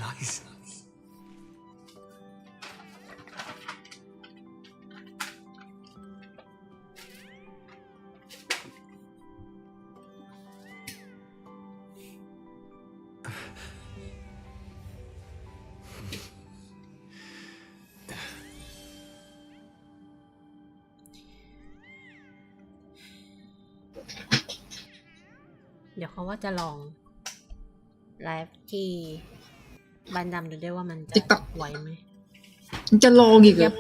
nice เดี๋ยวเขาว่าจะลองไลฟ์ที่บ้านดำดูได้ว่ามันจะไหวไหมมันจะลองอีกเหรอ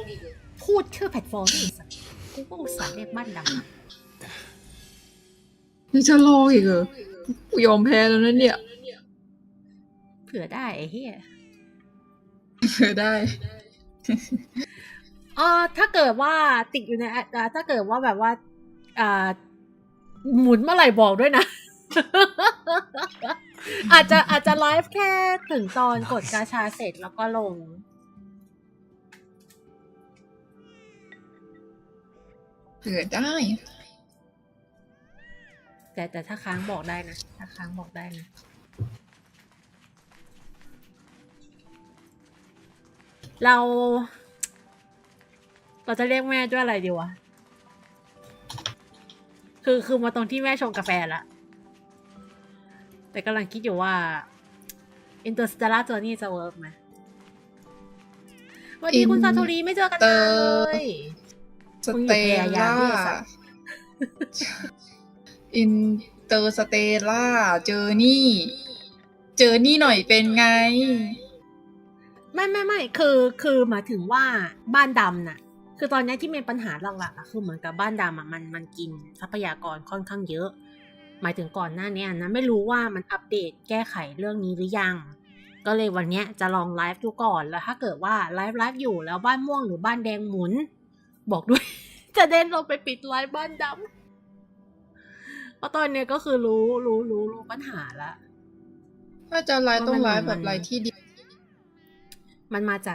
พูดชื่อแพลตฟอร์มนี่สักกูก็อุตส่าห์เรียกบ้านดำมันจะลองอีกเหรอกูยอมแพ้แล้วนะเนี่ยเผื่อได้ไอ้เหี้ยเผื่อได้ถ้าเกิดว่าติดอยู่ในถ้าเกิดว่าแบบว่าหมุนเมื่อไหร่บอกด้วยนะ อาจจะไลฟ์แค่ถึงตอนกดกาชาเสร็จแล้วก็ลงเผื่อได้แต่ถ้าค้างบอกได้นะถ้าค้างบอกได้นะเราจะเรียกแม่ด้วยอะไรดีวะคือมาตรงที่แม่ชงกาแฟละแต่กำลังคิดอยู่ว่า Interstellar Journey จะเวิร์กไหมวันนี้คุณซาโทรีไม่เจอกันเลยสเตล่าอินเตอร์สเตล่าเจอนี่หน่อยเป็นไงไม่คือหมายถึงว่าบ้านดำน่ะคือตอนนี้ที่มีปัญหาหลักๆคือเหมือนกับบ้านดำมันกินทรัพยากรค่อนข้างเยอะหมายถึงก่อนหน้านี้นะไม่รู้ว่ามันอัปเดตแก้ไขเรื่องนี้หรือยังก็เลยวันนี้จะลองไลฟ์ดูก่อนแล้วถ้าเกิดว่าไลฟ์อยู่แล้วบ้านม่วงหรือบ้านแดงหมุนบอกด้วย จะเดินลงไปปิดไลฟ์บ้านดำเพราะตอนนี้ก็คือรู้ปัญหาละถ้าจะไลฟ์ต้องไลฟ์แบบไลฟ์ที่ดีมันมาจ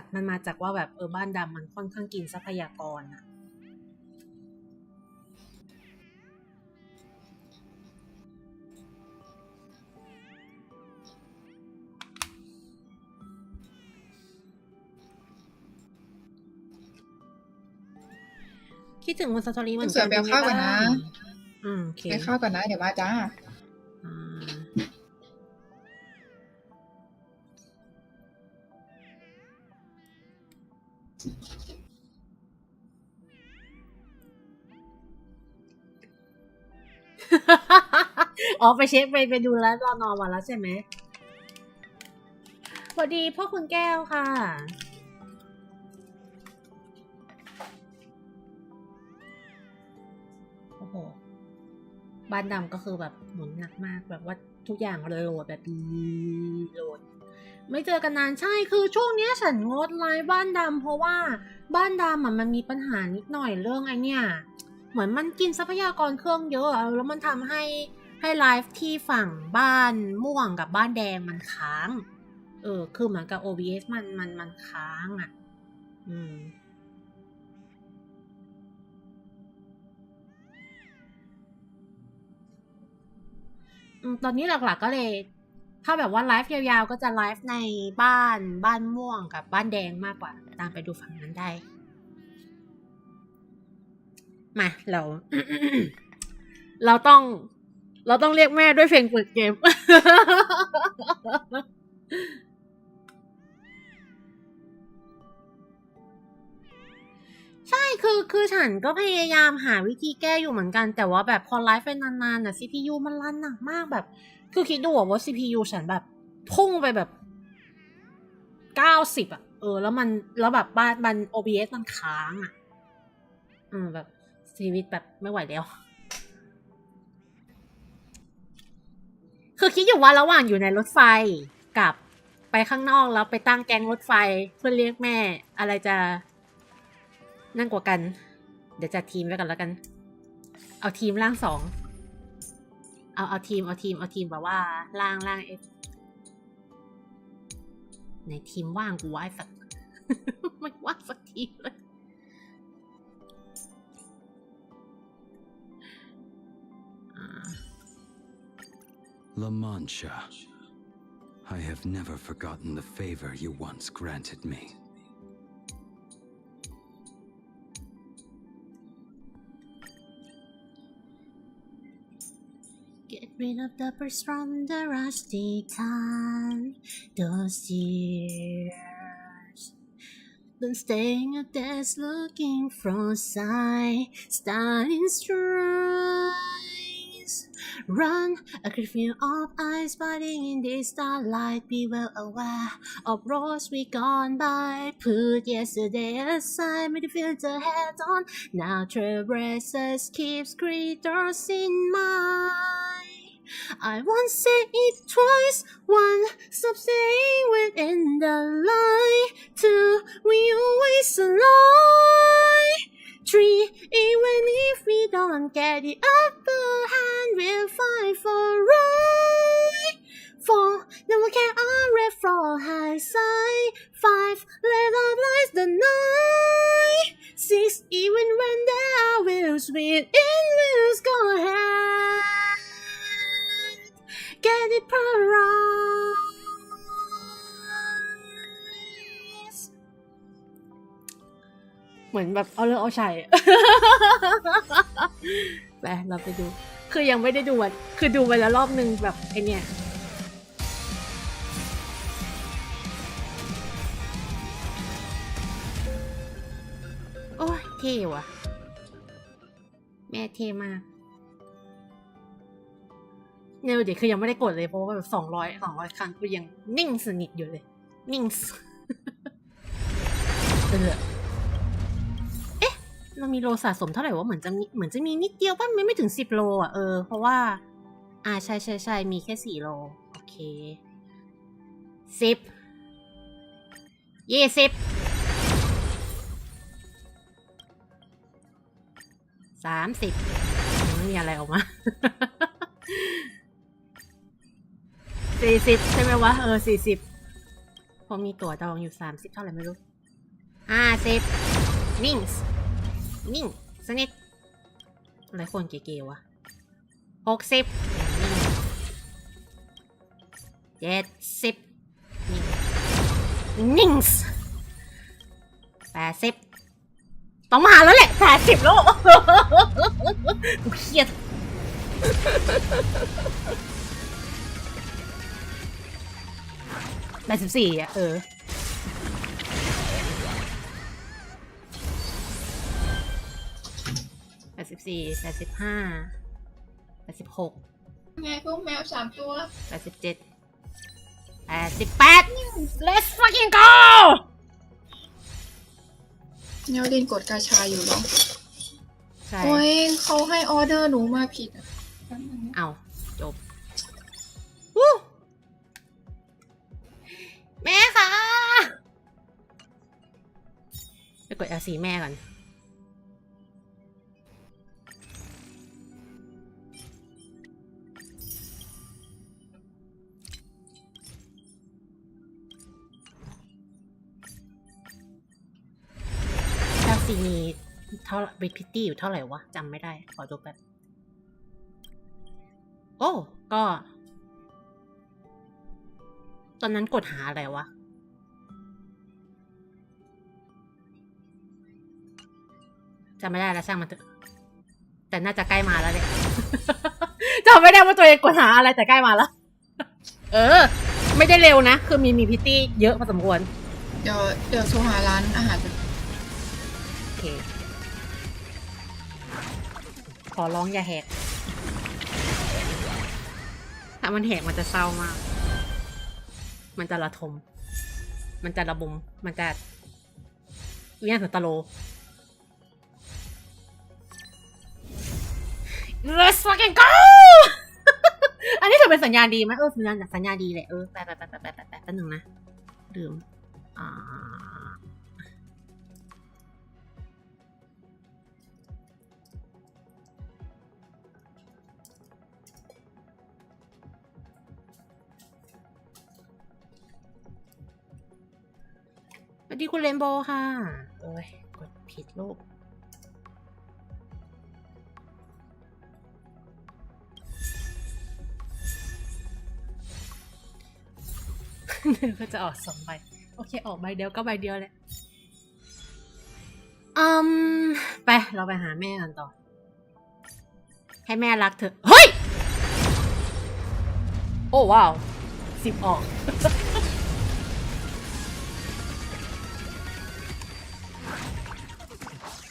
ากว่าแบบบ้านดำมันค่อนข้างกินทรัพยากรอะคิดถึงวันสตอรี่มันเสือไปเอาข้าวก่อนนะโอเคไปข้าวก่อนนะเดี๋ยวมาจ้าอ๋อไปเช็คไปดูแล้วรอนอนมาแล้วใช่ไหมสวัสดีพ่อคุณแก้วค่ะโอ้โหบ้านดำก็คือแบบหมุนหนักมากแบบว่าทุกอย่างโหลดแบบโหลดไม่เจอกันนานใช่คือช่วงนี้ฉันงดไลฟ์บ้านดำเพราะว่าบ้านดำมันมีปัญหานิดหน่อยเรื่องไอ้เนี่ยเหมือนมันกินทรัพยากรเครื่องเยอะแล้วมันทำให้ไลฟ์ที่ฝั่งบ้านม่วงกับบ้านแดงมันค้างคือเหมือนกับ OBS มันค้างอ่ะตอนนี้หลักๆก็เลยถ้าแบบว่าไลฟ์ยาวๆก็จะไลฟ์ในบ้านม่วงกับบ้านแดงมากกว่าตามไปดูฝั่งนั้นได้มาเรา เราต้องเรียกแม่ด้วยเพลงเปิดเกม ใช่คือฉันก็พยายามหาวิธีแก้อยู่เหมือนกันแต่ว่าแบบพอไลฟ์ไปนานๆน่ะ CPU มันรันหนักมากแบบคือคิดดูว่า CPU ฉันแบบพุ่งไปแบบ90อ่ะแล้วแบบบ้าน OBS มันค้างอ่ะแบบชีวิตแบบไม่ไหวแล้วคือคิดอยู่ว่าระหว่างอยู่ในรถไฟกับไปข้างนอกแล้วไปตั้งแก๊งรถไฟเพื่อเรียกแม่อะไรจะนั่งกว่ากันเดี๋ยวจัดทีมไว้กันแล้วกันเอาทีมล่าง2เอาทีมแบบว่าล่างในทีมว่างกูว่าสัก ไม่ว่างสักทีเลย La Mancha. I have never forgotten the favor you once granted me. Get rid of the birds from the rusty town. Those years. Been staying at desk looking for a sign. Starting strides. Run, a curfew of eyes fighting in the starlight. Be well aware of roads we gone by. Put yesterday aside, made the filter head on. Now trailblazers keeps creators in mind. I once said it twice. One, stop saying within the lie. Two, we always lie. Three, even if we don't get the upper hand, we'll fight for right. Four, never can I read from high side. Five, let our lies deny. Six, even when there are wheels within wheels, go ahead. Get it right. เหมือนแบบเอาเรื่องเอาชัย ไปเราไปดูคือยังไม่ได้ดูคือดูไปแล้วรอบนึงแบบไอเนี่ยโอ้ยเท่ว่ะแม่เท่มากเนี่ยเดี๋ยวคือยังไม่ได้กดเลยเพราะว่าแบบ200 ครั้งกูยังนิ่งสนิทอยู่เลยนิ่งเรามีโลสะสมเท่าไหร่วะเหมือนจะมีนิดเดียวป่ะไม่ถึง10 โลอ่ะเพราะว่าใช่มีแค่4 โลโอเค10 20 30ไม่มีอะไรออกมา40ใช่ไหมวะ40พอมีตัวดองอยู่30เท่าไหร่ไม่รู้50นิ่งสนิทอะไรคนเก๋ๆวะ6070นิ่ง80ต้องมาแล้วแหละ80 โลกูเครียด84อ่ะ84 85 86ไงพวกแมว3 ตัว 87 88 Let's fucking go แนวเล่นกดกาชาอยู่หรอ ใช่ โอ้ยเขาให้ออเดอร์หนูมาผิดอ่ะ เอาจบวู้แม่ค่ะไปกด L4 แม่ก่อนมีเท่าบิทพิตตี้อยู่เท่าไหร่วะจำไม่ได้ขอดูแป๊บโอ้ก็ตอนนั้นกดหาอะไรวะจำไม่ได้แล้วช่างมันเถอะแต่น่าจะใกล้มาแล้วเนี่ย จำไม่ได้ว่าตัวเองกดหาอะไรแต่ใกล้มาแล้วไม่ได้เร็วนะคือมีพิตตี้เยอะพอสมควรเดี๋ยวโทรหาร้านอาหารขอร้องอย่าแหกถ้ามันแหกมันจะเศร้ามากมันจะระทมมันจะระบมมันจะวิญญาณตะโล Let's fucking go อันนี้ถือเป็นสัญญาณดีไหมสัญญาณดีแหละแป๊บนึงนะลืมสวัสดีคุณเรนโบว์ค่ะโอ้ยกดผิดรูป ก็จะออก2 ใบโอเคออกใบเดียวก็ใบเดียวแหละไปเราไปหาแม่กันต่อให้แม่รักเถอะเฮ้ยโอ้ว้าว10 ออก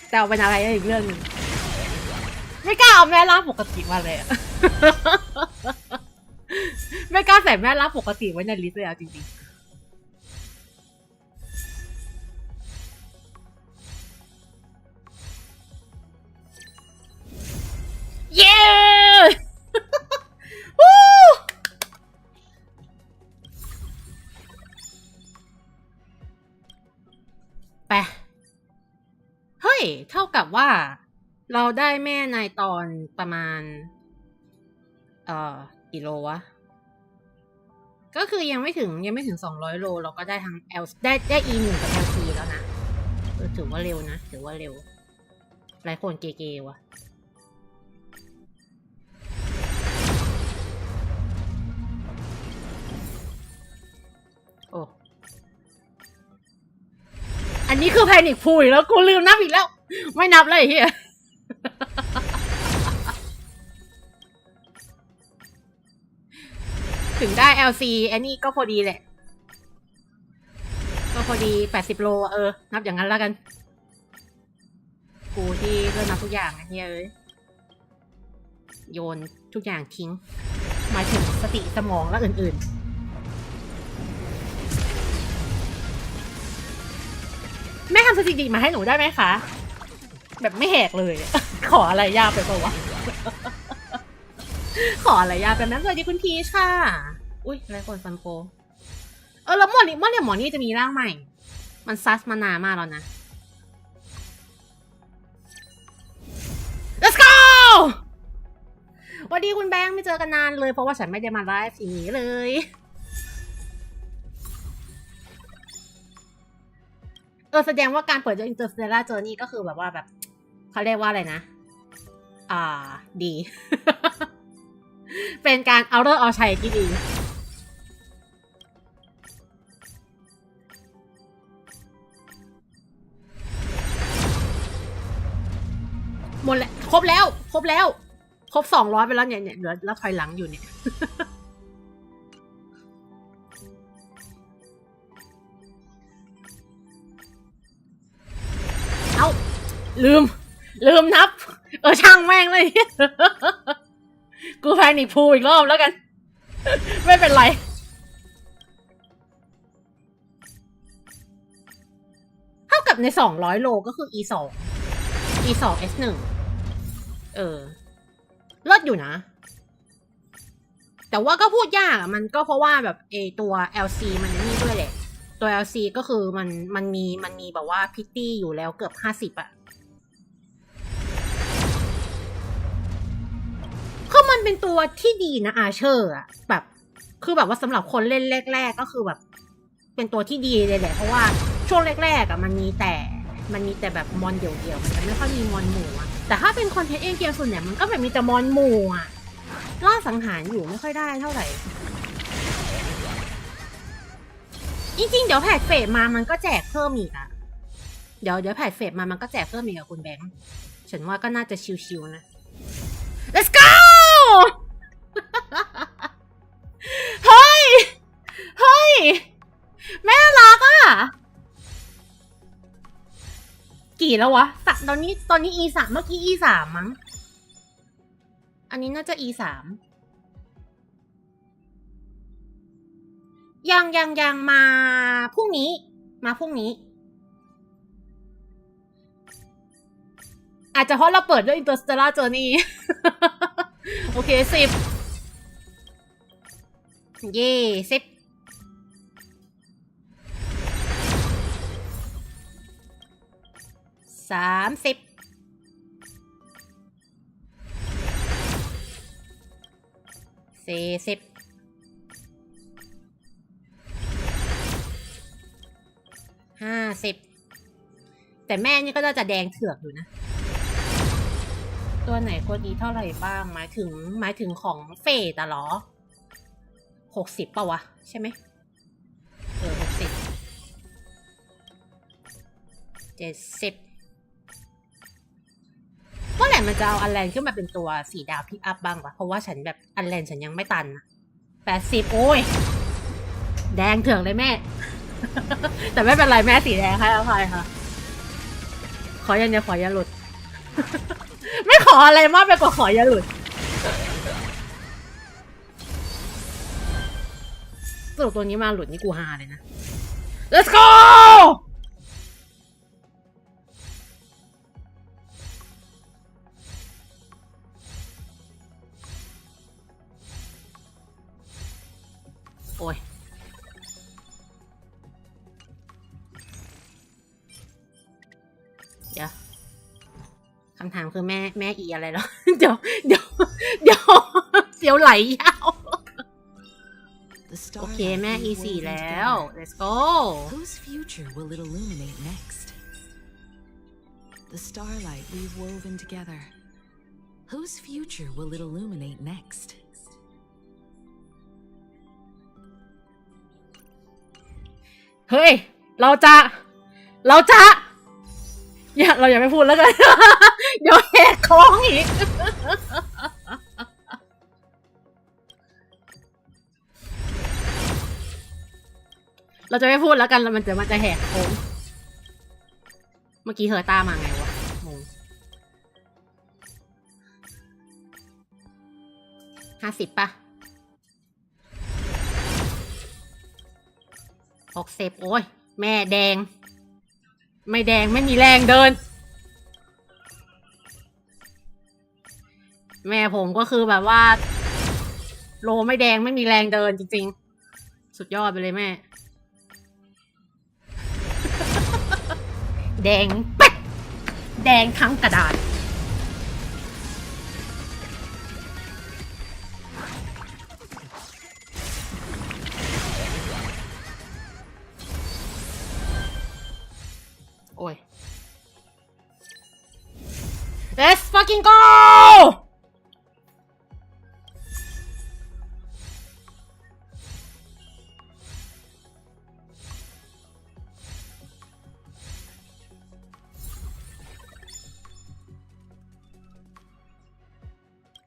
แต่เอาเป็นอะไรอีกเรื่องนึงไม่กล้าเอาแม่ร่างปกติมาเลยอะ ไม่กล้าใส่แม่ร่างปกติไว้ในลิสต์เลยเอาจริงๆ เย้ ไปเฮ้ยเท่ากับว่าเราได้แม่ในตอนประมาณกี่โลวะก็คือยังไม่ถึง200 โลเราก็ได้ทั้ง L ได้ E1 กับ LC แล้วนะถือว่าเร็วนะถือว่าเร็วหลายคนเกๆวะโอ้อันนี้คือแพนิคพูลแล้วกูลืมนับอีกแล้วไม่นับเลยเฮียถึงได้ LC อันนี้ก็พอดีแหละก็พอดี80 โลนับอย่างนั้นแล้วกันกูที่เริ่มนับทุกอย่างเฮียโยนทุกอย่างทิ้งหมายถึงสติสมองและอื่นๆแม่ทำสถิติมาให้หนูได้ไหมคะแบบไม่แหกเลย ขออะไรยากไปปะวะ ขออะไรยากไปนั้นสวัสดีคุณพีชค่ะอุ้ยไรคนฟันโปแล้วหมอนี่จะมีร่างใหม่มันซัสมานานมากแล้วนะ let's go วันดีคุณแบงค์ไม่เจอกันนานเลยเพราะว่าฉันไม่ได้มาไลฟ์ทีนี้เลยแสดงว่าการเปิดด้วยInterstellar Journeyก็คือแบบว่าแบบเขาเรียกว่าอะไรนะดี เป็นการเอาเลิกเอาชัยที่ดีหมดแล้วครบแล้วครบ200ไปแล้วเนี่ยเหลือแล้วถอยหลังอยู่เนี่ย เอ้าลืมนับช่างแม่งเลย กูแพนิคพูลอีกรอบแล้วกัน ไม่เป็นไรเท่ากับใน200 โลก็คือ E2 S1 เลิศอยู่นะแต่ว่าก็พูดยากมันก็เพราะว่าแบบตัว LC มันนี่ด้วยแหละตัว LC ก็คือมันมีแบบว่าพิตตี้อยู่แล้วเกือบ50อะคือมันเป็นตัวที่ดีนะอาเชอร์อะแบบคือแบบว่าสำหรับคนเล่นแรกๆก็คือแบบเป็นตัวที่ดีเลยแหละเพราะว่าช่วงแรกๆอะมันมีแต่แบบมอนเดี่ยวๆมันจะไม่ค่อยมีมอนหมู่อะแต่ถ้าเป็นคอนเทนต์เกมส่วนใหญ่มันก็แบบมีแต่มอนหมู่อะล่าสังหารอยู่ไม่ค่อยได้เท่าไหร่จริงๆเดี๋ยวแพทเฟสมามันก็แจกเพิ่มอีกอะเดี๋ยวแพทเฟสมามันก็แจกเพิ่มอีกอะคุณแบงค์ฉันว่าก็น่าจะชิวๆนะ let's go เฮ้ยแม่รักอะกี่แล้ววะตอนนี้ E3 เมื่อกี้ E3 มั้งอันนี้น่าจะ E3 ยังมาพรุ่งนี้อาจจะเพราะเราเปิดด้วย Interstellar Journey โอเค10เย่10 30 40 50แต่แม่นี่ก็น่าจะแดงเถือกอยู่นะตัวไหนคนดีเท่าไหร่บ้างหมายถึงของเฟดอะเหรอ60ป่ะวะใช่ไหม 70เมื่อไหร่มันจะเอาอันแลนขึ้นมาเป็นตัว4 ดาวพิกอัพบ้างวะเพราะว่าฉันแบบอันแลนฉันยังไม่ตัน80โอ้ยแดงเถื่องเลยแม่ แต่ไม่เป็นไรแม่สีแดงให้อภัยค่ะขออย่าหลุด ไม่ขออะไรมากไปกว่าขออย่าหลุดสรุปตัวนี้มาหลุดนี่กูฮาเลยนะ let's go โอ้ยเดี๋ยวคำถามคือแม่อีอะไรเหรอ เดี๋ยวไหลยาวโอเคแม่อี4แล้ว let's go Whose future will it illuminate next? The starlight we've woven together. Whose future will it illuminate next? เฮ้ยเราจะเราอย่าไปพูดแล้วกัน เดี๋ยวแหกคล้องอีก เราจะไม่พูดแล้วกันแล้วมันจะแหกโค้งเมื่อกี้เฮอร์ต้ามาไงวะงง50ป่ะ60โอ้ยแม่แดงไม่แดงไม่มีแรงเดินแม่ผมก็คือแบบว่าโลไม่แดงไม่มีแรงเดินจริงๆสุดยอดไปเลยแม่ แดงเป๊ะแดงทั้งกระดาษโอ้ย let's fucking go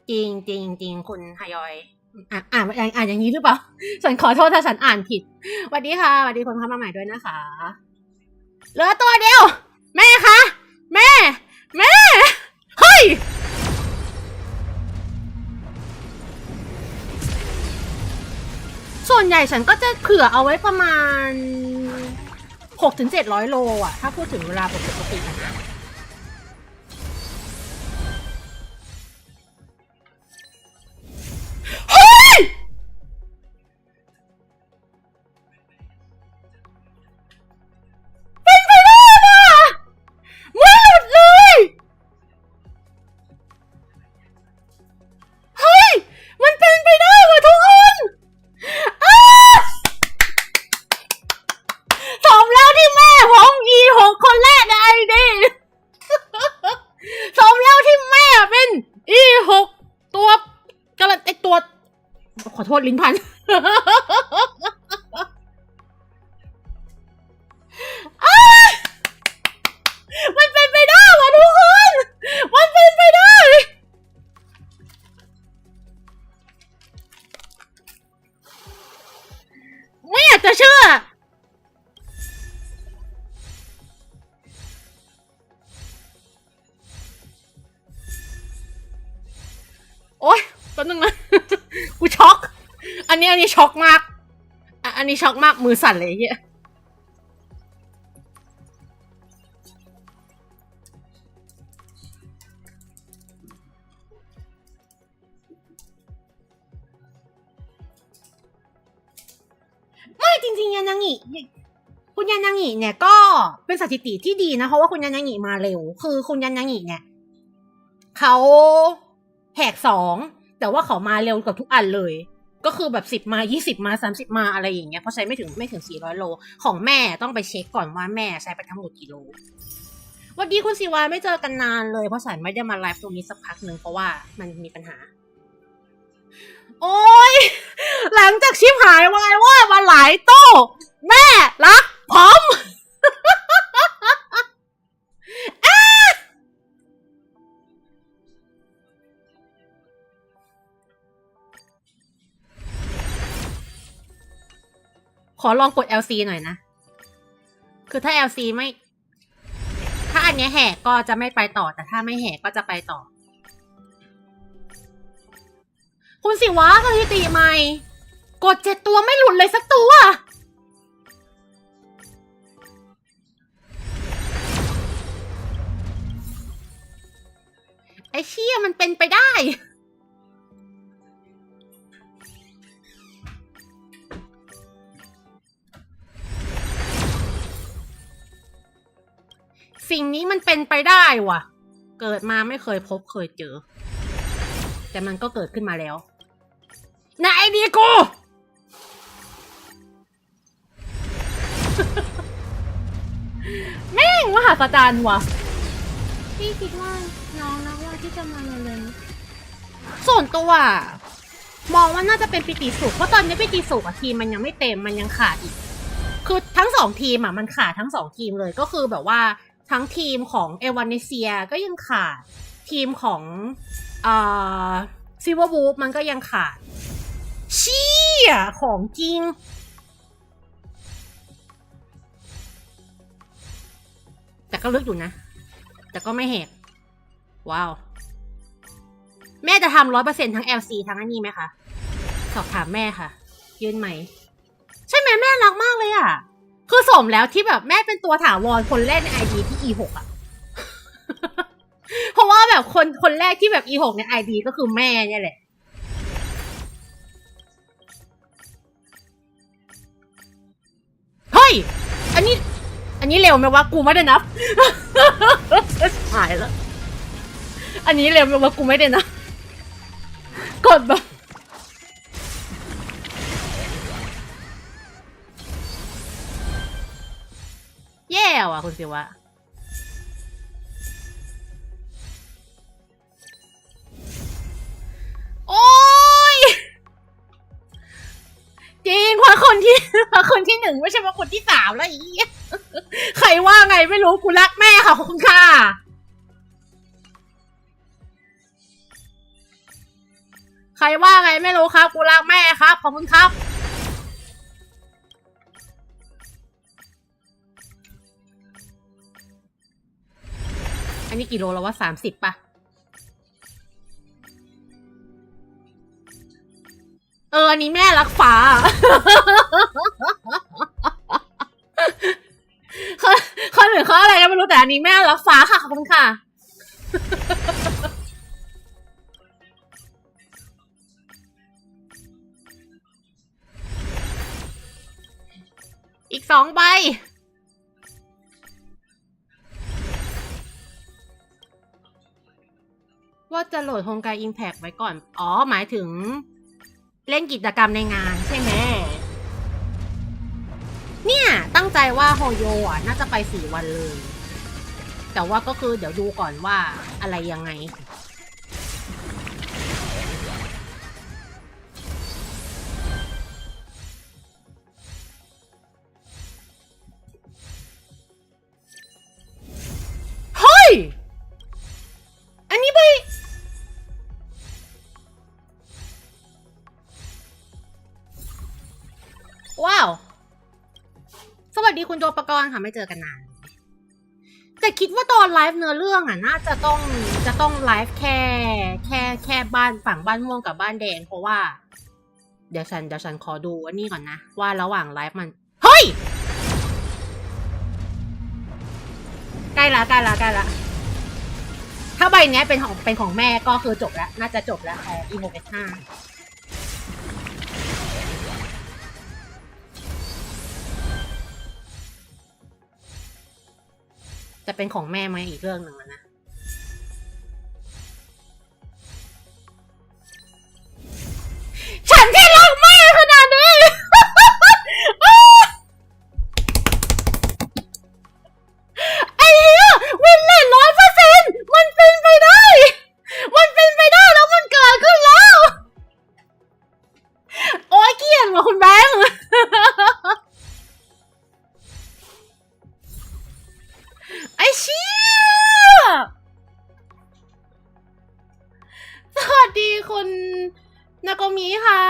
จริงคุณฮยอยอ่านอย่างนี้หรือเปล่าฉันขอโทษถ้าฉันอ่านผิดสวัสดีค่ะสวัสดีคนเข้ามาใหม่ด้วยนะคะเหลือตัวเดียวแม่คะแม่เฮ้ยส่วนใหญ่ฉันก็จะเผื่อเอาไว้ประมาณ 600-700 โลอ่ะถ้าพูดถึงเวลาปกตินะขอโทษลิ้นพัน มันเป็นไปได้วะทุกคนมันเป็นไปได้ไม่อยากจะเชื่อโอ๊ยแป๊บนึงนะ กูช็อกอันนี้ช็อกมากอันนี้ช็อกมากมือสั่นเลยเฮียไม่จริงๆยานางิคุณยานางิเนี่ยก็เป็นสถิติที่ดีนะเพราะว่าคุณยานางิมาเร็วคือคุณยานางิเนี่ยเขาแหก2แต่ว่าเขามาเร็วกว่าทุกอันเลยก็คือแบบ10มา20มา30มาอะไรอย่างเงี้ยเพราะใช้ไม่ถึง400โลของแม่ต้องไปเช็คก่อนว่าแม่ใช้ไปทั้งหมดกี่โลวันนี้คุณศิวาไม่เจอกันนานเลยเพราะฉันไม่ได้มาไลฟ์ตรงนี้สักพักหนึ่งเพราะว่ามันมีปัญหาโอ้ยหลังจากชิปหายวายว่ามาหลายโต้แม่รักผม ขอลองกด LC หน่อยนะ คือถ้า LC ไม่ ถ้าอันนี้แหกก็จะไม่ไปต่อ แต่ถ้าไม่แหกก็จะไปต่อ คุณสิวะสถิติใหม่ กด7 ตัวไม่หลุดเลยสักตัว ไอ้เชี่ยมันเป็นไปได้ สิ่งนี้มันเป็นไปได้ว่ะ เกิดมาไม่เคยพบเคยเจอ แต่มันก็เกิดขึ้นมาแล้วนะไอเดียกู แม่งมหาศาลว่ะ พี่คิดว่าน้องนะว่าที่จะมาเร็วๆส่วนตัวมองว่าน่าจะเป็นปิติสุขเพราะตอนนี้ปิติสุขทีมมันยังไม่เต็มมันยังขาดอีกคือทั้ง2ทีมมันขาดทั้ง2ทีมเลยก็คือแบบว่าทั้งทีมของเอวานิเซียก็ยังขาดทีมของซิลเวอร์วูฟมันก็ยังขาดเชี่ยของจริงแต่ก็ลึกอยู่นะแต่ก็ไม่แหกว้าวแม่จะทำ100%ทั้ง LC ทั้งอันนี้ไหมคะสอบถามแม่ค่ะยื่นไหมใช่ไหมแม่รักมากเลยอ่ะคือสมแล้วที่แบบแม่เป็นตัวถาวรคนแรกใน ID ที่ E6 อ่ะ เพราะว่าแบบคนแรกที่แบบ E6 ใน ID ก็คือแม่เนี่ยแหละเฮ้ยอันนี้เร็วไหมวะกูไม่ได้นับ หายแล้วอันนี้เร็วไหมวะกูไม่ได้นับกดแบบแย่ว่ะคุณสิวะโอ้ยจริงเพราะคนที่1ไม่ใช่ว่าคนที่3แล้วอีกใครว่าไงไม่รู้กูรักแม่ค่ะขอบคุณค่ะใครว่าไงไม่รู้ครับกูรักแม่ครับขอบคุณครับอันนี้กี่โลแล้ววะ30ป่ะอันนี้แม่รักฟ้าคนอื่นเขาอะไรก็ไม่รู้แต่อันนี้แม่รักฟ้าค่ะขอบคุณค่ะอีก2 ใบว่าจะโหลดโฮมไกอิมแพคไว้ก่อนอ๋อหมายถึงเล่นกิจกรรมในงานใช่ไหมเนี่ยตั้งใจว่าโฮโยน่าจะไป4 วันเลยแต่ว่าก็คือเดี๋ยวดูก่อนว่าอะไรยังไงเฮ้ยอันนี้ไปว้าวสวัสดีคุณโจปกรณ์ค่ะไม่เจอกันนานแต่คิดว่าตอนไลฟ์เนื้อเรื่องน่าจะต้องไลฟ์แค่บ้านฝั่งบ้านม่วงกับบ้านแดงเพราะว่าเดี๋ยวฉันขอดูอันนี้ก่อนนะว่าระหว่างไลฟ์มันเฮ้ยใกล้ละถ้าใบนี้เป็นของแม่ก็คือจบแล้วน่าจะจบแล้วE6S5จะเป็นของแม่ไหมอีกเรื่องหนึ่งนะฉันที่รักแม่ขนาดนี้ ไอ้เหี้ยวินเล่น100%มันเป็นไปได้แล้วมันเกิดขึ้นแล้วโอ๊ยเกลียดว่ะคุณแบงค์ ไอ้เชี่ยสวัสดีคุณนาโกมิค่ะ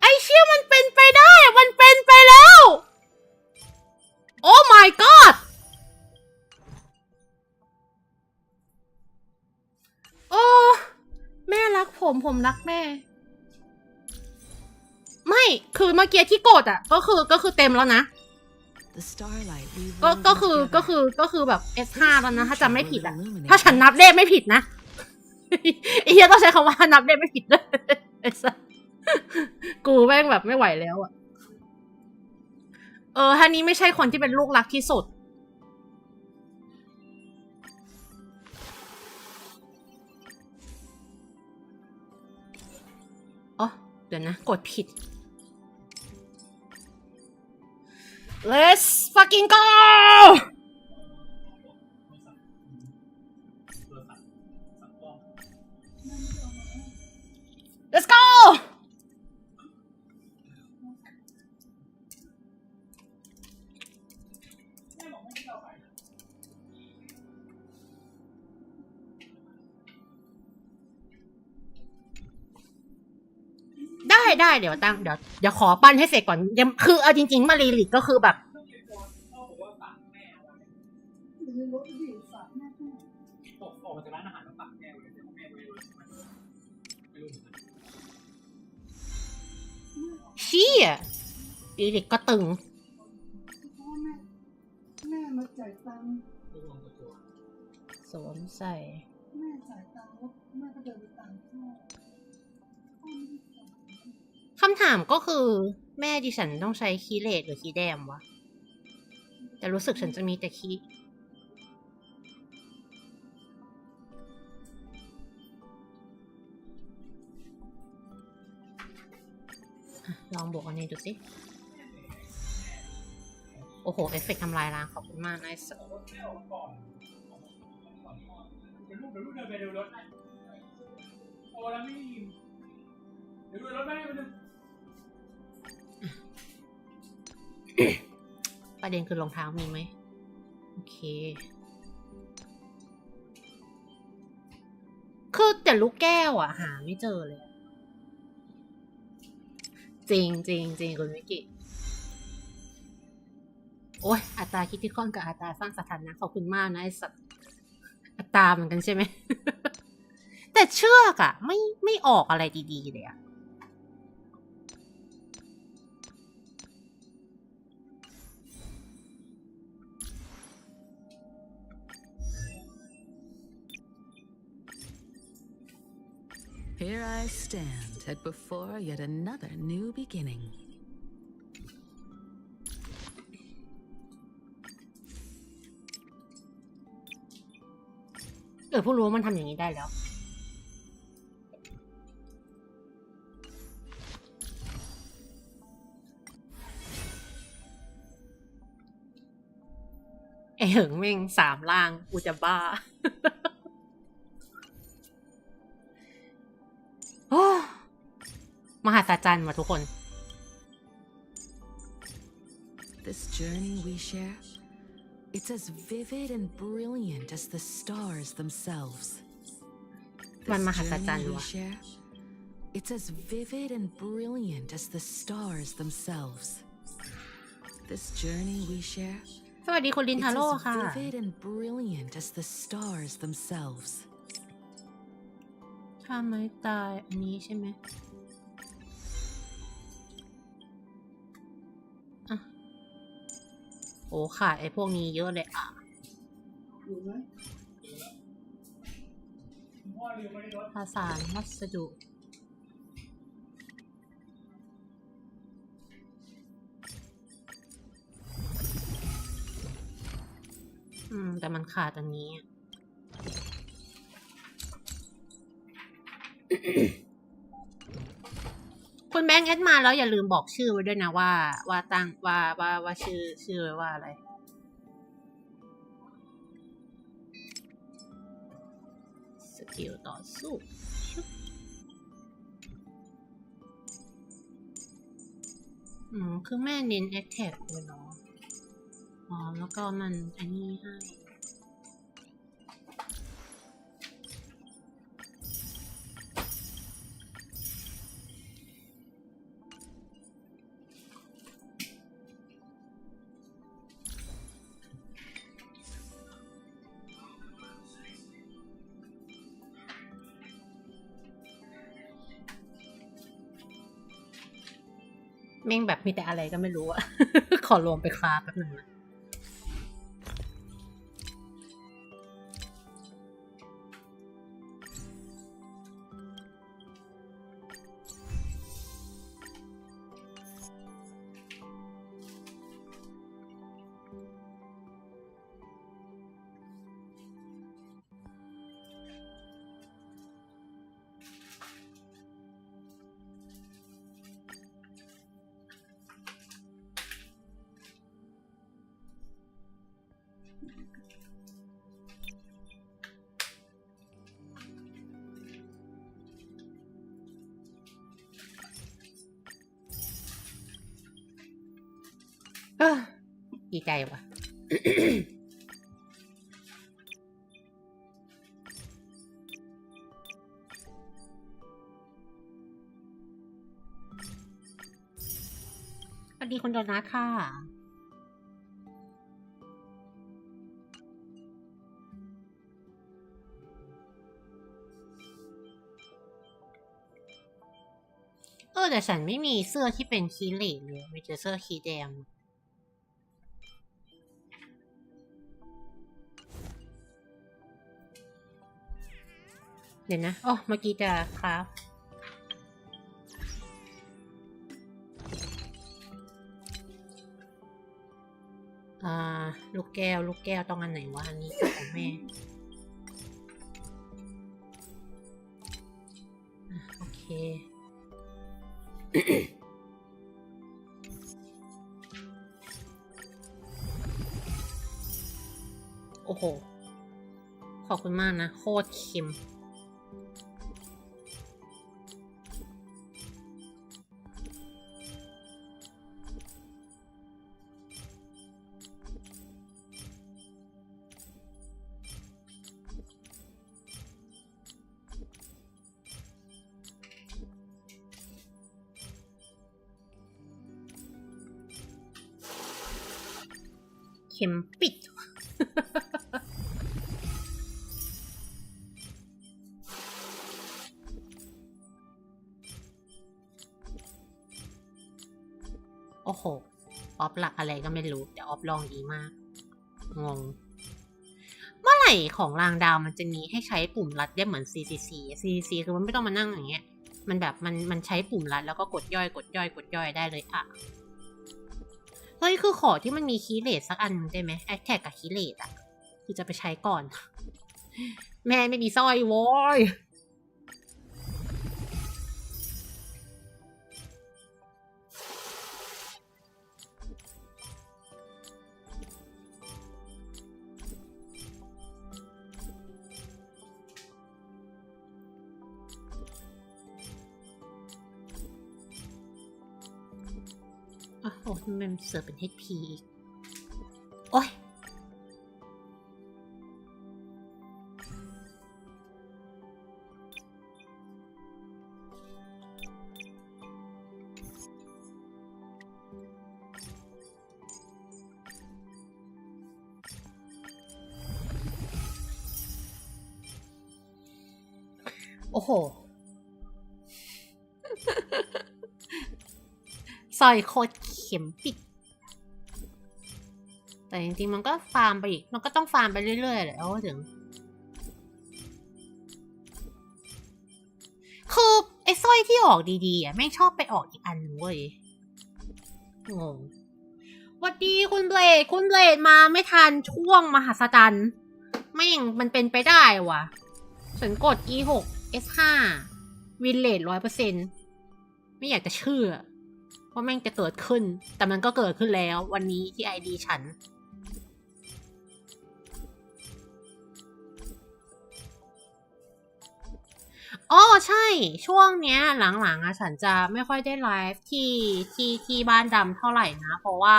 ไอ้ เชี่ยมันเป็นไปได้มันเป็นไปแล้วโอ้ my god โอ้แม่รักผมรักแม่ไม่คือเมื่อกี้ที่กดอ่ะก็คือเต็มแล้วนะก็คือแบบ S5 แล้วนะถ้าจำไม่ผิดอ่ะถ้าฉันนับเลขไม่ผิดนะไอ้เหี้ยต้องใช้คำว่านับเลขไม่ผิดด้วยกูแม่งแบบไม่ไหวแล้วอ่ะท่านี้ไม่ใช่คนที่เป็นลูกรักที่สุดอ๋อเดี๋ยวนะกดผิด Let's fucking go Let's go ได้เดี๋ยวเดี๋ยวขอปั้นให้เสร็จก่อนยังคือเอาจริงๆมารีลิกก็คือแบบเชี่ยรีลิกก็ตึงแม่มาจ่ายตังค์สวมใส่แม่จ่ายตังค์แล้วแม่ก็เดินไปตามพ่อคำถามก็คือแม่ดิฉันต้องใช้คีย์เลสหรือคีย์แดมวะแต่รู้สึกฉันจะมีแต่คีย์ลองบวกอันนี้ดูสิโอ้โหเอฟเฟกต์ทำลายล้างขอบคุณมากนายสัตว์เดี๋ยวลูกเดินไปดูรถให้โอ้แล้วไม่ยินเดี๋ยวดูรถไม่ได้ไปดูประเด็นคือรองเท้ามีไหมโอเคคือแต่ลูกแก้วอ่ะหาไม่เจอเลยจริงคุณวิกิโอ้ยอัตราคิดที่ค่อนกับอัตราสร้างสถานะขอบคุณมากนะไอ้สัตว์อัตราเหมือนกันใช่ไหม แต่เชือกอะไม่ออกอะไรดีๆเลยอะHere I stand at before yet another new beginning. เพิ่งรู้ว่ามันทำอย่างนี้ได้แล้วไอ้เหิงแม่ง3ล่างกูจะบ้า มหัศจรรย์ว่ะทุกคน This journey we share, it's as vivid and brilliant as the stars themselves. มันมหัศจรรย์ว่ะ It's as vivid and brilliant as the stars themselves. This journey we share, สวัสดีคุณลินทาโร่ it's as ค่ะ vivid and brilliant as the stars themselves. ถ้าไม่ตายอันนี้ใช่ไหมอ่ะโอ้ขาดไอ้พวกนี้เยอะเลยอ่ะภาษาวัสดุแต่มันขาดอันนี้ คุณแบงค์แอดมาแล้วอย่าลืมบอกชื่อไว้ด้วยนะว่าตั้งว่าชื่อไว้ว่าอะไรสกิลต่อสู้คือแม่เน้นแอคแท็กเลยเนาะแล้วก็มันอันนี้ให้ แม่งแบบมีแต่อะไรก็ไม่รู้อะ ขอลงไปคลาแป๊บหนึ่งนะดีใจว่ะ สวัสดีคุณโดนัทค่ะ แต่ฉันไม่มีเสื้อที่เป็นคีเลตเลยมีแต่เสื้อคีแดงเดี๋ยวนะเมื่อกี้จะครับลูกแก้วต้องอันไหนวะอันนี้ของแม่โอเค โอ้โห ขอบคุณมากนะ โคตรเค็มเค็มปิด โอ้โห ออฟหลักอะไรก็ไม่รู้ แต่ออฟลองดีมาก งง เมื่อไหร่ของรางดาวมันจะมีให้ใช้ปุ่มลัดได้เหมือน CCC คือมันไม่ต้องมานั่งอย่างเงี้ย มันแบบมันใช้ปุ่มลัดแล้วก็กดย่อยได้เลยอะเฮ้ยคือขอที่มันมีคีย์เลสสักอันได้ไหมแอคแท็กกับคีย์เลสอะคือจะไปใช้ก่อน แม่ไม่มีสร้อยโว้ยโอ้โหมันเสิร์ฟเป็น HP อีกโอ้ยโอ้โหซอยโคตรเข็มปิดแต่จริงๆมันก็ฟาร์มไปอีกมันก็ต้องฟาร์มไปเรื่อยๆแหละถึงคือไอ้สร้อยที่ออกดีๆอ่ะแม่งชอบไปออกอีกอันนึงเว้ยงงสวัสดีคุณเบลดมาไม่ทันช่วงมหัศจรรย์แม่งมันเป็นไปได้ว่ะฉันกด E6 S5 วินเลท 100% ไม่อยากจะเชื่อว่าแม่งจะเกิดขึ้นแต่มันก็เกิดขึ้นแล้ววันนี้ที่ ID ฉันใช่ช่วงเนี้ยหลังๆฉันจะไม่ค่อยได้ไลฟ์ที่บ้านดำเท่าไหร่นะเพราะว่า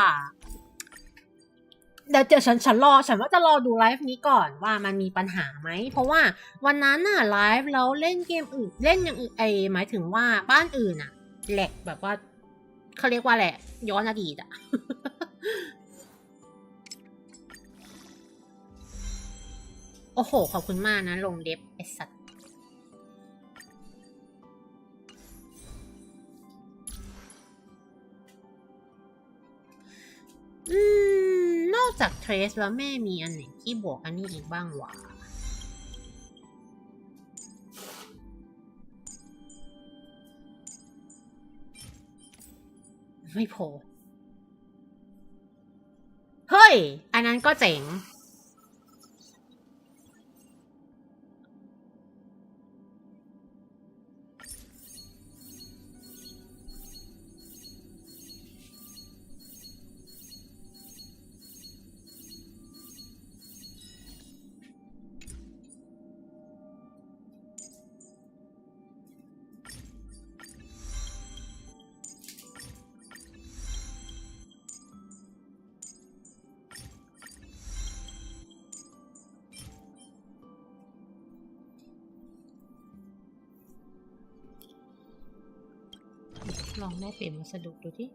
เดี๋ยวฉันว่าจะรอดูไลฟ์นี้ก่อนว่ามันมีปัญหาไหมเพราะว่าวันนั้นน่ะไลฟ์แล้วเล่นเกมอื่นเล่นอย่างอื่นหมายถึงว่าบ้านอื่นน่ะแหลกแบบว่าเขาเรียกว่าแหละย้อนอดีตอะ โอ้โหขอบคุณมากนะลงเด็บไอสัตว์ นอกจากเทรสแล้วแม่มีอันไหนที่บวกอันนี้อีกบ้างวะไม่พอเฮ้ยอันนั้นก็เจ๋งลองแลกเปลี่ยนวัสดุดูที่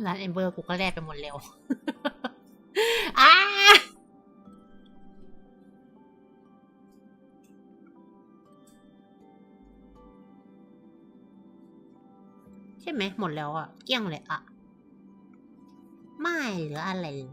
ร้านเอมเบอร์กูก็แลกไปหมดแล้ว ใช่ไหมหมดแล้วอ่ะเกลี้ยงเลยอ่ะไม่เหลืออะไรเลย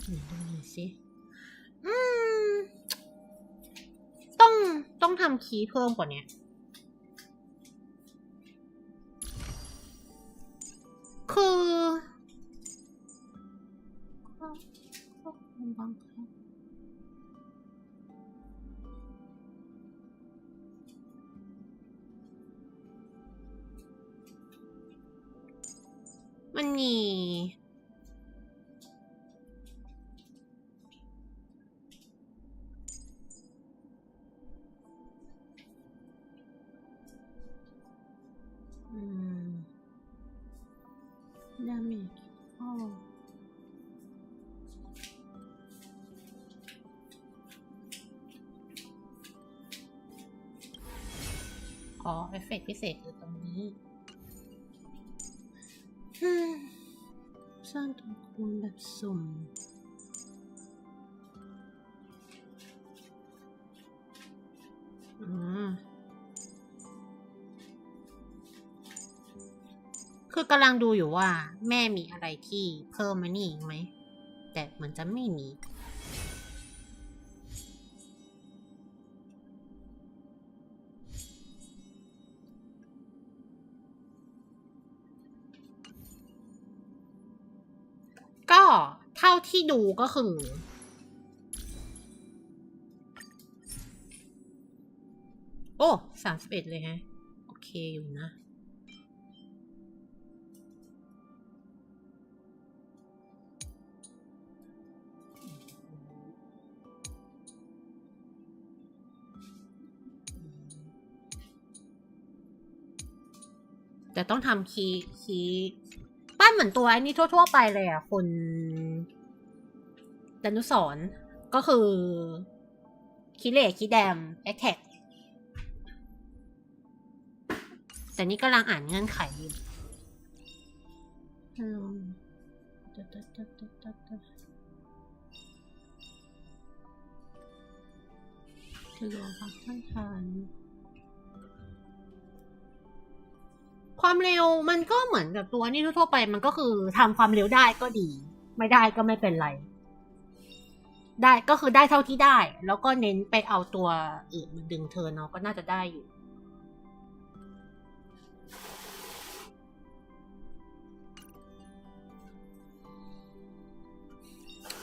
ดูหน่อยสิต้องทำคีย์เพิ่มกว่านี้คือมันมีdamage อ๋อเอฟเฟกต์พิเศษอยู่ตรงนี้สร้างตัวคูณแบบสุ่มคือกำลังดูอยู่ว่าแม่มีอะไรที่เพิ่มมานี่อีกไหมแต่เหมือนจะไม่มีก็เท่าที่ดูก็คือโอ้31เลยฮะโอเคอยู่นะแต่ต้องทำคีย์ปั้นเหมือนตัวไอ้นี่ทั่วๆไปเลยอ่ะคุณดนุสรณ์ก็คือคีเลคีแดมแอคแท็กแต่นี่กำลังอ่านเงื่อนไขอยู่จะรวมความต้านทานความเร็วมันก็เหมือนกับตัวนี่ทั่วๆไปมันก็คือทำความเร็วได้ก็ดีไม่ได้ก็ไม่เป็นไรได้ก็คือได้เท่าที่ได้แล้วก็เน้นไปเอาตัวอื่นมาดึงเธอเนาะก็น่าจะได้อยู่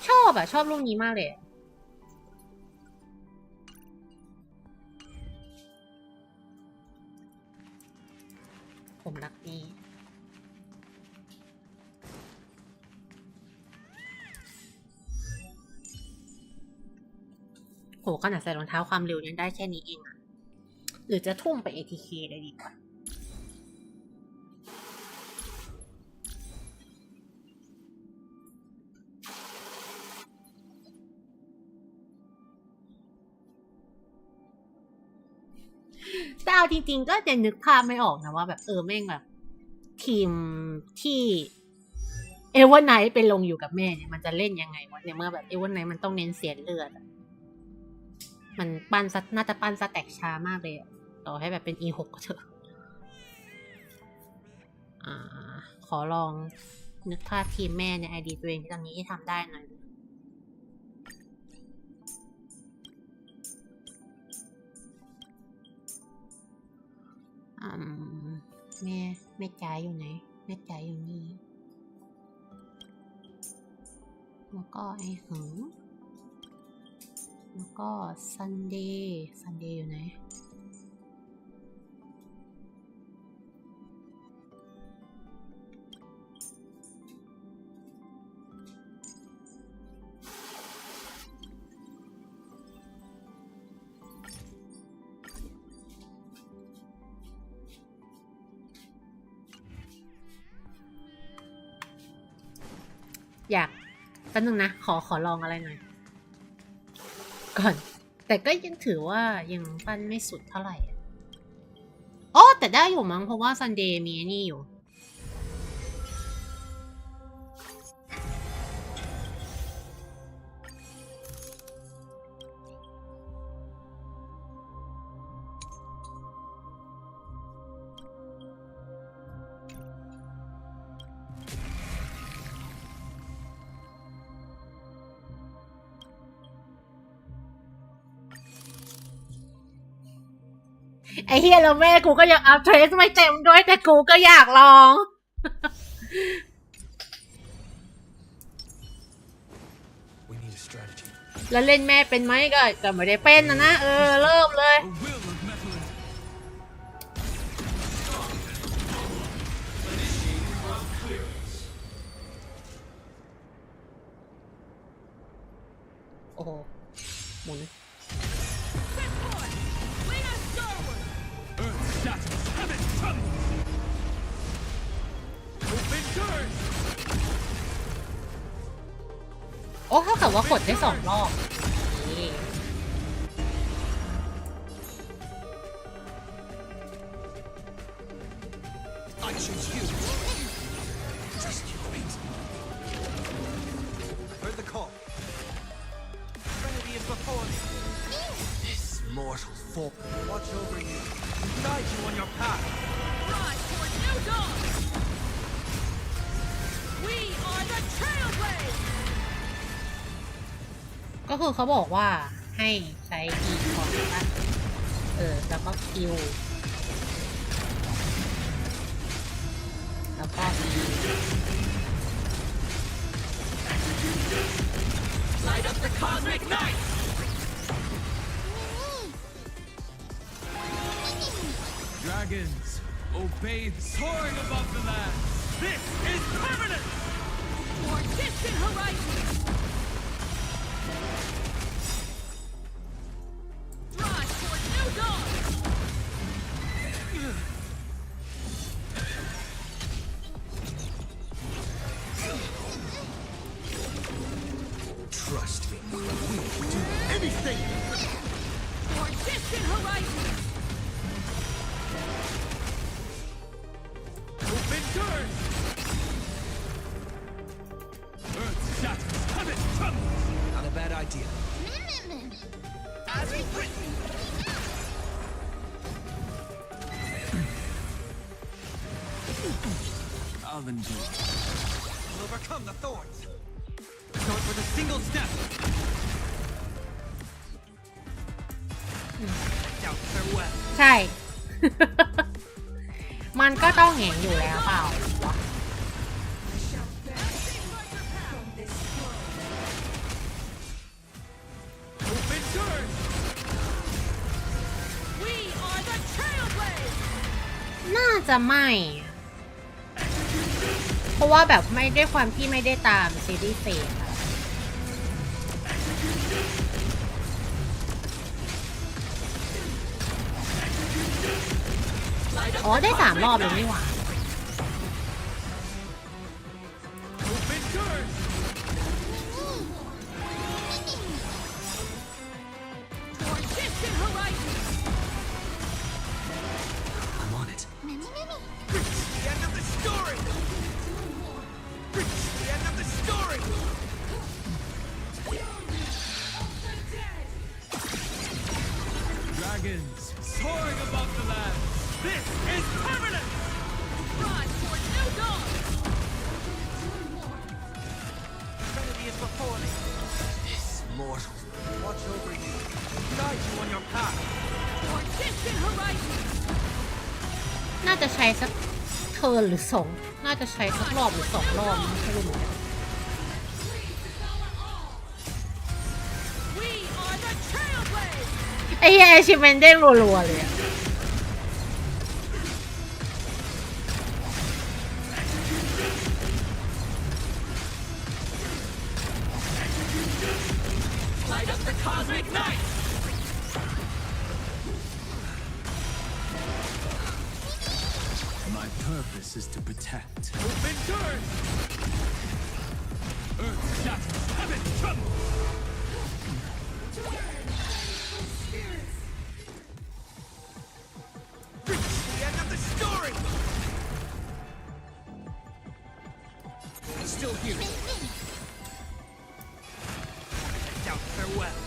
ชอบรูปนี้มากเลย โหขนาดใส่รองเท้าความเร็วยังได้แค่นี้เองอะหรือจะทุ่มไป ATK เลยดีกว่าแต่เอาจริงๆก็จะนึกภาพไม่ออกนะว่าแบบแม่งแบบทีมที่เอเวอร์ไนท์ไปลงอยู่กับแม่เนี่ยมันจะเล่นยังไงวะในเมื่อแบบเอเวอร์ไนท์มันต้องเน้นเสียเลือดมันน่าจะปั้นสแต็กช้ามากเลยต่อให้แบบเป็น E6 ก็เถอะขอลองนึกภาพทีมแม่ใน ID ตัวเองตอนนี้ที่ทำได้หน่อยแม่จ๋าอยู่ไหนแม่จ๋าอยู่นี่แล้วก็ไอ้หึงแล้วก็ซันเดย์อยู่ไหนอยากแป๊บนึงนะขอลองอะไรหน่อยก่อนแต่ก็ยังถือว่ายังปั้นไม่สุดเท่าไหร่แต่ได้อยู่มั้งเพราะว่าซันเดย์มีนี่อยู่ไอ้เฮียแล้วแม่กูก็ยังอัพเทรสไม่เต็มด้วยแต่กูก็อยากลอง แล้วเล่นแม่เป็นไหมก็ไม่ได้เป็นนะเริ่มเลยโอ้โหหมุนเท่ากับว่ากดได้2 รอบก็คือเขาบอกว่าให้ใช้ E ก่อนนะแล้วก็ Q แล้วก็ E Light up the cosmic night Dragons obey soaring above the land This is permanent For distant horizons Trust me, we will do anything for distant horizons. Open doors. Earth shatters, heaven trembles. Not a bad idea. As we written. I'll endure. We'll overcome the thorns. Going for the single step. Doubt farewell. ใช่ มันก็ต้องเห็นอยู่แล้วเปล่าวะน่าจะไม่ เพราะว่าแบบไม่ได้ความที่ไม่ได้ตามซีรีส์เฟส อ๋อได้3 รอบเลยนี่หว่า Open turn. Toward distant horizon. I'm on it. Reach the end of the story. Reach the end of the story. Dragons soaring above the land. This is permanent. Rise toward new dawn. Trinity is before me. This mortal. Watch over you. Guide you on your path. Toward distant horizon. น่าจะใช้สักเทิร์นหรือ2น่าจะใช้สักรอบหรือ2 รอบไม่รู้เหมือนกัน We are the trailblazers. ไอ้เหี้ยชิเมนเด้งรัวๆเลยอะ Light up the cosmic night. My purpose is to protect. Open turn. Earth shatters, heaven trembles. Reach the end of the story. Still here. Doubt farewell.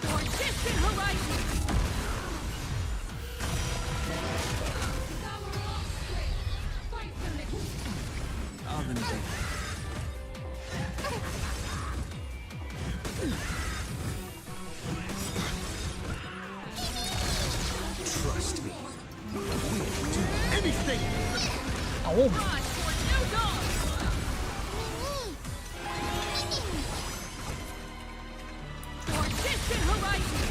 Toward distant horizon. I'll then do. Trust me. We'll do anything. โอ้ Rise toward new dawn. Toward distant horizon.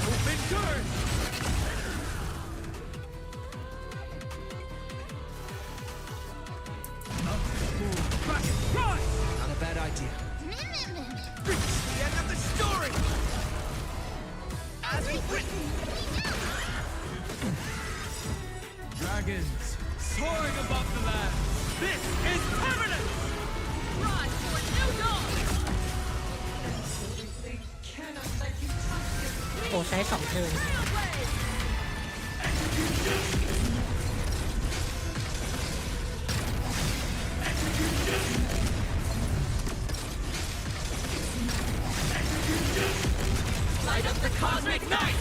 Open turn. Not a bad idea. Reach the end of the story. As we written. Dragons soaring above the land. This is permanent. Rise toward new dawn. โอ้ใช้2 เทิร์น Trailblaze. Light up the cosmic night.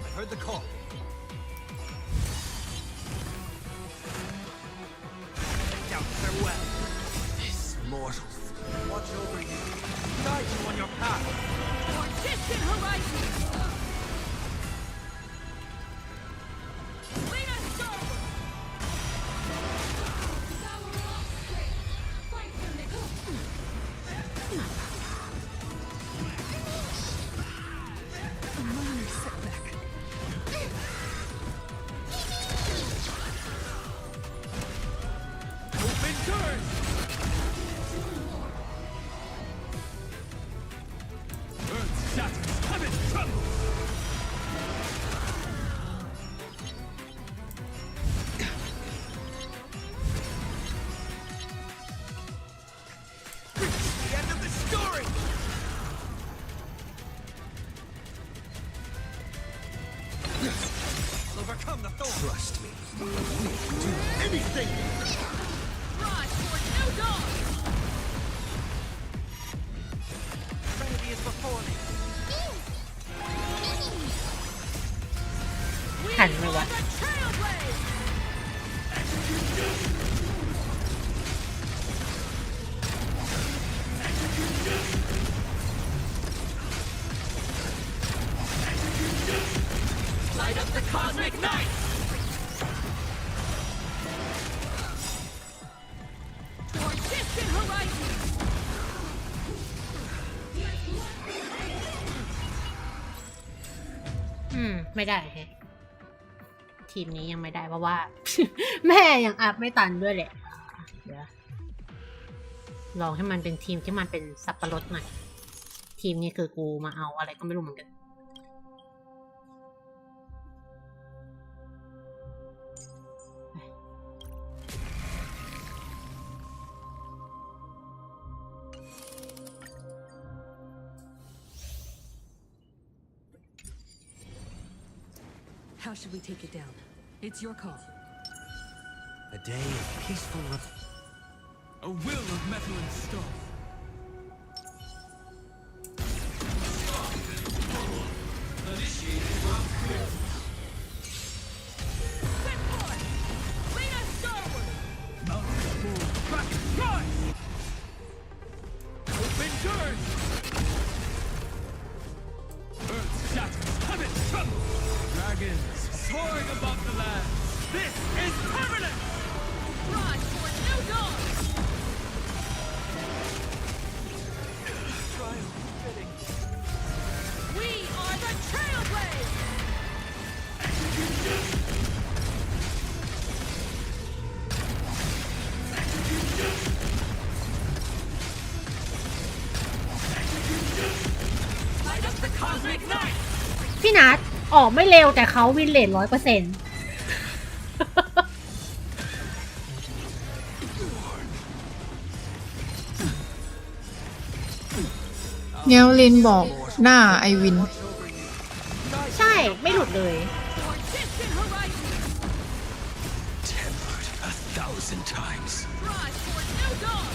I heard the call. Doubt farewell. This mortal. Watch over you. Guide you on your path. Toward distant horizon. Lead us forward. A minor setback. Open turn. Earth shatters, heaven trembles. Reach the end of the story. I'll overcome the thorn. Trust me. We'll do anything. Rise toward new dawn. Trinity is before me. We ทันไหมวะ are the trailblazers. Light up the cosmic night. ไม่ได้แฮะทีมนี้ยังไม่ได้เพราะว่า แม่ยังอัพไม่ตันด้วยแหละเดี๋ยวลองให้มันเป็นทีมที่มันเป็นสับปะรดหน่อยทีมนี้คือกูมาเอาอะไรก็ไม่รู้เหมือนกันHow should we take it down? It's your call. A day of peaceful a will of metal and stone. Set forth! Lead us starward! Mountains full, cracked rise! Open doors! Earth shatters, heaven trembles! Dragons soaring above the land! This is permanent! Rise for new dawn! Triumph fitting. We are the Trailblazers! Light up the cosmic night! พี่นัทออกไม่เร็วแต่เขาวินเลท100%เนลลินบอกหน้าไอวิน ใช่ไม่หลุดเลย For distant horizons! Tempered 1,000 times. Rise for new dawn!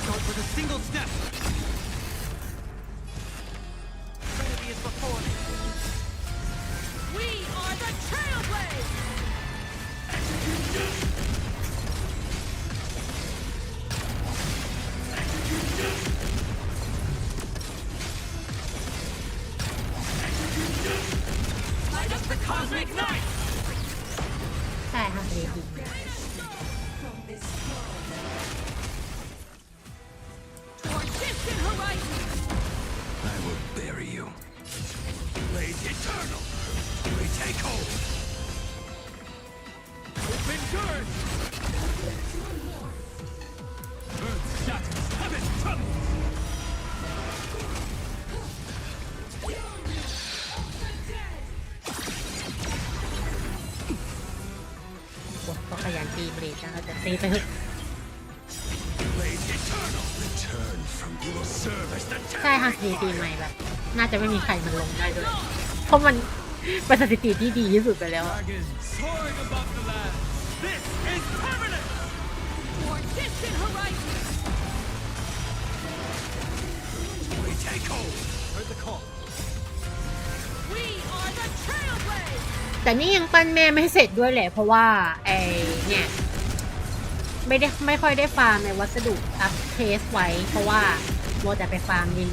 Start with a single step. Trinity is before me. We are the Trailblazers! Light up the cosmic night! ใช่ค่ะเรียนดี For distant horizons! I will bury you. Blades eternal. We take hold. Open doors. Earth shatters, heaven trembles. ก็ขยันตีเบรดนะเราจะตีไปเถอะ Blades eternal. Return from you will serve as the ใช่ค่ะตีใหม่แบบน่าจะไม่มีใครมันลงได้ด้วยเพราะมันเป็นสถิติที่ดีที่สุดไปแล้วอะ dragon soaring above the land. This is permanent. For distant horizons! We take hold. Heard the call. We are the Trailblazers! แต่นี่ยังปั้นแม่ไม่เสร็จด้วยแหละเพราะว่าไอเนี่ยไม่ค่อยได้ฟาร์มในวัสดุอัพเทสไว้เพราะว่าโมแต่ไปฟาร์มยิง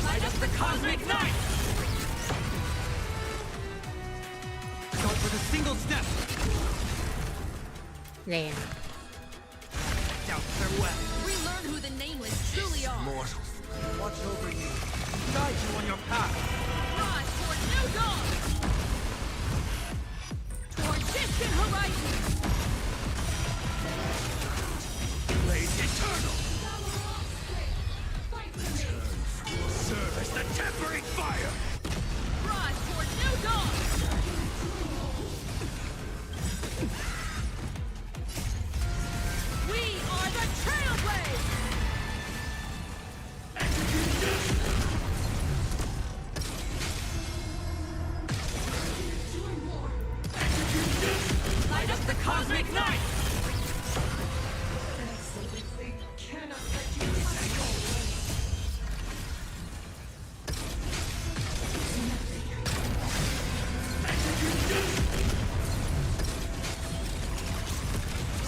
Light up the cosmic night. Start with a single step. แรง Doubt farewell. We learn who the nameless truly are! Mortals, watch over you. Guide you on your path. Rise for new dawn! For distant horizons! Blades eternal. Serve as the tempering fire. Rise for new dawn! We are the Trailblazers! Light up the cosmic night.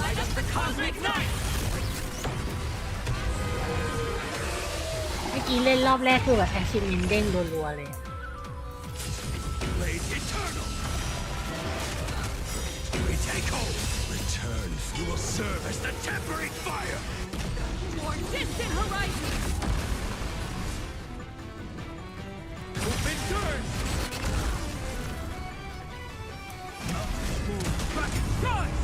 Light up the cosmic night. เมื่อกี้เล่นรอบแรกคือแบบแอคชิเมนเด้งรัวๆเลย Blades eternal. We take hold. Return. You will serve as the tempering fire. more distant horizons. Open doors. Move back. Rise.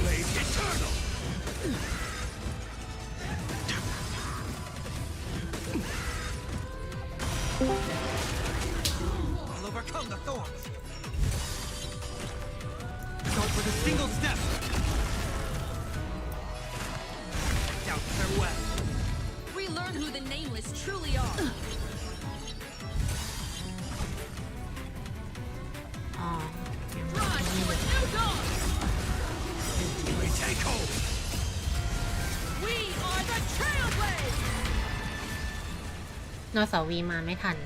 Blaze eternal. I'll overcome the thorns. Start with a single step. Doubt farewell. We learn who the nameless truly are. อ๋อ Rise to a new dawn. You may take hold. We are the Trailblazers. นสวีมาไม่ทัน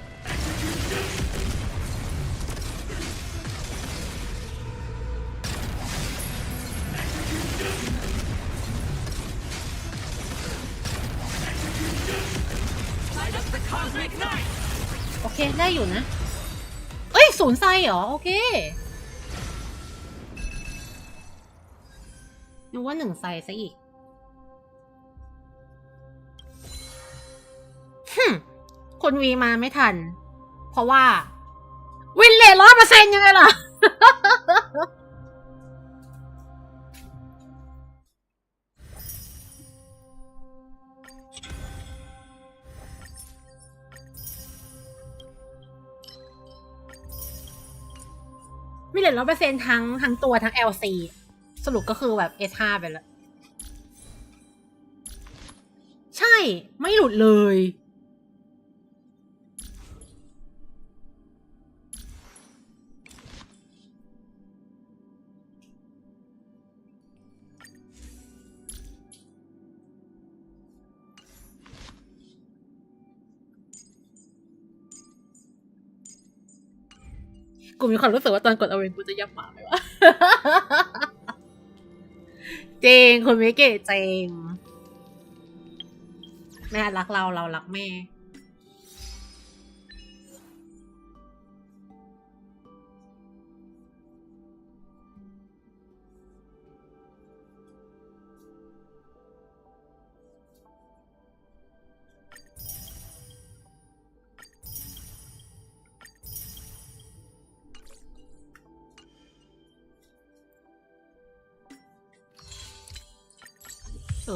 Light up the cosmic night. โอเค ได้อยู่นะ เอ้ยศูนย์ไซเหรอ โอเคนึกว่า1ไซซะอีกคนวีมาไม่ทัน เพราะว่าวินเลท100%ยังไงล่ะ วินเลท100%ทั้งตัวทั้ง LC สรุปก็คือแบบ S5 ไปแล้ว ใช่ไม่หลุดเลย กูมีความรู้สึกว่าตอนกดเอาเวนกูจะยับหมาไหมวะ จริงคุณมิเกะจริงแม่รักเรารักแม่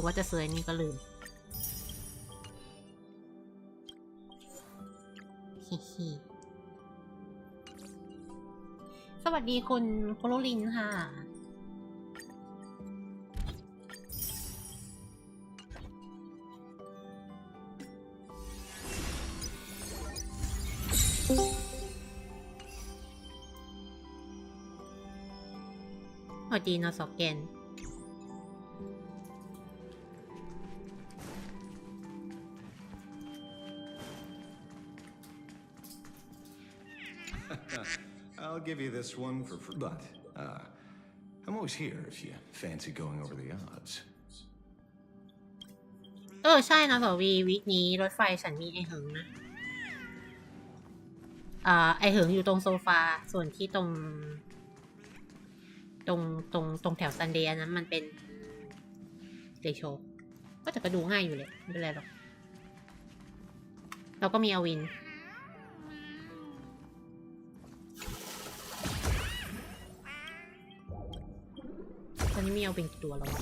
ว่าจะซื้ออันนี้ก็ลืมฮิสวัสดีคุณโคโรลินค่ะสวัสดีนอสแกนI'll give you this one for free, but I'm always here if you fancy going over the odds. ใช่นะสวีคนี้รถไฟฉันมีไอเหิงนะไอเหิงอยู่ตรงโซฟาส่วนที่ตรงแถวซันเดย์นั้นมันเป็นเดโชก็จะกระดูง่ายอยู่เลยไม่เป็นไรหรอกเราก็มีอวินตอนนี้มีเอาเป็นกี่ตัวแล้ววะ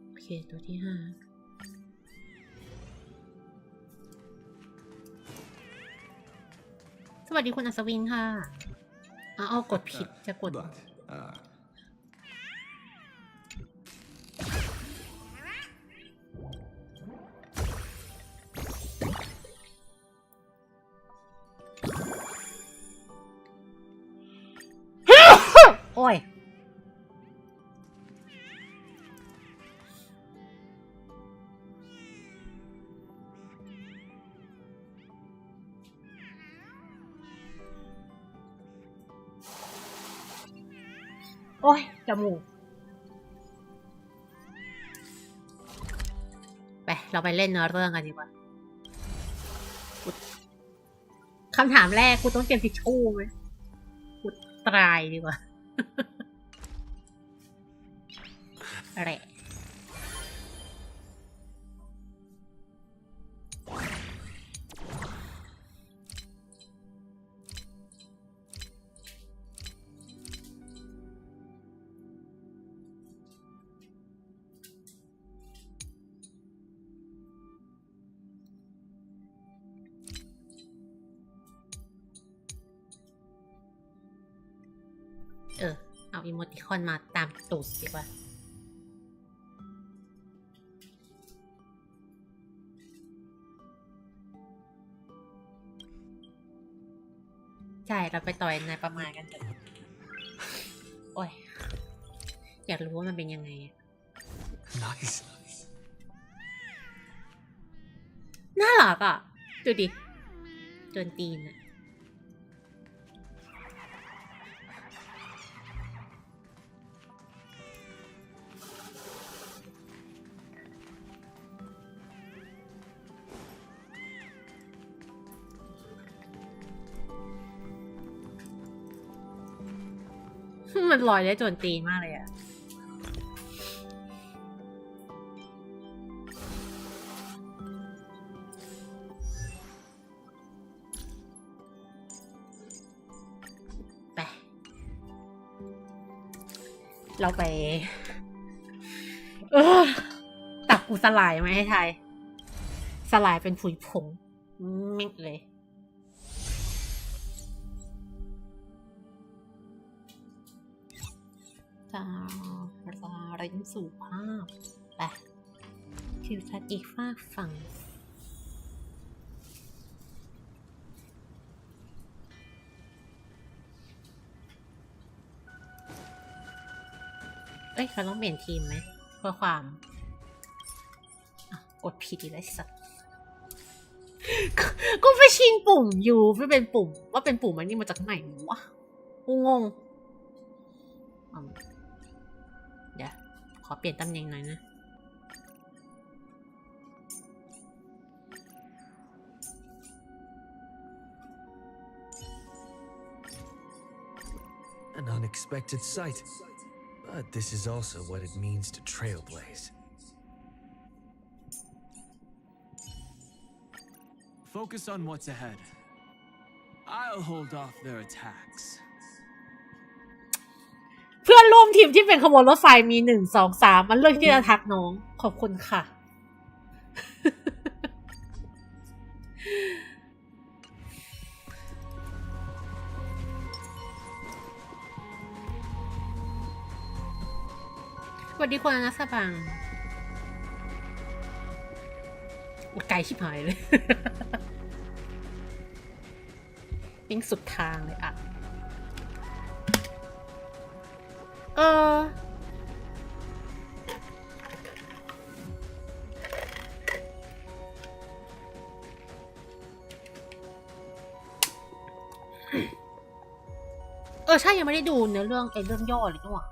โอเคตัวที่5สวัสดีคุณอัศวินค่ะเอากดผิดจะกดโอ้ยโอ้ยจมูกไปเราไปเล่นเนื้อเรื่องกันดีกว่าคำถามแรกกูต้องเตรียมทิชชู่ไหม ตรายดีกว่าอะไรเอาอีโมติคอนมาตามตูดดีกว่าใช่เราไปต่อยนายประมาณกันเถอะโอ้ยอยากรู้ว่ามันเป็นยังไง Nice. น่ารักอ่ะดูดิโดนตีนอ่ะมันลอยได้โจนตีนมากเลยอะไปเราไปตักกูสลายมาให้ไทยสลายเป็นผุยผงเม็ดเลยระยิ่งสู่ภาพไปทิวทัศน์อีกฝากฝั่งเราต้องเปลี่ยนทีมไหมเพื่อความกดผิดอีกแล้วสัตว์กูไปชิงปุ่มอยู่ไม่เป็นปุ่มว่าเป็นปุ่มมันนี่มาจากไหนวะกูงงเดี๋ยวขอเปลี่ยนตำแหน่งหน่อยนะ An unexpected sight. But this is also what it means to trailblaze. Focus on what's ahead. I'll hold off their attacks. เพื่อนร่วมทีมที่เป็นขบวนรถไฟมี1 2 3มันเลือกที่จะทักน้องขอบคุณค่ะ สวัสดีคุณอนัสบังไกลชิบหายเลย วิ่งสุดทางเลยอ่ะใช่ยังไม่ได้ดูเนื้อเรื่องย่อเลยนี่หว่า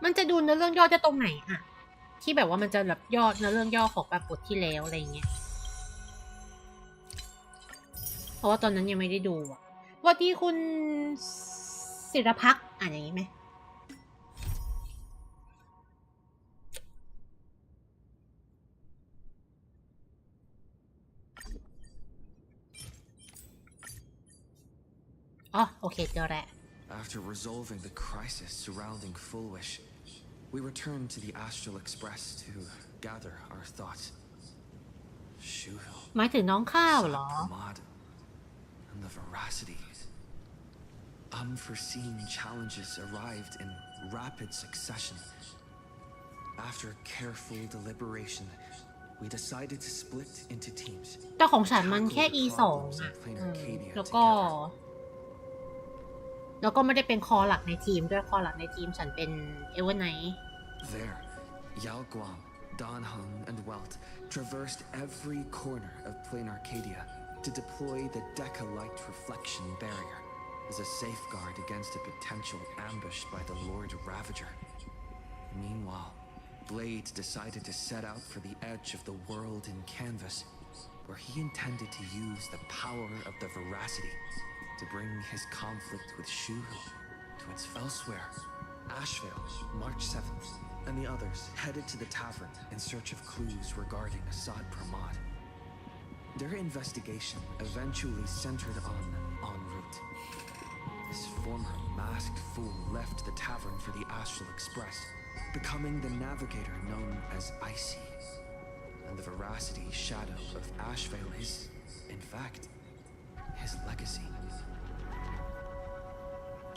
มันจะดูเนื้อเรื่องย่อจะตรงไหนอะที่แบบว่ามันจะแบบย่อเนื้อเรื่องย่อของแบบบทที่แล้วอะไรเงี้ยเพราะว่าตอนนั้นยังไม่ได้ดูอะว่าที่คุณศิรพักษ์อ่านอย่างนี้ไหมโอเคเจอแล้ว After resolving the crisis surrounding Fulwish, we returned to the Astral Express to gather our thoughts. Shuhil, หมายถึงน้องข้าวเหรอ Pramad, and the veracity. Unforeseen challenges arrived in rapid succession. After careful deliberation, we decided to split into teams. แต่ของฉันมันแค่ E2 อ่ะแล้วก็ไม่ได้เป็นคอหลักในทีมด้วยคอหลักในทีมฉันเป็นเอเวอร์ไนท์ There, Yalguam, Danhung, and Welt traversed every corner of Plain Arcadia to deploy the Deca-Light Reflection Barrier as a safeguard against a potential ambush by the Lord Ravager. Meanwhile, Blade decided to set out for the edge of the world in canvas, where he intended to use the power of the veracity to bring his conflict with Shuhu to its elsewhere. Ashvale, March 7th, and the others headed to the tavern in search of clues regarding Assad Pramod. Their investigation eventually centered on en route. This former masked fool left the tavern for the Astral Express, becoming the navigator known as Icy. And the veracity shadow of Ashvale is, in fact, his legacy.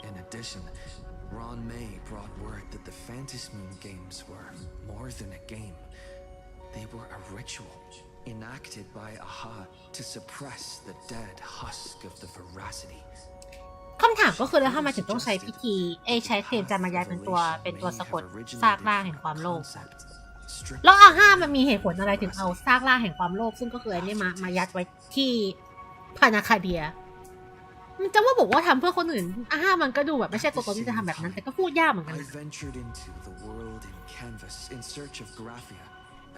In addition, Ron May brought word that the Phantasmoon games were more than a game. They were a ritual enacted by Aha to suppress the dead husk of the veracity. คำถามก็คือแล้วทำไมถึงต้องใช้พิธีใช้เครมจามายายเป็นตัวสะกดซากล่าแห่งความโลภแล้วอาห้ามันมีเหตุผลอะไรถึงเอาซากล่าแห่งความโลภซึ่งก็คือไอ้นี่มายัดไว้ที่พานาคาเดียมันจะว่าบอกว่าทำเพื่อคนอื่นอาห้ามันก็ดูแบบไม่ใช่ตัวตนที่จะทำแบบนั้นแต่ก็พูดยากเหมือนกัน I ventured into the world in canvas in search of Graphia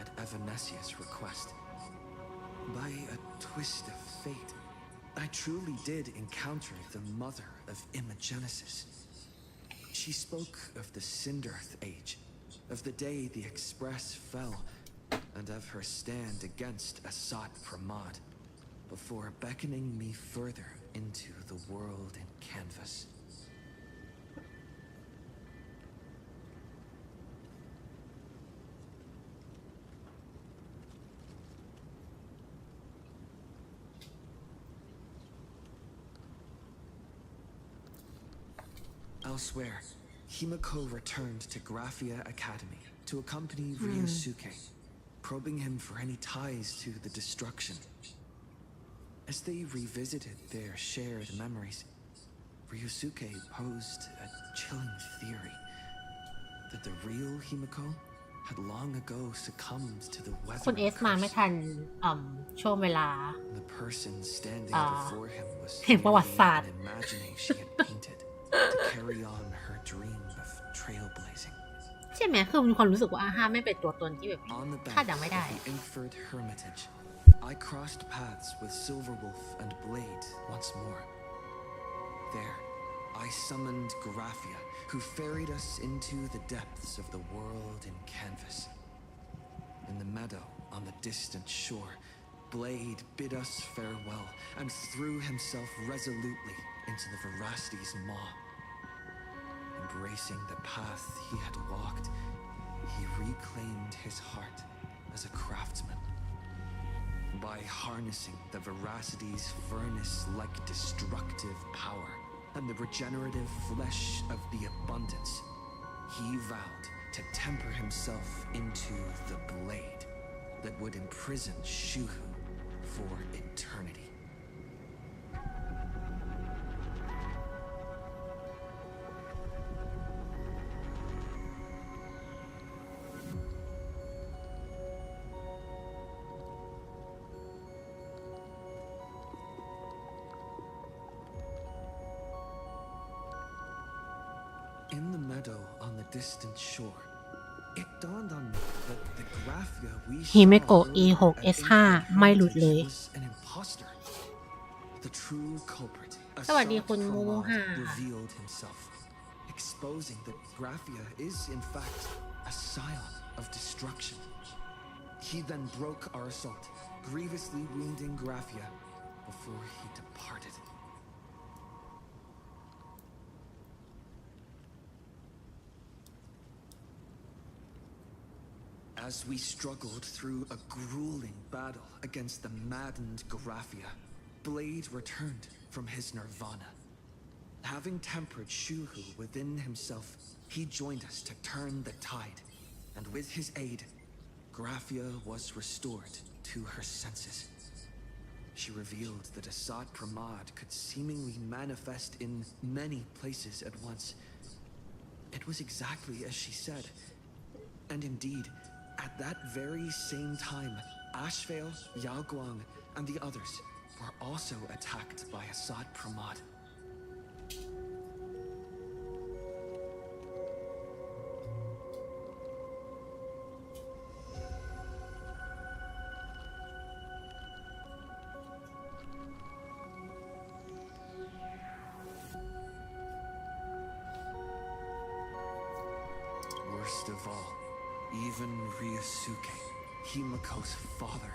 at Evanesia's request. By a twist of fate, I truly did encounter the mother of Imagenesis. She spoke of the Cinderth Age, of the day the Express fell, and of her stand against Assad Pramod, before beckoning me further into the world in canvas. Elsewhere, Himiko returned to Graphia Academy to accompany Ryusuke, probing him for any ties to the destruction. As they revisited their shared memories, Ryusuke posed a chilling theory that the real Himiko had long ago succumbed to the weather คุณเอสมาไม่ทันช่วงเวลา The person standing before him was แห่งประวัติศาสตร์ an imagining she had painted to carry on her dream of trailblazing. ใช่ไหมคือมีความรู้สึกว่าอาห้าไม่เป็นตัวตนที่แบบ On the คาด bank เดาไม่ of ได้ the Inkford Hermitage, I crossed paths with Silverwolf and Blade once more. There, I summoned Graphia, who ferried us into the depths of the world in canvas. In the meadow on the distant shore, Blade bid us farewell and threw himself resolutely into the veracity's maw. Embracing the path he had walked, he reclaimed his heart as a craftsman. By harnessing the veracity's furnace-like destructive power and the regenerative flesh of the abundance, he vowed to temper himself into the blade that would imprison Shuhu for eternity. In the meadow on the distant shore, it dawned on me that the Graphia we saw Himiko earlier E6 at S5 Inkford ไม่หลุดเลย was an imposter. The true culprit, สวัสดี Assad คุณมู Pramod, ค่ะ revealed himself, exposing that Graphia is in fact a scion of destruction. He then broke our assault, grievously wounding Graphia before he departed. As we struggled through a grueling battle against the maddened Graphia, Blade returned from his nirvana. Having tempered Shuhu within himself, he joined us to turn the tide, and with his aid, Graphia was restored to her senses. She revealed that Assad Pramod could seemingly manifest in many places at once. It was exactly as she said, and indeed, at that very same time, Ashvale, Yao Guang, and the others were also attacked by Assad Pramod. Least of all, even Ryosuke, Himako's father,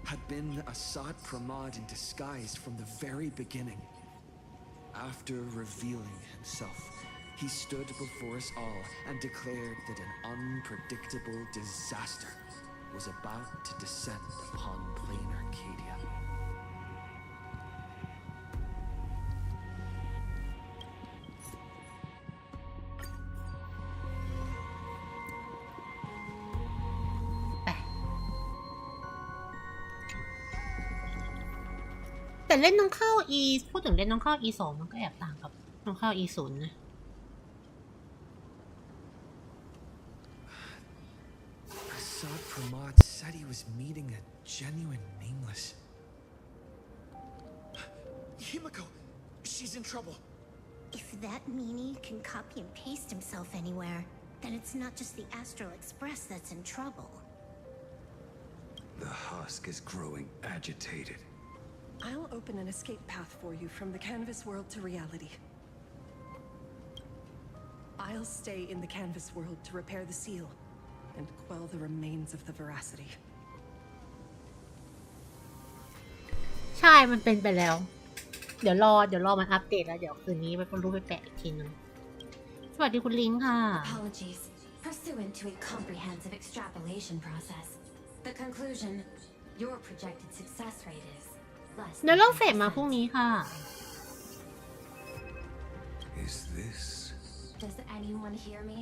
had been Assad Pramod in disguise from the very beginning. After revealing himself, he stood before us all and declared that an unpredictable disaster was about to descend upon plain Arcadia. แต่เล่นน้องเข้า E พูดถึงเล่นน้องเข้า E2 มันก็แอบต่างกับน้องเข้า E0 นะ Assad Pramod said he was meeting a genuine nameless. Himiko, she's in trouble. If that meanie can copy and paste himself anywhere, then it's not just the Astral Express that's in trouble. The husk is growing agitated. I'll open an escape path for you from the canvas world to reality. I'll stay in the canvas world to repair the seal and quell the remains of the veracity. ใช่มันเป็นไปแล้ว เดี๋ยวรอมันอัปเดตแล้วเดี๋ยวคืนนี้ไปรู้ไปแปะอีกทีนึงสวัสดีคุณลิงค่ะ Apologies. Pursuant to a comprehensive extrapolation process, the conclusion, your projected success rate is less เดี๋ยวเรื่องเฟซมาพรุ่งนี้ค่ะ Is this? Does anyone hear me?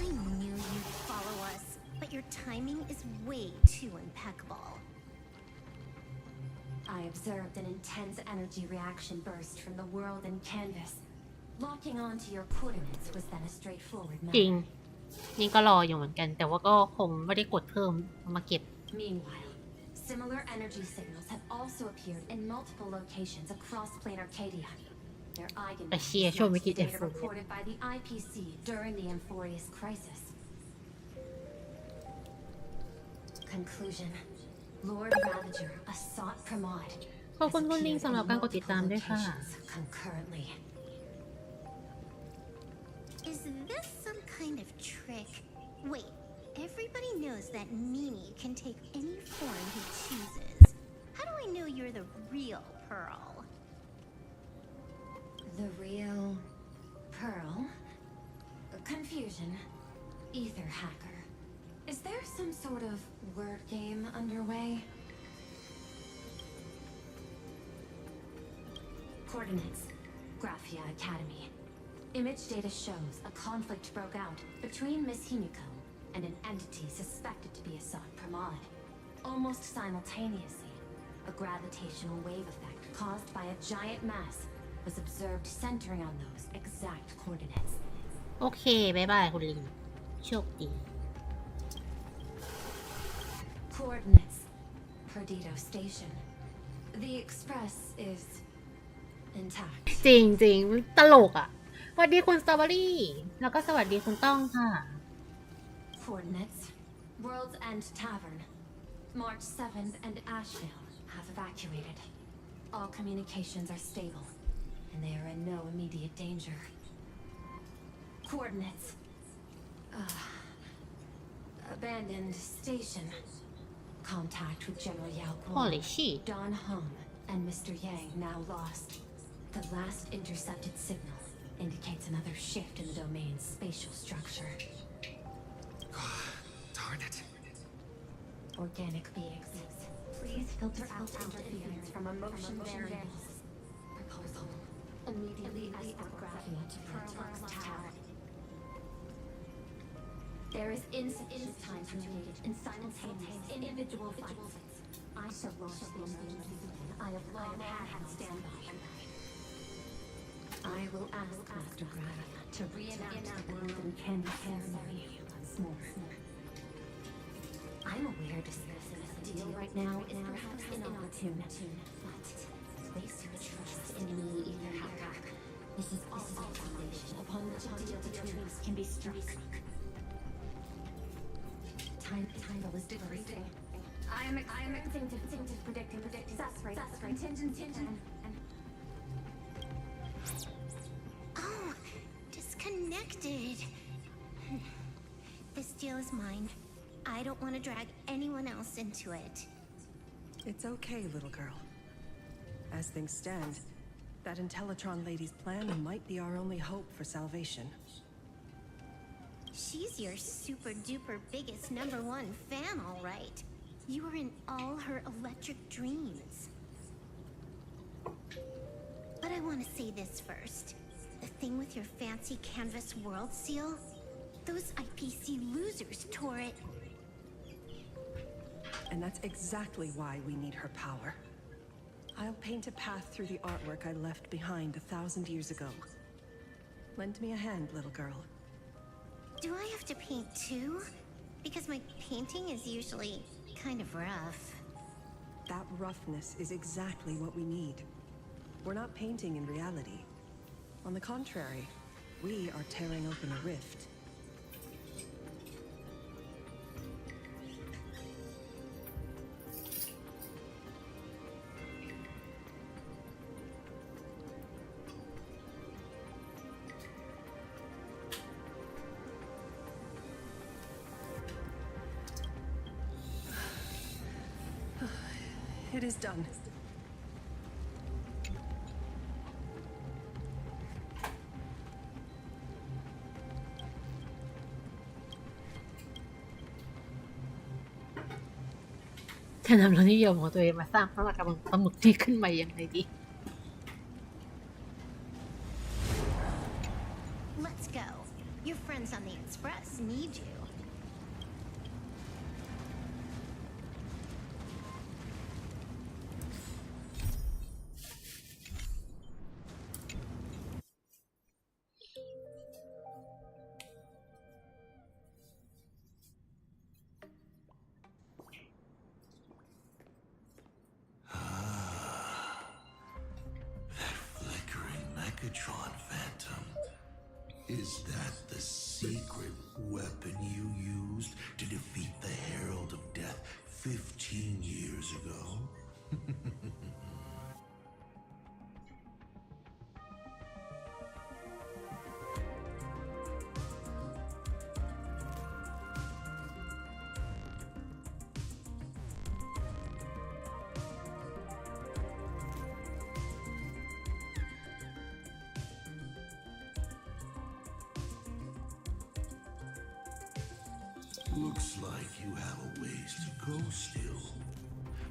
I knew you'd follow us, but your timing is way too impeccable. I observed an intense energy reaction burst from the world in canvas. Locking onto your coordinates was then a straightforward จริง matter. นี่ก็รออยู่เหมือนกัน แต่ว่าก็คงไม่ได้กดเพิ่มเอามาเก็บ Meanwhile, similar energy signals have also appeared in multiple locations across plain Arcadia. Their Here, show me eigenvalues match the it data for me. reported by the IPC during the Amphorius crisis. Conclusion. Lord Ravager, Assad Pramod, ขอบคุณคุณลิงสำหรับการกดติดตามด้วยค่ะ concurrently. Is this some kind of trick? Wait, everybody knows that Mimi can take any form he chooses. How do I know you're the real Pearl? The real Pearl? Confusion. Ether hacker. Is there some sort of word game underway? Coordinates. Graphia Academy. Image data shows a conflict broke out between Miss Himiko and an entity suspected to be Assad Pramod. Almost simultaneously, a gravitational wave effect caused by a giant mass was observed centering on those exact coordinates. โอเคบ๊ายบายคุณลิงโชคดี Coordinates. Perdido Station. The express is intact. จริงจริงตลกอ่ะสวัสดีคุณสตรอเบอรี่แล้วก็สวัสดีคุณต้องค่ะ Coordinates. World's End Tavern. March 7th and Ashville have evacuated. All communications are stable, and they are in no immediate danger. Coordinates. Abandoned station. Contact with General Yao Guo, Holy shit. Don Hong, and Mr. Yang now lost. The last intercepted signal indicates another shift in the domain's spatial structure. Darn it. Organic beings. Please filter out interference from emotion variables. Proposal. Immediately escort Graphia to Pearl's Tower. There is insufficient time to engage in simultaneous individual fights. I shall launch the emergency plan I have long had on standby. I will ask Master Graphia to reenact the world in canvas ceremony once more. I'm aware discussing this deal right now is perhaps inopportune, but place your trust in me, Ether Hacker. This is also the foundation upon which a deal between us can be struck. Time is decreasing. I am predicting success rate contingency and expected. This deal is mine. I don't want to drag anyone else into it. It's okay, little girl. As things stand, that Intellitron lady's plan might be our only hope for salvation. She's your super duper biggest #1 fan, all right. You are in all her electric dreams. But I want to say this first. The thing with your fancy canvas world seal? Those IPC losers tore it. And that's exactly why we need her power. I'll paint a path through the artwork I left behind 1,000 years ago. Lend me a hand, little girl. Do I have to paint too? Because my painting is usually kind of rough. That roughness is exactly what we need. We're not painting in reality. On the contrary, we are tearing open a rift. It is done.จะนำรสนิยมของตัวเองมาสร้างพระราชบังปลาหมึกที่ขึ้นมาอย่างไรดี Let's go. Your friends on the Express need you. Megatron Phantom. Is that the secret weapon you used to defeat the Herald of Death 15 years ago? Looks like you have a ways to go still.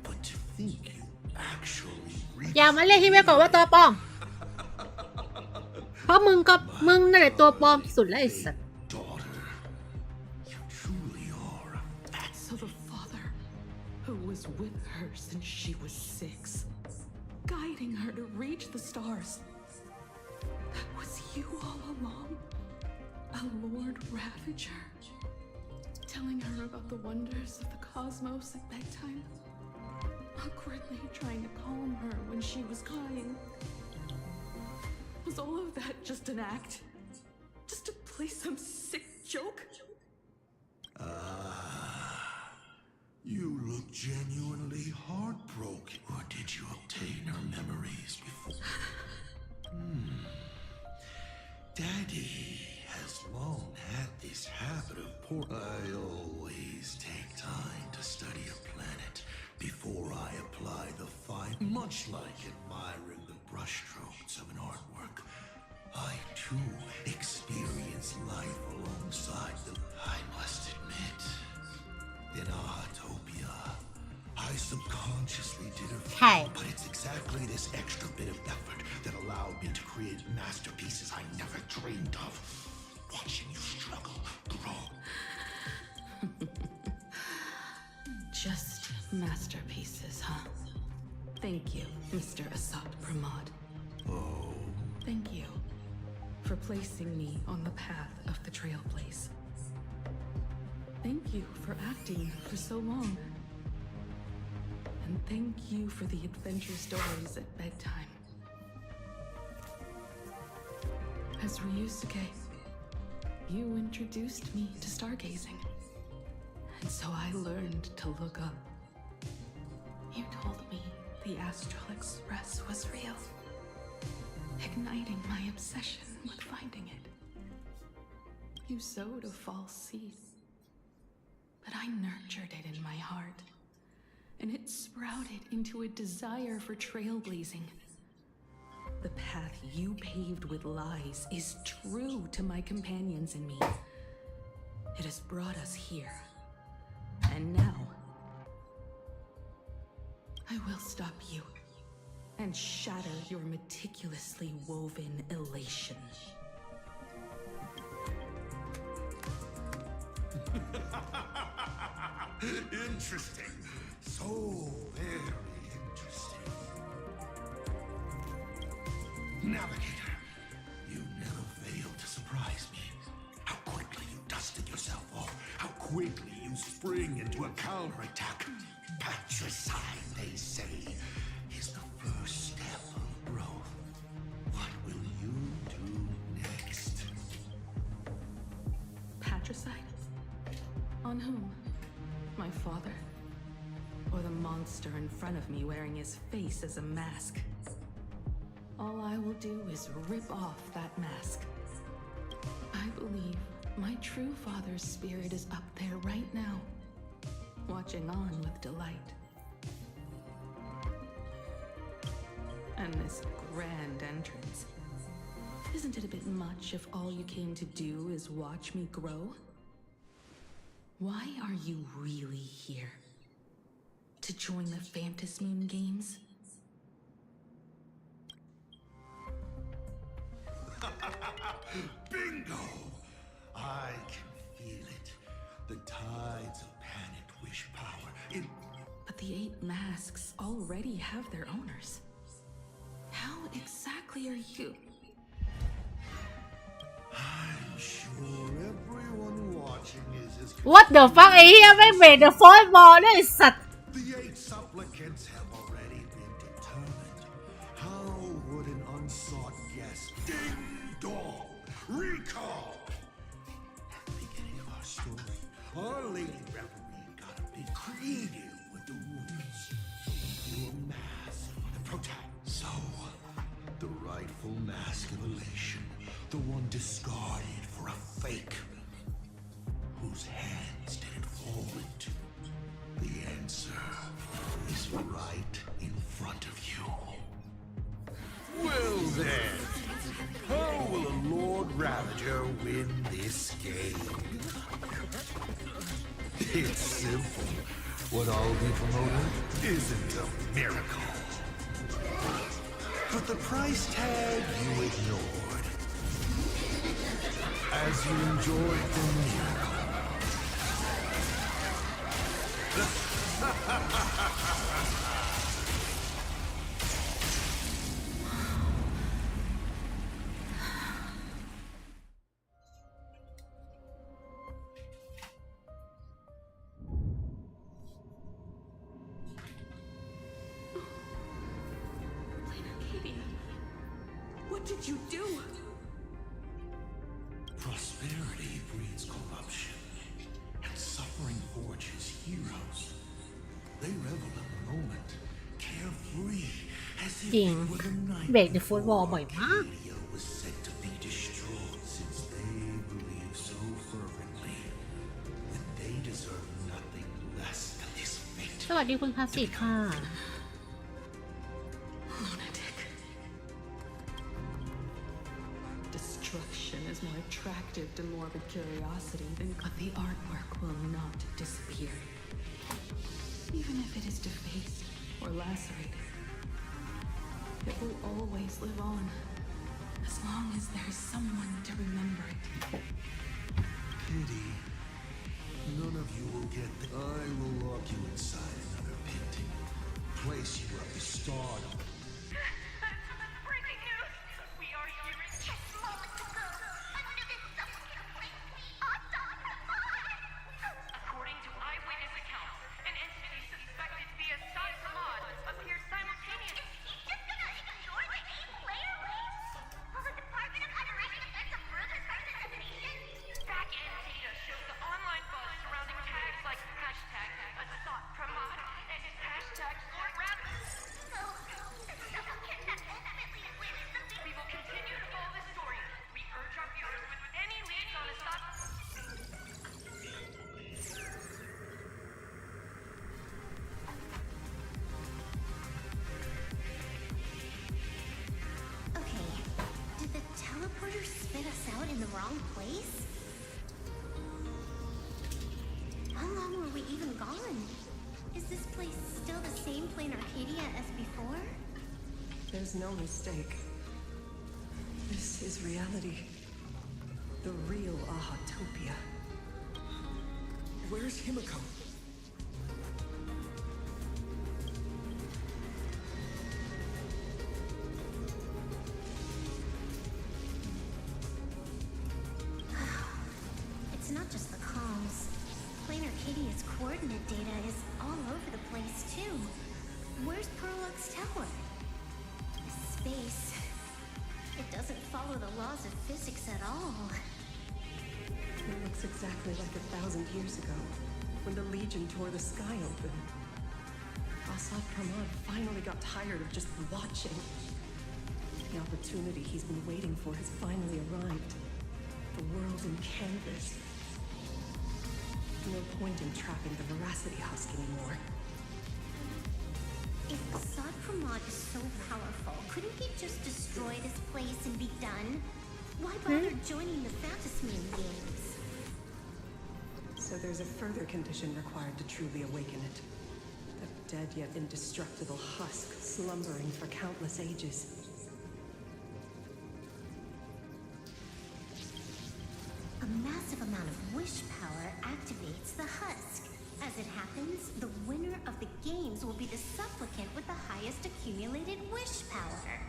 But to think you actually อย่ามาเรียกที่เวก่อนว่าตัวปลอม เพราะมึงนั่นแหละตัวปลอมสุดแล้วไอ้สัตว์ daughter. You truly are. So the father who was with her since she was 6, guiding her to reach the stars. That was you all along. A Lord Ravager. Telling her about the wonders of the cosmos at bedtime. Awkwardly trying to calm her when she was crying. Was all of that just an act? Just to play some sick joke? You look genuinely heartbroken. Or did you obtain her memories before? Daddy has long had this habit of I always take time to study a planet before I apply the fine. Much like admiring the brushstrokes of an artwork, I too experience life alongside them. I must admit, in Ahatopia, I subconsciously did a few, but it's exactly this extra bit of effort that allowed me to create masterpieces I never dreamed of. Watching you struggle, grow. Just masterpieces, huh? Thank you, Mr. Assad Pramod. Oh. Thank you for placing me on the path of the Trailblaze. Thank you for acting for so long. And thank you for the adventure stories at bedtime. As Ryusuke, you introduced me to stargazing. And so I learned to look up. You told me the Astral Express was real, igniting my obsession with finding it. You sowed a false seed, but I nurtured it in my heart, and it sprouted into a desire for trailblazing. The path you paved with lies is true to my companions and me. It has brought us here, and now I will stop you and shatter your meticulously woven elation. Interesting. So very interesting. Navigator, you never fail to surprise me. How quickly you dusted yourself off. How quickly you spring into a counterattack. Patricide, they say, is the first step of growth. What will you do next? Patricide? On whom? My father? Or the monster in front of me wearing his face as a mask? All I will do is rip off that mask. I believe my true father's spirit is up there right now, watching on with delight. And this grand entrance. Isn't it a bit much if all you came to do is watch me grow? Why are you really here? To join the Phantasmoon games? Bingo! I can feel it. The tides of panicked wish power. But the 8 masks already have their owners. How exactly are you? I'm sure everyone watching is as What the fuck ไอ้เหี้ยไม่เบรกเดอะฟอร์บอลด้วยไอ้สัตว์ The 8 supplicants have already been determined. How would an unsought guest ding dong recall? At the beginning of our story, our lady referee got a bit creative with the rules. Do a mask for the protagonist. So, the rightful mask of elation, the one discarded for a fake, whose hands did it fall into? The answer is right in front of you. Well then, how will a Lord Ravager win this game? It's simple. What I'll be promoting isn't a miracle. But the price tag you ignored. As you enjoyed the miracle. What did you do? Prosperity breeds corruption, and suffering forges heroes. They revel in the moment, carefree, as if จริง it were the night เบรกเดอะฟุตบอลบ่อยมาก Arcadia was said to be distraught, since they believe so fervently that they deserve nothing less than this fate. สวัสดีคุณภาสิทธิ์ค่ะ Lunatic. Destruction is more attractive to morbid curiosity than but the artwork will not disappear. Even if it is defaced or lacerated, it will always live on, as long as there is someone to remember it. Pity. None of you will get the... I will lock you inside another painting. Place you at the start of... Breaking news! We are hearing just moments ago. Another supplicant claims we are done. According to eyewitness accounts, an entity suspected via Assad Samad appeared simultaneously. Is he just gonna ignore the 8-player list? Will the Department of Underwriting attempt to further participation? Back-end data shows the online buzz surrounding tags like hashtag Assad Pramad and hashtag Lord Rabbit. So, long were we even gone? Is this place still the same plain Arcadia as before? There's no mistake. This is reality. The real Ahatopia. Where's Himiko? It's not just the comms. Plain Arcadia's coordinate data is all over the place, too. Where's Prolog's tower? Space. It doesn't follow the laws of physics at all. It looks exactly like 1,000 years ago, when the Legion tore the sky open. Assad Pramad finally got tired of just watching. The opportunity he's been waiting for has finally arrived. The world in canvas. No point in trapping the veracity husk anymore. If Assad Pramad is so powerful, couldn't he just destroy this place and be done? Why bother joining the Phantasmoon games? So there's a further condition required to truly awaken it. The dead yet indestructible husk slumbering for countless ages. A massive amount of wish power activates the husk. As it happens, the winner of the games will be the supplicant with the highest accumulated wish power.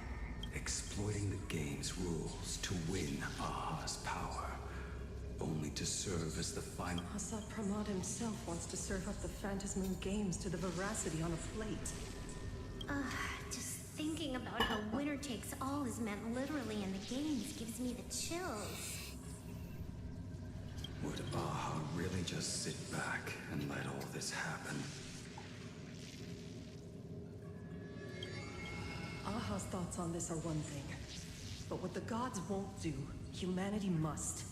Exploiting the game's rules to win Aha's power, only to serve as the final. Assad Pramad himself wants to serve up the Phantasmoon games to the veracity on a plate. Just thinking about how winner takes all is meant literally in the games gives me the chills. Would Aha really just sit back and let all this happen? Aha's thoughts on this are one thing, but what the gods won't do, humanity must.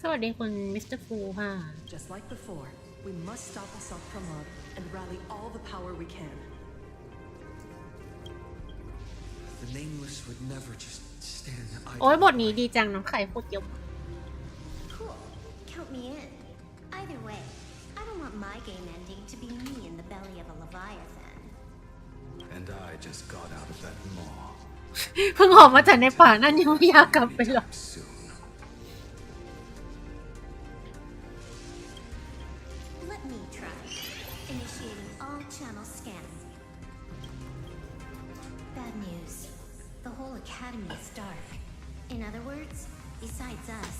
สวัสดีคุณมิสเตอร์ฟูค่ะ Just like before, we must stop Assad Pramad and rally all the power we can. The Nameless would never just stand idle. โอ้ยบทนี้ดีจังน้องไข่พูดเยอะ Cool. Count me in. Either way, I don't want my game ending to be me in the belly of a Leviathan. And I just got out of that maw. เพิ่งออกมาจากในป่านั่นยังไม่อยากกลับไปหรอก Soon. Let me try. Initiating all channel scanning. Bad news. The whole academy is dark. In other words, besides us,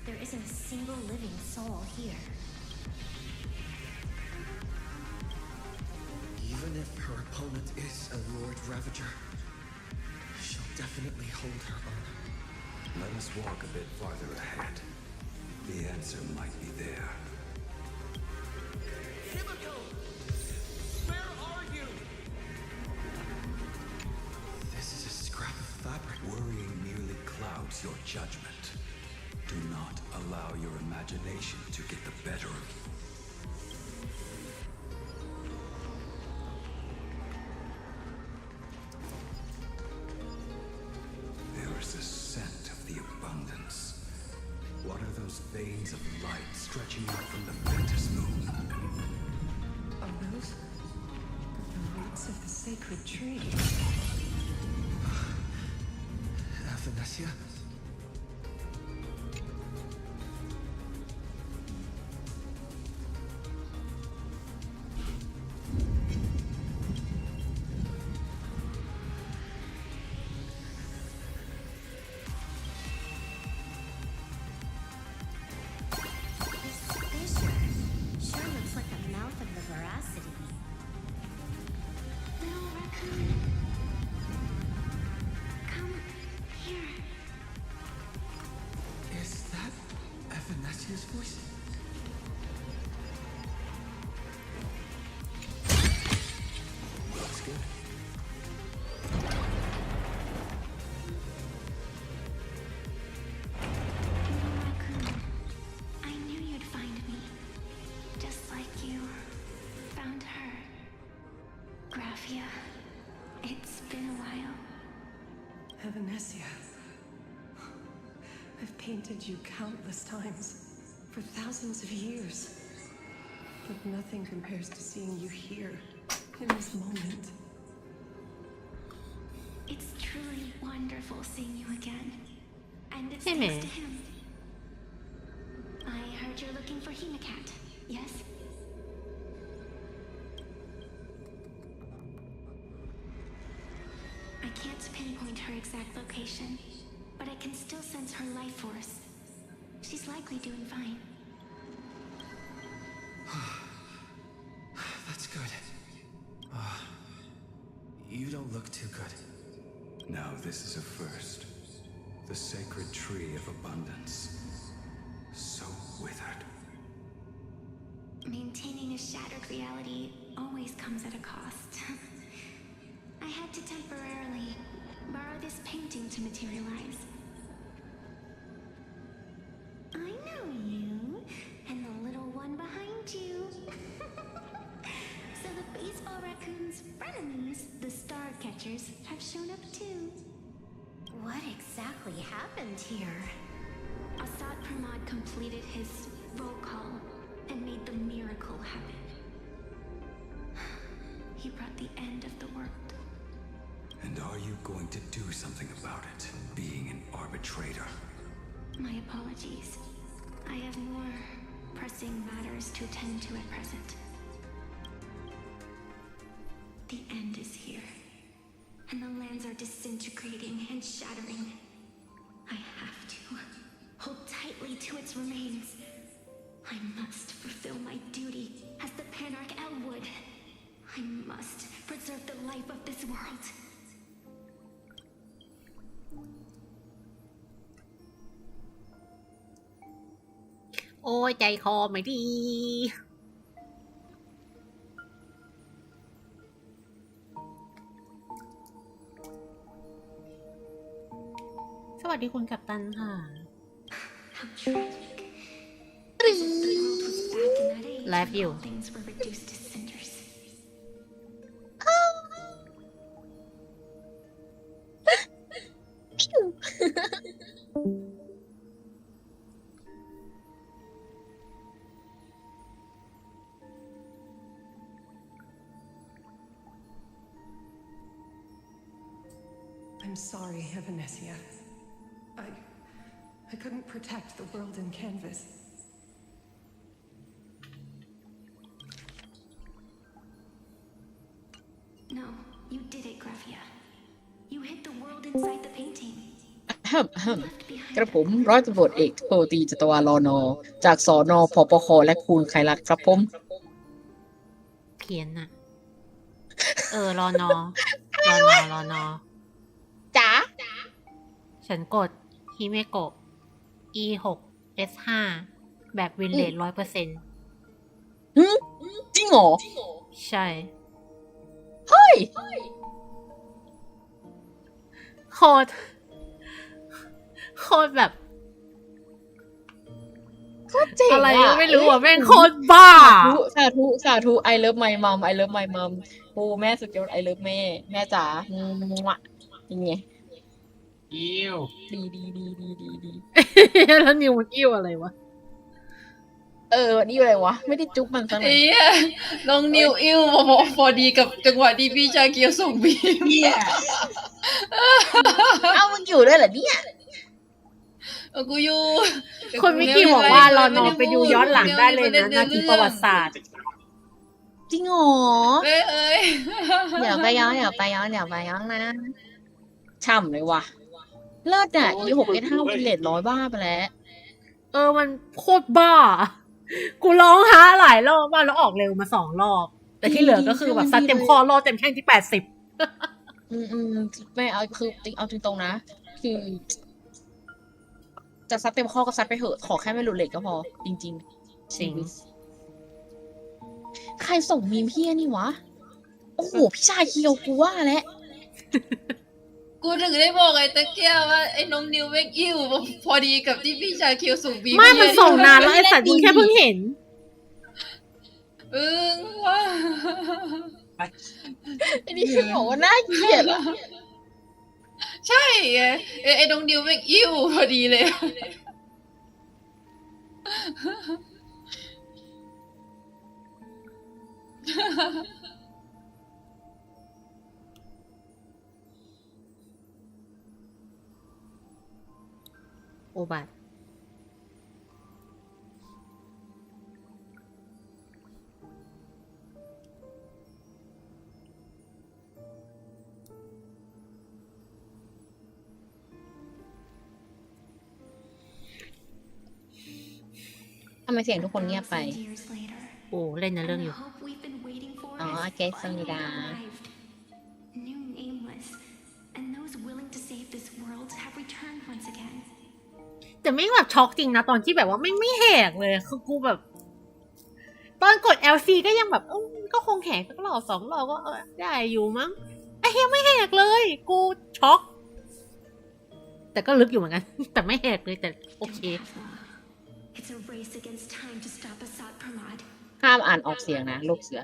there isn't a single living soul here. Even if her opponent is a Lord Ravager, she'll definitely hold her own. Let us walk a bit farther ahead. The answer might be there. Himiko! Where are you? This is a scrap of fabric. Worrying merely clouds your judgment. Do not allow your imagination to get the better of you. There is a scent of the abundance. What are those veins of light stretching out from the Phantasmoon? Are those the roots of the sacred tree? Venetia? This fissure sure looks like the mouth of the veracity. Little raccoon. Come here. Is that Venetia's voice? Looks good. Little raccoon. I knew you'd find me. Just like you found her. Graphia. It's been a while. Venetia. I've painted you countless times, for thousands of years. But nothing compares to seeing you here, in this moment. It's truly wonderful seeing you again. And it's Hey, thanks man. to him. I heard you're looking for Hemacat, yes? I can't pinpoint her exact location, but I can still sense her life force. She's likely doing fine. That's good. You don't look too good. Now this is a first. The sacred tree of abundance. So withered. Maintaining a shattered reality always comes at a cost. I had to temporarily borrow this painting to materialize. I know you, and the little one behind you. So the baseball raccoon's frenemies, the star catchers, have shown up too. What exactly happened here? Assad Pramod completed his roll call and made the miracle happen. He brought the end of the world. And are you going to do something about it, being an arbitrator? My apologies. I have more pressing matters to attend to at present. The end is here, and the lands are disintegrating and shattering. I have to hold tightly to its remains. I must fulfill my duty as the Panarch Elwood. I must preserve the life of this world. โอ้ยใจคอไม่ดี สวัสดีคุณกัปตันค่ะ How tragic. The world was back in that age Love when you. all things were reduced to cinders. I'm sorry, Evanesia. I couldn't protect the world in canvas. No, you did it, Gravia. You hid the world inside the painting. กระผมร้อยตำรวจเอกโทตีจตวารนจากสนพปคและคูณไครัตครับผม เพี้ยนอะรอนอจ๋า ฉันกดฮิเมโกะ E6 S5 แบบวินเลท100% จริงเหรอ ใช่ เฮ้ย โคตรแบบ โคตรเจ๋ง อะไร อะ ไม่รู้อ่ะแม่งโคตรบ้า สาธุ I love my mom I love my mom โอ้แม่สุดยอด I love แม่จ๋ายังไงอิ้ว ดี แล้วนิวมันอิ่วอะไรวะ นี่อะไรวะ ไม่ได้จุ๊บมันซะหน่อย น้องนิวอิ่วพอดีกับจังหวะที่พี่ชาเกียวส่งบีม เอ้ามึงอยู่ด้วยเหรอเนี่ย กูอยู่ คนมิกกี้บอกว่ารอนอไปดูย้อนหลังได้เลยนะนาทีประวัติศาสตร์ จริงเหรอ เอ้ย เดี๋ยวไปย้อนนะฉ่ำเลยว่ะ เลิศอ่ะ E6 S5 วินเลท100 บ้าไปแล้ว มันโคตรบ้า กูร้องหาหลายรอบว่าแล้วออกเร็วมา2 รอบ แต่ที่เหลือก็คือแบบซัดเต็มข้อรอดเต็มแข้งที่80ไม่เอาคือเอาจริงๆนะ คือจะซัดเต็มข้อก็ซัดไปเถอะ ขอแค่ไม่หลุดเลทก็พอ จริง จริง ใครส่งมีมพี่นี่วะ โอ้โห พี่ชายเคียวกูว่าแล้ว กูถึงได้บอกไอ้ตะเกียบว่าไอ้น้องนิวแม่งอิ่วพอดีกับที่พี่ชาเกียวส่งบีม ไม่มันส่งนานแล้วไอ้สัตว์มึงแค่เพิ่งเห็น ว่า ไอ้นี่คือบอกว่าน่าเกลียดอะ ใช่ไงไอ้น้องนิวแม่งอิ่วพอดีเลย อ โอบัตทำไมเสียงทุกคนเงียบไป โอ้เล่นในเรื่องอยู่ อ๋อเกสมิดา New nameless, and those willing to save this world have returned once again. แต่ไม่แบบช็อกจริงนะตอนที่แบบว่าไม่แหกเลยคือกูแบบ ตอนกด LC ก็ยังแบบก็คงแหกสักรอบสองรอบก็ได้อยู่มั้งไอ้เฮียไม่แหกเลย กูช็อกแต่ก็ลึกอยู่เหมือนกัน แต่ไม่แหกเลยแต่โอเค It's a race against time to stop Asad Pramod. ห้ามอ่านออกเสียงนะลูกเสือ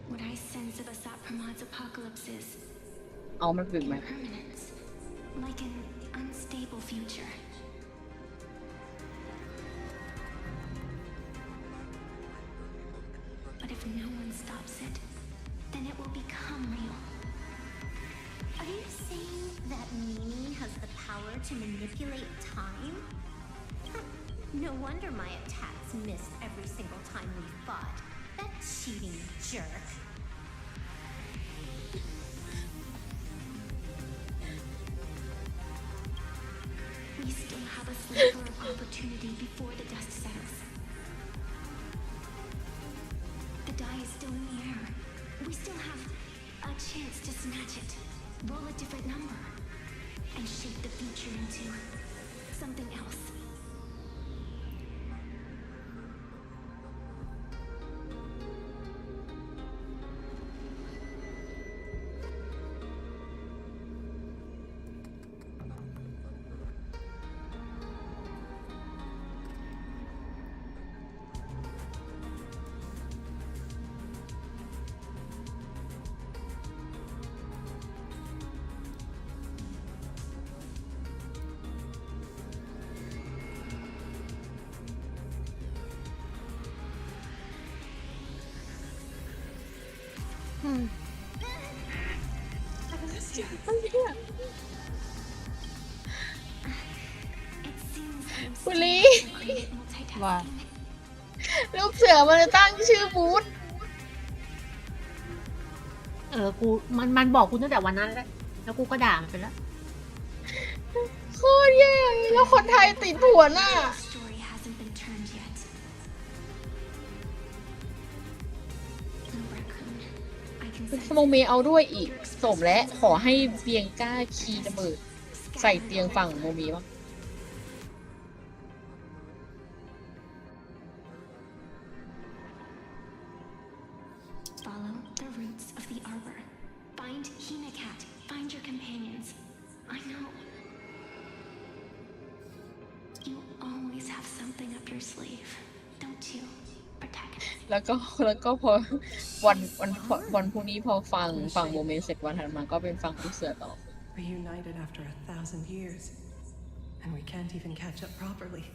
What I sense of Asad Pramod's apocalypse is เอามันเป็นไหม impermanence, like an unstable future. But if no one stops it, then it will become real. Are you saying that Mimi has the power to manipulate time? No wonder my attacks missed every single time we fought. That cheating jerk. We still have a sliver of opportunity before the dust settles. The die is still in the air. We still have a chance to snatch it, roll a different number, and shape the future into something else. It seems I'm บุ still รี multitasking. ว่า ลูกเสือมันจะตั้งชื่อบูธ กูมันบอกกูตั้งแต่วันนั้นแล้วกูก็ด่ามันไปแล้ว โคตรแย่แล้วคนไทยติดผัวน่ะ The story hasn't been turned yet. No raccoon. I can sense โมเมเอาด้วยอีกสมและขอให้เบียงก้าคีระเบิดใส่เตียงฝั่งโมเมบ้าง Follow the roots of the arbor. Find Hinakat. Find your companions. I know. You always have something up your sleeve, don't you, protagonist? แล้วก็พอวันพรุ่งนี้พอฟังโมเมเสร็จวันถัดมาก็เป็นฟังลูกเสือต่อ Reunited after 1,000 years, and we can't even catch up properly.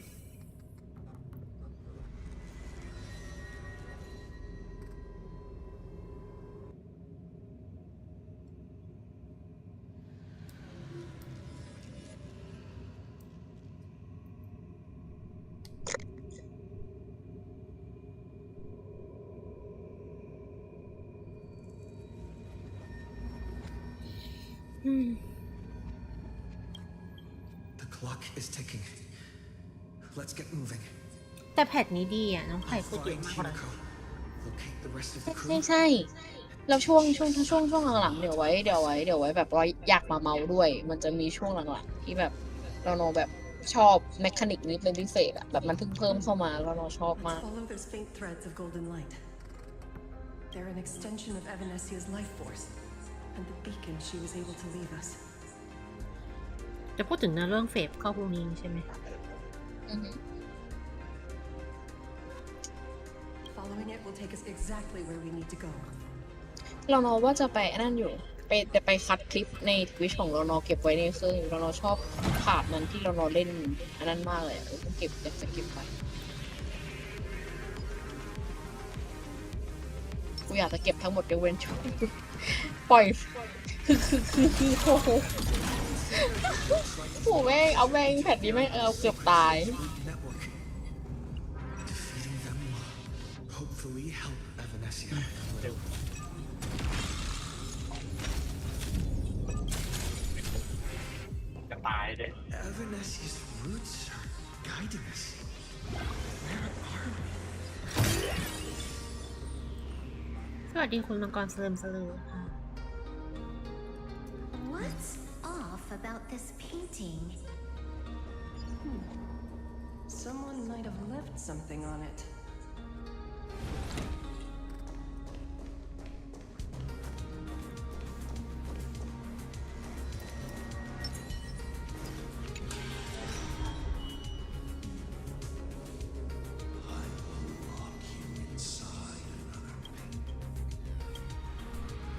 The clock is ticking. Let's get moving. แต่แพทนี้ดีอ่ะน้องไข่พูดเยอะ Find มากเลย Himiko. Locate the rest of the ใช่ crew. ใช่แล้วช่วงหลังๆเดี๋ยวไว้แบบว่าอยากมาเมาด้วย มันจะมีช่วงหลังๆที่แบบเราแบบชอบแมคานิกนี้เป็นพิเศษอะแบบมันเพิ่มเข้ามาแล้วเราชอบมาก Follow those faint threads of golden light. They're an extension of Evanesia's life force, and the beacon she was able to leave us. จะพูดถึงเนื้อเรื่องเฟบเข้าพวกนี้ใช่ไหม Following it will take us exactly where we need to go. เราว่าจะไปนั่นอยู่ไปคัดคลิปในทวิชของเราเก็บไว้ในเครื่องเราชอบผาดนั้นที่เราเล่นอันนั้นมากเลยต้องเก็บอยากจะเก็บไว้ กูอยากจะเก็บทั้งหมดยกเว้นช่องปล่อยโอ้โหโอ้แม่งเอาแม่งแผ่นนี้แม่งเอาเกือบตาย Defeating them will hopefully help Evanesia. จะตายเลย Evanesia's roots are guiding us. Where are we? สวัสดีคุณมังกรสลืมสลือค่ะ What's off about this painting? Someone might have left something on it.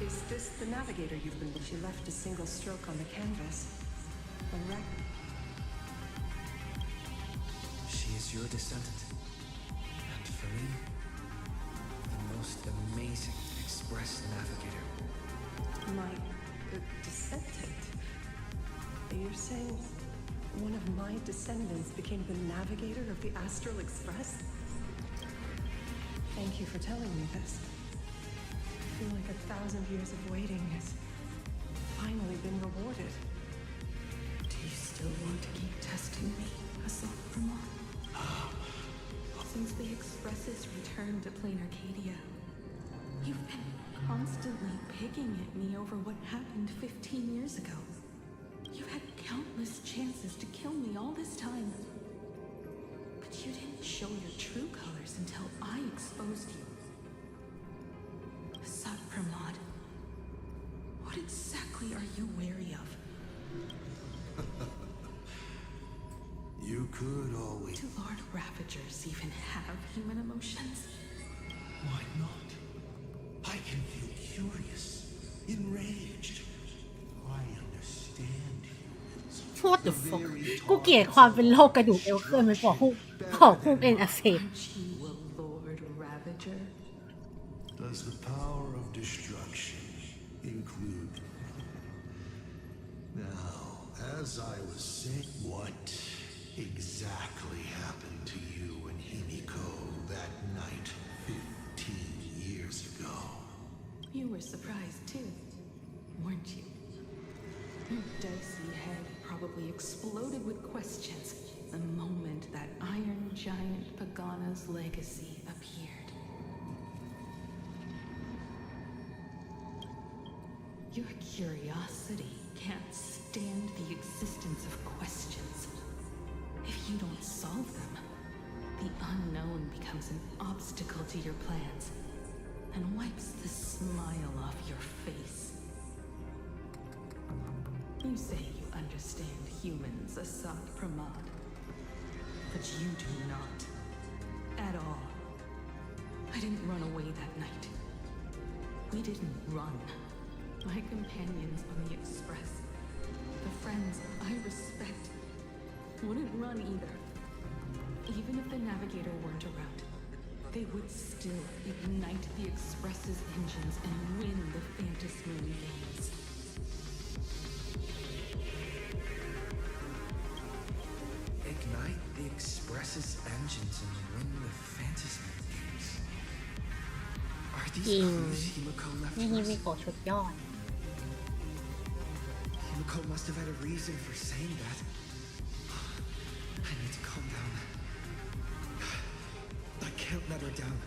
Is this the navigator you've been with? She left a single stroke on the canvas. A record. She is your descendant. And for me, the most amazing express navigator. My descendant? You're saying one of my descendants became the navigator of the Astral Express? Thank you for telling me this. I feel like 1,000 years of waiting has finally been rewarded. Do you still want to keep testing me, Assault Pramod? Since the Expresses returned to Plain Arcadia, you've been constantly picking at me over what happened 15 years ago. You've had countless chances to kill me all this time. But you didn't show your true colors until I exposed you. Assault Pramod, what exactly are you wary of? You could always... Do Lord Ravagers even have human emotions? Why not? I can feel curious, enraged. I understand humans. What the fuck กูเกลียดความเป็นโรคกระดูกเอวเคลื่อนมันบอกคู่เป็นอักเสบ Aren't you a Lord Ravager? Does the power of destruction include... Now, as I was saying, what exactly happened to you and Himiko that night 15 years ago? You were surprised too, weren't you? Your dicey head probably exploded with questions the moment that Iron Giant Pagana's legacy appeared. Your curiosity can't stand the existence of questions. If you don't solve them, the unknown becomes an obstacle to your plans and wipes the smile off your face. You say you understand humans, Assad Pramod, but you do not. At all. I didn't run away that night. We didn't run. My companions on the Express, the friends I respect, wouldn't run either. Even if the Navigator weren't around, they would still ignite the Express's engines and win the Phantom Moon games. Ignite the Express's engines and win the Phantom Moon games. Are จริ these ง clues Himiko left นี่ for ฮิ us? มิโกะชุดยอด Himiko must have had a reason for saying that. I need to calm down. I can't let her down.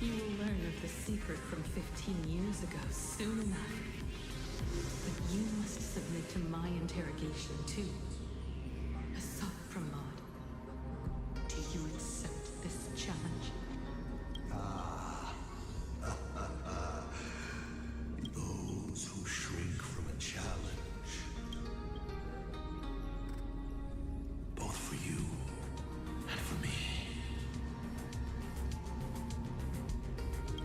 You will learn of the secret from 15 years ago soon enough. But you must submit to my interrogation too. Assault Pramod, do you accept this challenge? Those who shrink from a challenge, both for you and for me.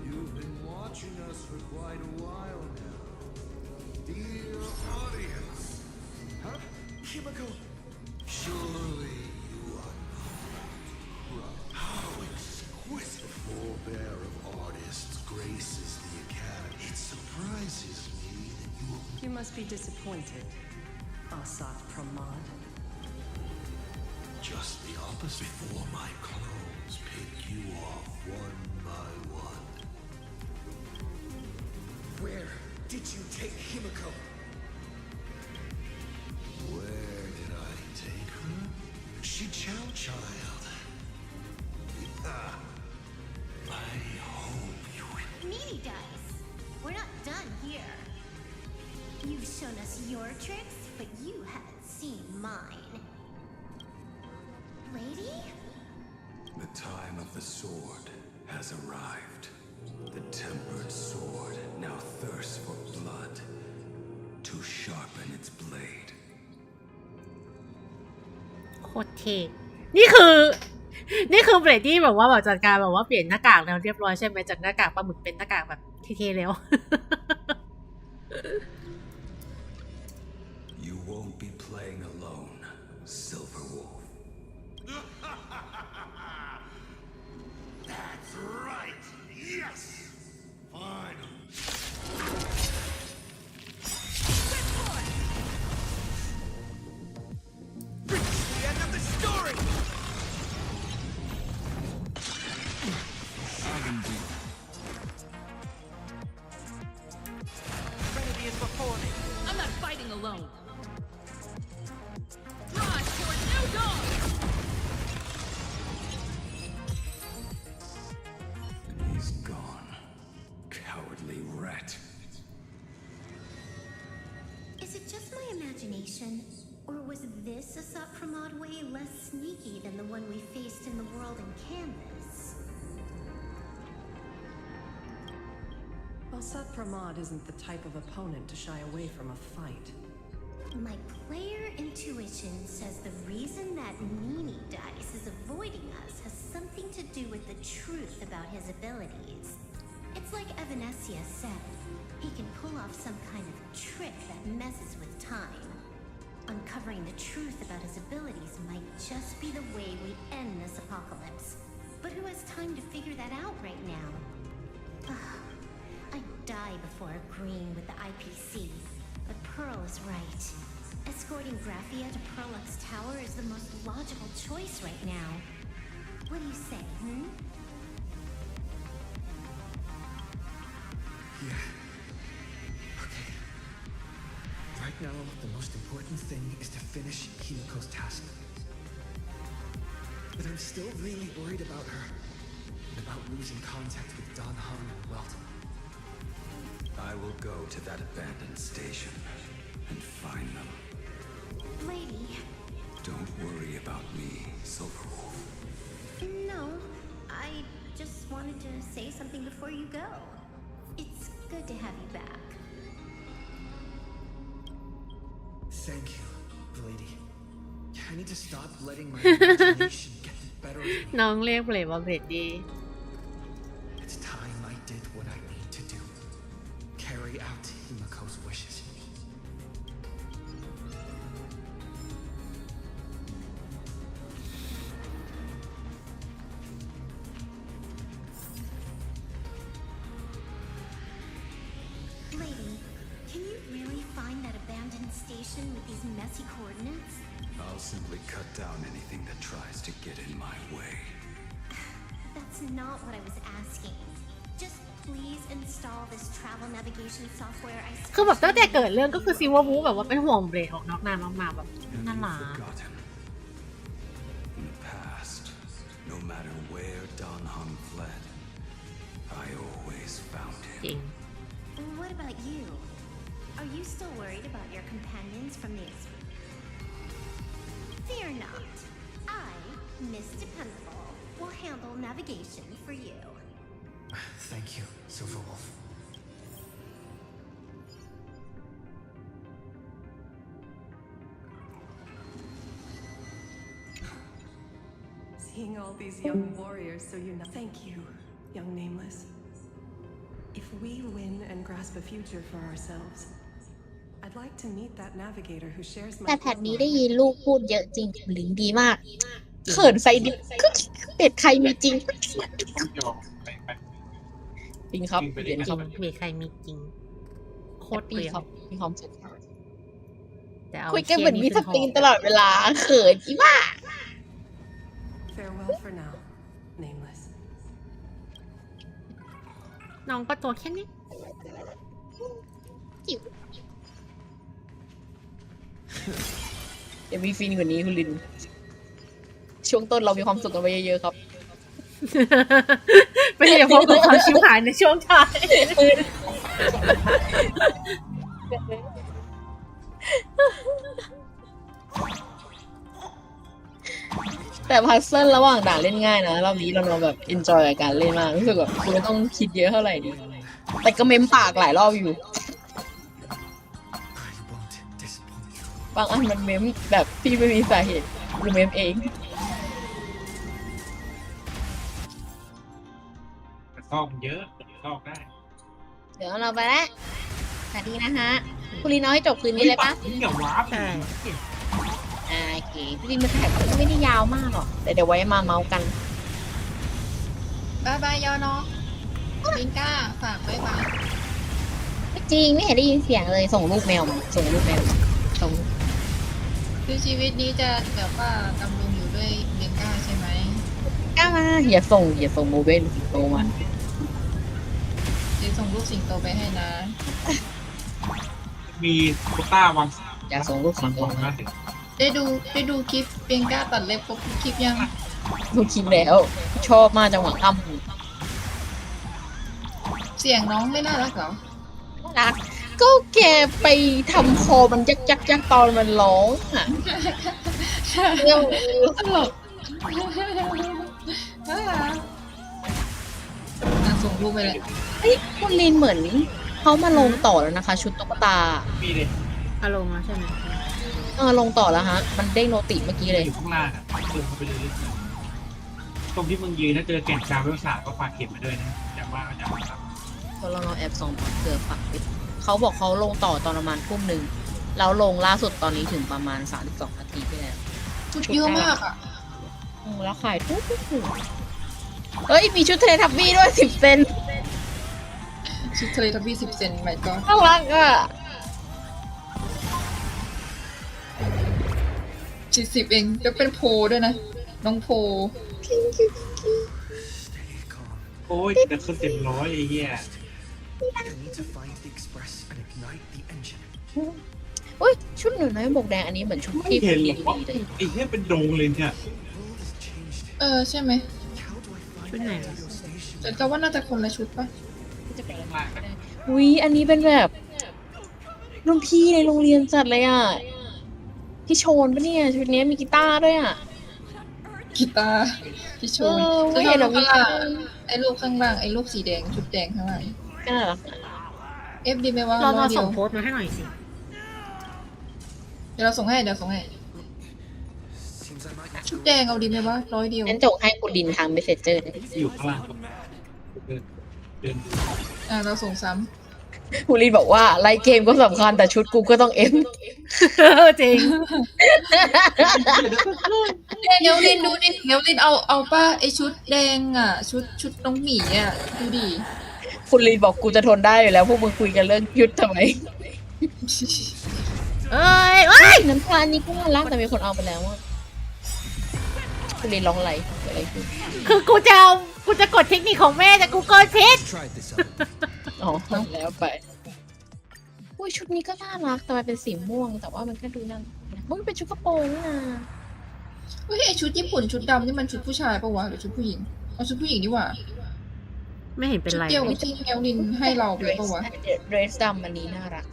You've been watching us for quite a while now. Dear audience, Huh? Himiko! surely you are not. How exquisite! Forebear of must be disappointed, Asat Pramod. Just the opposite. Before my clones pick you off one by one. Where did you take Himiko? Where did I take her? She chow child. I hope you. Meaty dice. We're not done here. You've shown us your tricks, but you haven't seen mine. Lady? The time of the sword has arrived. The tempered sword now thirsts for blood to sharpen its blade. โคตรเท่นี่คือเบรดดี้แบบว่าจัดการแบบว่าเปลี่ยนหน้ากากแล้วเรียบร้อยใช่ไหมจากหน้ากากปลาหมึกเป็นหน้ากากแบบเท่ๆแล้ว You won't be playing alone, Silver Wolf. That's right. Yes. Finally. The end of the story! Trinity is before me. I'm not fighting alone. Drive toward new dawn. He's gone. Cowardly rat. Is it just my imagination? Or was this Asat Pramod way less sneaky than the one we faced in the world in Canvas? Asat Pramod isn't the type of opponent to shy away from a fight. My player intuition says the reason that Meanie Dice is avoiding us has something to do with the truth about his abilities. It's like Evanescia said, he can pull off some kind of trick that messes with time. Uncovering the truth about his abilities might just be the way we end this apocalypse. But who has time to figure that out right now? I'd die before agreeing with the IPC, but Pearl is right. Escorting Graphia to Perlux Tower is the most logical choice right now. What do you say, Yeah. Okay. Right now, the most important thing is to finish Himiko's task. But I'm still really worried about her. And about losing contact with Don Hung and Welt. I will go to that abandoned station and find them. Lady. Don't worry about me, Silver Wolf. No, I just wanted to say something before you go. It's good to have you back. Thank you, lady. I need to stop letting my imagination get the better of me. น้องเรียกเลยว่าเบรดดี้ It's time I did what I need to do. Carry out Himiko's wishes. Lady, can you really find that abandoned station with these messy coordinates? I'll simply cut down anything that tries to get in my way. That's not what I was asking. Just please install this travel navigation software I คือแบบตั้งแต่เกิดเรื่องก็คือซิวาวูแบบว่าเป็นห่วงเบรดออกนอกหน้ามากๆแบบน่ารัก Forgotten. In the past, no matter where Don Hung fled, I always found him. จริง What about you? Are you still worried about your companions from the Fear not. I, Miss Dependable, will handle navigation for you. Thank you, Silver Wolf. Seeing all these young warriors so Thank you, young Nameless. If we win and grasp a future for ourselves, I'd like to meet that navigator who shares my แต่แพทนี้ได้ยินลูกพูดเยอะจริงลิงดีมากเขินไฟดิบเป็ดใครมีจริงจริงครับเปลี่ยนครับ มีใครมีจริงโคตรเปลี่ยน มีความสุข แต่เอา คุยกันเหมือนมี เชี่ ส ย ตรีน ขึ้ ตลอดเวลาเขินอีบ้า Farewell for now, nameless. น้องก็ตัวแค่นี้ จิ๋วเดี๋ยวมีฟินกว่านี้คุณลิน ช่วงต้นเรามีความสุขกันไปเยอะๆครับ ไม่ใช่เพราะความชิบหายในช่วงท้าย แต่พัซเซิลระหว่างด่านเล่นง่ายนะรอบนี้เราแบบเอนจอยกับการเล่นมากรู้สึกแบบคุณไม่ต้องคิดเยอะเท่าไหร่ดิแต่ก็เม้มปากหลายรอบอยู่ บางอันมันเม้มแบบที่ไม่มีสาเหตุกูเม้มเอง ซอกเยอะซอกได้ เดี๋ยวเราไปแล้วสวัสดีนะฮะคุณลินเอาให้จบคืนนี้เลยปะ อย่าวาร์ป ใช่ โอเคคุณลินมาแท็กก็ไม่ได้ยาวมากหรอกแต่เดี๋ยวไว้มาเมาส์กัน บายบายยอนอบิงก้าฝากบ๊ายบาย ไม่จริงไม่เห็นได้ยินเสียงเลยส่งรูปแมวมาส่งรูปแมวส่ง คือชีวิตนี้จะแบบว่าดำรงอยู่ด้วยบิงก้าใช่ไหม กล้ามาอย่าส่งโมเบลสิงโตมา เดี๋ยวส่งรูปสิงโตไปให้นะ มีโควต้าวาง อย่าส่งรูปสิงโตมา ได้ดูคลิปบิงก้าตัดเล็บครบทุกคลิปยัง ดูคลิปแล้วชอบมากจังหวะอ้ำ เสียงน้องไม่น่ารักเหรอ รักก็แกไปทำคอมันยักตอนมันร้องอ่ะเรื่อง ตลกน่ารักส่งรูปไปเลย เฮ้ยคุณลินเหมือนเขามาลงต่อแล้วนะคะ ชุดตุ๊กตา มีเลย อารมณ์ใช่ไหม ลงต่อแล้วฮะ มันเด้งโนติเมื่อกี้เลย อยู่ข้างล่างอ่ะเดินเข้าไปเลยตรงที่มึงยืนถ้าเจอแก่นกลางเวลสามก็ฝากเก็บมาด้วยนะแต่ว่าจะมาครับ ตัวเราแอบส่องเกือบฝักปิดเขาบอกเขาลงต่อตอนประมาณทุ่มหนึ่งแล้วลงล่าสุดตอนนี้ถึงประมาณ32นาทีที่แล้ว ชุดเยอะมากอ่ะ แล้วขายทุกเฮ้ย มีชุดเทเลทับบี้ด้วย10 เซน ชุดทะเลทับบี้10 เซนใหม่ก็ น่ารักอ่ะ 40เองจะเป็นโพด้วยนะ น้องโพ โอ้ยแต่ขึ้นเต็มร้อยไอ้เหี้ย อุ้ยชุดหนูน้อยบกแดงอันนี้เหมือนชุดที่ เห็นหร ดี อ เลย ไอ้เหี้ยเป็นดงเลยเนี่ย ใช่ไหม ชุดไหนวะ แต่ว่าน่าจะคนละชุดปะ จะเป็นล่างๆนะ อุ้ยอันนี้เป็นแบบรุ่นพี่ในโรงเรียนจัดเลยอ่ะพี่โชนปะเนี่ยชุดนี้มีกีตาร์ด้วยอ่ะ กีตาร์ที่ชู ไม่เห็นหรอก ข้างล่างไอ้รูปข้างล่างไอ้รูปสีแดงชุดแดงข้างล่าง ก็น่ารัก เอฟดีไหมว่า เรา ร้อยเดีย ส่ ว งโพสต์มาให้หน่อยสิ เดี๋ยวเราส่งให้ชุดแดงเอาดีไหมว่า100 เดียว งั้นจงให้คุณลินทางเมสเซจเจอร์ อยู่ข้างล่างเดิน เราส่งซ้ คุณลินบอกว่าไลฟ์เกมก็สำคัญแต่ชุดกูก็ต้องเอ็ม จริง ำเดี๋ยวลินดูดิเดี๋ยวลินเอาป้าไอชุดแดงอ่ะชุดน้องหมีอ่ะดูดิ คุณลินบอกกูจะทนได้อยู่แล้วพวกมึงคุยกันเรื่องยุทธทำไม เอ้ย น้ำตาลนี่ก็น่ารักแต่มีคนเอาไปแล้วอ่ะคุณลินร้องอะไรเกิดอะไรขึ้น คือกูจะกดเทคนิคของแม่แต่กูกดผิด อ๋อแล้วไปอุ้ยชุดนี้ก็น่ารักแต่มันเป็นสีม่วงแต่ว่ามันก็ดูน่ารักนะมันเป็นชุดกระโปรงนี่นะ เฮ้ยไอชุดญี่ปุ่นชุดดำนี่มันชุดผู้ชายปะวะหรือชุดผู้หญิงเอาชุดผู้หญิงดีกว่า ไม่เห็นเป็น ชุด ไร เดียวกับที่แมวลินให้เราไปปะวะ เดรสดำอันนี้น่ารัก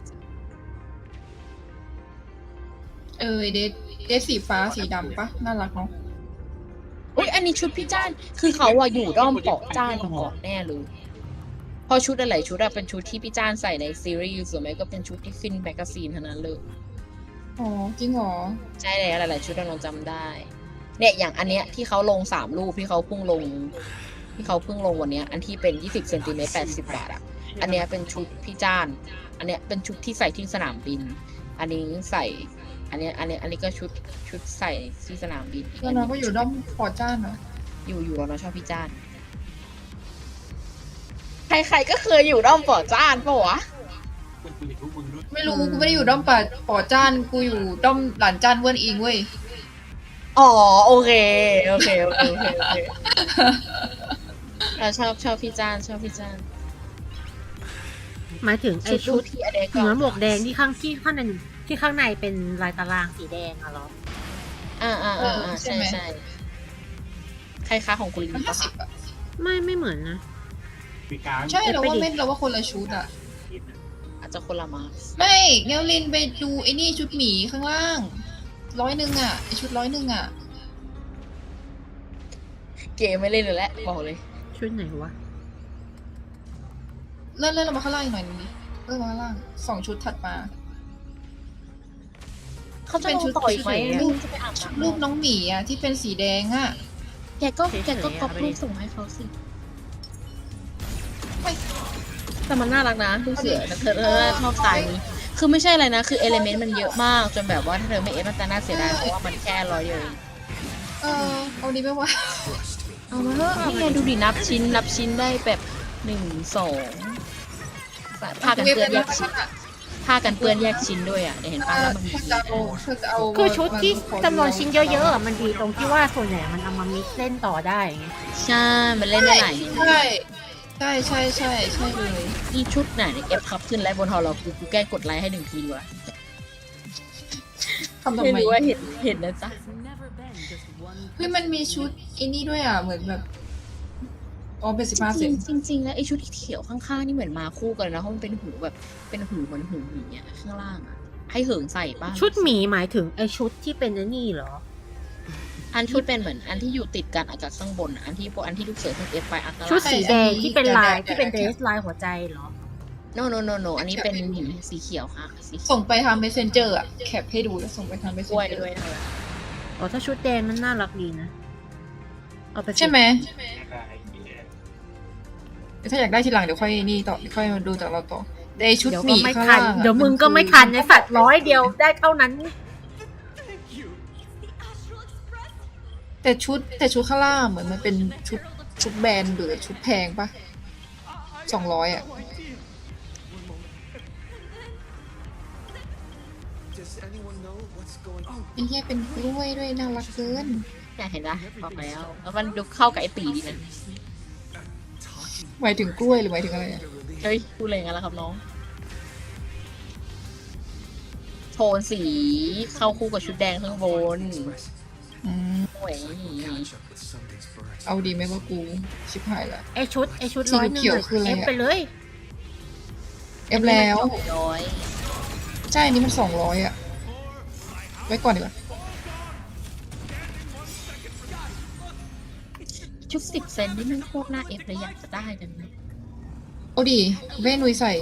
เดสสีฟ้าสีดำปะน่ารักเนาะ อุ้ยอันนี้ชุดพี่จ้านคือเขาอะอยู่ด้อมเปาะจ้านมาก่อนแน่เลยเพราะชุดอะไรชุดอะเป็นชุดที่พี่จ้านใส่ในซีรีส์หรือไม่ก็เป็นชุดที่ขึ้นแมกกาซีนเท่านั้นเลย อ๋อจริงเหรอ ใช่แล้วหลายๆชุดเราจำได้เนี่ยอย่างอันเนี้ยที่เขาลง3 รูปที่เขาเพิ่งลงวันเนี้ยอันที่เป็น20 เซนติเมตร80 บาทอะอันเนี้ยเป็นชุดพี่จ้านอันเนี้ยเป็นชุดที่ใส่ที่สนามบินอันนี้ใส่อันนี้ก็ชุดใส่ที่สนามบิน แล้วน้องก็อยู่ด้อมพอจ้านเหรอ อยู่เราชอบพี่จ้านใครๆก็เคยอยู่ด้อมปอจ้านปะวะ มันคุยกับทุกมึงด้วย ไม่รู้กูไม่ได้อยู่ด้อมป่าป่อจ้านกูอยู่ด้อมหลานจ้านเวิร์นอิงเว้ย อ๋อโอเคชอบพี่จ้านชอบพี่จ้าน หมายถึงไอ้ชุด ที่อเดก เหมือนหมวกแดงที่ข้างในเป็นลายตารางสีแดงอะเหรอใช่ใครค้าของคุณลิงปะ ไม่เหมือนนะ ใช่เราว่าคนละชุดอ่ะ อาจจะคนละมา ไม่เงลลินไปดูไอ้นี่ชุดหมีข้างล่าง100อ่ะไอชุด100อ่ะ เกมไม่เล่นเลยแหละบอกเลย ชุดไหนวะ เลื่อนลงมาข้างล่างอีกหน่อยนึงดิเลื่อนมาข้างล่าง2ชุดถัดมา เขาจะลงต่ออีกไหมรูปน้องหมีอ่ะที่เป็นสีแดงอ่ะแกก็ก๊อปรูปส่งให้เขาสิแต่มันน่ารักนะดูเสือเธอชอบสไตล์นี้คือไม่ใช่อะไรนะคือเอลิเมนต์มันเยอะมากจนแบบว่าถ้าเธอไม่มันจะน่าเสียดายเพราะว่ามันแค่100เดียวเอาดีไหมวะเอามาเถอะนี่ไงดูดินับชิ้นได้แบบ1 2ผ้ากันเปื้อนแยกชิ้นด้วยอ่ะเห็นป่ะแล้วมันมีคือชุดที่จำนวนชิ้นเยอะๆมันดีตรงที่ว่าส่วนใหญ่มันเอามามิกซ์เล่นต่อได้ไงใช่มันเล่นได้หลายใช่เลยอีชุดไหนเอฟพับขึ้นไลฟ์บนฮอลล์กูแกล้งกดไลค์ให้1 ทีดีกว่าไม่รู้ว่าเห็นนะจ๊ะเฮ้ยมันมีชุดอินนี่ด้วยอ่ะเหมือนแบบเป็น15%จริงแล้วไอชุดเขียวข้างๆนี่เหมือนมาคู่กันนะเพราะมันเป็นหูแบบเป็นหูเหมือนหูหมีอ่ะข้างล่างอ่ะให้เหิงใส่ป่ะชุดหมีหมายถึงไอชุดที่เป็นนี่เหรออันที่เป็นเหมือนอันที่อยู่ติดกันกับข้างบนอันที่ลูกเสือขึ้นเอฟไปอันชุดสีแดงที่เป็นลายที่เป็นเดรสลายหัวใจเหรอ no อันนี้เป็นหินสีเขียวค่ะส่งไปทาง Messenger อ่ะแคปให้ดูแล้วส่งไปทาง Messenger ด้วยอ๋อถ้าชุดแดงมันน่ารักดีนะเอาไปใช่ไหมถ้าอยากได้ทีหลังเดี๋ยวค่อยนี่ต่อค่อยมาดูจากเราต่อแต่ชุดหมีข้างล่างเดี๋ยวมึงก็ไม่ทันไอ้สัตว์100 เดียวได้เท่านั้นแต่ชุดข้างล่างเหมือนมันเป็นชุดแบรนด์หรือชุดแพงปะ200อ่ะไอ้เหี้ยเป็นกล้วยด้วยน่ารักเกินอยากเห็นนะบอกแล้วมันดูเข้ากับไอ้ปีดีนะหมายถึงกล้วยหรือหมายถึงอะไรอ่ะเฮ้ยพูดอะไรกันแล้วครับน้องโทนสีเข้าคู่กับชุดแดงข้างบนเอาดีไหมว่ากูชิบหายละไอชุด100เขียวคืออะไรเอฟไปเลยเอฟแล้วใช่นี่มัน200อ่ะไว้ก่อนดีกว่าชุด10 เซนนี่มันพวกหน้าเอฟเลยอยากจะได้กันไหมเอาดีเว้นุยใส่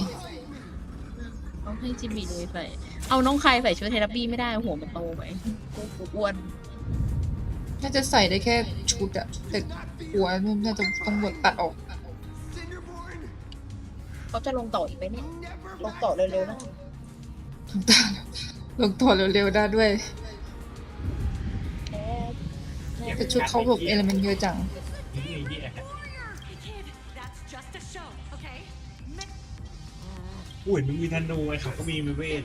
ต้องให้จิมมี่นุยใส่เอาน้องใครใส่ชุดเทเลบี้ไม่ได้หัวมันโตไปกูอ้วนน่าจะใส่ได้แค่ชุดอะแต่หัวน่าจะต้องหมดตัดออกเขาจะลงต่ออีกไหมเนี่ยลงต่อเร็วๆนะลงต่อเร็วๆได้ด้วยแต่ชุดเขาแบบเอลิเมนต์เยอะจังอุ้ยมึงมีธนูไอ้เขาก็มีเวท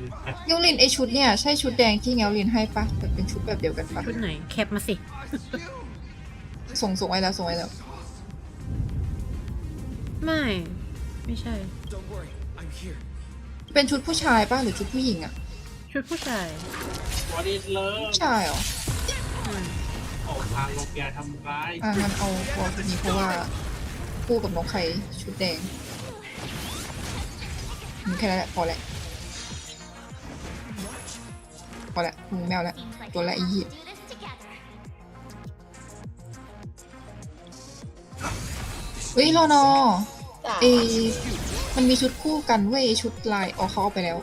เงาลินไอชุดเนี่ยใช่ชุดแดงที่เงาลินให้ปะแต่เป็นชุดแบบเดียวกันปะชุดไหนแคปมาสิส่งไว้แล้วไม่ใช่เป็นชุดผู้ชายปะหรือชุดผู้หญิงอะชุดผู้ชายผู้ชายเหรอออกทางลงยาทำร้ายมันเอาพอชุดนี้เพราะว่าคู่กับน้องไข่ชุดแดงแค่นั้นแหละพอแหละมึงแมวแล้วตัวละอีกเฮ้ยรอนอมันมีชุดคู่กันเว้ยชุดลายเขาเอาไปแล้ว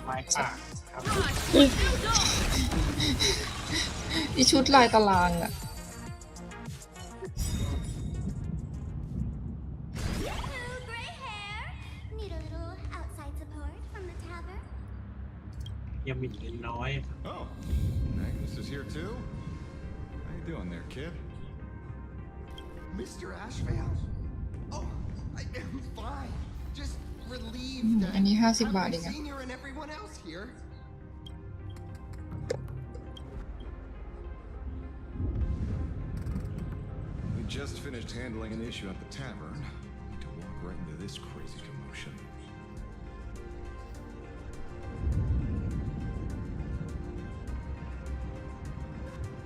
อีชุดลายตารางอะยังมีเงินน้อย Oh, Magnus is here too. How you doing there, kid? Mr. Ashvale. Oh, I am fine. Just relieved อันนี้50 บาทเองอะ Senior and everyone else here. We just finished handling an issue at the tavern. Need to walk right into this crazy commotion.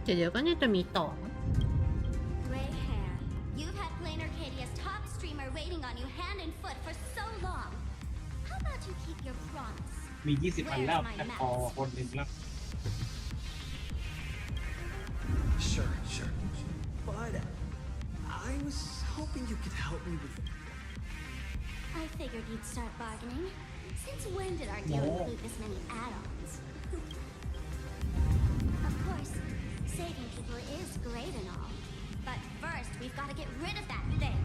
เดี๋ยวก็เนี่ยจะมีต่อ Gray hair. You've had Plain Arcadia's top streamer waiting on you hand and foot for so long. How about you keep your promise? มี 20 อันแล้วแต่พอคนหนึ่งแล้ว Sure. But I was hoping you could help me with. I figured you'd start bargaining. Since when did our deal include this many add-ons? Of course, saving people is great and all. But first, we've got to get rid of that thing.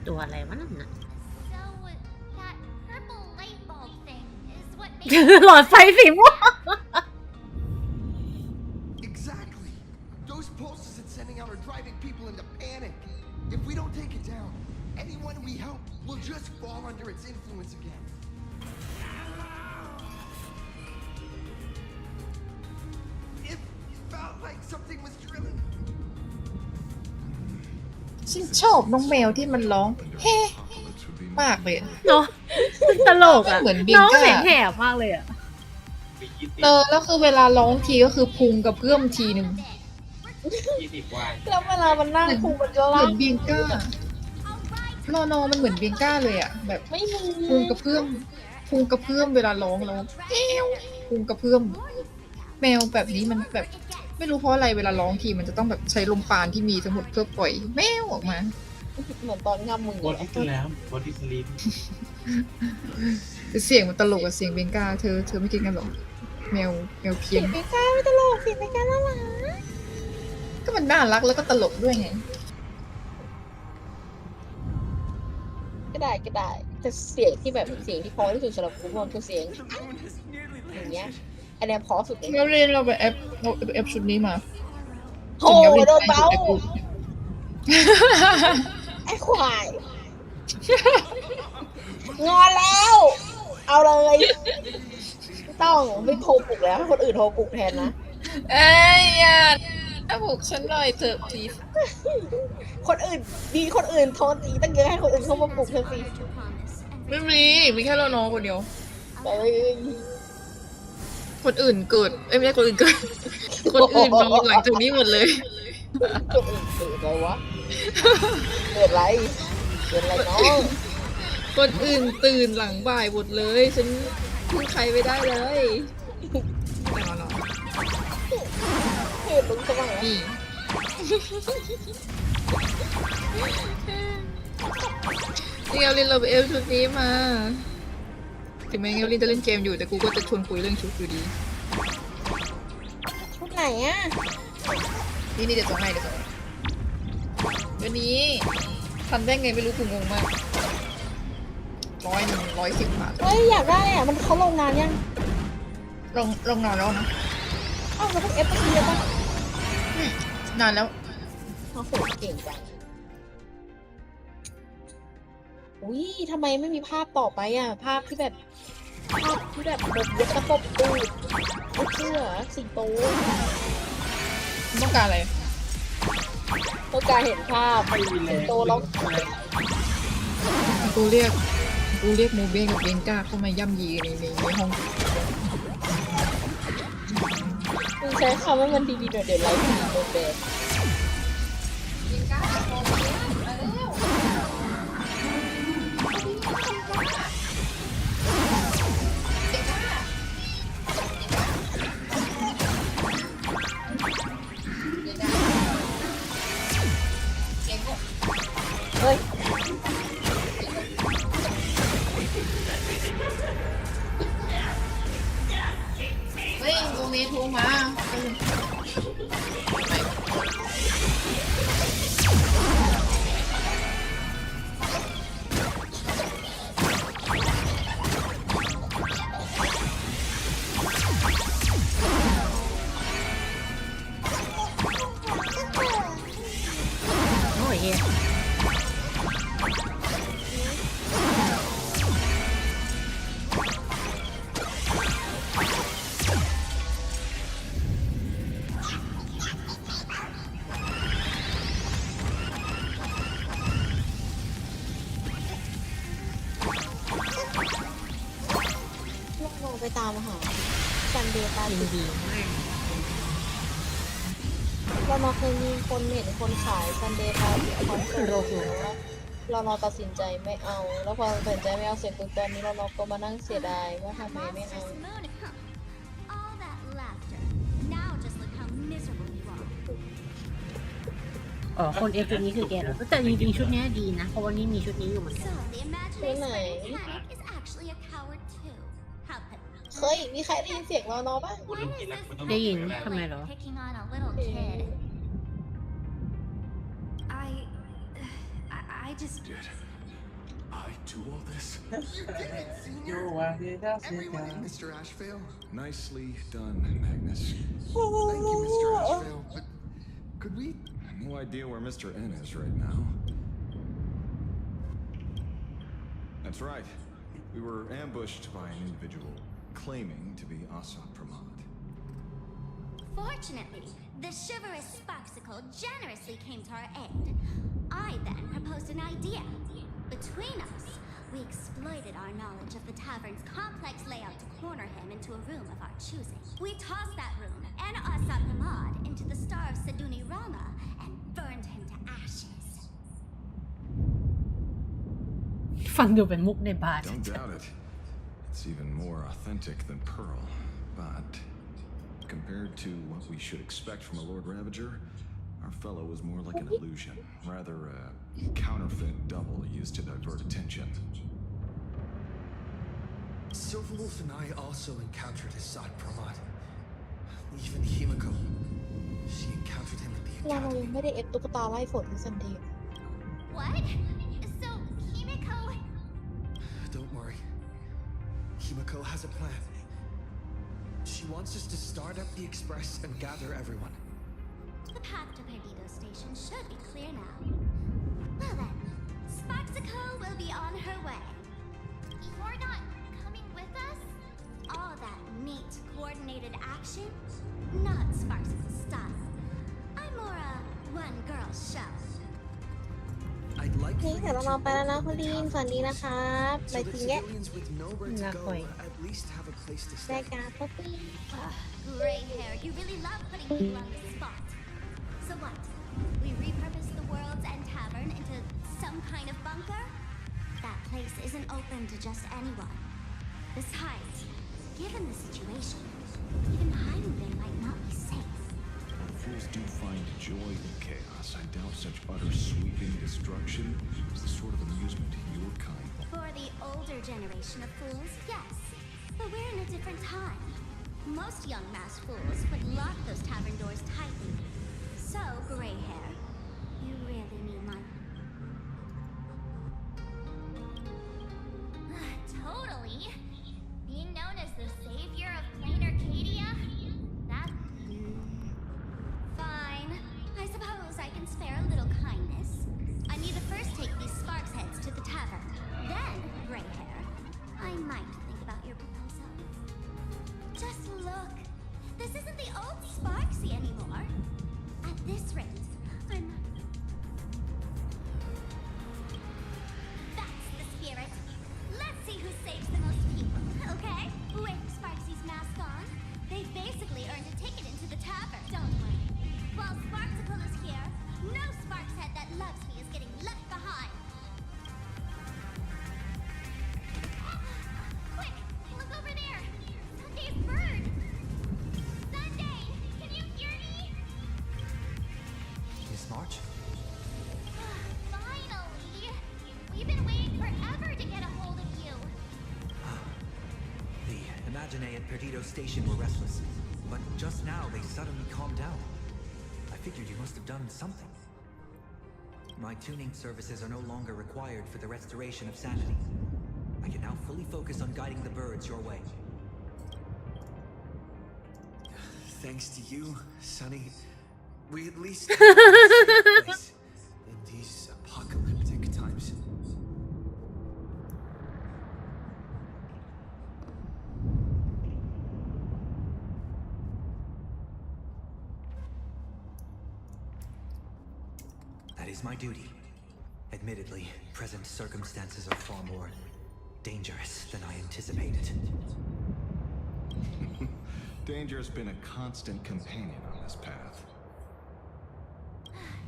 ตัวอะไรวะนั่นน่ะ So, that purple light bulb thing is what makes หลอดไฟสีม่วง Exactly. Those pulses it's sending out are driving people into panic. If we don't take it down, anyone we help will just fall under its influence again. It felt like something was drilling. ฉันชอบน้องแมวที่มันร้องเฮ้มากเลย เนาะตลกอ่ะ เหมือนบิง น้อง ก้า เสียงแหบมากเลยอ่ะ แล้วคือเวลาร้องทีก็คือพุงกับเพื่อมทีหนึ่ง 20 วัน แล้วเวลามันนั่งคุมมันจะ เห ลา มือนบิงก้าโนมันเหมือนบิงก้าเลยอ่ะแบบ ไม่มี พุงกับเพื่อมเวลาร้องพุงกับเพื่อมแมวแบบนี้มันแบบไม่รู้เพราะอะไรเวลาร้องทีมันจะต้องแบบใช้ลมปานที่มีทั้งหมดเพื่อปล่อยแมวออกมา เหมือนตอนง่ำมือบ อดี้สแลมบอดี้สลีป เสียงมันตลกกับเสียงเบงก้าเธอไม่คิดกันหรอแมวเพี้ยน ไม่กล้าไม่ตลกสิไม่กล้าน่ารัก ก็มันน่ารักแล้วก็ตลกด้วยไง ก็ได้แต่เสียงที่แบบเสียงที่พอที่สุดสำหรับกูมันคือเสียงอย่างเงี้ยอันเนี้ยพอสุดเลย เราเรียนเราไปแอปชุดนี้มา โหโดนเบาไอ้ควายงอนแล้ว เอาเลยต้องไม่โทรปลุกแล้วให้คนอื่นโทรปลุกแทนนะ เอ้ยอย่าถ้าปลุกฉันหน่อยเถอะพี คนอื่นดีคนอื่นโทรตีตั้งเยอะให้คนอื่นเข้ามาปลุกเธอสิ ไม่มีแค่เราน้องคนเดียว เอ้ย คนอื่นเกิดไม่ใช่คนอื่นเกิด คนอื่นนอนหลังจากนี้หมดเลย คนอื่นเกิดอะไรวะเกิดอะไรน้อง คนอื่นตื่นหลังบ่ายหมดเลย ฉันพึ่งใครไม่ได้เลยแต่นอน เกิดมึงจะว่าไง นี่เอลลินเราไปเอลชุดนี้มาถึงแม้เอลลินจะเล่นเกมอยู่แต่กูก็จะชวนคุยเรื่องชุดอยู่ดี ชุดไหนอ่ะ นี่เดี๋ยวส่งให้วันนี้ทันได้ไงไม่รู้กูงงมาก110 บาท เฮ้ยอยากได้อ่ะมันเขาลงนานยัง ลงนานแล้วนะ อ้าวเราต้องเอฟไปทีเดียวป่ะ นานแล้ว โอ้โหเก่งจังอุ้ยทำไมไม่มีภาพต่อไปอ่ะภาพที่แบบบนเย็บตะปบตูดลูกเสือสิงโต ต้องการอะไร ต้องการเห็นภาพสิงโตร้อง กูเรียกโมเบนกับเบนก้าเข้ามาย่ำยีในห้อง มึงใช้คำว่ามันดีๆหน่อยเดี๋ยวไลฟ์ดีโดนแบน เฮ้ย โมเมโทรมา ไปตามหาซันเดย์ตา ยิน ติด ดีมาก เรามาเคยมีคนเห็นคนขายซันเดย์ตาติดคอนโซลเราตัดสินใจไม่เอา แล้วพอตัดสินใจไม่เอาเสร็จปุ๊บตอนนี้เราก็มานั่งเสียดายว่าทำไมไม่เอา All that laughter. Now just look how miserable you are. อ๋อคนเอฟชุดนี้คือแกเหรอแต่จริงๆชุดนี้ดีนะเพราะวันนี้มีชุดนี้อยู่เหมือนกัน So the imaginary spreading panic is actually a coward too. How pathetic. เฮ้ยมีใครได้ยินเสียงเราเนาะบ้าง คุณลุงกินแล้วคุณต้อง ได้ยิน บอก ทำไมเหรอ Picking on a little kid. I just. Did I do all this? Everyone in Mr. Ashvale? Nicely done, Magnus. Thank you, Mr. Ashvale. But could we? No idea where Mr. N is right now. That's right. We were ambushed by an individual claiming to be Asad Pramod. Fortunately, the chivalrous Sparksicle generously came to our aid. I then proposed an idea. Between us, we exploited our knowledge of the tavern's complex layout to corner him into a room of our choosing. We tossed that room and Asad Pramod into the star of Saduni Rama and burned him to ashes. ฟังดูเป็นมุกในบาร์ Don't doubt it. It's even more authentic than Pearl, but compared to what we should expect from a Lord Ravager, our fellow was more like an illusion, rather a counterfeit double used to divert attention. Silverwolf and I also encountered Assad Pramod. Even Himiko. She encountered him at the เรายัง academy. ไม่ได้เอฟตุ๊กตาไล่ฝนที่ซันเดย์ What? So, Himiko. Don't worry. Himiko has a plan. She wants us to start up the express and gather everyone. The path to Perdido Station should be clear now. Well then, Sparksicle will be on her way. You're not coming with us? All that neat, coordinated action? Not Sparksicle's style. I'm more a one-girl show. I'd like นี่ for เดี๋ยว you เรา to ไปแล้วนะ open คุณ the ลีน tavern สวัสดีนะครับไป so จริ that งแยะ civilians with nowhere to Not go quite. at least have a place to ได้ stay. การป๊อปปี้ Gray hair, you really love putting people on the spot. So what? We repurpose the World's End Tavern into some kind of bunker? That place isn't open to just anyone. Besides, given the situation, even hiding there might not be safe. Fools do find joy in chaos. I doubt such utter sweeping destruction is the sort of amusement your kind will. For the older generation of fools, yes. But we're in a different time. Most young masked fools would lock those tavern doors tightly. So, gray hair, you really need my... Totally. Being known as the savior of plain Arcadia? That... Fine. I suppose I can spare a little kindness. I need to first take these sparks heads to the tavern. Then, gray hair, I might think about your proposal. Just look. This isn't the old Sparksy anymore. At this rate, I'm... That's the spirit. Let's see who saves the most people, okay? With Sparksy's mask on, they basically earned a ticket into the tavern. Don't worry. While Sparksicle is here, no Sparks head that loves me is getting left behind. Quick, look over there. Sunday's bird. Sunday, can you hear me? Miss March? Finally! We've been waiting forever to get a hold of you. The Imaginae at Perdido Station were restless, but just now they suddenly calmed down. I figured you must have done something. My tuning services are no longer required for the restoration of sanity. I can now fully focus on guiding the birds your way. Thanks to you, Sonny, we at least have a safe place in these apocalyptic times. That is my duty. Admittedly, present circumstances are far more dangerous than I anticipated. Danger has been a constant companion on this path.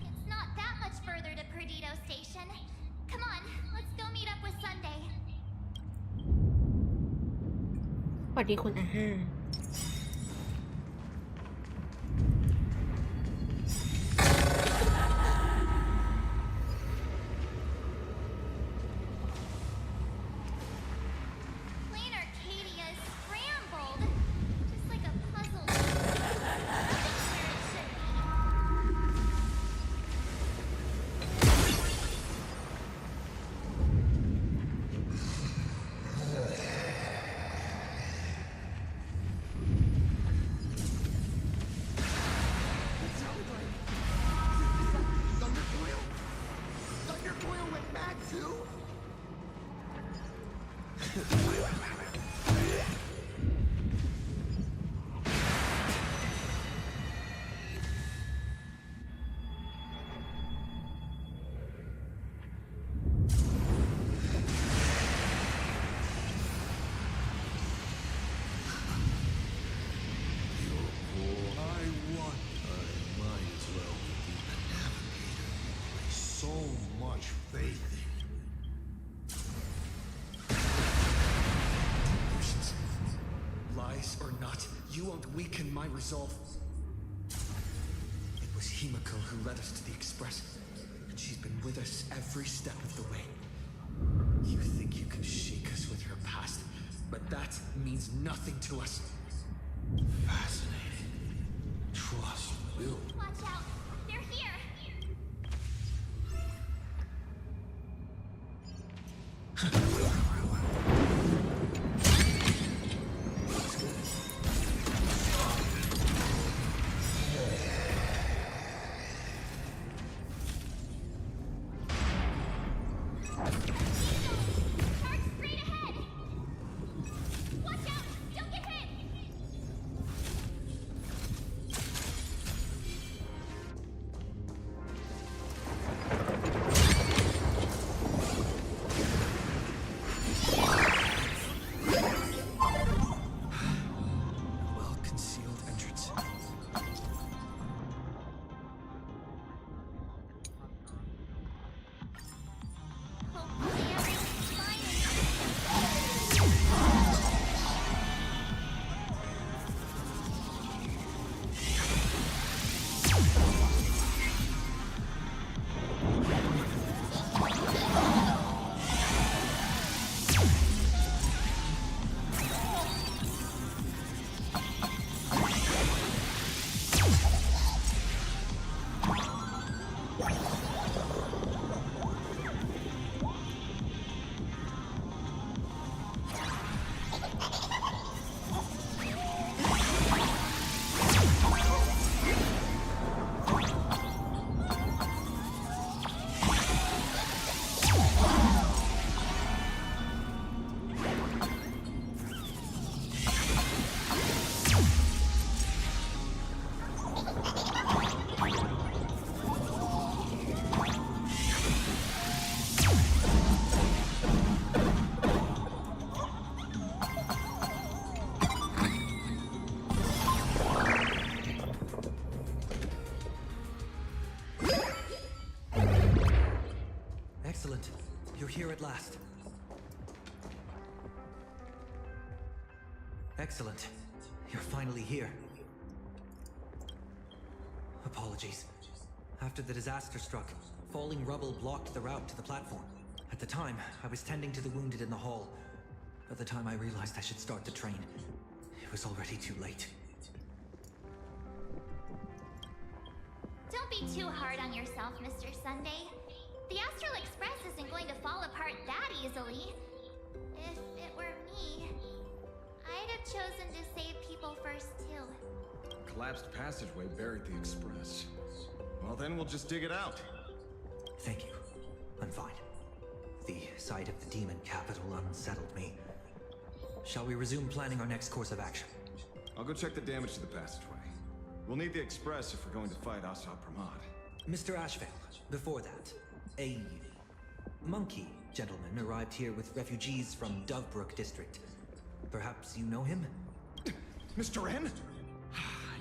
It's not that much further to Perdido Station. Come on, let's go meet up with Sunday. สวัสดีคุณอาห้า Plain Arcadia is scrambled, just like a puzzle. Where it should be. Thunderboil went mad too? I might as well be the navigator. So much faith in Lies or not, you won't weaken my resolve. It was Himiko who led us to the Express, and she's been with us every step of the way. You think you can shake us with her past, but that means nothing to us. fascinating. Trust built. Watch out, they're here. Charge straight ahead. Watch out, don't get hit. Well-concealed entrance. Hopefully everything's fine. Excellent. You're here at last. Excellent. You're finally here. Apologies. After the disaster struck, falling rubble blocked the route to the platform. At the time, I was tending to the wounded in the hall. By the time I realized I should start the train, it was already too late. Don't be too hard on yourself, Mr. Sunday. The Astral Express isn't going to fall apart that easily. If it were me, I'd have chosen to save people first too. Collapsed passageway buried the express. Well, then we'll just dig it out. Thank you. I'm fine. The sight of the demon capital unsettled me. Shall we resume planning our next course of action? I'll go check the damage to the passageway. We'll need the express if we're going to fight Assad Pramad. Mr. Ashvale, before that, a monkey gentleman arrived here with refugees from Dovebrook district. Perhaps you know him? Mr. N?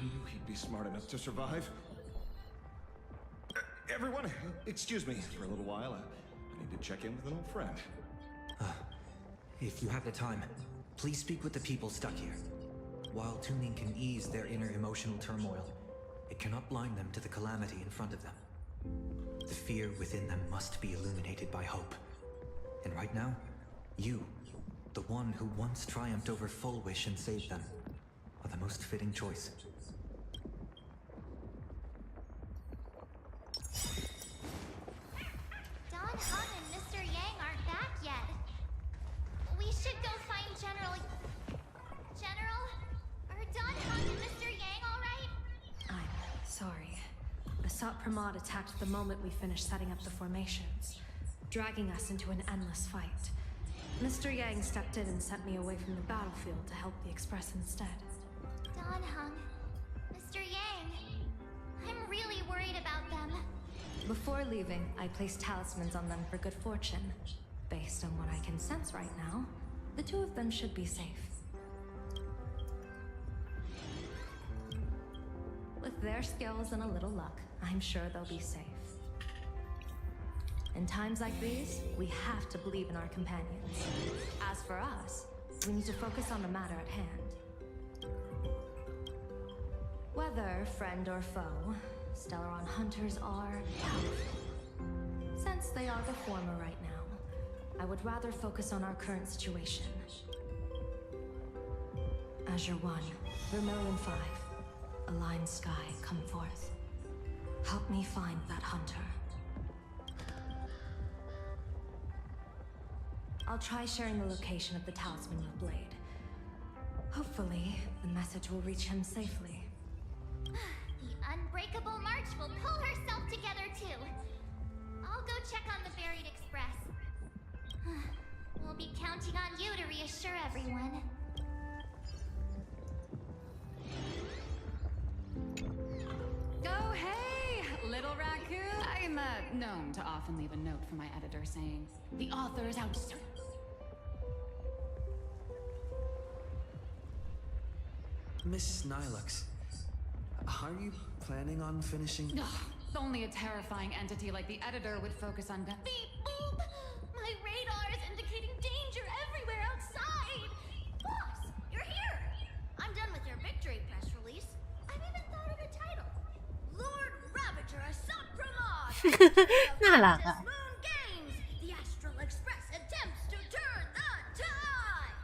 knew he'd be smart enough to survive. Everyone, excuse me for a little while. I need to check in with an old friend. If you have the time, please speak with the people stuck here. While tuning can ease their inner emotional turmoil, it cannot blind them to the calamity in front of them. The fear within them must be illuminated by hope. And right now, you, the one who once triumphed over Full Wish and saved them, are the most fitting choice. Don Hung and Mr. Yang aren't back yet. We should go find General... Are Don Hung and Mr. Yang alright? I'm sorry. Assault Pramod attacked the moment we finished setting up the formations, dragging us into an endless fight. Mr. Yang stepped in and sent me away from the battlefield to help the Express instead. Don Hung, Mr. Yang, I'm really worried about them. Before leaving, I placed talismans on them for good fortune. Based on what I can sense right now, the two of them should be safe. With their skills and a little luck, I'm sure they'll be safe. In times like these, we have to believe in our companions. As for us, we need to focus on the matter at hand. Whether friend or foe, Stellaron hunters are powerful. Since they are the former right now, I would rather focus on our current situation. Azure 1, Vermilion 5, Aligned Sky, come forth. Help me find that hunter. I'll try sharing the location of the talisman with Blade. Hopefully, the message will reach him safely. The Unbreakable March will pull herself together too. I'll go check on the Buried Express. We'll be counting on you to reassure everyone. Oh, hey, little raccoon. I'm known to often leave a note for my editor saying, the author is out soon. Miss Nilux, are you planning on finishing? Ugh, only a terrifying entity like the editor would focus on death. Beep boop! My radar is indicating danger everywhere outside! Boss, you're here! I'm done with your victory press release. I've even thought of a title. Lord Ravager Assault Pramod! น่ารักอะ Moon Games! The Astral Express attempts to turn the tide!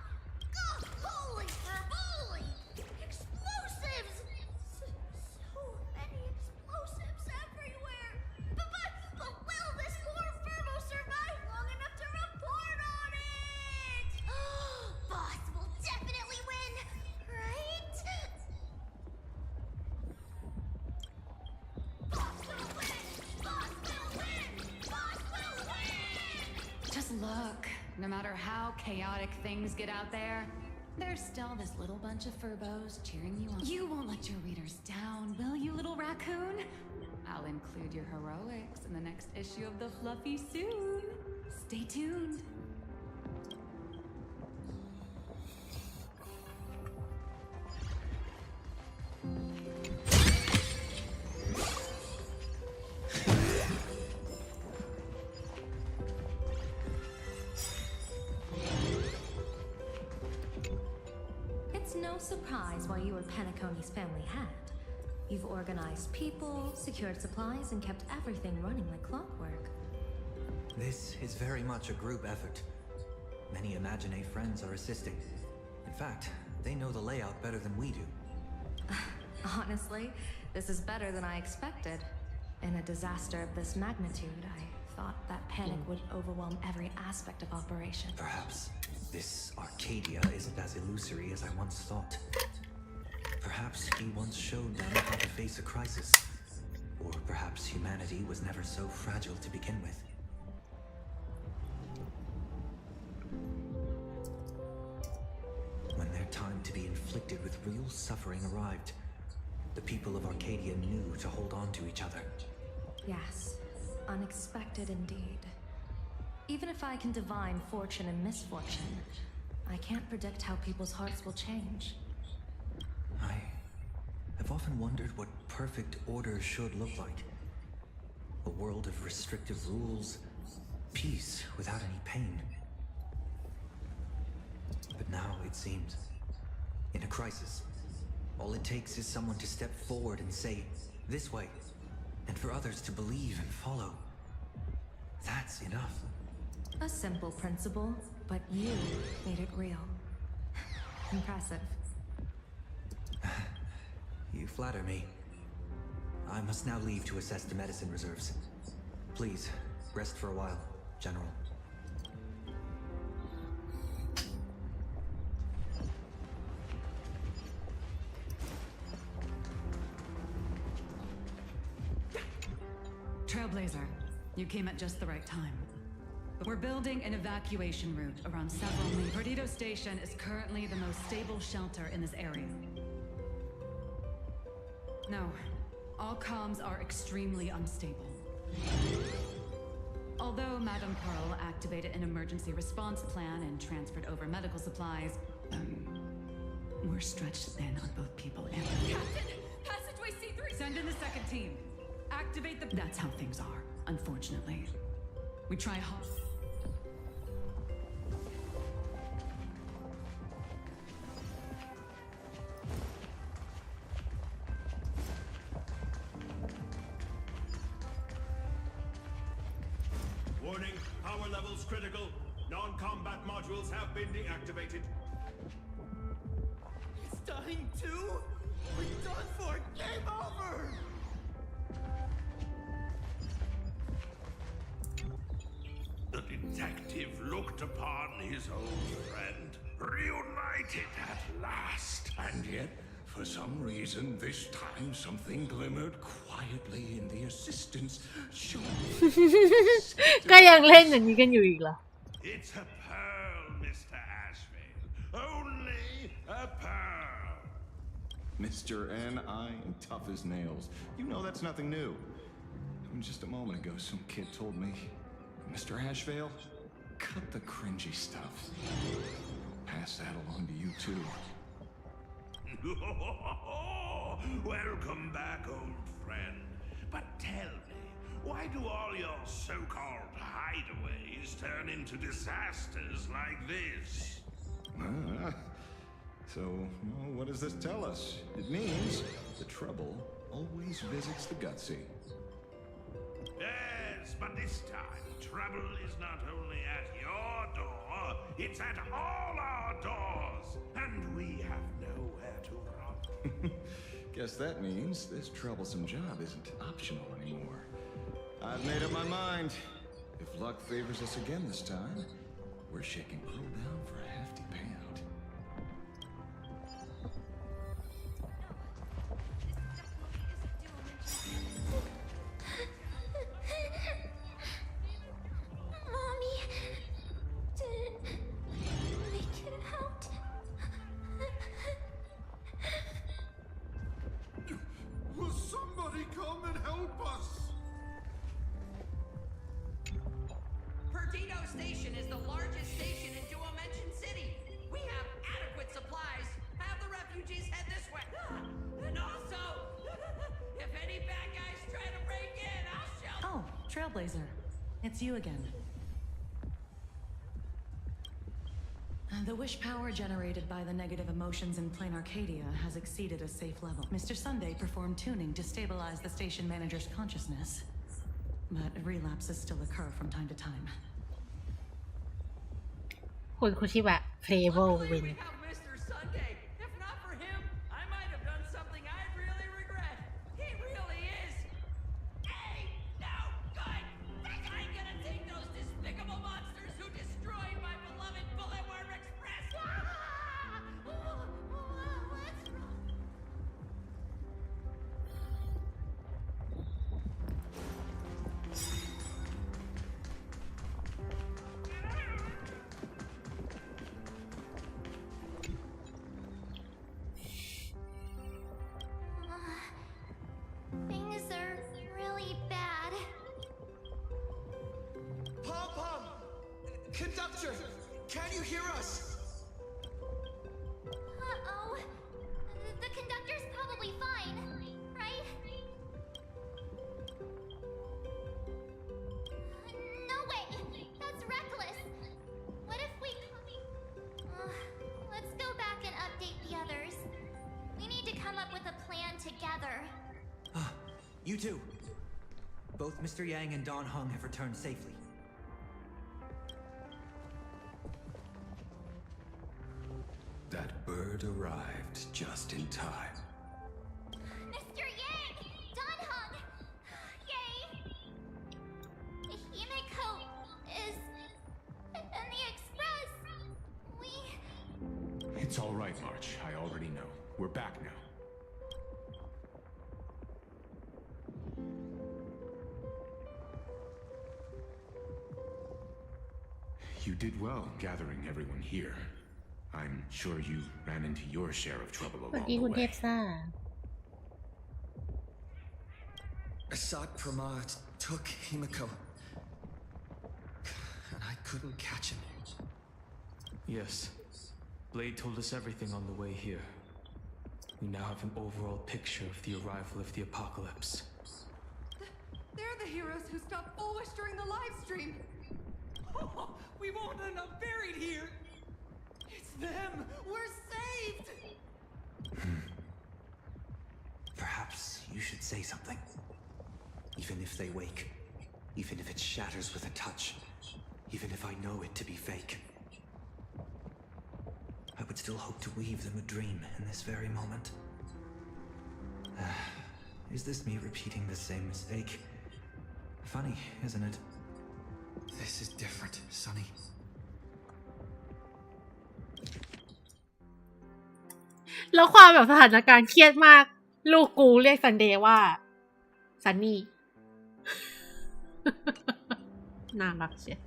Oh, holy fervoli! Explosives! So many explosives everywhere! But will this poor Fervo survive long enough to report on it? Boss will definitely win, right? Boss will win! Boss will win! Boss will win! Just look, no matter how chaotic things get out there, there's still this little bunch of furbos cheering you on. You won't let your readers down, will you, little raccoon? I'll include your heroics in the next issue of the Fluffy soon. Stay tuned. It's no surprise why you were Penacony's family hat. You've organized people, secured supplies, and kept everything running like clockwork. This is very much a group effort. Many Imagine friends are assisting. In fact, they know the layout better than we do. Honestly, this is better than I expected. In a disaster of this magnitude, I thought that panic would overwhelm every aspect of operation. Perhaps this Arcadia isn't as illusory as I once thought. Perhaps he once showed them how to face a crisis. Or perhaps humanity was never so fragile to begin with. When their time to be inflicted with real suffering arrived, the people of Arcadia knew to hold on to each other. Yes, unexpected indeed. Even if I can divine fortune and misfortune, I can't predict how people's hearts will change. I've often wondered what perfect order should look like. A world of restrictive rules, peace without any pain. But now it seems, in a crisis, all it takes is someone to step forward and say, this way, and for others to believe and follow. That's enough. A simple principle, but you made it real. Impressive. You flatter me. I must now leave to assess the medicine reserves. Please, rest for a while, General. Trailblazer, you came at just the right time. We're building an evacuation route around several main. Perdido Station is currently the most stable shelter in this area. No, all comms are extremely unstable. Although Madame Pearl activated an emergency response plan and transferred over medical supplies, we're stretched thin on both people and... Captain! Passageway C3! Send in the second team. Activate the... That's how things are, unfortunately. We try hard... Warning, power levels critical. Non-combat modules have been deactivated. It's dying too? We're done for! Game over! The detective looked upon his old friend, reunited at last. And yet, for some reason, this time something glimmered quietly in the assistant's shoulder. ก็ยังเล่นอย่างนี้กันอยู่อีกเหรอ It's a pearl, Mr. Ashvale. Only a pearl. Mr. N, I am tough as nails. You know that's nothing new. Just a moment ago, some kid told me, Mr. Ashvale, cut the cringy stuff. Pass that along to you, too. Welcome back, old friend. But tell me, why do all your so-called hideaways turn into disasters like this? So, well, what does this tell us? It means the trouble always visits the gutsy. Yes, but this time, trouble is not only at your door, it's at all our doors, and we have nowhere to run. Guess that means this troublesome job isn't optional anymore. I've made up my mind. If luck favors us again this time, we're shaking Pearl down for a hefty payout. Mommy didn't make it out. Will somebody come and help us? Perdido Station is the largest station in Duomension City. We have adequate supplies. Have the refugees head this way. And also, if any bad guys try to break in, I'll show. Oh, Trailblazer. It's you again. The wish power generated by the negative emotions in Plain Arcadia has exceeded a safe level. Mr. Sunday performed tuning to stabilize the station manager's consciousness, but relapses still occur from time to time. คุณคุชิบะ playable win We have Mr. Sunday. If not for him, I might have done something I'd really regret. He really is. Hey, no good. I'm gonna take those despicable monsters who destroyed my beloved Bullet Worm Express. What's wrong? Things are really bad. Pom-Pom! Conductor! Can you hear us? Uh-oh. The conductor's probably fine. reckless. What if we... let's go back and update the others. We need to come up with a plan together. You two. Both Mr. Yang and Don Hung have returned safely. That bird arrived just in time. Mr. Yang! Don Hung! Yay! Himiko is... in the express. We... It's all right, March. I already know. We're back now. You did well gathering everyone here. I'm sure you ran into your share of trouble สวัส along ดี the คุณเท way. พซ่า Assad Pramad took Himiko, and I couldn't catch him. Yes. Blade told us everything on the way here. We now have an overall picture of the arrival of the apocalypse. They're the heroes who stopped Bulwish during the live stream. We won't end up buried here. It's them. We're saved. Perhaps you should say something. Even if they wake. Even if it shatters with a touch. Even if I know it to be fake. I would still hope to weave them a dream in this very moment. Is this me repeating the same mistake? Funny, isn't it? This is different, Sonny. แล้วความแบบสถานการณ์เครียดมาก ลูกกูเรียกซันเดย์ว่าซันนี่ น่ารักเชียว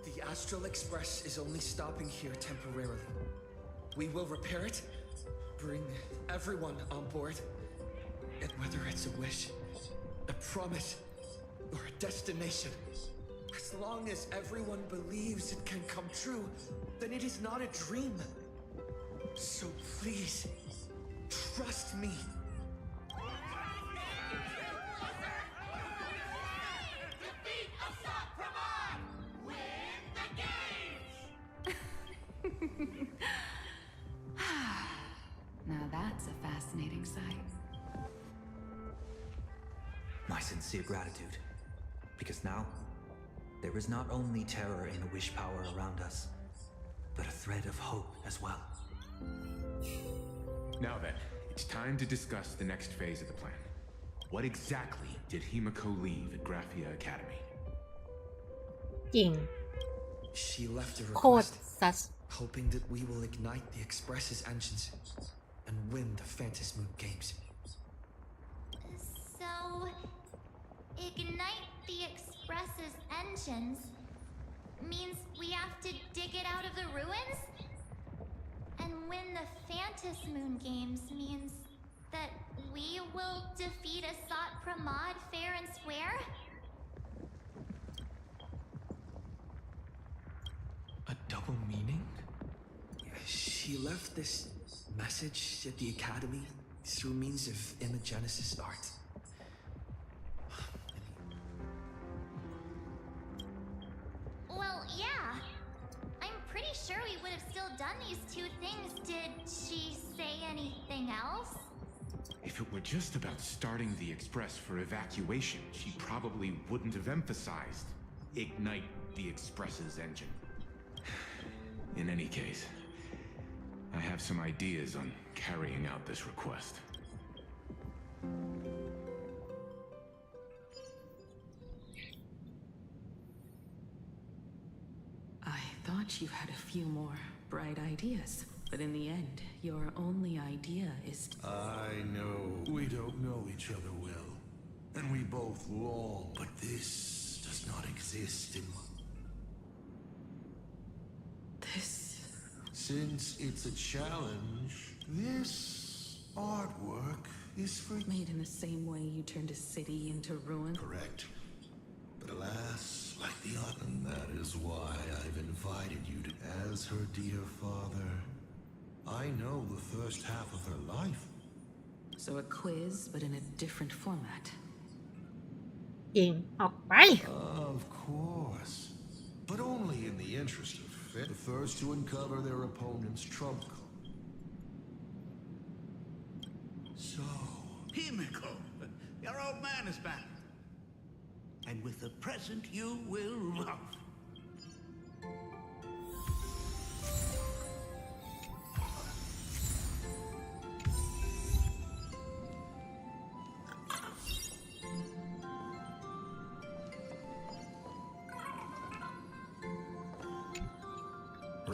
The Astral Express is only stopping here temporarily. We will repair it, bring everyone on board, and whether it's a wish, a promise, or a destination, as long as everyone believes it can come true, then it is not a dream. So please, trust me. Defeat Assad Pramad! Win the games! Now that's a fascinating sight. My sincere gratitude. Because now, there is not only terror in the wish power around us, but a thread of hope as well. Now then, it's time to discuss the next phase of the plan. What exactly did Himiko leave at Graphia Academy? จริง She left a โคตร request, ซัส hoping that we will ignite the Express's engines and win the Phantasmoon games. So... ignite the Express's engines means we have to dig it out of the ruins? And win the Phantasmoon games means that we will defeat Assad Pramad fair and square? A double meaning? She left this message at the Academy through means of Imagenesis art. Well, yeah. I'm pretty sure we would have still done these two things. Did she say anything else? If it were just about starting the Express for evacuation, she probably wouldn't have emphasized ignite the Express's engine. In any case, I have some ideas on carrying out this request. I thought you had a few more bright ideas, but in the end, your only idea is... I know we don't know each other well, and we both long, but this does not exist in... This... Since it's a challenge, this artwork is for... Made in the same way you turned a city into ruin? Correct. But alas, like the other, and that is why I've invited you to... As her dear father, I know the first half of her life. So a quiz, but in a different format. ยิงออกไป Of course. But only in the interest of fit. The first to uncover their opponent's trump card. So, Himiko, your old man is back. And with the present you will love.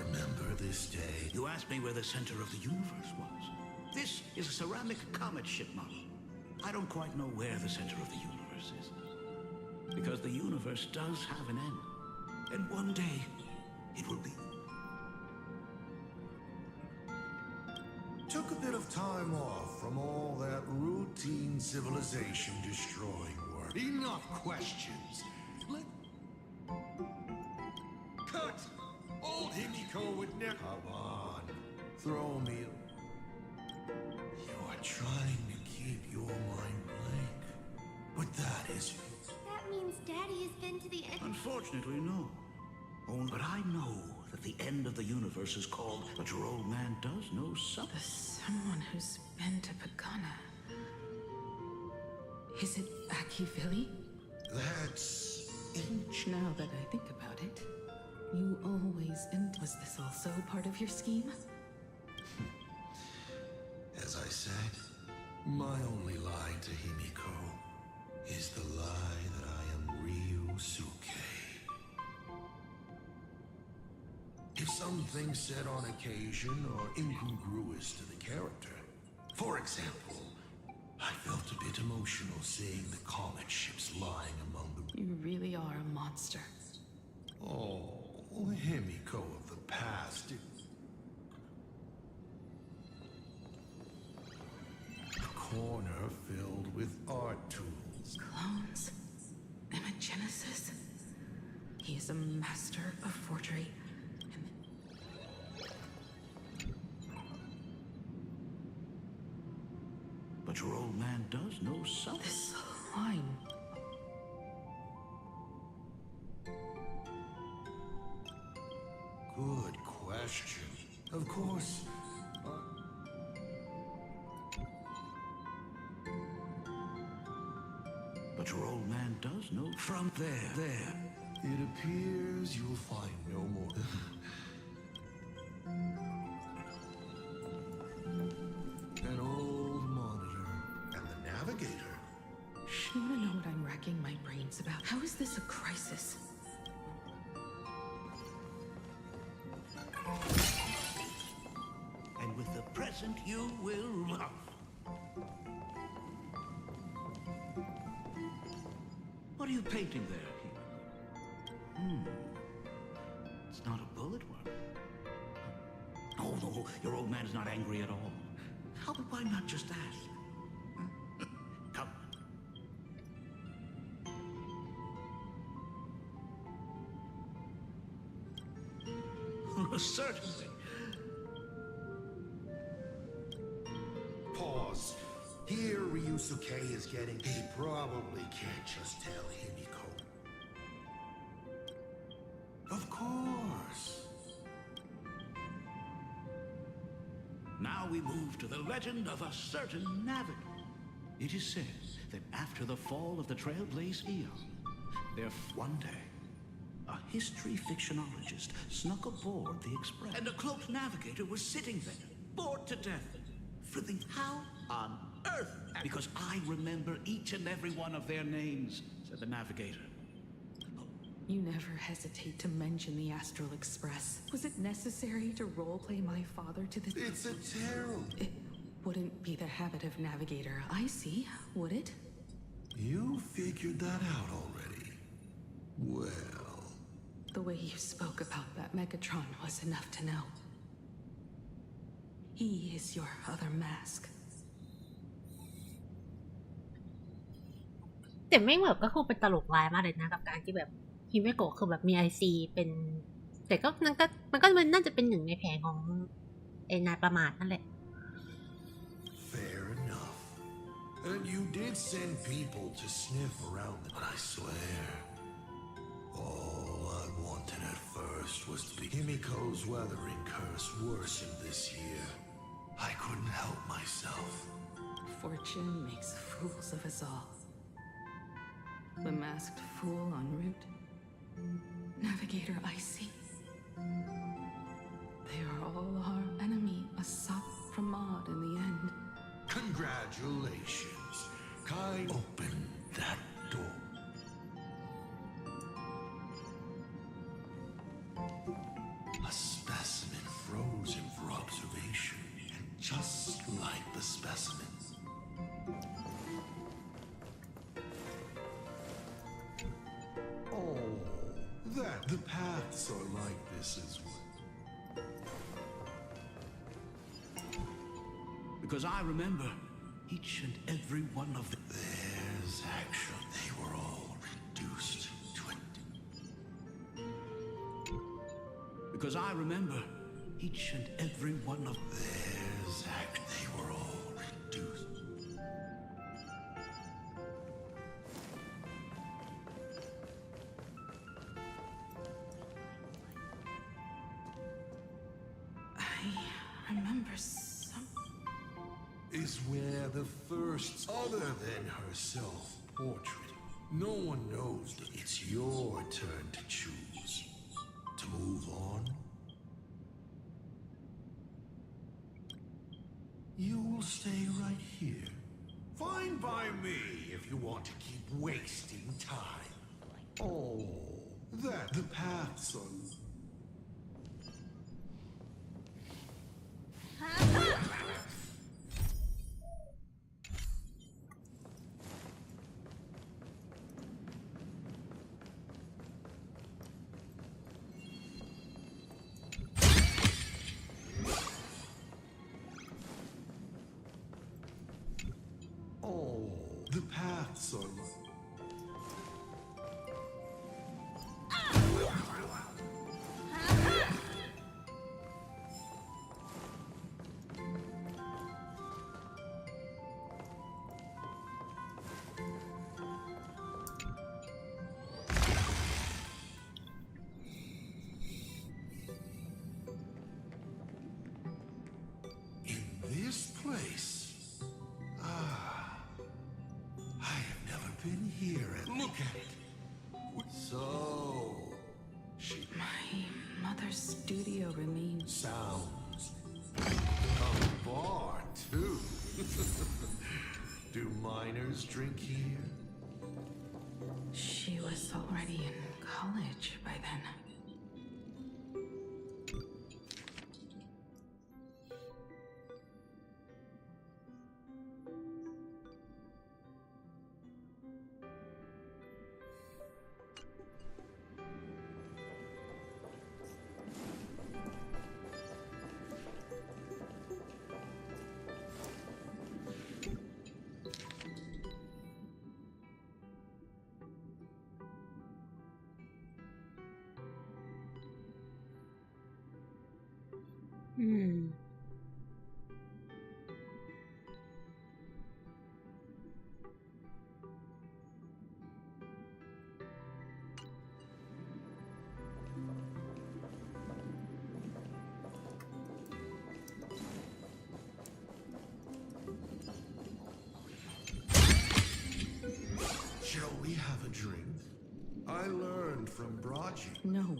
Remember this day? You asked me where the center of the universe was. This is a ceramic comet ship model. I don't quite know where the center of the universe is. Because the universe does have an end. And one day, it will be. Took a bit of time off from all that routine civilization destroying work. Enough questions. Cut! Old Himiko would never. Come on. Throw me. You are trying to keep your mind blank. But that is. That means Daddy has been to the end. Unfortunately, no. Oh, but I know that the end of the universe is called, but your old man does know something. Someone who's been to Pagana. Is it Akivili? That's. Now that I think about it, you always. Was this also part of your scheme? As I said, my only lie to Himiko is the lie that I am Ryusuke. If something said on occasion are incongruous to the character, for example, I felt a bit emotional seeing the comet ships lying among the... You really are a monster. Oh, Himiko of the past. A corner filled with art tools. Clones. Imagenesis. He is a master of forgery. But your old man does know something. This line. Good question. Of course. But your old man does know from there. It appears you'll find no more. An old monitor and the navigator. You wanna know what I'm racking my brains about? How is this a crisis? And with the present you will love. What are you painting there? It's not a bullet worm. Oh, no, your old man is not angry at all. Why not just ask? Come. Certainly. Pause. Here Ryusuke is getting... He probably can't just tell Himiko. Of course. Now we move to the legend of a certain navigator. It is said that after the fall of the Trailblaze Eon, there one day, a history fictionologist snuck aboard the Express, and a cloaked navigator was sitting there, bored to death, flipping how on earth? Because I remember each and every one of their names, said the navigator. You never hesitate to mention the Astral Express. Was it necessary to roleplay my father to the... It's a terrible... It wouldn't be the habit of navigator, I see, would it? You figured that out already. Well... The way you spoke about that Megatron was enough to know. He is your other mask. แต่ไม่แบบก็คือเป็นตลกร้ายมากเลยนะกับการที่แบบฮิเมโกะคือแบบมีไอซีเป็นแต่ก็มันน่าจะเป็นหนึ่งในแผนของไอ้นายประมาทนั่นแหละ Fair enough. And you did send people to sniff around, but I swear, all I wanted at first was to be Himiko's weathering curse worsened this year. I couldn't help myself. Fortune makes fools of us all. The masked fool en route. Navigator Icy. They are all our enemy, Asap Pramod in the end. Congratulations. Kind open that door. A specimen frozen for observation, and just like the specimen. Oh, that the paths are like this as well. Because I remember each and every one of them. There's action. They were all reduced to it. Because I remember each and every one of them. There's action. They were all reduced. I remember some. Is where the first, other than herself, portrait. No one knows that it's your turn to choose. To move on. You will stay right here. Fine by me if you want to keep wasting time. Oh, that the paths are. Oh, the paths are. In this place. Ah. I have never been here and look at it. So, My mother's studio remains. Sounds. A bar, too. Do minors drink here? She was already in college by then. Shall we have a drink? I learned from Braji. No.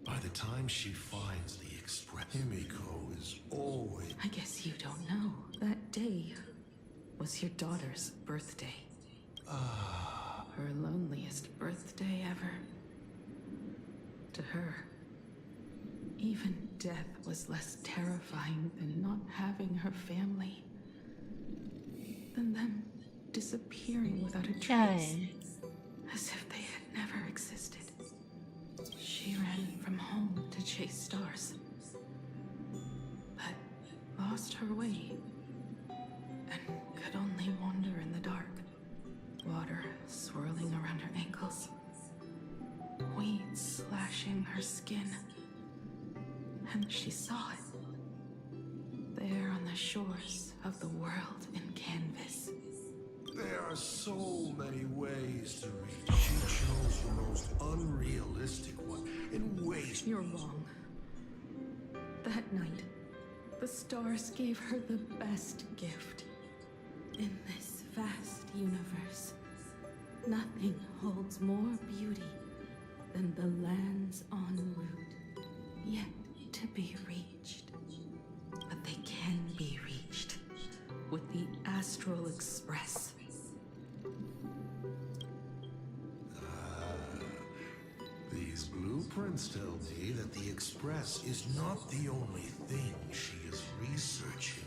By the time she finds the express, Himiko is always. I guess you don't know. That day was your daughter's birthday. Ah. Her loneliest birthday ever. To her, even death was less terrifying than not having her family. Than them disappearing without a trace. As if they had never existed. She ran from home to chase stars. But lost her way. And could only wander in the dark. Water swirling around her ankles. Weeds slashing her skin. And she saw it. There on the shores of the world in canvas. There are so many ways to reach. She chose the most unrealistic one and waste. You're wrong. That night, the stars gave her the best gift. In this vast universe, nothing holds more beauty than the lands en route, yet to be reached. But they can be reached with the Astral Express. These blueprints tell me that the Express is not the only thing she is researching.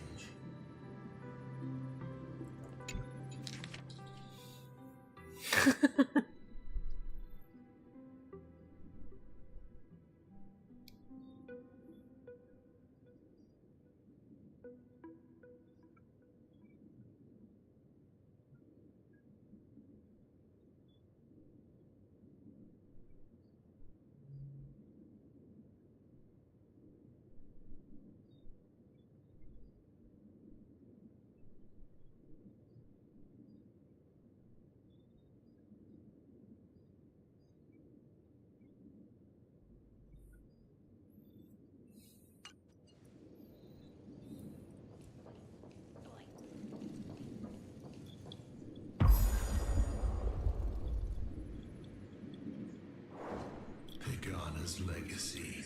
Pagana's legacy.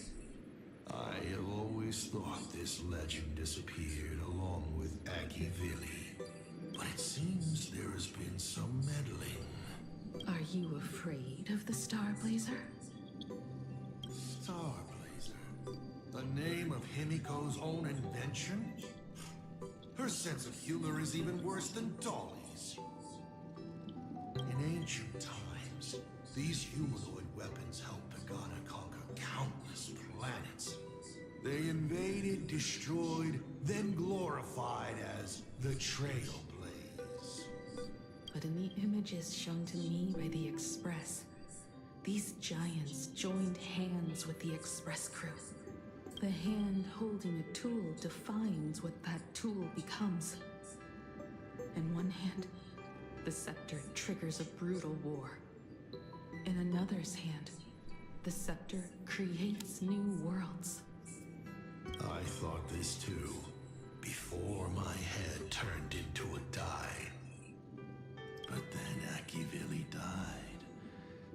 I have always thought this legend disappeared along with Akivili, but it seems there has been some meddling. Are you afraid of the Starblazer? Starblazer? A name of Himiko's own invention? Her sense of humor is even worse than Dolly's. In ancient times, these humanoid weapons helped Pagana conquer countless planets. They invaded, destroyed, then glorified as the Trailblaze. But in the images shown to me by the Express, these giants joined hands with the Express crew. The hand holding a tool defines what that tool becomes. In one hand, the scepter triggers a brutal war. In another's hand, the scepter creates new worlds. I thought this too, before my head turned into a die. But then Akivili died.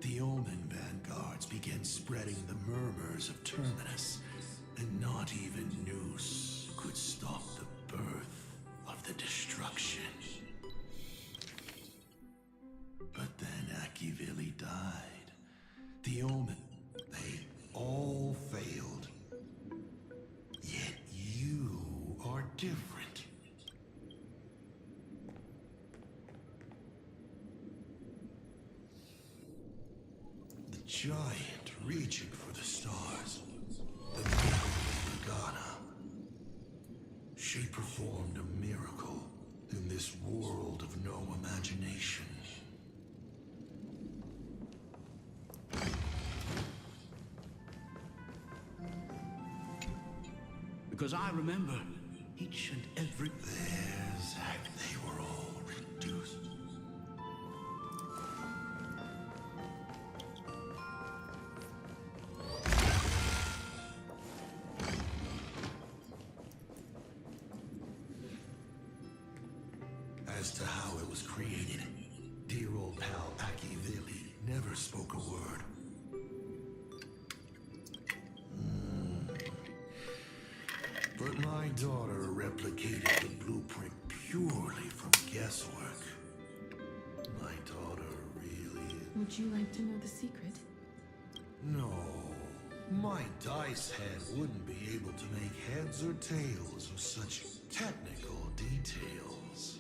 The Omen vanguards began spreading the murmurs of Terminus, and not even Noose could stop the birth of the destruction. But then Akivili died. The Omen, they all failed. Yet you are different. The giant reaching for the stars. The miracle of Pagana. She performed a miracle in this world of no imagination. Because I remember each and every... There's Zack, they were all reduced. As to how it was created, dear old pal Akivili never spoke a word. But my daughter replicated the blueprint purely from guesswork. My daughter really... Would you like to know the secret? No. My dice head wouldn't be able to make heads or tails of such technical details.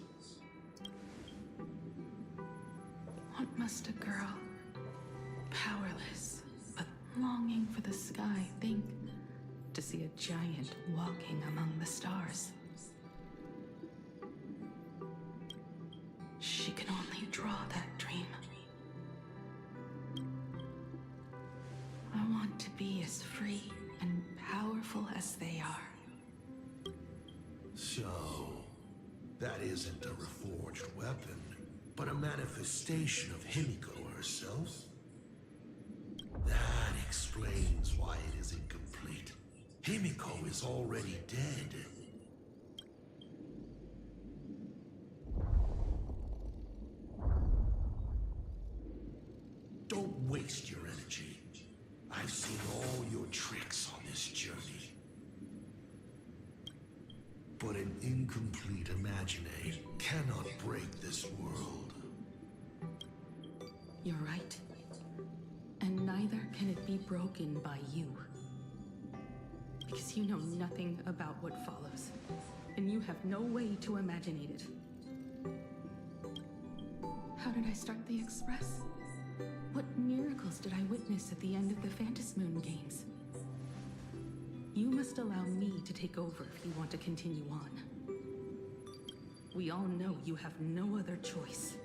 What must a girl, powerless, but longing for the sky, think to see a giant walking among the stars? She can only draw that dream. I want to be as free and powerful as they are. So, that isn't a reforged weapon. but a manifestation of Himiko herself? That explains why it is incomplete. Himiko is already dead. Don't waste your energy. I've seen all your tricks on this journey. But an incomplete imagination cannot break this world. You're right. And neither can it be broken by you. Because you know nothing about what follows. And you have no way to imaginate it. How did I start the Express? What miracles did I witness at the end of the Phantasmoon games? You must allow me to take over if you want to continue on. We all know you have no other choice.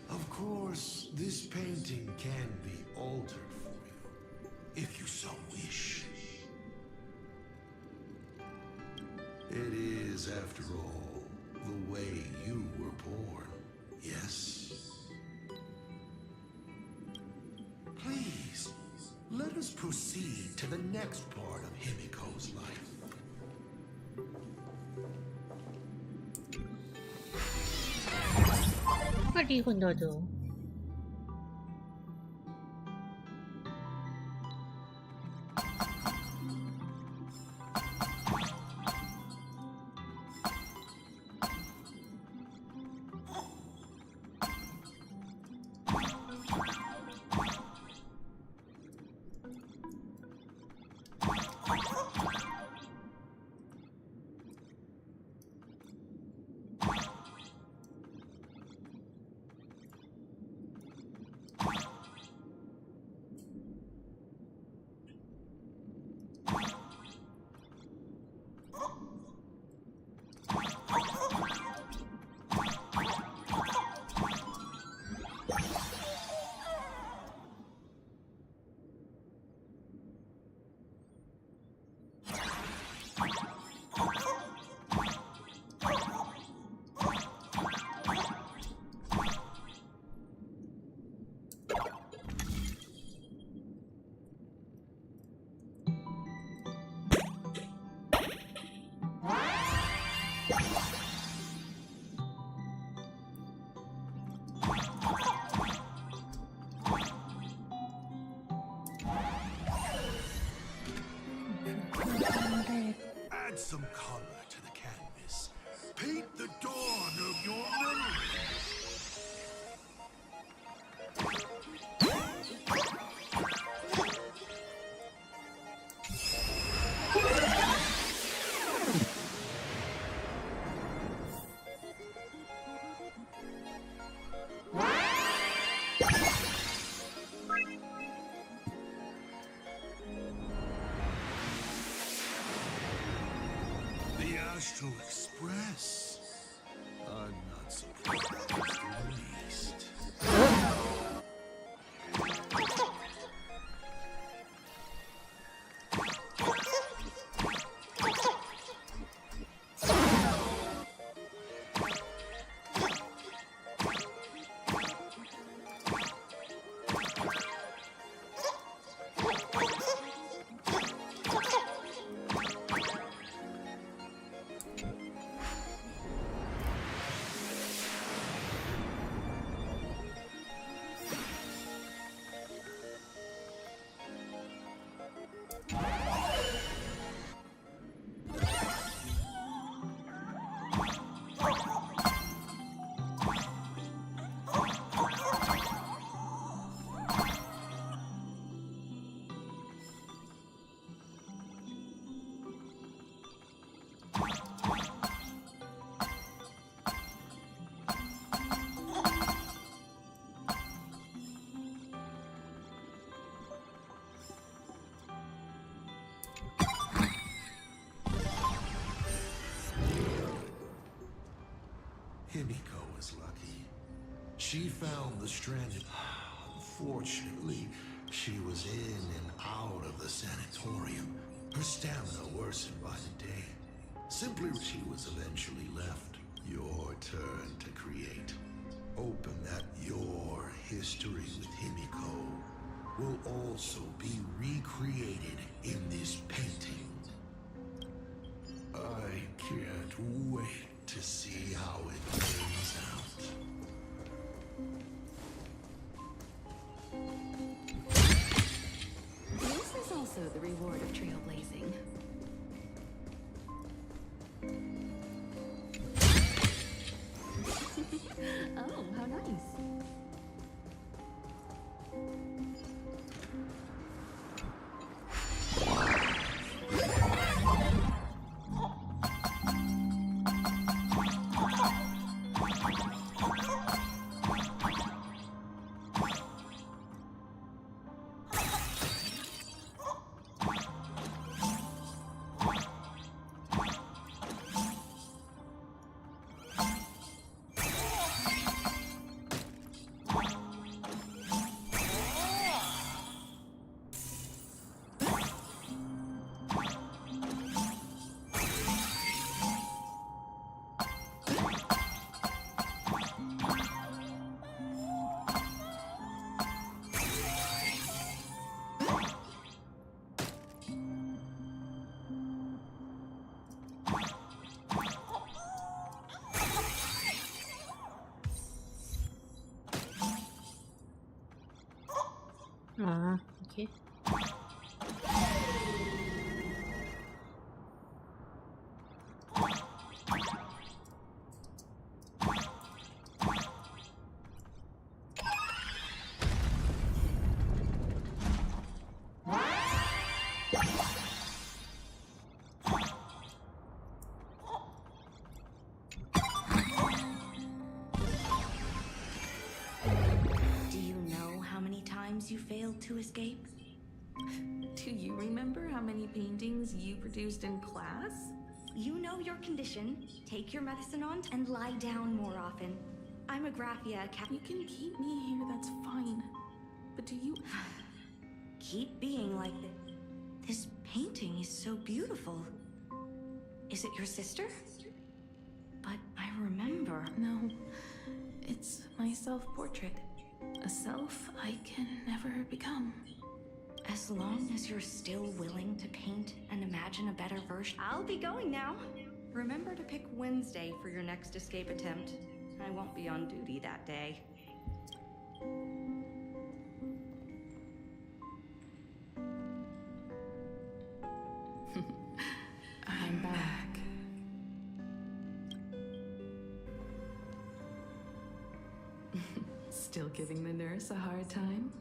Of course, this painting can be altered for you, if you so wish. It is, after all, the way you were born, yes? Please, let us proceed to the next part of Himiko's life. สวัสดีคุณโดโด Add some color to the canvas. Paint the dawn of your memories. The Astral Express. I'm not surprised in the least. Himiko was lucky. She found the stranded. Unfortunately, she was in and out of the sanatorium. Her stamina worsened by the day. Simply, she was eventually left Your turn to create. Open that your history with Himiko will also be recreated in this painting. I can't wait to see how it turns out. This is also the reward of trailblazing. Oh, how nice.อ๋อโอเคYou failed to escape? Do you remember how many paintings you produced in class? You know your condition. Take your medicine on and lie down more often. I'm a Graphia Cap. You can keep me here, that's fine. But do you... Keep being like this. This painting is so beautiful. Is it your sister? But I remember... No, it's my self-portrait. A self I can never become. As long as you're still willing to paint and imagine a better version. I'll be going now. Remember to pick Wednesday for your next escape attempt. I won't be on duty that day. I'm back. Still giving the nurse a hard time?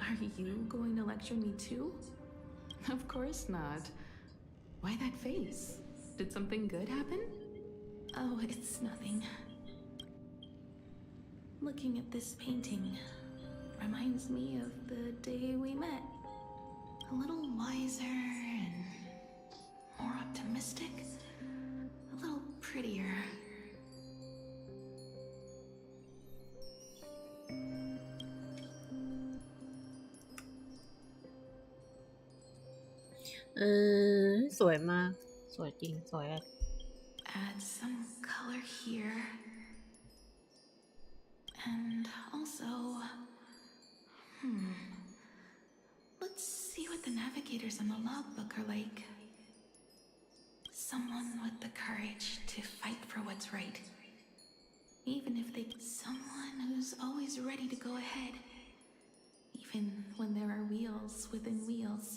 Are you going to lecture me too? Of course not. Why that face? Did something good happen? Oh, it's nothing. Looking at this painting reminds me of the day we met. A little wiser and more optimistic. A little prettier.สวยมากสวยจริงสวยอะ Add some color here. And also, let's see what the navigators on the logbook are like. Someone with the courage to fight for what's right. Even if they... Someone who's always ready to go ahead. Even when there are wheels within wheels.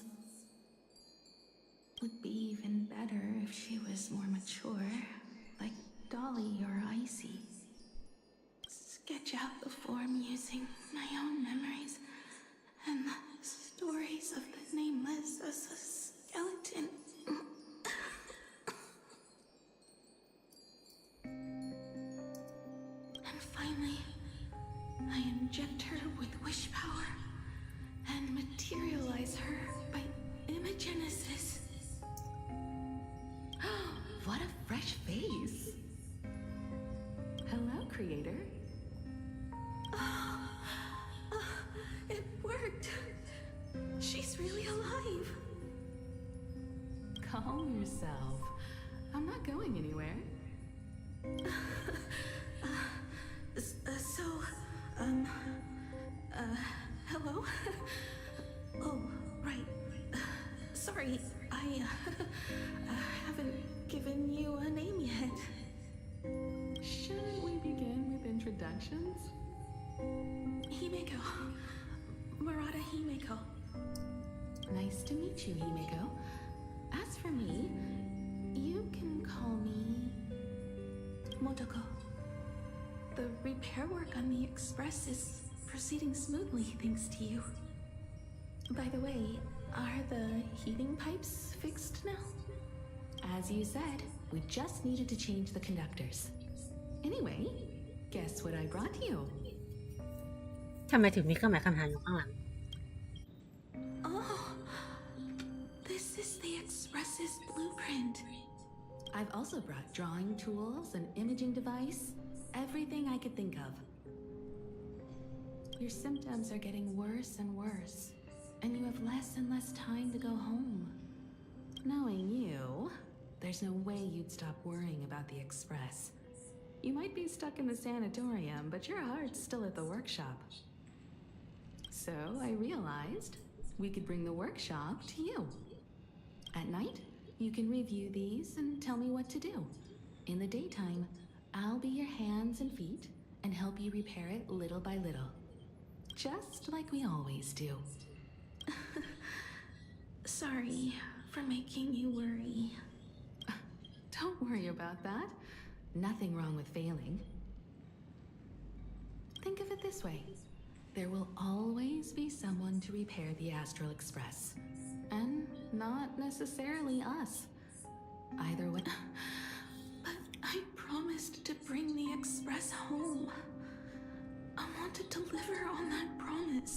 Would be even better if she was more mature, like Dolly or Icy. Sketch out the form using my own memories and the stories of the nameless as a skeleton. And finally, I inject her with wish power and materialize her by imagenesis. What a fresh face! Hello, creator. It worked! She's really alive! Calm calm yourself. I'm not going anywhere. So, hello? Oh, right. Sorry, I haven't given you a name yet. Shouldn't we begin with introductions? Himeko. Murata Himeko. Nice to meet you, Himeko. As for me, you can call me Motoko. The repair work on the Express is proceeding smoothly thanks to you. By the way, are the heating pipes fixed now? As you said, we just needed to change the conductors. Anyway, guess what I brought you? ทำไมถึงมีเครื่องหมายคำถามอยู่ข้างหลัง Oh, this is the Express's blueprint. I've also brought drawing tools, an imaging device, everything I could think of. Your symptoms are getting worse and worse, and you have less and less time to go home. Knowing you, there's no way you'd stop worrying about the Express. You might be stuck in the sanatorium, but your heart's still at the workshop. So I realized we could bring the workshop to you. At night, you can review these and tell me what to do. In the daytime, I'll be your hands and feet and help you repair it little by little. Just like we always do. Sorry for making you worry. Don't worry about that. Nothing wrong with failing. Think of it this way. There will always be someone to repair the Astral Express. And not necessarily us. Either way. But I promised to bring the Express home. I want to deliver on that promise.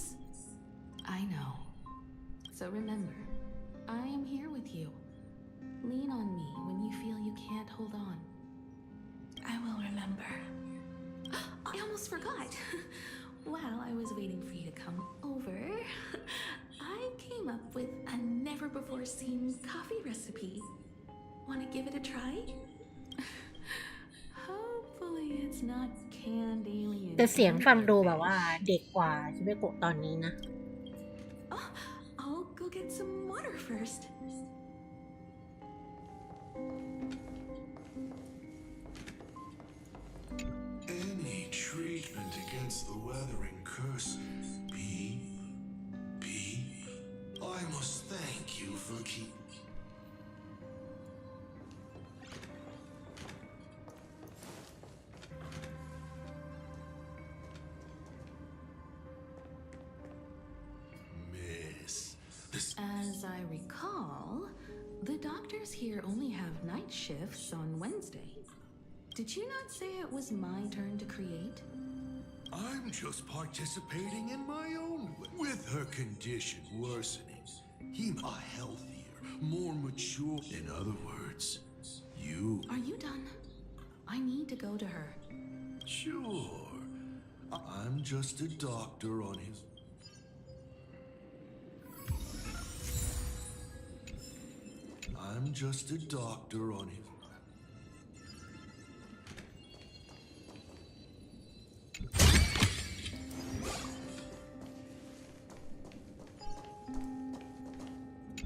I know. So remember, I am here with you. Lean on me when you feel you can't hold on. I will remember. I almost forgot. While I was waiting for you to come over, I came up with a never-before-seen coffee recipe. Want to give it a try? Hopefully it's not canned alien. แต่เสียงฟังดูแบบว่าเด็กกว่าชิเบโกะตอนนี้นะ Oh, I'll go get some water first. Any treatment against the weathering curse. Beep, beep. I must thank you for keep. Miss, this. As I recall, the doctors here only have night shifts on Wednesday. Did you not say it was my turn to create? I'm just participating in my own way. With her condition worsening, him a healthier, more mature. In other words, you. Are you done? I need to go to her. Sure. I'm just a doctor on his. I'm just a doctor on his.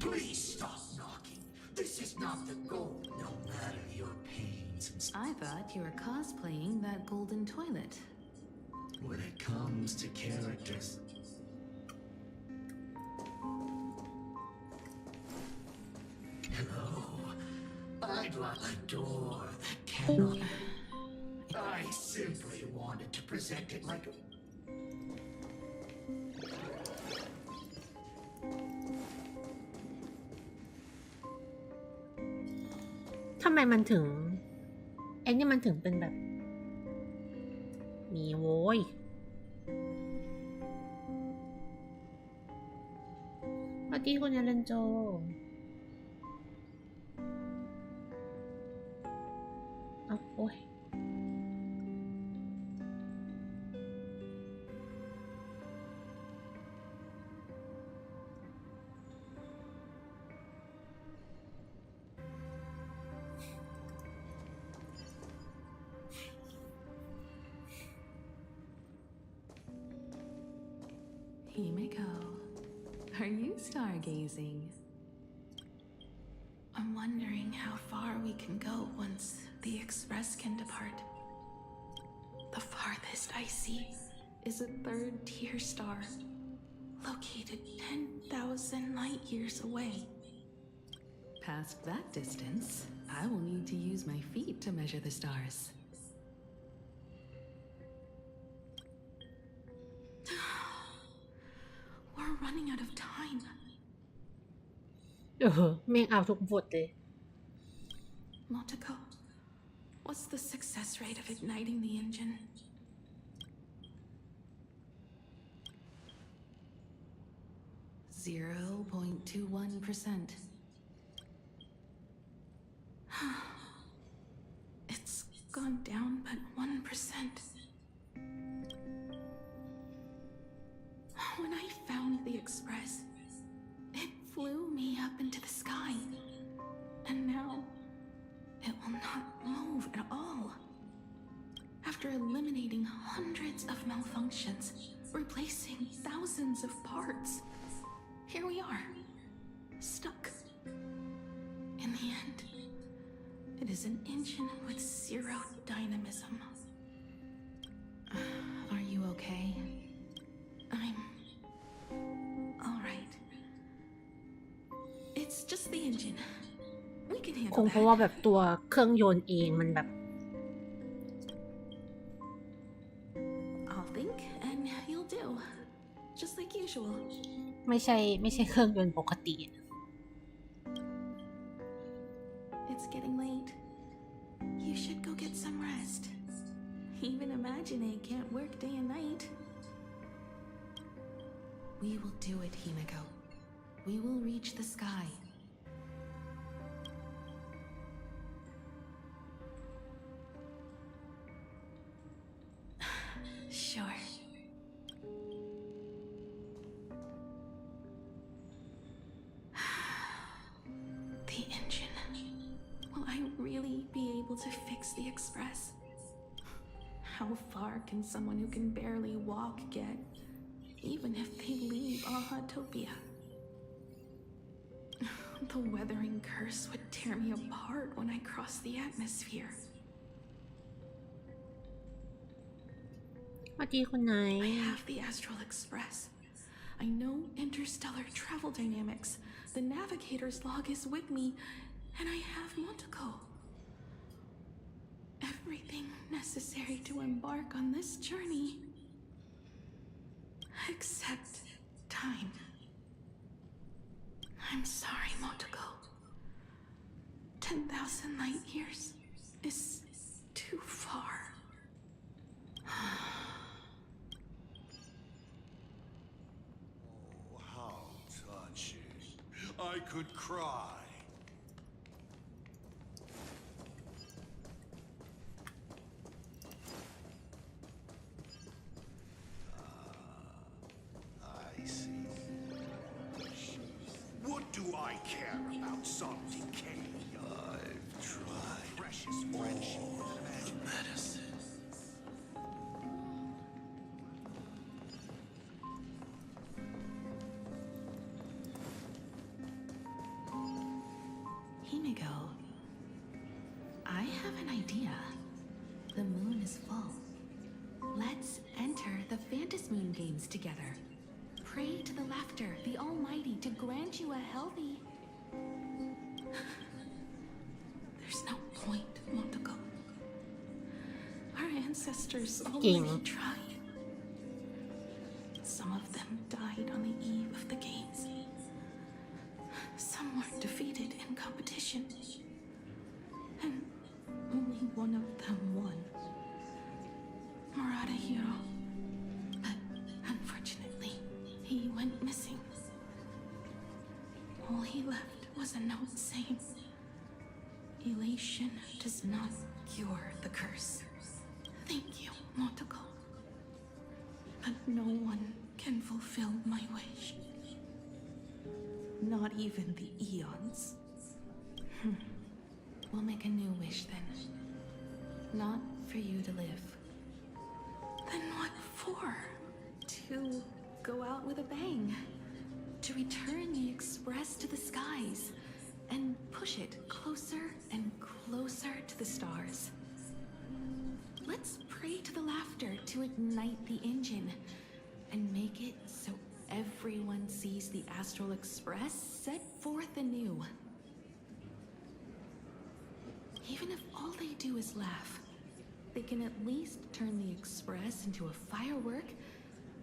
Please stop knocking. This is not the goal, no matter your pains. I thought you were cosplaying that golden toilet. When it comes to characters. Hello. I'd like a door that cannot. I simply wanted to present it like a. ทำไมมันถึงไอ้นี่มันถึงเป็นแบบมีโว้ยสวัสดีคุณยาเรนโจเอาโอ้ย Himeko, are you stargazing? I'm wondering how far we can go once the Express can depart. The farthest I see is a third-tier star, located 10,000 light years away. Past that distance, I will need to use my feet to measure the stars. We're running out of time. แม่งเอาทุกบทเลย Motoko, what's the success rate of igniting the engine? 0.21%. It's gone down but 1%. When I found the Express, it flew me up into the sky. And now, it will not move at all. After eliminating hundreds of malfunctions, replacing thousands of parts, here we are, stuck. In the end, it is an engine with zero dynamism. Are you okay? I'm all right. It's just the engine. We can คง handle เพราะว่าแบบตัวเครื่องยนต์เองมันแบบ I'll think and you'll do. Just like usual. ไม่ใช่เครื่องยนต์ปกติ It's getting late. You should go get some rest. Even Imagine can't work day and night. We will do it, Himeko. We will reach the sky. Sure. The engine. Will I really be able to fix the Express? How far can someone who can barely walk get, even if they leave Ahatopia? The weathering curse would tear me apart when I cross the atmosphere. สวัสดีคุณนาย I have the Astral Express. I know interstellar travel dynamics. The navigator's log is with me, and I have Motoko. Everything necessary to embark on this journey. Except time. I'm sorry, Motoko. 10,000 light years is too far. How touching. I could cry. I see. What do I care about some decay? I've tried precious friendship with an medicine. Himeko, I have an idea. The moon is full. Let's enter the Phantasmoon games together. Pray to the laughter, the Almighty, to grant you a healthy... There's no point, Motoko. Our ancestors already tried. Some of them died on the eve of the games. Some were defeated in competition. And only one of them won. Murata Hiro. But unfortunately, he went missing. All he left was a note saying, "Elation does not cure the curse." Thank you, Motoko. But no one can fulfill my wish. Not even the eons. We'll make a new wish then. Not for you to live. Then what for? To go out with a bang. To return the Express to the skies and push it closer and closer to the stars. Let's pray to the laughter to ignite the engine and make it so everyone sees the Astral Express set forth anew. Even if all they do is laugh, they can at least turn the Express into a firework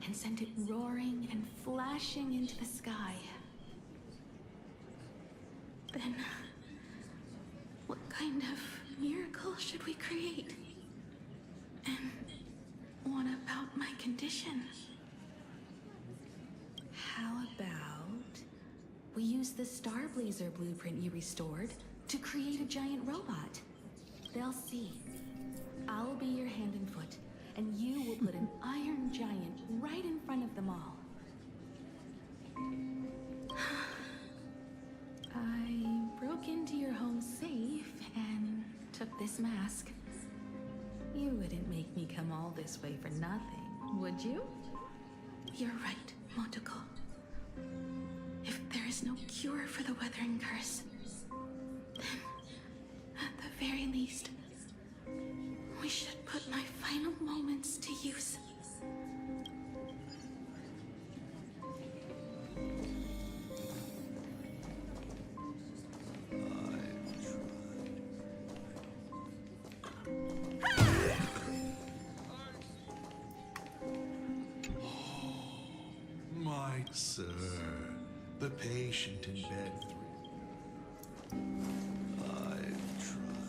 and send it roaring and flashing into the sky. Then, what kind of miracle should we create? And what about my condition? How about we use the Starblazer blueprint you restored to create a giant robot? They'll see. I'll be your hand and foot, and you will put an iron giant right in front of them all. I broke into your home safe and took this mask. You wouldn't make me come all this way for nothing, would you? You're right, Motoko. If there is no cure for the weathering curse, then, at the very least, we should put my final moments to use. My sir, the patient in bed 3. I've tried.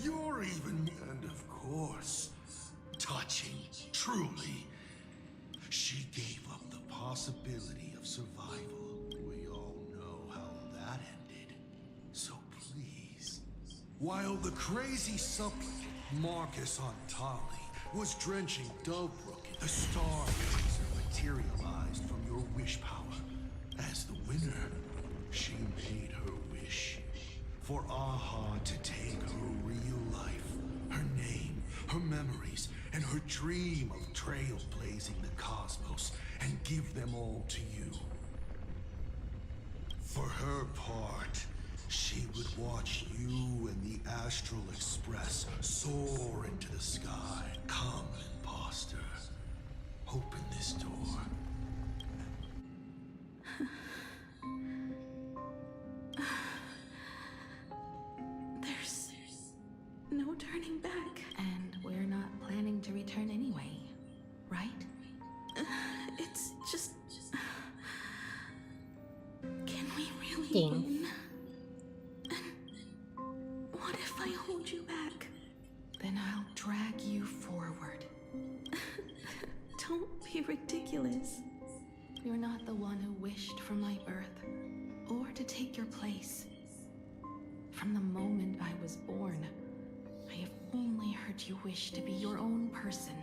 You're even, and of course, touching, truly. She gave up the possibility of survival. We all know how that ended. So please, while the crazy supplicant Marcus Antali was drenching Dovebrook, the Starblazer materialized from your wish power. As the winner, she made her wish for Aha to take her real life, her name, her memories, and her dream of trailblazing the cosmos and give them all to you. For her part, she would watch you and the Astral Express soar into the sky. Come, imposter. Open this door. There's no turning back. And we're not planning to return anyway, right? It's just... Can we really win? And what if I hold you back? Then I'll drag you forward. Don't be ridiculous. You're not the one who wished for my birth, or to take your place. From the moment I was born, I have only heard you wish to be your own person.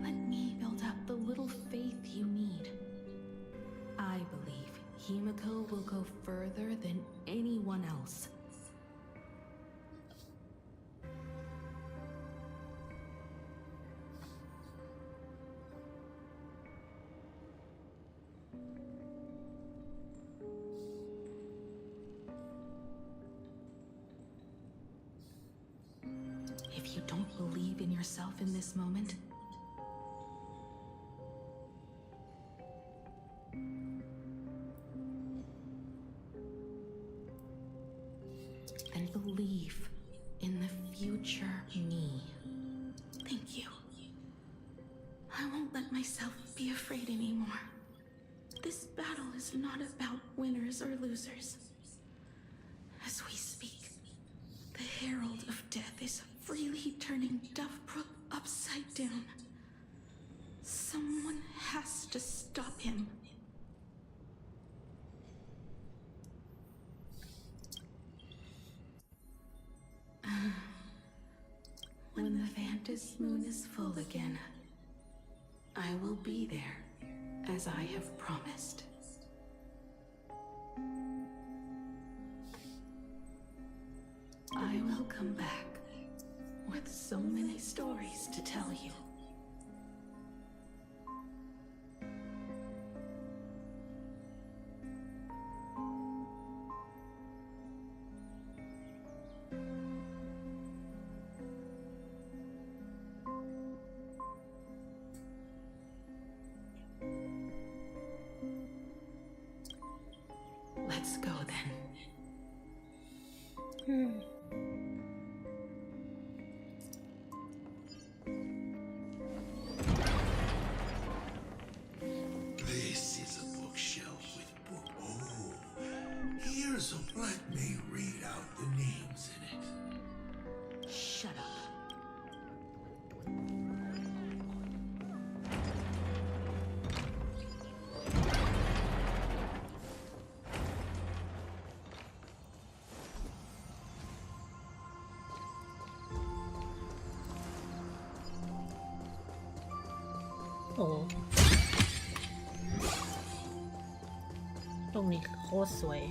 Let me build up the little faith you need. I believe Himiko will go further than anyone else. If you don't believe in yourself in this moment, then believe in the future me. Thank you. I won't let myself be afraid anymore. This battle is not about winners or losers. As we speak, the Herald of Death is freely turning Dovebrook upside down. Someone has to stop him. When the Phantom Atlantis moon is full again, I will be there, as I have promised. I will come back with so many stories to tell you. Let's go then. This is a bookshelf with book. Oh, here's a. Let me read out the names in it. Shut up.โอ้ตรงนี้โคตรสวย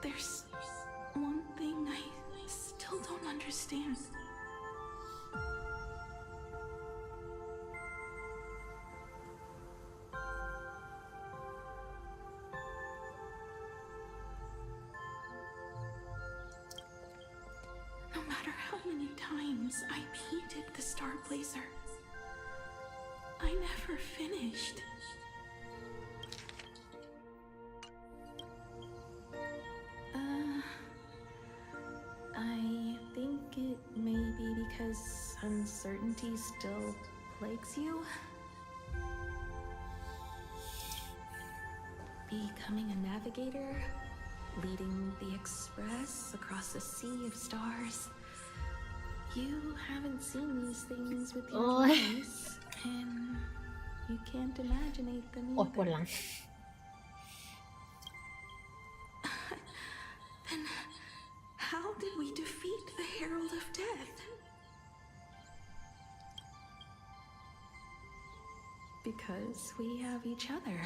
There's one thing I still don't understand. No matter how many times I painted the Star Blazer, I never finished. I think it may be because uncertainty still plagues you. Becoming a navigator, leading the Express across a sea of stars. You haven't seen these things with your eyes, and you can't imaginate them โอ้ปวดหลัง Then how did we defeat the Herald of Death? Because we have each other.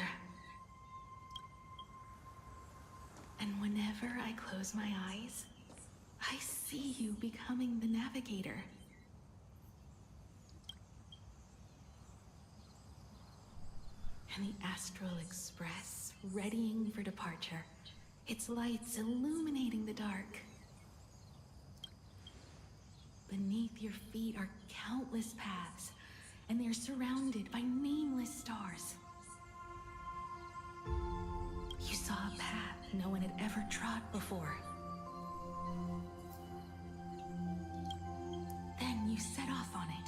And whenever I close my eyes, I see you becoming the navigator. And the Astral Express readying for departure, its lights illuminating the dark. Beneath your feet are countless paths, and they're surrounded by nameless stars. You saw a path no one had ever trod before. Then you set off on it.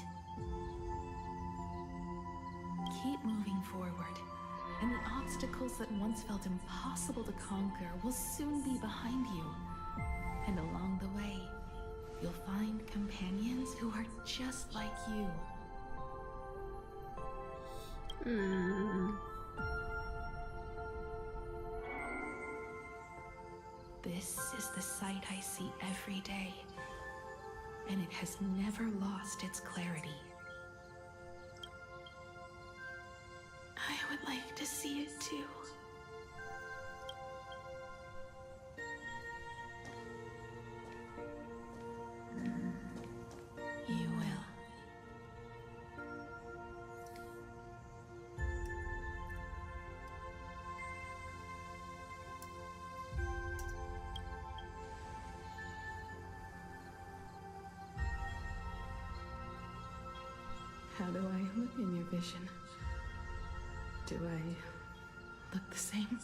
Keep moving forward, and the obstacles that once felt impossible to conquer will soon be behind you. And along the way, you'll find companions who are just like you. This is the sight I see every day, and it has never lost its clarity. I would like to see it too. You will. How do I look in your vision? Do I look the same?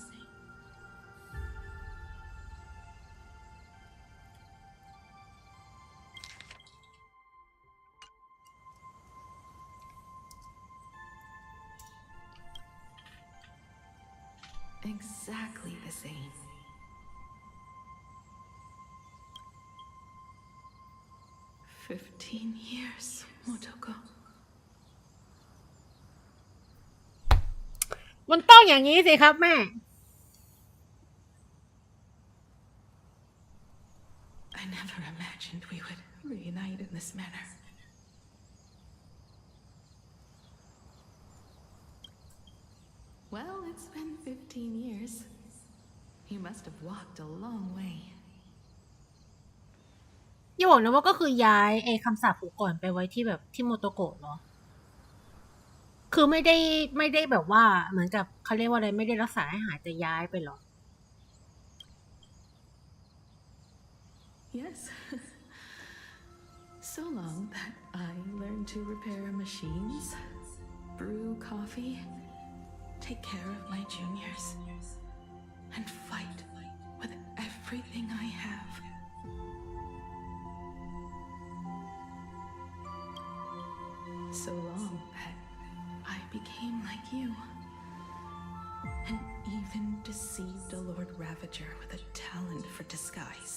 Exactly the same. "15 years, Motoko. ต้องอย่างนี้สิครับแม่ I never imagined we would reunite in this manner. Well, it's been 15 years. You must have walked a long way. อย่าบอกนะว่าก็คือย้ายไอ้คำสาปผูกก่อนไปไว้ที่แบบที่โมโตโกะเหรอ คือไม่ได้แบบว่าเหมือนกับเขาเรียกว่าอะไรไม่ได้รักษาให้หายแต่ย้ายไปเหรอ Yes. So long that I learned to repair machines, brew coffee, take care of my juniors, and fight with everything I have. So long that I became like you, and even deceived a Lord Ravager with a talent for disguise.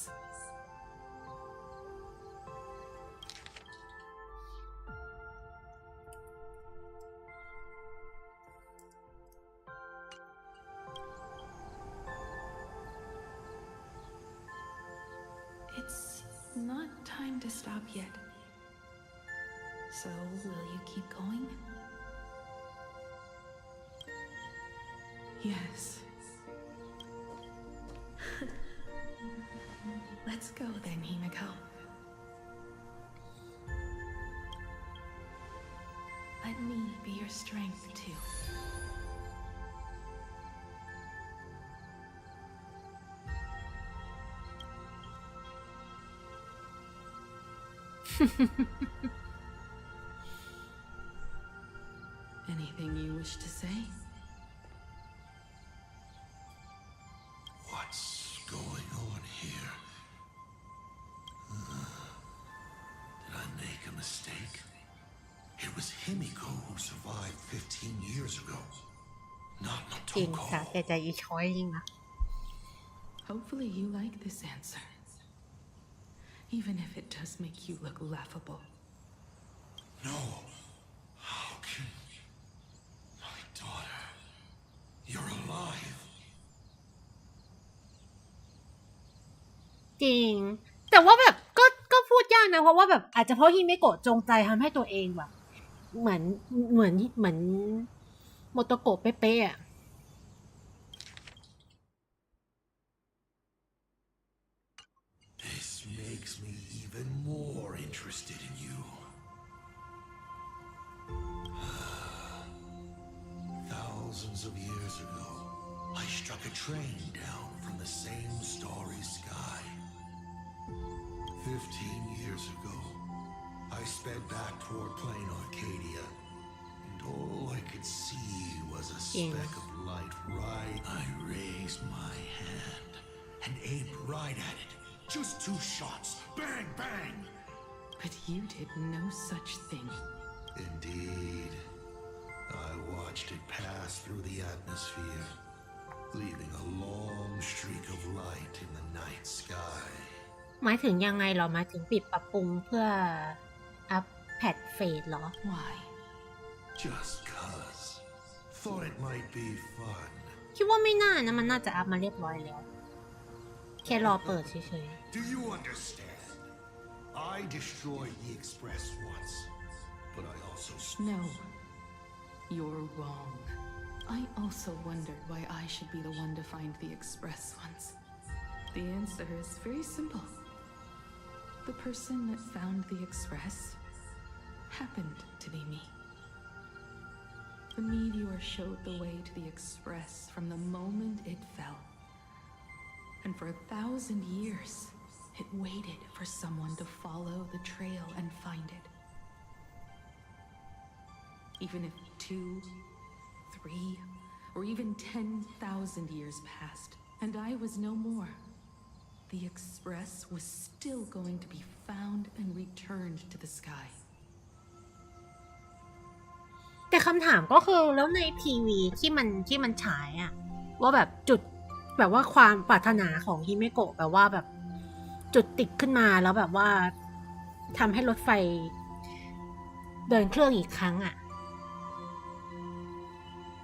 It's not time to stop yet. So, will you keep going? Yes. Let's go then, Himiko. Let me be your strength too. Anything you wish to say? What's going on here? Did I make a mistake? It was Himiko who survived 15 years ago, not จริง Motoko. ค่ะแต่ใจอีช้อยจริงนะ Hopefully you like this answer. Even if it does make you look laughable. No. How can... My daughter... You're alive. จริง แต่ว่าแบบก็พูดยากนะเพราะว่าแบบอาจจะเพราะฮิเมโกะจงใจทำให้ตัวเองแบบเหมือนโมโตโกะเป๊ะๆอ่ะ This makes me even more interested in you. Thousands of years ago, I struck a train down from the same starry sky. 15 years ago, I sped back toward plain Arcadia, and all I could see was a speck of light right. I raised my hand and aimed right at it. Just 2 shots. Bang, bang! But you did no such thing. Indeed. I watched it pass through the atmosphere, leaving a long streak of light in the night sky. หมายถึงยังไงเหรอหมายถึงปิดปรับปรุงเพื่ออัพแพทเฟสเหรอ Why? Just 'cause. Thought it might be fun. คิดว่าไม่น่านะมันน่าจะอัพมาเรียบร้อยแล้ว แค่รอเปิดเฉย Do you understand? I destroyed the Express once, but I also... No. You're wrong. I also wondered why I should be the one to find the Express once. The answer is very simple. The person that found the Express happened to be me. The meteor showed the way to the Express from the moment it fell. And for 1,000 years, it waited for someone to follow the trail and find it. Even if 2, 3, or even 10,000 years passed, and I was no more, the Express was still going to be found and returned to the sky. แต่คำถามก็คือแล้วใน PV ที่มันฉายอะว่าแบบจุดแบบว่าความปรารถนาของฮิเมโกะแบบว่าแบบจุดติดขึ้นมาแล้วแบบว่าทำให้รถไฟเดินเครื่องอีกครั้งอะ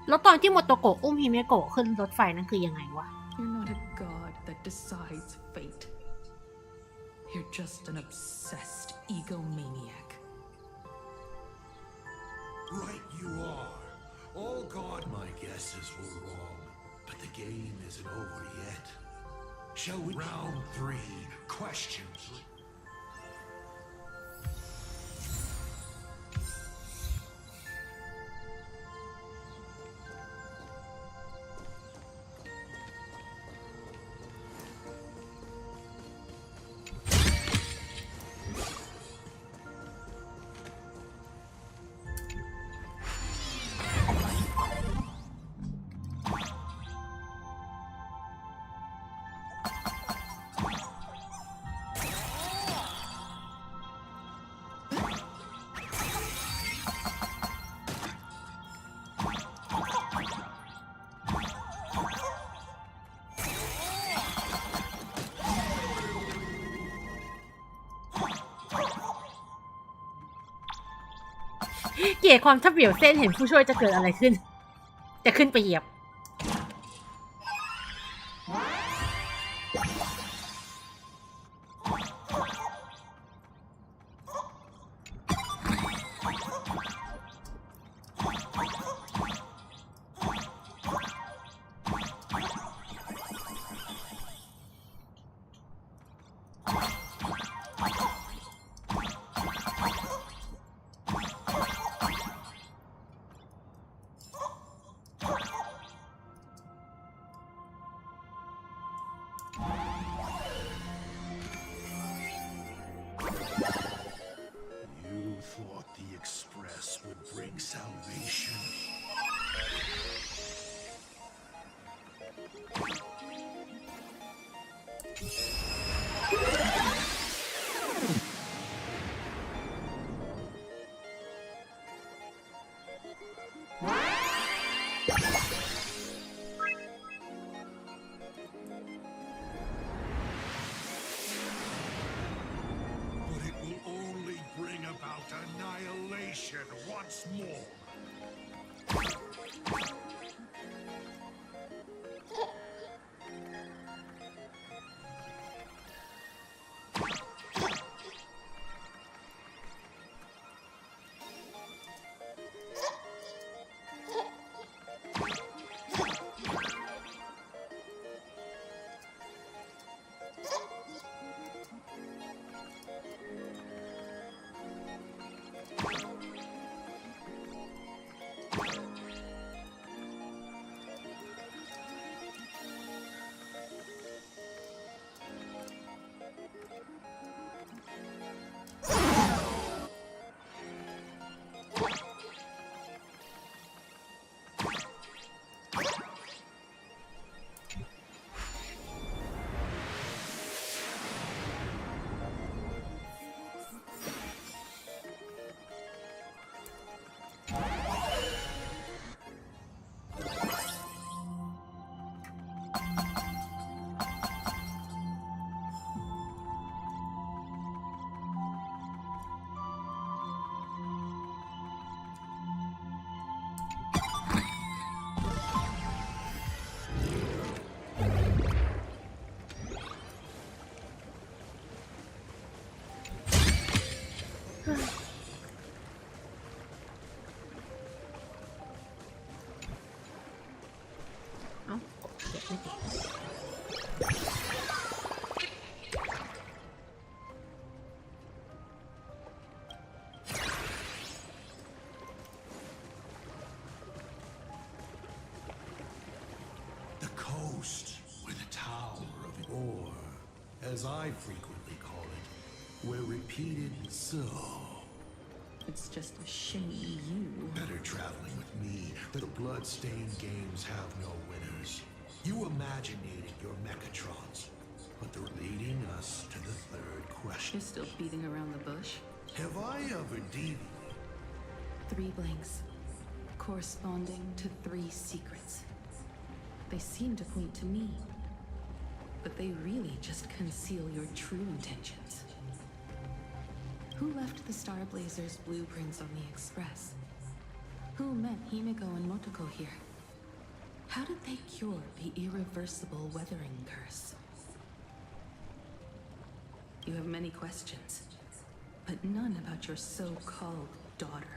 แล้วตอนที่โมโตโกะอุ้มฮิเมโกะขึ้นรถไฟนั่นคือยังไงวะ You're not a god that decides fate. You're just an obsessed egomaniac. Right you are. All God, my guesses were wrong, but the game isn't over yet. Shall we? Round 3, questions.เกลียดความทับเบี่ยวเส้นเห็นผู้ช่วยจะเกิดอะไรขึ้น จะขึ้นไปเหยียบSalvation. 'Where the Tower of Or, as I frequently call it, where repeated so. It's just a shame you. Better traveling with me. The blood-stained games have no winners. You imaginated your Mechatrons, but they're leading us to the third question. You're still beating around the bush? Have I ever deviated? 3 blanks, corresponding to 3 secrets. They seem to point to me, but they really just conceal your true intentions. Who left the Star Blazers' blueprints on the Express? Who met Himiko and Motoko here? How did they cure the irreversible weathering curse? You have many questions, but none about your so-called daughter.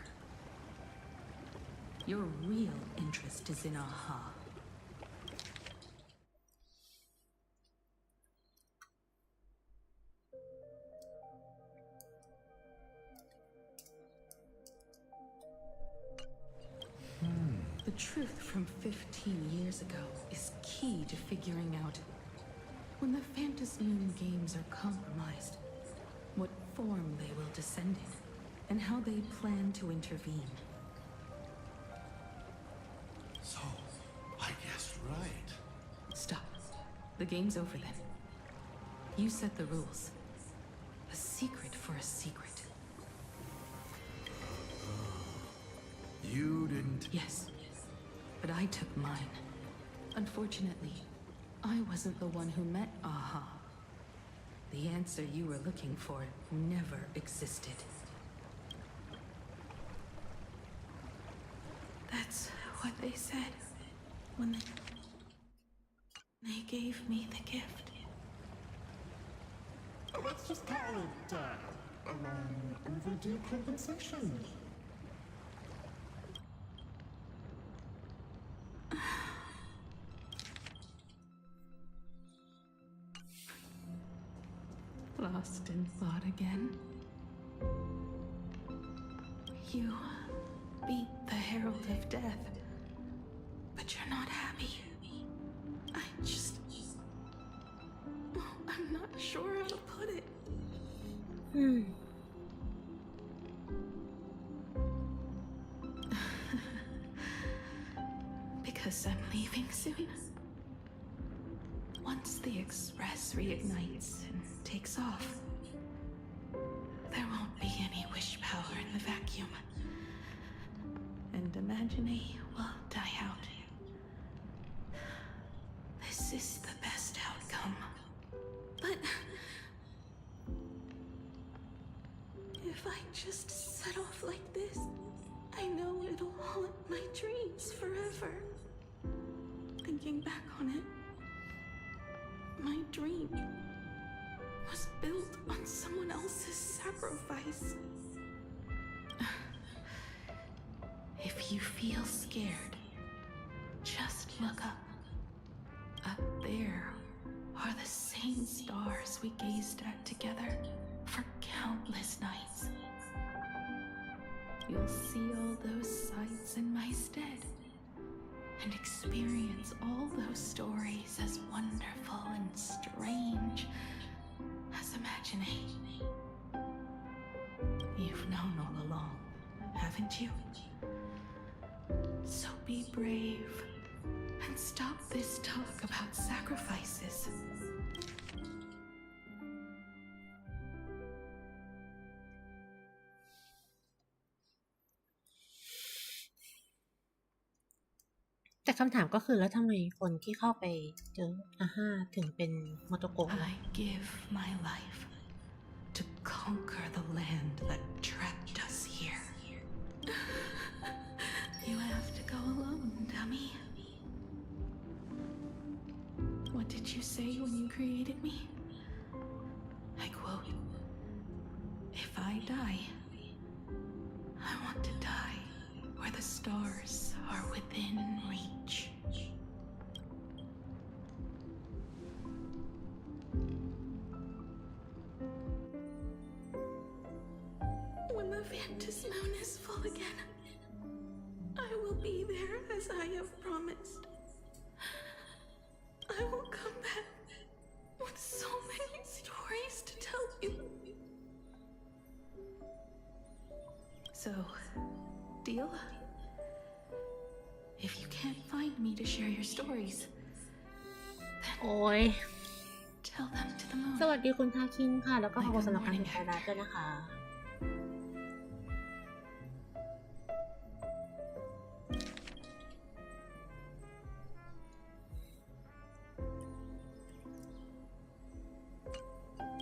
Your real interest is in Aha. The truth from 15 years ago is key to figuring out when the Phantas Moon games are compromised, what form they will descend in, and how they plan to intervene. So, I guessed right. Stop. The game's over then. You set the rules. A secret for a secret. You didn't... Yes, but I took mine. Unfortunately, I wasn't the one who met Aha. The answer you were looking for never existed. That's what they said when they gave me the gift. Let's just call it, a long overdue compensation. Lost in thought again? You beat the Herald of Death, but you're not happy. I'm not sure how to put it. Because I'm leaving soon. Once the Express reignites and takes off, there won't be any wish power in the vacuum. And Imagine will die out. This is the best outcome. But if I just set off like this, I know it'll haunt my dreams forever. Thinking back on it, my dream was built on someone else's sacrifice. If you feel scared, just look up. Up there are the same stars we gazed at together for countless nights. You'll see all those sights in my stead and experience all those stories as wonderful and strange as imagining. You've known all along, haven't you? So be brave and stop this talk about sacrifices.แต่คำถามก็คือแล้วทำไมคนที่เข้าไปเจออาห้าถึงเป็นโมโตโกะ I give my life to conquer the land that trapped us here. You have to go alone, dummy. What did you say when you created me? I quote, "If I die, I want to die where the stars are within reach." When the Phantas Moon is full again, I will be there as I have promised. I will come back with so many stories to tell you. So, deal? If you can't find me to share your stories, then โอ้ย tell them to the moon. สวัสดีคุณทาคินค่ะ แล้วก็ขอบคุณสำหรับการติดตามด้วยนะคะ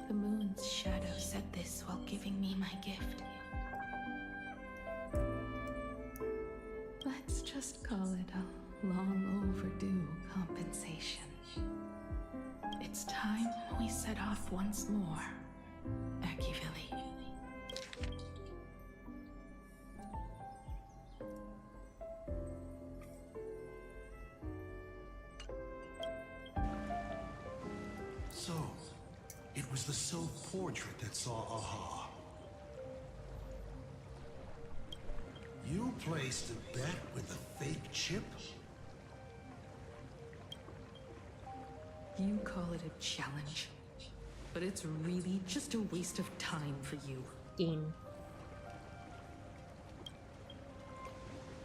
The moon's shadow said this while giving me my gift. Let's just call it a long overdue compensation. It's time we set off once more, Akivili. So, it was the self-portrait that saw Aha. You placed a bet with a fake chip? You call it a challenge, but it's really just a waste of time for you.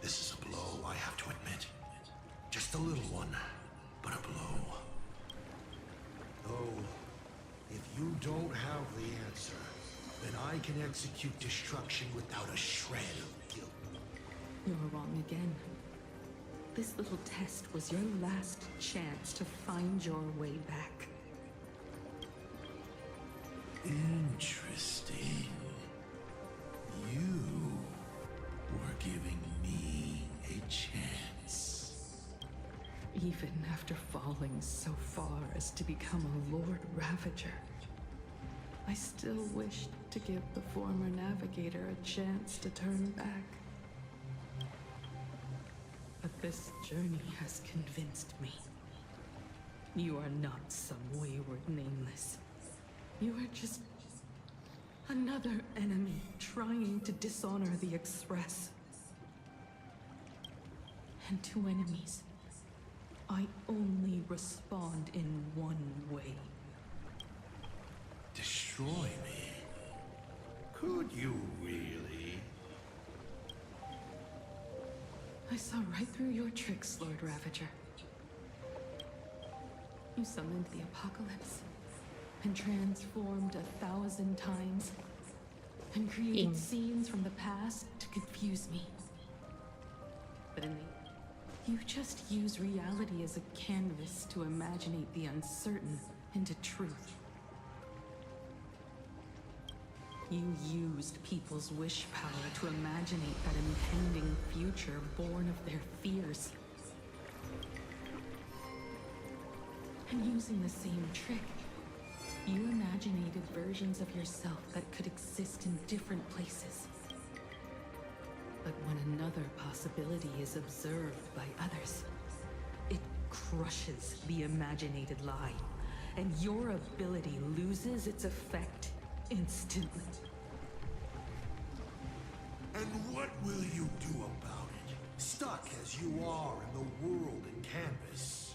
This is a blow, I have to admit. Just a little one, but a blow. Oh, if you don't have the answer, then I can execute destruction without a shred of guilt. You're wrong again. This little test was your last chance to find your way back. Interesting. You were giving me a chance. Even after falling so far as to become a Lord Ravager, I still wished to give the former navigator a chance to turn back. But this journey has convinced me. You are not some wayward nameless. You are just another enemy trying to dishonor the Express. And to enemies, I only respond in one way. Destroy me? Could you really? I saw right through your tricks, Lord Ravager. You summoned the apocalypse and transformed 1,000 times and created scenes from the past to confuse me. But in the you just use reality as a canvas to imaginate the uncertain into truth. You used people's wish power to imaginate that impending future born of their fears. And using the same trick, you imaginated versions of yourself that could exist in different places. But when another possibility is observed by others, it crushes the imaginated lie, and your ability loses its effect instantly. And what will you do about it? Stuck as you are in the world in canvas.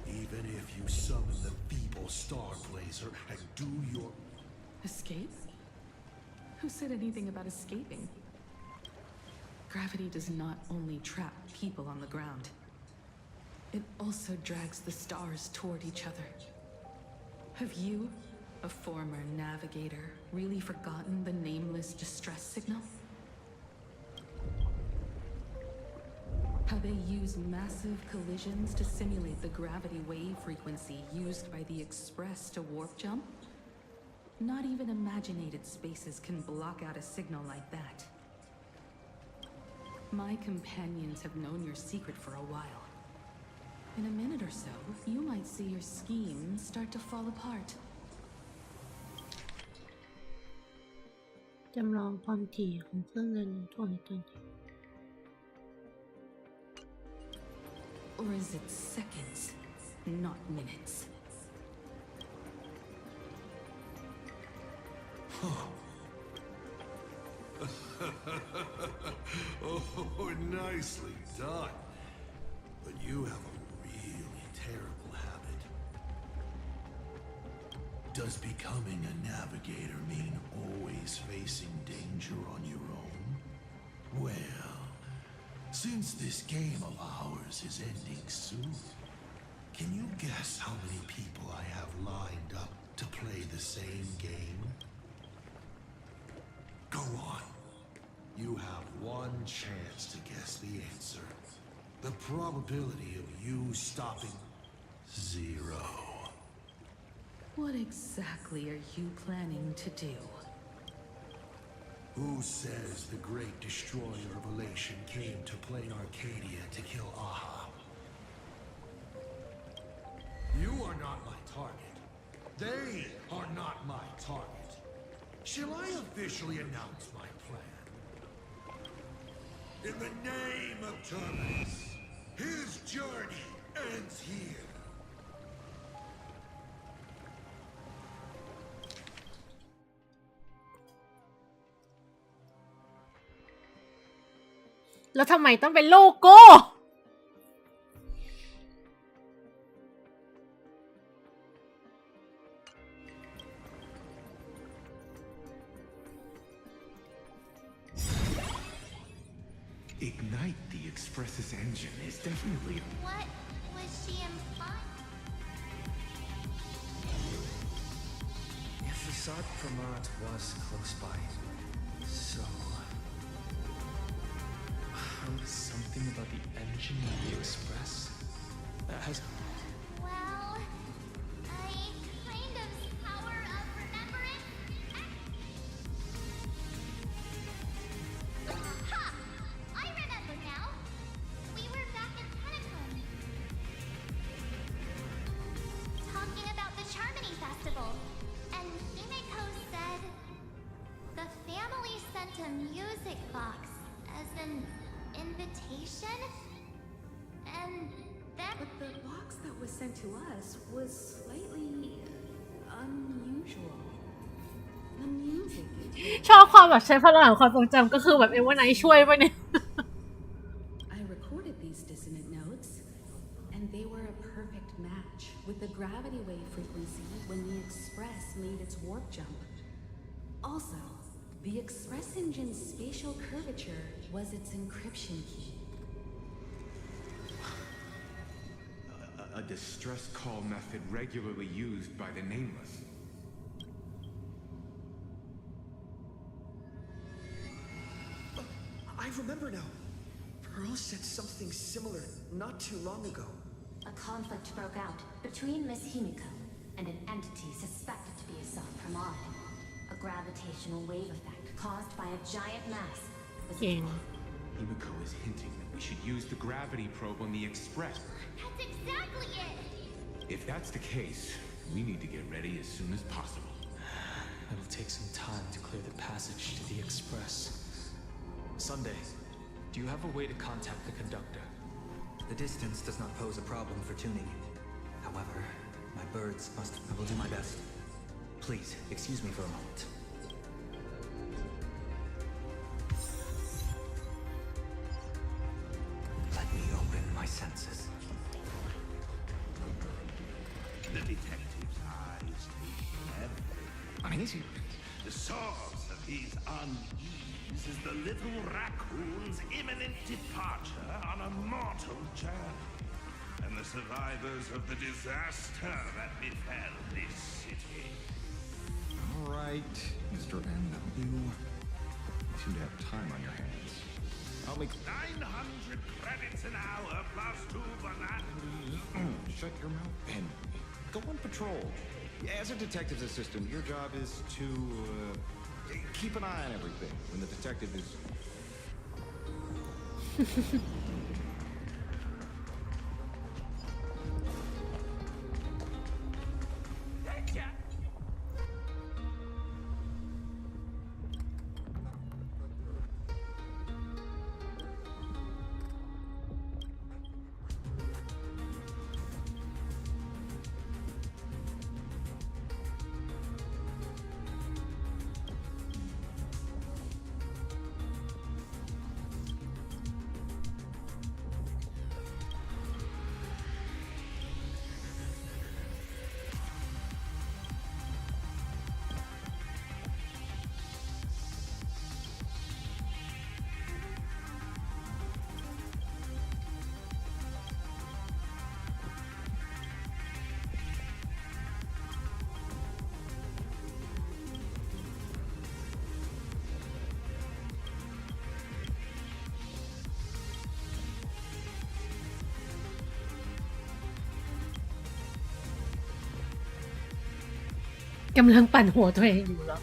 Even if you summon the feeble star blazer and do your... Escape? Who said anything about escaping? Gravity does not only trap people on the ground. It also drags the stars toward each other. Have you, a former navigator, really forgotten the nameless distress signal? How they use massive collisions to simulate the gravity wave frequency used by the Express to warp jump? Not even imaginated spaces can block out a signal like that. My companions have known your secret for a while. In a minute or so, you might see your scheme start to fall apart. จำลองความถี่ของเครื่องเดินถ่วงตัว Or is it seconds, not minutes? Oh, nicely done. But you have a really terrible habit. Does becoming a navigator mean always facing danger on your own? Well, since this game of ours is ending soon, can you guess how many people I have lined up to play the same game? Go on. You have one chance to guess the answer. The probability of you stopping 0. What exactly are you planning to do? Who says the great destroyer of Elation came to plain Arcadia to kill Aha? You are not my target. They are not my target. Shall I officially announce my plan? In the name of Terminus, his journey ends here. แล้วทำไมต้องเป็นโลโก้ Ignite the Express's engine is definitely... What was she implying? If the Sod Pramat was close by, so... Something about the engine of the Express that has... Well, a kind of power of remembrance. Ha! I remember now. We were back in Pentacon. Talking about the Charmony Festival. And Himeko said... The family sent a music box as an invitation? And that... But the box that was sent to us was slightly unusual. The music. ชอบความแบบใช้พลังของความทรงจำก็คือแบบเอว่าไหนช่วยปะเนี่ย I recorded these dissonant notes, and they were a perfect match with the gravity wave frequency when the Express made its warp jump. Also, the Express engine's spatial curvature was its encryption key. A distress call method regularly used by the Nameless. I remember now. Pearl said something similar not too long ago. A conflict broke out between Miss Himiko and an entity suspected to be a Sod Pramat. A gravitational wave effect caused by a giant mass. Himiko is hinting that we should use the gravity probe on the Express. That's exactly it! If that's the case, we need to get ready as soon as possible. It'll take some time to clear the passage to the Express. Sunday, do you have a way to contact the conductor? The distance does not pose a problem for tuning. However, my birds must... I will do my best. Please, excuse me for a moment. Let me open my senses. The detective's eyes take everything. Uneasy. The source of his unease is the little raccoon's imminent departure on a mortal journey, and the survivors of the disaster that befell this city. All right, Mr. NW. You seem to have time on your hands. I'll make 900 credits an hour plus 2 for that. Shut your mouth and go on patrol. As a detective's assistant, your job is to keep an eye on everything when the detective is...กำลังปั่นหัวตัวเองอยู่เหรอ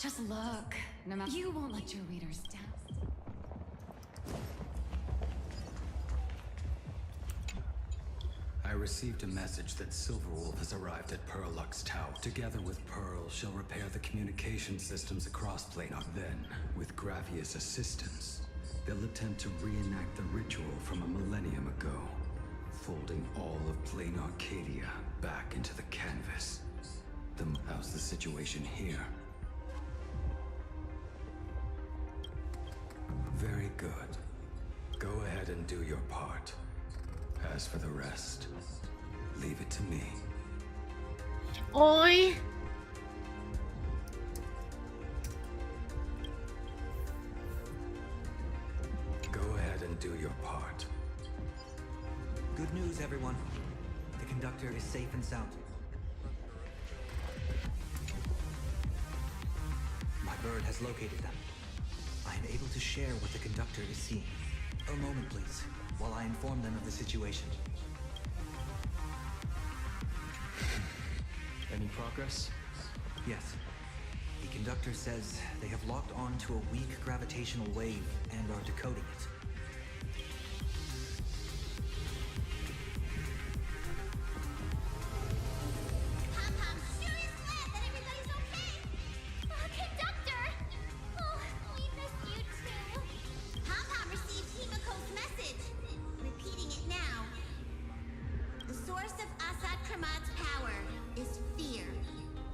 Just look. No matter. You won't let your readers down. I received a message that Silverwolf has arrived at Pearlux Tower. Together with Pearl, she'll repair the communication systems across Planar. Then, with Graphia's assistance, they'll attempt to reenact the ritual from a millennium ago, folding all of Plain Arcadia back into the canvas. How's the situation here? Very good. Go ahead and do your part. As for the rest, leave it to me. โอ้ย Go ahead and do your part. Good news, everyone. The conductor is safe and sound. My bird has located them. I am able to share what the conductor is seeing. A moment, please, while I inform them of the situation. Any progress? Yes. The conductor says they have locked on to a weak gravitational wave and are decoding it. Conductor! Oh, we missed you too. Pom-Pom received Himiko's message. Repeating it now. The source of Assad Kramad's power is fear.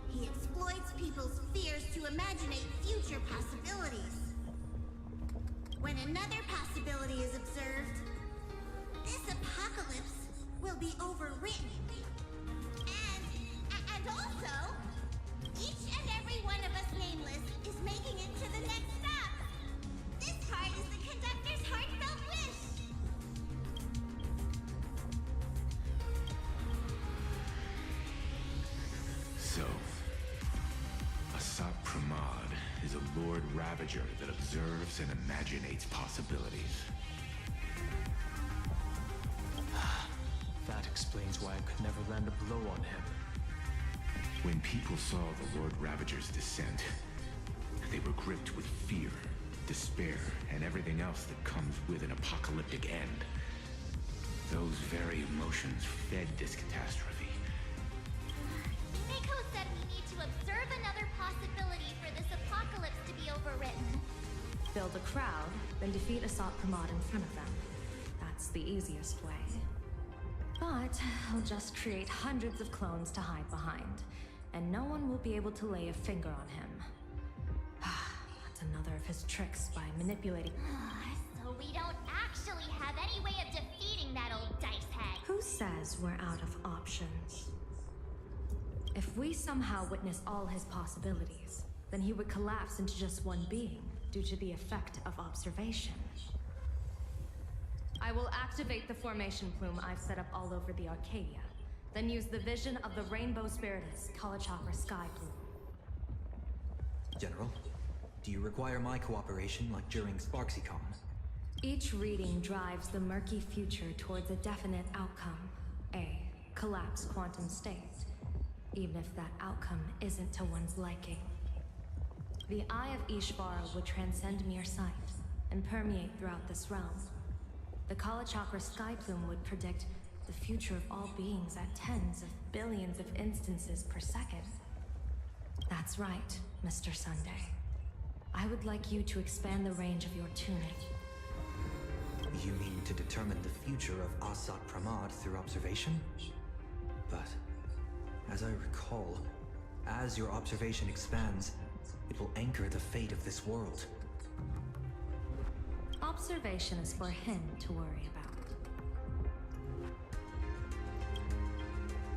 He exploits people's fears to imaginate future possibilities. When another possibility is observed, this apocalypse will be overwritten. And also, each and every one of us nameless is making it to the next stop. This heart is the conductor's heartfelt wish. So, Asat Pramad is a Lord Ravager that observes and imaginates possibilities. That explains why I could never land a blow on him. When people saw the Lord Ravager's descent, they were gripped with fear, despair, and everything else that comes with an apocalyptic end. Those very emotions fed this catastrophe. Himiko said we need to observe another possibility for this apocalypse to be overwritten. Build a crowd, then defeat Asat Pramad in front of them. That's the easiest way. But I'll just create hundreds of clones to hide behind, and no one will be able to lay a finger on him. That's another of his tricks by manipulating. So we don't actually have any way of defeating that old dice head. Who says we're out of options? If we somehow witness all his possibilities, then he would collapse into just one being due to the effect of observation. I will activate the formation plume I've set up all over the Arcadia, then use the vision of the Rainbow Spiritus Kalachakra Sky Plume. General, do you require my cooperation like during SparksyCon? Each reading drives the murky future towards a definite outcome, a collapsed quantum state, even if that outcome isn't to one's liking. The Eye of Ishvara would transcend mere sight and permeate throughout this realm. The Kalachakra Sky Plume would predict the future of all beings at tens of billions of instances per second. That's right, Mr. Sunday. I would like you to expand the range of your tuning. You mean to determine the future of Asat Pramad through observation? But, as I recall, as your observation expands, it will anchor the fate of this world. Observation is for him to worry about.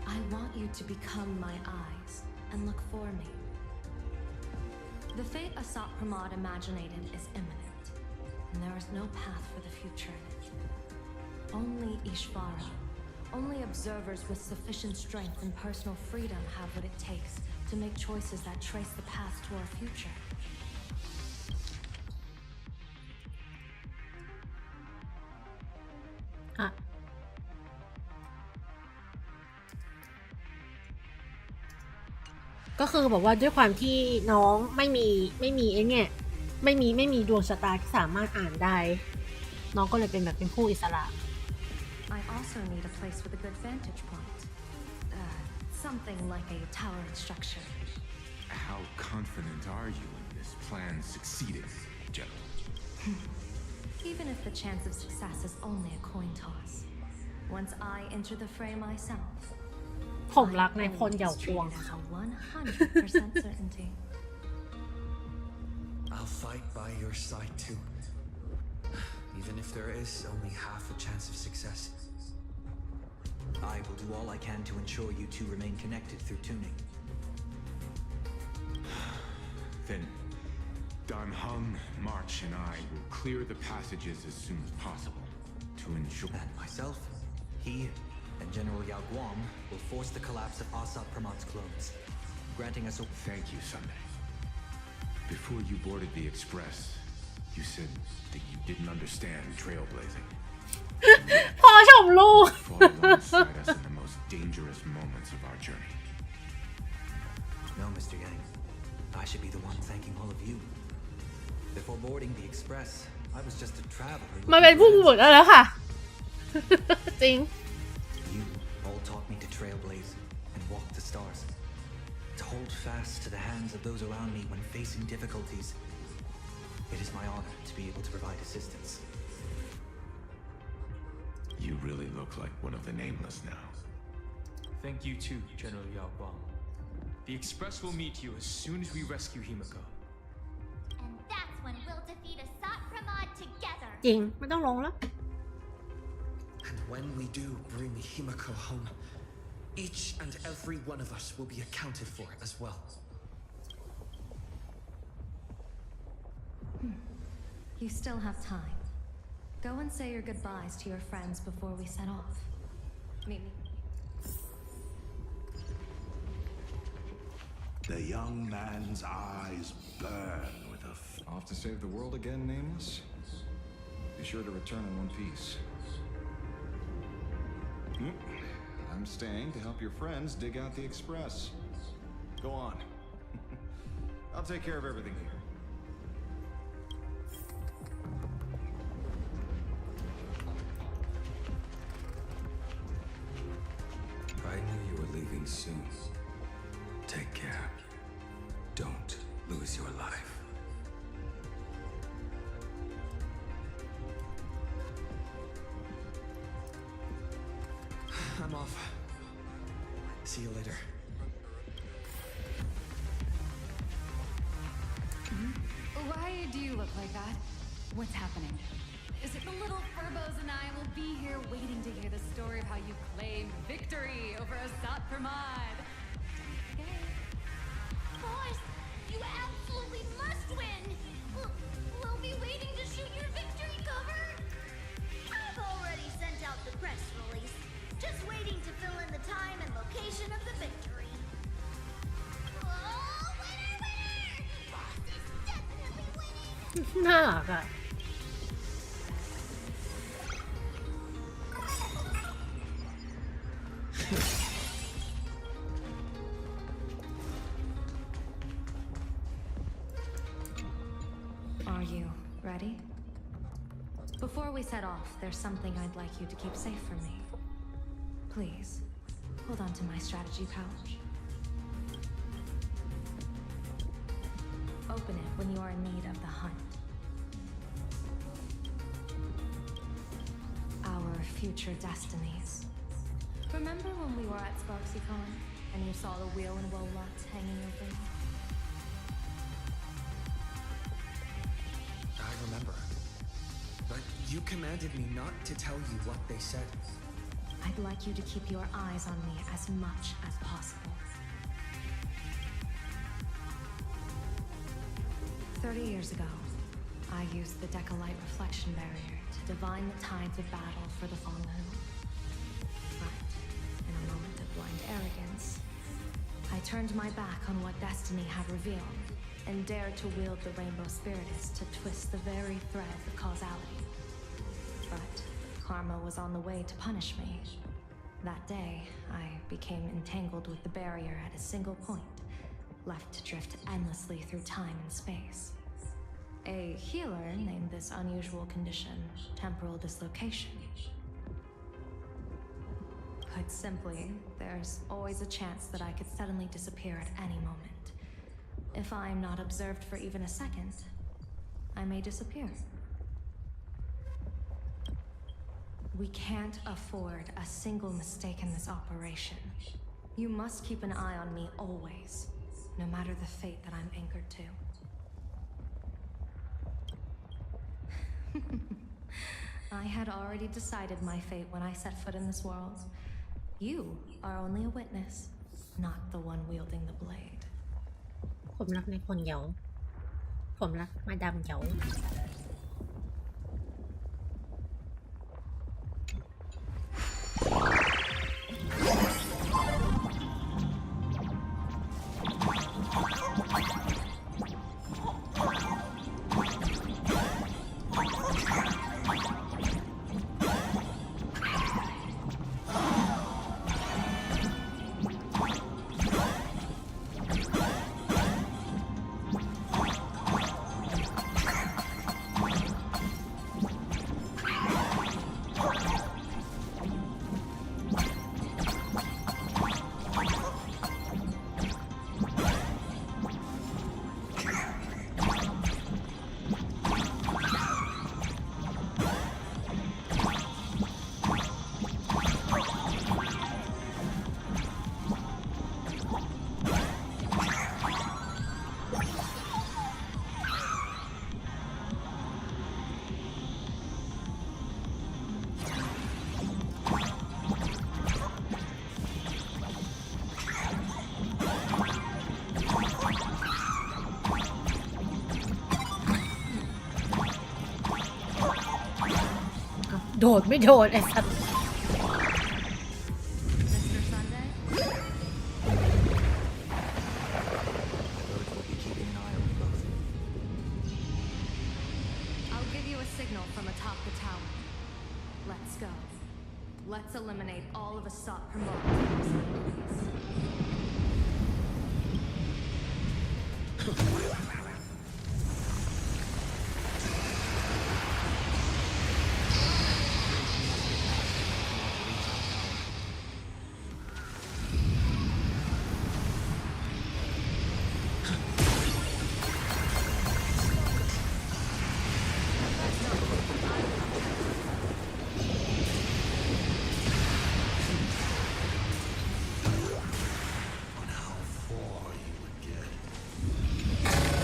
I want you to become my eyes and look for me. The fate Asat Pramad imaginated is imminent, and there is no path for the future in it. Only Ishvara, only observers with sufficient strength and personal freedom have what it takes to make choices that trace the path to our future. ก็คือบอกว่าด้วยความที่น้องไม่มีไอ้เนี่ยไม่มีดวงชะตาที่สามารถอ่านได้น้องก็เลยเป็นแบบเป็นผู้อิสระ I also need a place with a good vantage point. Something like a towering structure. How confident are you in this plan succeeding, General? Even if the chance of success is only a coin toss, once I enter the fray myself, ผมรักในพลเหยาพวง as a 100% certainty. I'll fight by your side too, even if there is only half a chance of success. I will do all I can to ensure you two remain connected through tuning. Then, Dan Heng, March, and I will clear the passages as soon as possible to ensure. And myself, he, and General Yao Guang will force the collapse of Assad Pramad's clones, granting us a... Thank you, Sunday. Before you boarded the Express, you said that you didn't understand trailblazing. พ่อชมลูก Fought alongside us in the most dangerous moments of our journey. No, Mr. Yang. I should be the one thanking all of you. Before boarding the Express, I was just a traveler. มาเป็นผู้บุกแล้วค่ะ จริง You all taught me to trailblaze and walk the stars. To hold fast to the hands of those around me when facing difficulties. It is my honor to be able to provide assistance. You really look like one of the Nameless now. Thank you too, General Yao Guang. The Express will meet you as soon as we rescue Himiko. And that's when we'll defeat Assad Pramod together. จริงไม่ต้องลงแล้ว And when we do bring Himiko home, each and every one of us will be accounted for as well. You still have time. Go and say your goodbyes to your friends before we set off. Meet me. The young man's eyes burn with a... Off to save the world again, Nameless? Be sure to return in one piece. I'm staying to help your friends dig out the Express. Go on. I'll take care of everything here. I knew you were leaving soon. Take care. Don't lose your life. I'm off. See you later. Why do you look like that? What's happening? Is it the little Furbos and I will be here waiting to hear the story of how you claimed victory over Assad Pramod? Okay. Of course! You absolutely must win! We'll be waiting to shoot your victory cover! I've already sent out the press release. Just waiting to fill in the time and location of the victory. Oh, winner, winner! Boss is definitely winning! น่ารักอะ Are you ready? Before we set off, there's something I'd like you to keep safe from me. Please, hold on to my strategy pouch. Open it when you are in need of the hunt. Our future destinies. Remember when we were at SparksyCon and you saw the wheel and woe lots hanging open? I remember. But you commanded me not to tell you what they said. I'd like you to keep your eyes on me as much as possible. 30 years ago, I used the Decalite reflection barrier to divine the tides of battle for the fallen. But, in a moment of blind arrogance, I turned my back on what destiny had revealed and dared to wield the Rainbow Spiritus to twist the very threads of causality. But karma was on the way to punish me. That day, I became entangled with the barrier at a single point, left to drift endlessly through time and space. A healer named this unusual condition temporal dislocation. Put simply, there's always a chance that I could suddenly disappear at any moment. If I'm not observed for even a second, I may disappear. We can't afford a single mistake in this operation. You must keep an eye on me always, no matter the fate that I'm anchored to. I had already decided my fate when I set foot in this world. You are only a witness, not the one wielding the blade. ผมรักในคนเหยาผมรักมาดามเหยาโดดไม่โดดไอ้สัตว์ I'll give you a signal from atop the tower. Let's go. Let's eliminate all of Assault Promote's on how far you would get.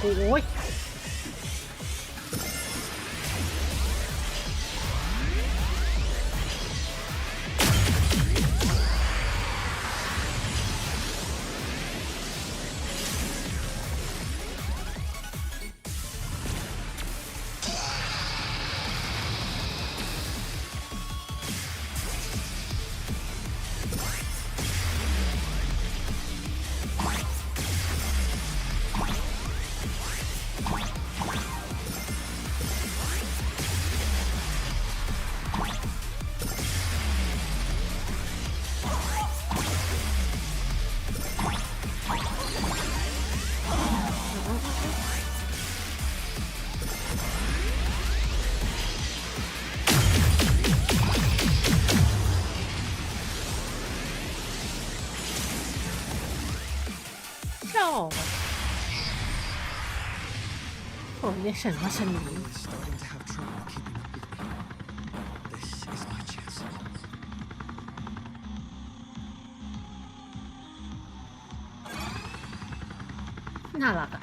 โอ้ยผมเรียกฉันว่าชนี Starting to have trouble keeping up with me. This is my chance. น่ารักอะ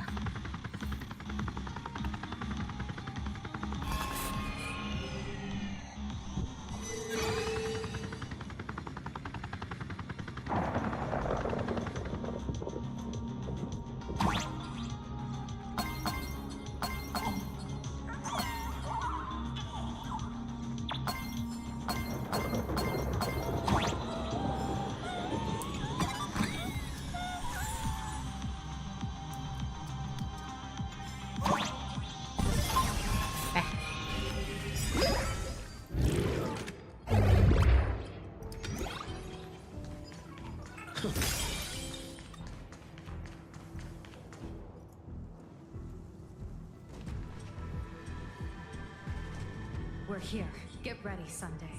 We're here. Get ready, Sunday.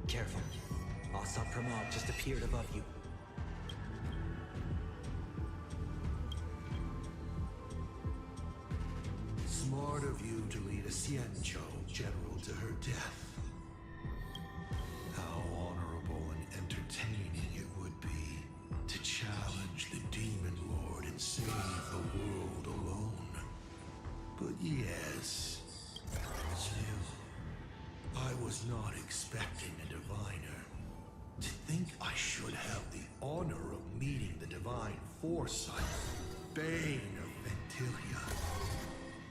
Careful. Asad Pramod just appeared above you. Smart of you to lead a Xianzhou general to her death. How honorable and entertaining it would be to challenge the Demon Lord and save the world alone. But yes, still, I was not expecting a diviner. To think I should have the honor of meeting the divine foresight, Bane of Ventilia.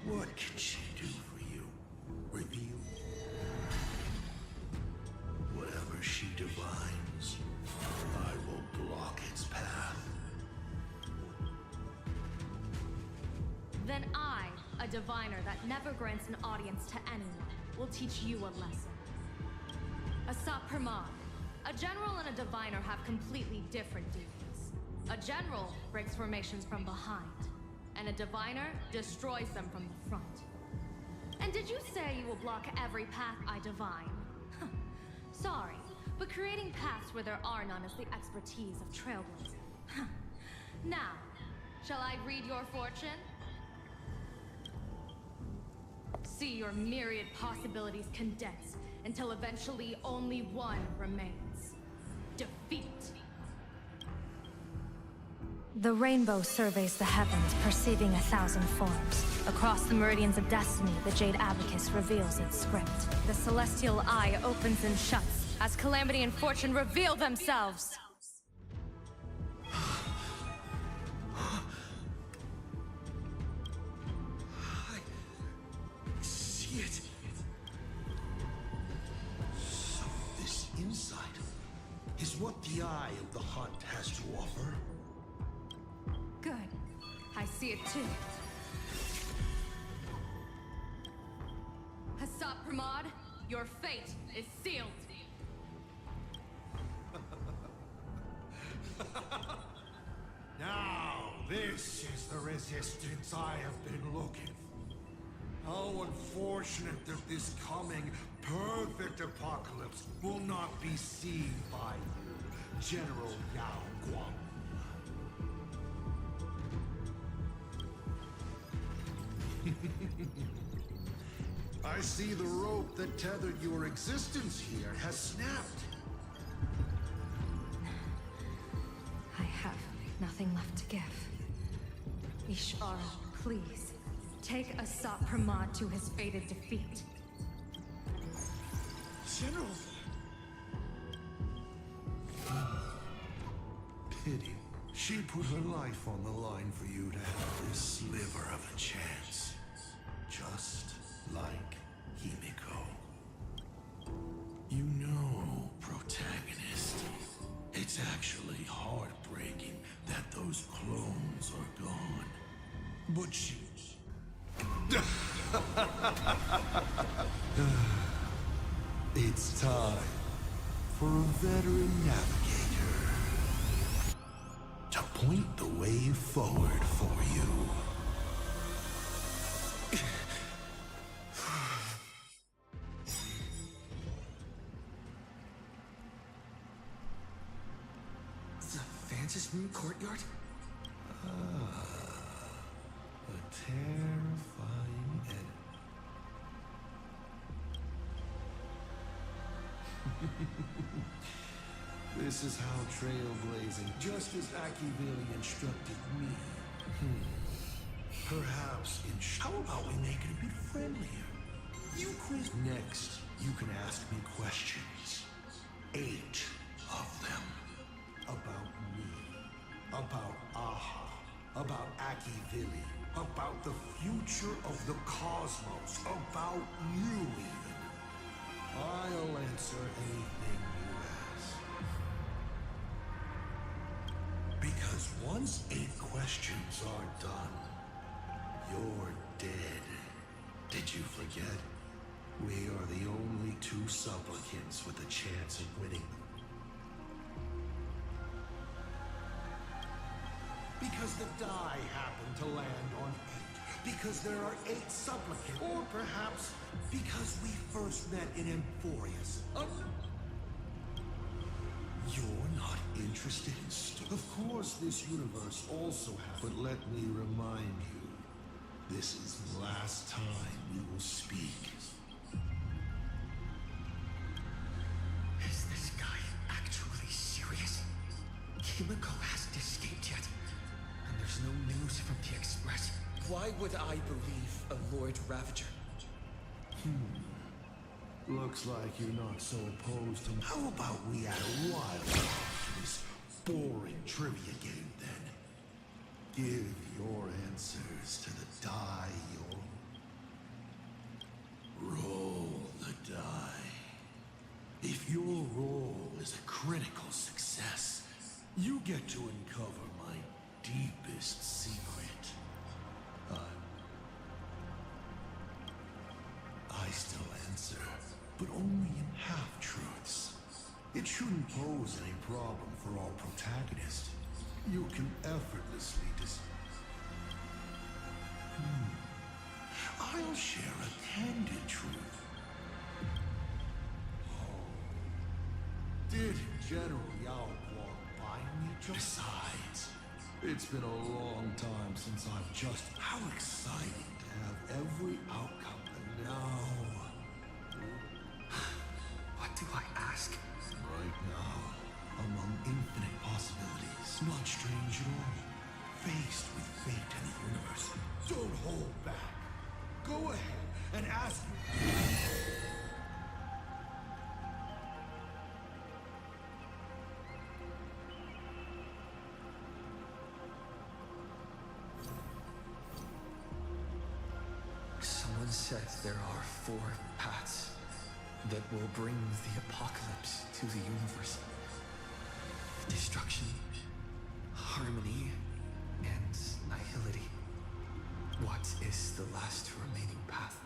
What can she do for you? Reveal? Whatever she divines, I will block its path. Then I, a diviner that never grants an audience to anyone, will teach you a lesson. Asad Pramod, a general and a diviner have completely different duties. A general breaks formations from behind, and a diviner destroys them from the front. And did you say you will block every path I divine? Sorry, but creating paths where there are none is the expertise of Trailblazer. Now, shall I read your fortune? See your myriad possibilities condense until eventually only one remains. Defeat. The rainbow surveys the heavens, perceiving 1,000 forms. Across the meridians of destiny, the Jade Abacus reveals its script. The celestial eye opens and shuts as calamity and fortune reveal themselves. I see it. So this insight is what the Eye of the Hunt has to offer. Good. I see it too. Asad Pramod, your fate is sealed. Now, this is the resistance I have been looking for. How unfortunate that this coming perfect apocalypse will not be seen by you, General Yao Guang. I see the rope that tethered your existence here has snapped. I have forgive. Ishara, please, take Asat Pramod to his fated defeat. General! Pity. She put her life on the line for you to have this sliver of a chance. Just like Himiko. You know, protagonist, it's actually heartbreaking that those clones are gone. But she... It's time for a veteran navigator to point the way forward for you. The Vantage Moon Courtyard? A terrifying enemy. This is how trailblazing, just as Akivili instructed me. Perhaps how about we make it a bit friendlier? You quiz next. You can ask me questions. 8 of them. About me. About Aha. About Akivili. About the future of the cosmos. About you even. I'll answer anything you ask. Because once 8 questions are done, you're dead. Did you forget? We are the only 2 supplicants with a chance of winning. Because the die happened to land on 8. Because there are 8 supplicants. Or perhaps because we first met in Emphorius. You're not interested in Of course, this universe also has. But let me remind you, this is the last time we will speak. Is this guy actually serious? Himiko hasn't escaped yet, and there's no news from the Express. Why would I believe a Lord Ravager? Looks like you're not so opposed to... How about we add a wild card to this boring trivia game, then? Give your answers to the die you'll... Roll the die. If your roll is a critical success, you get to uncover my deepest secret. I still answer, but only in half-truths. It shouldn't pose any problem for our protagonist. You can effortlessly I'll share a candid truth. Did General Yao Guang find me? Besides, it's been a long time since I've just... How exciting to have every outcome now. What do I ask? Right now, among infinite possibilities, not strange at all. Faced with fate and the universe, don't hold back. Go ahead and ask me. Someone said there are 4 paths that will bring the apocalypse to the universe. Destruction, harmony, and nihility. What is the last remaining path?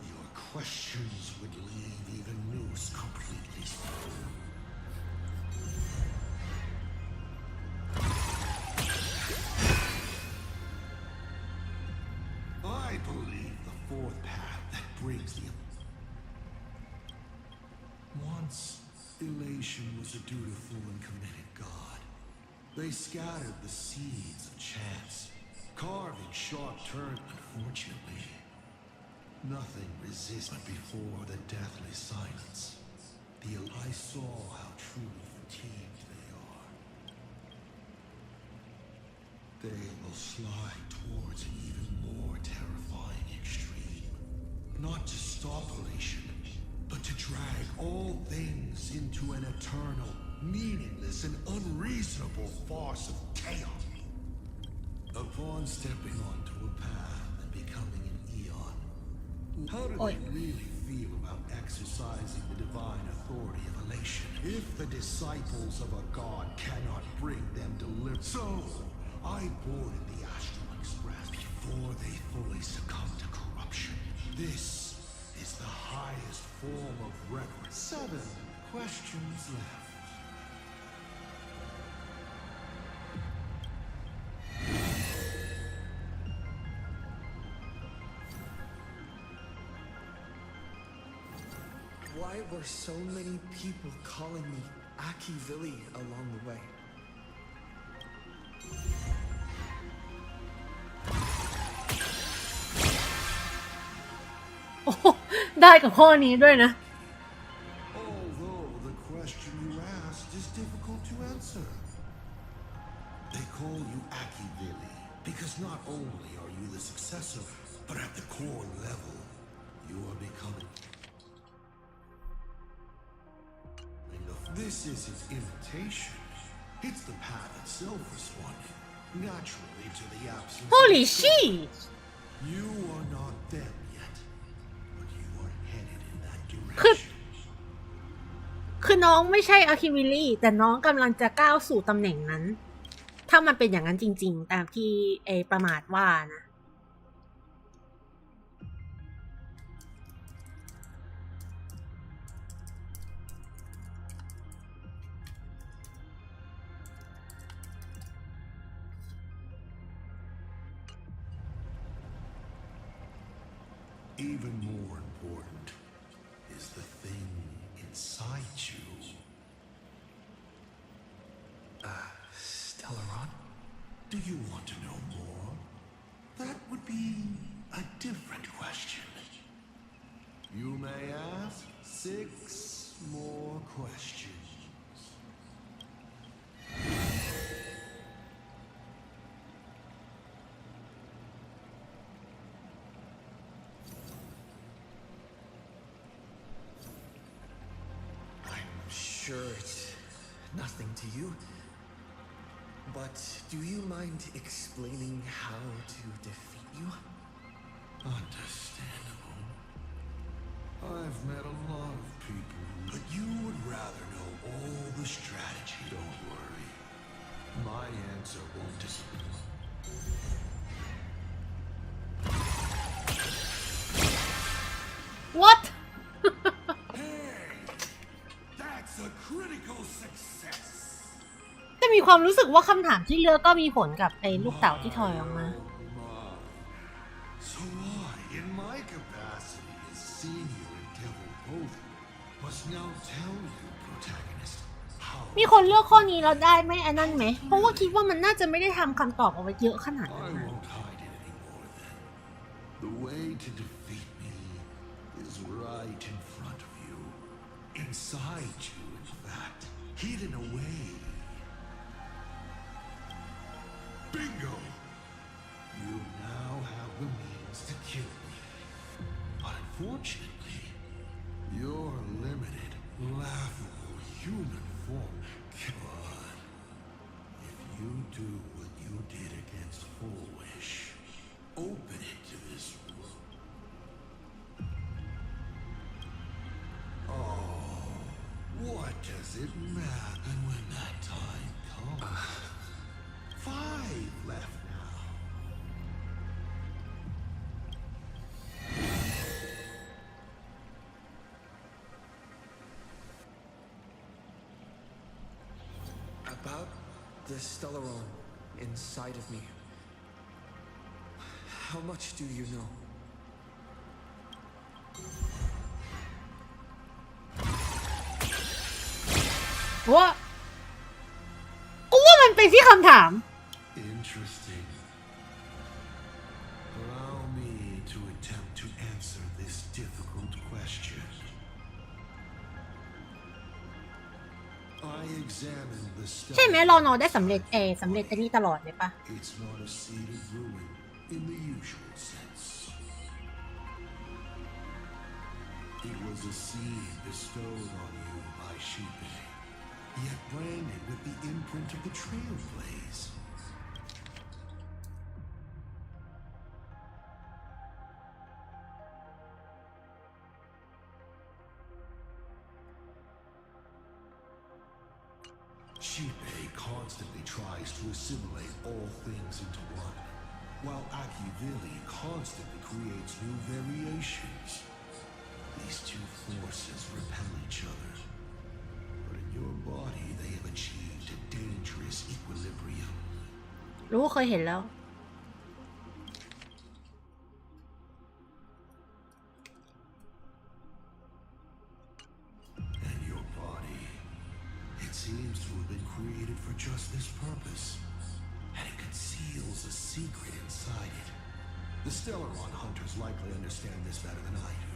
Your questions would leave even Noose completely stunned. I believe the 4th path that brings the... Once, Elation was a dutiful and committed god. They scattered the seeds of chance, carving sharp turns. Unfortunately, nothing resists but before the deathly silence. I saw how truly fatigued they are. They will slide towards an even more terrifying extreme. Not to stop elation, but to drag all things into an eternal, meaningless, and unreasonable farce of chaos. Upon stepping onto a path and becoming an eon, how do they really feel about exercising the divine authority of elation if the disciples of a god cannot bring them deliverance? So, I boarded the Astral Express before they fully succumb to corruption. This is the highest form of reverence. 7 questions left. Why were so many people calling me Akivilli along the way? โอ้ได้กับข้อนี้ด้วยนะ Although the question you asked is difficult to answer. They call you Akivilli because not only are you the successor, but at the core level, you are becoming. This isn't imitation. It's the path itself responding naturally to the absence. Holy shit! You are not them yet, but you are headed in that คือน้องไม่ใช่อาคิวิลลี่แต่น้องกำลังจะก้าวสู่ตำแหน่งนั้น ถ้ามันเป็นอย่างนั้นจริงๆตามที่ประมาทว่านะ Even more important is the thing inside you. Stellaron? Do you want to know more? That would be a different question. You may ask 6 more questions. Sure, it's nothing to you. But do you mind explaining how to defeat you? Understandable. I've met a lot of people, but you would rather know all the strategy. Don't worry. My answer won't disappoint. What? A critical success. แต่มีความรู้สึกว่าคำถามที่เลือกก็มีผลกับลูกเต๋าที่ถอยออกมา So I, in my capacity as senior and devil both, must now tell you, protagonist, how มีคนเลือกข้อนี้แล้วได้ไม่อันนั้นไหมเพราะว่าคิดว่ามันน่าจะไม่ได้ทำคำตอบเอาไว้เยอะขนาดนั้น I won't hide it anymore then. The way to defeat me is right in front of you, inside you. Hidden away. Bingo! You now have the means to kill me. But unfortunately, your limited, laughable human form can. If you do what you did against Full Wish, open it to this world. What does it matter when that time comes? 5 left now. About the Stellaron inside of me. How much do you know? What? กูว่ามันเป็นที่คำถาม Interesting. Allow me to attempt to answer this difficult question. examined the ใช่ไหม stone. รอนอได้สำเร็จสำเร็จอันนี้ตลอดเลยปะ It's not a seed of ruin in the usual sense. It was a seed bestowed on you by Sheepy, yet branded with the imprint of the Trailblaze. Sheepy constantly tries to assimilate all things into one, while Akivili constantly creates new variations. These two forces repel each other, but in your body they have achieved a dangerous equilibrium. รู้เคยเห็นแล้ว And your body, it seems to have been created for just this purpose, and it conceals a secret inside it. The Stellaron hunters likely understand this better than I do.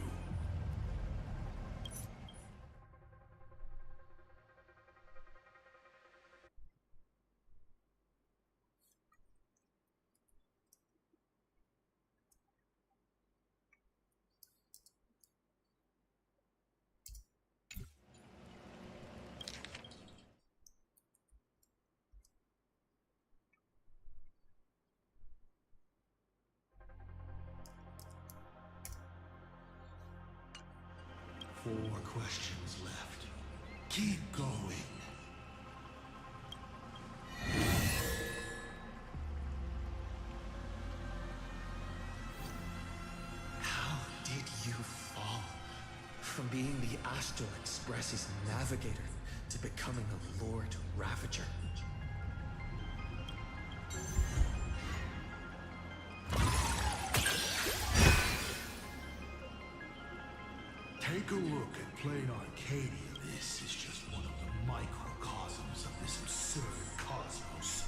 Four questions left. Keep going. How did you fall from being the Astral Express's navigator to becoming a Lord Ravager? Take a look at plain Arcadia. This is just one of the microcosms of this absurd cosmos.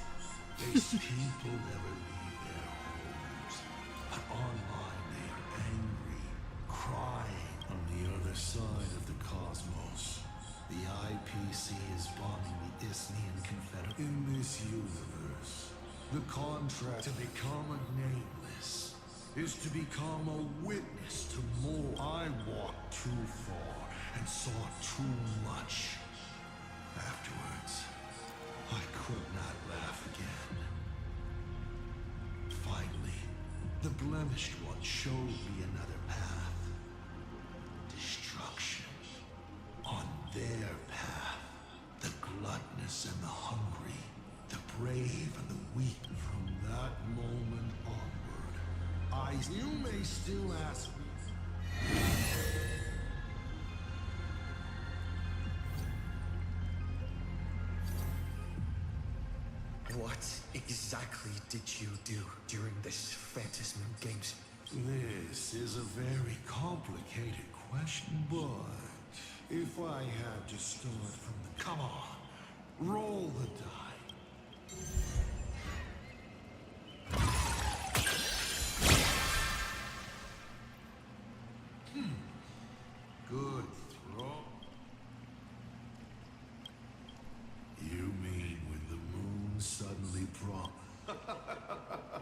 These people never leave their homes, but online they are angry, crying. On the other side of the cosmos, the IPC is bombing the Isnian Confederate. In this universe, the contract to become a nameless is to become a witness to more. I walked too far and saw too much. Afterwards, I could not laugh again. Finally, the blemished one showed me another path. Destruction. On their path, the gluttonous and the hungry, the brave and the weak. From that moment onward, you may still ask me. What exactly did you do during this Phantasm Games? This is a very complicated question, but if I had to start from the... Come on, roll the die. Good throw. You mean when the moon suddenly brought...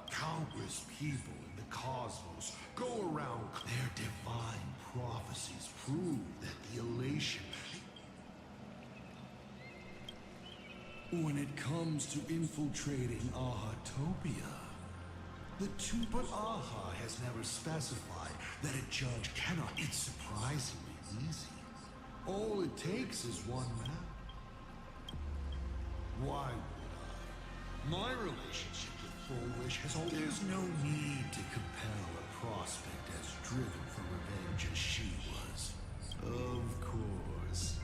Countless people in the cosmos go around. Their divine prophecies prove that the elation... When it comes to infiltrating Ahatopia, but Aha has never specified that a judge cannot. It's surprisingly easy. All it takes is one map. Why would I? My relationship with Foolish has always... There's no need to compel a prospect as driven for revenge as she was. Of course.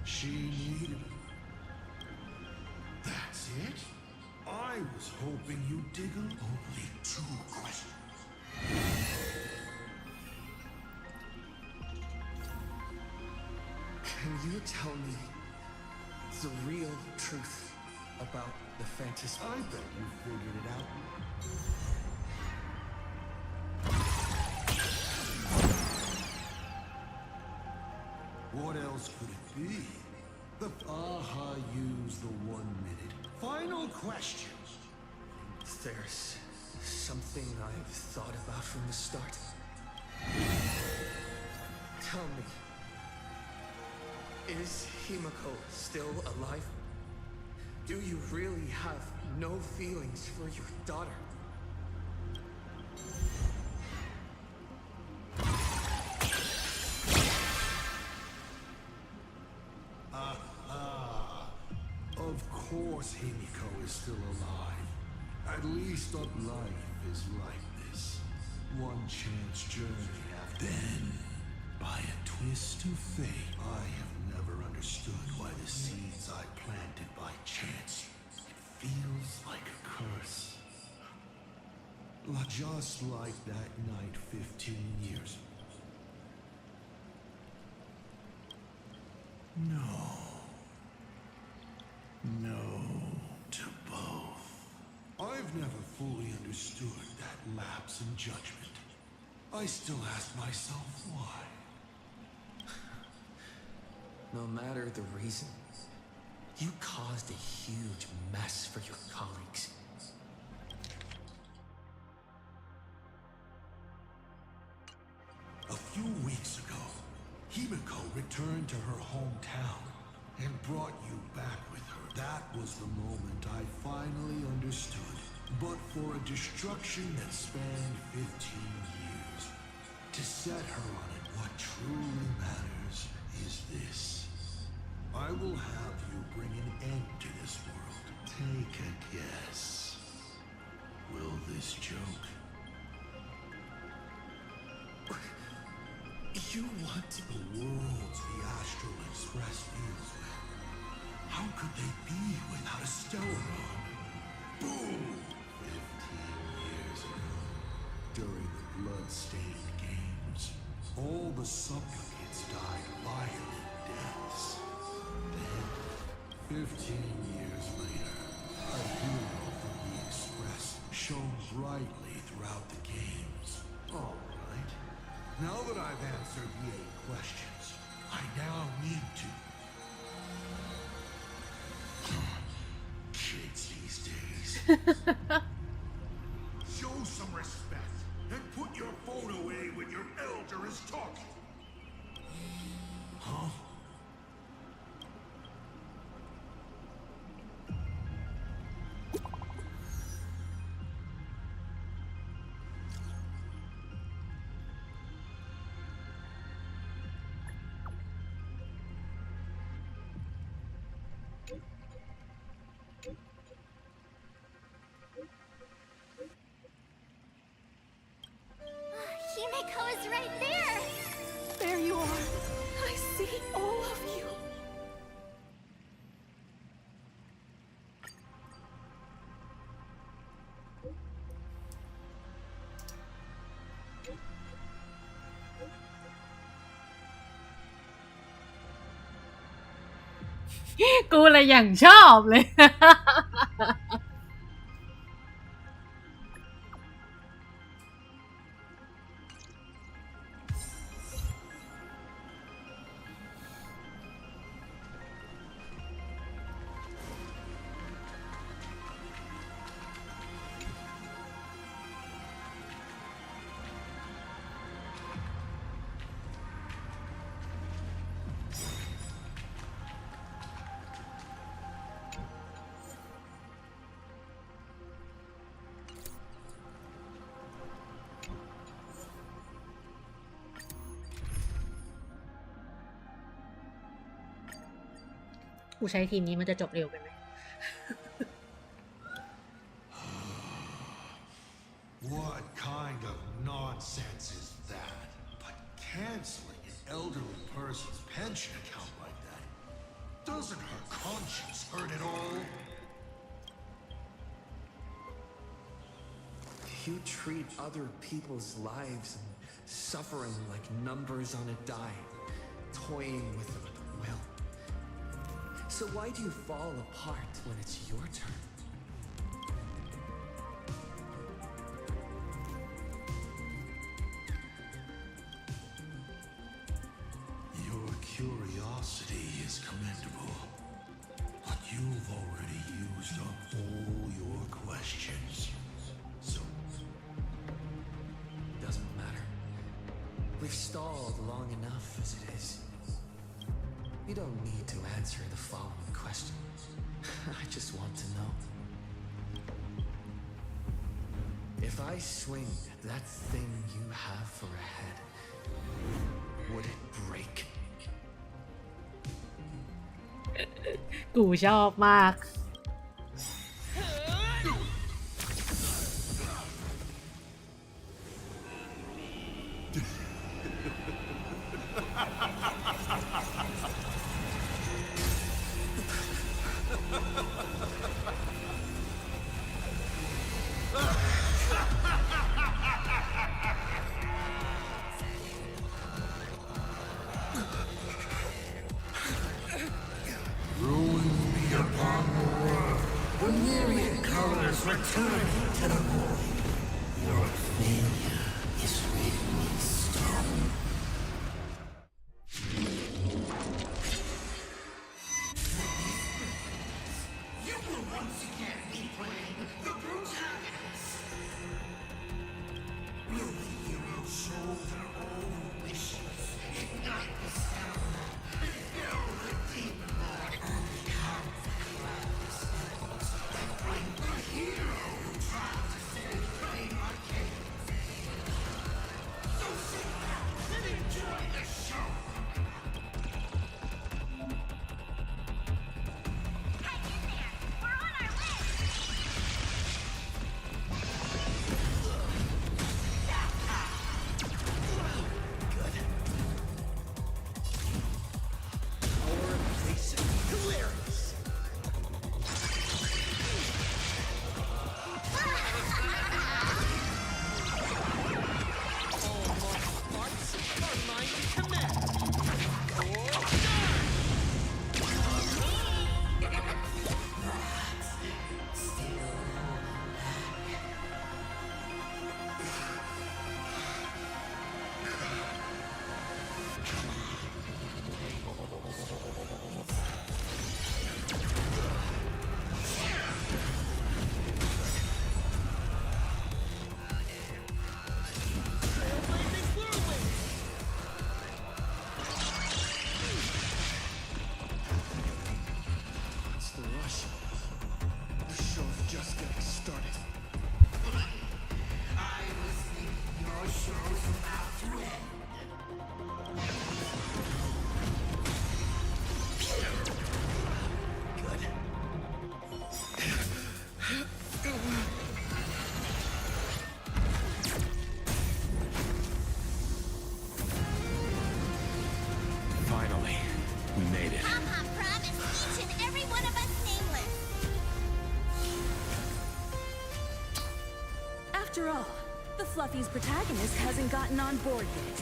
She needed it. That's it? I was hoping you'd dig only two questions. Can you tell me the real truth about the Phantasm? I bet you figured it out. What else could it be? The use the 1 minute. Final question. There's something I've thought about from the start. Tell me, is Himiko still alive? Do you really have no feelings for your daughter? Of course Himiko is still alive. At least on life is like this. One chance journey after. Then, by a twist of fate, I have never understood why the seeds I planted by chance, it feels like a curse. Just like that night 15 years. No to both. I've never fully understood that lapse in judgment. I still ask myself why. No matter the reason, you caused a huge mess for your colleagues. A few weeks ago, Himiko returned to her hometown and brought you back with her. That was the moment I finally understood. But for a destruction that spanned 15 years, to set her on it, what truly matters is this. I will have you bring an end to this world. Take a guess. Will this joke? You want the worlds the Astral Express deals with. How could they be without a stellar run? Boom! 15 years ago, during the blood-stained games, all the supplicants died violent deaths. Then, 15 years later, a hero from the Express shone brightly throughout the games. All right. Now that I've answered the 8 questions, I now need to... Kids these days. Show some respect and put your phone away when your elder is talking. Huh? Himiko is right there! There you are. I see all of you.กูเลยอย่างชอบเลย กูใช้ทีมนี้มันจะจบเร็วไปไหม What kind of nonsense is that? But canceling an elderly person's pension account like that, doesn't her conscience hurt at all? You treat other people's lives and suffering like numbers on a die, toying with them at will. So why do you fall apart when it's your turn? Your curiosity is commendable. You've already used up all your questions. So Doesn't matter. We've stalled long enough as it is. You don't need to answer the following question. I just want to know. If I swing that thing you have for a head, would it break? กูชอบมาก ruin be upon the world. The myriad colors return to the void. Your failure is written in stone. You will once again be playing the protagonist. Will the hero shoulder all wishes, ignite the stone, and fill the demon lord on the count of clouds, and bring the hero who tried to save Rain Arcade? So sit down and enjoy the show. Hang in there! We're on our way! Hilarious! What's the rush? The show's just getting started. I was thinking your show's about to end. Finally, we made it. Papa promised each and every one of us nameless. After all, the Fluffy's protagonist hasn't gotten on board yet.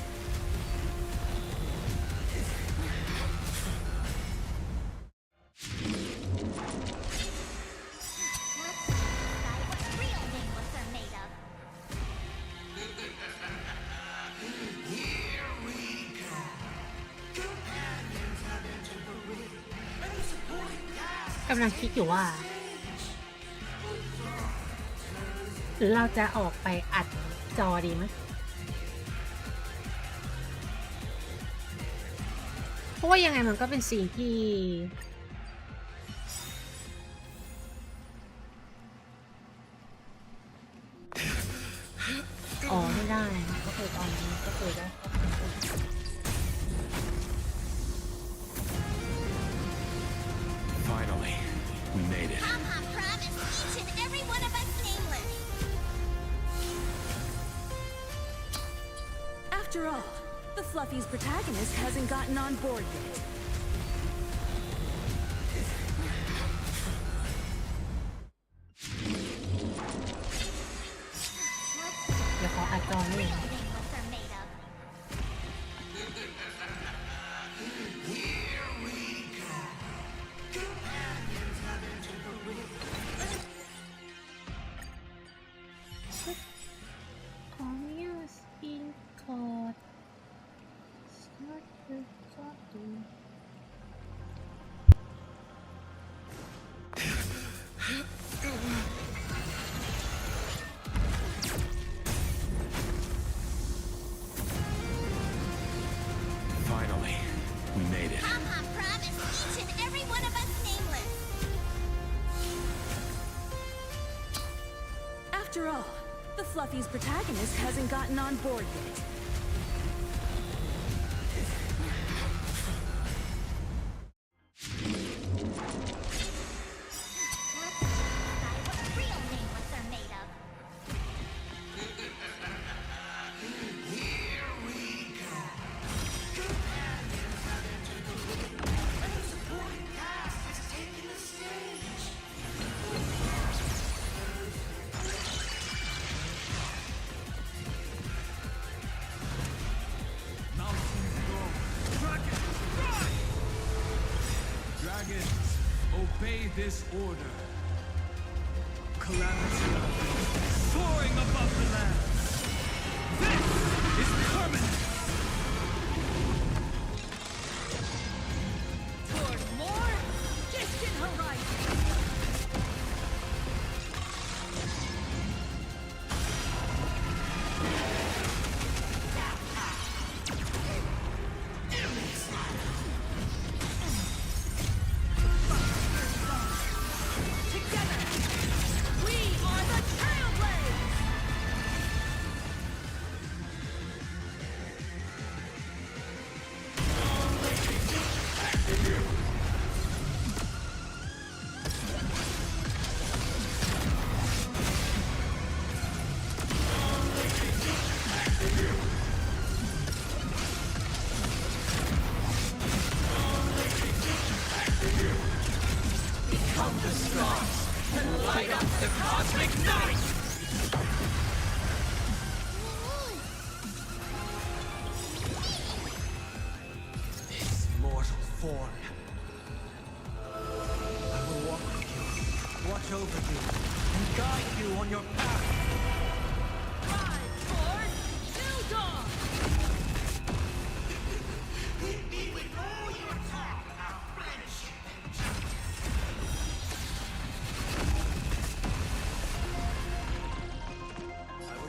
Let's decide what real nameless are made of. Here we go. Companions have entered the ring, and the supporting cast กำลังคิดอยู่ว่า หรือเราจะออกไปอัดจอดีไหมเพราะว่ายังไงมันก็เป็นสิ่งที่ อ๋อไม่ได้ก็คือตอนนี้ก็คือได้ Finally, we made it. Papa promised each and every one of us nameless. After all, the Fluffy's protagonist hasn't gotten on board yet. เดี๋ยวขออัดจอนี่ Real nameless are made of. Here we go. Companions have entered the ring. Arias in card. Start the starting. After all, the Fluffy's protagonist hasn't gotten on board yet. Obey this order. Calamity, soaring above the land. This is permanent. Toward more distant horizon.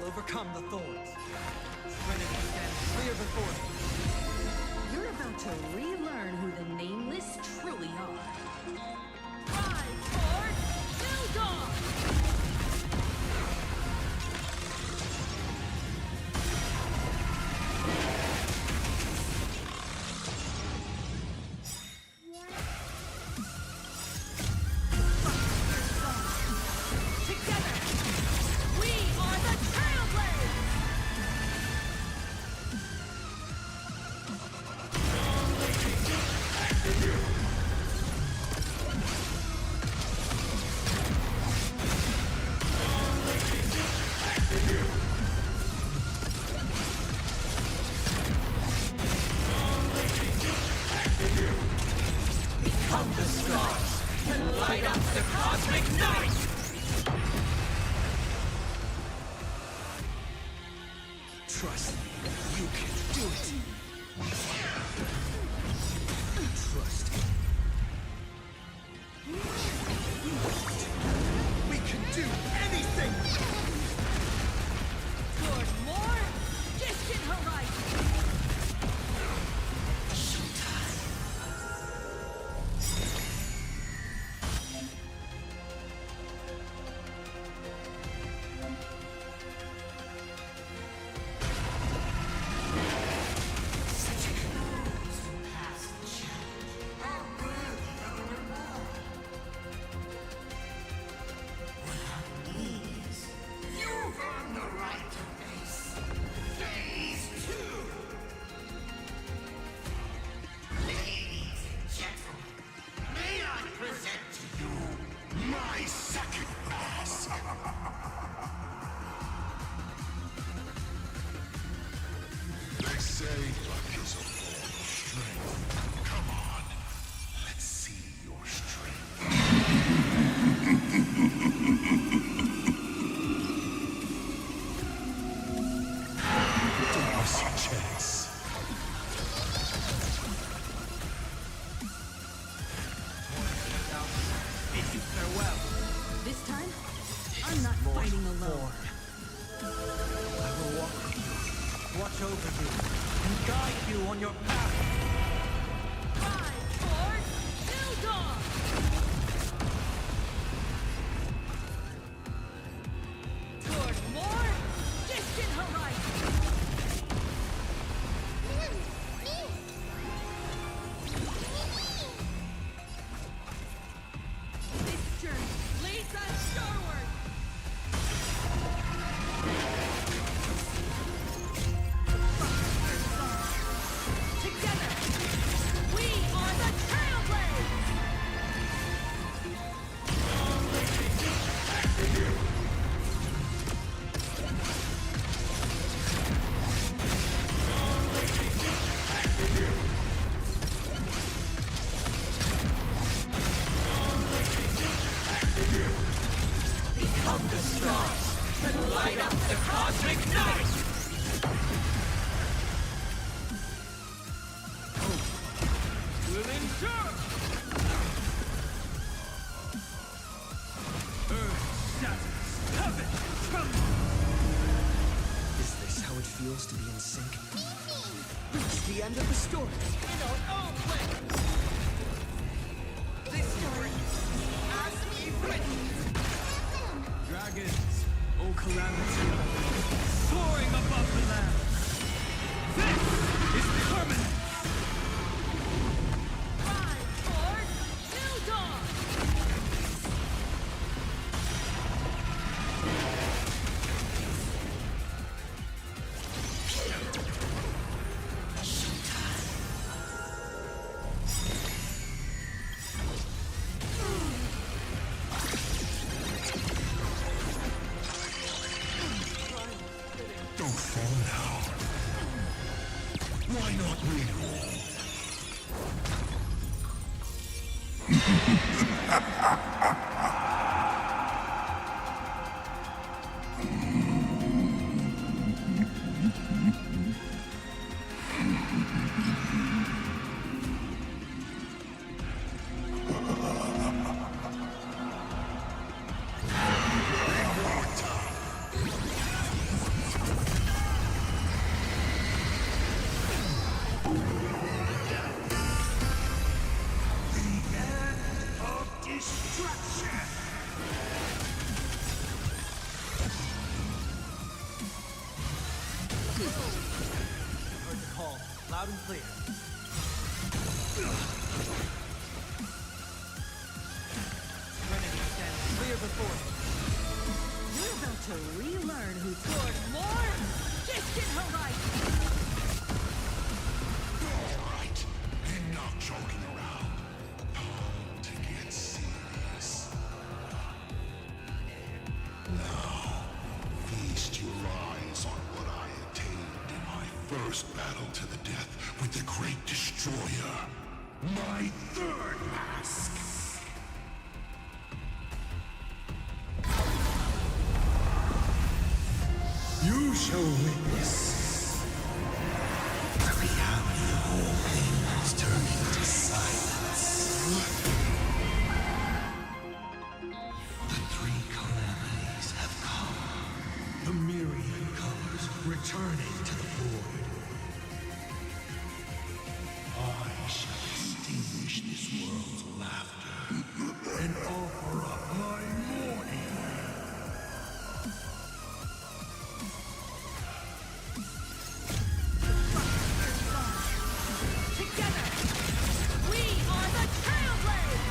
Overcome the thorns. Trinity stands clear before me. You're about to relearn who the Nameless truly are. Ride toward New Dawn! Trust me, you can do it. Trust me. We can do anything! Toward more distant horizon! Watch over you and guide you on your path. Ride toward New Dawn! Toward Become the stars and light up the cosmic night! Will endure! Earth shatters, heaven trembles! Is this how it feels to be in sync? Reach the end of the story in our own way! This story, as we've written! Dragons, oh calamity, soaring above the land! This is permanent! Rise toward new dawn! Don't fall now. Why not reroll? Heard the call, loud and clear. Trinity stands clear before me. You're about to relearn who scored more distant horizon. Alright, enough joking around. Time to get serious. Now, feast your eyes on what I attained in my first battle to the death with the Great Destroyer. My third mask. You shall witness the reality of all things turning to silence. The three calamities have come. The myriad colors returning to the void. I shall extinguish this world's laughter and offer up my mourning. Together, we are the Trailblazers!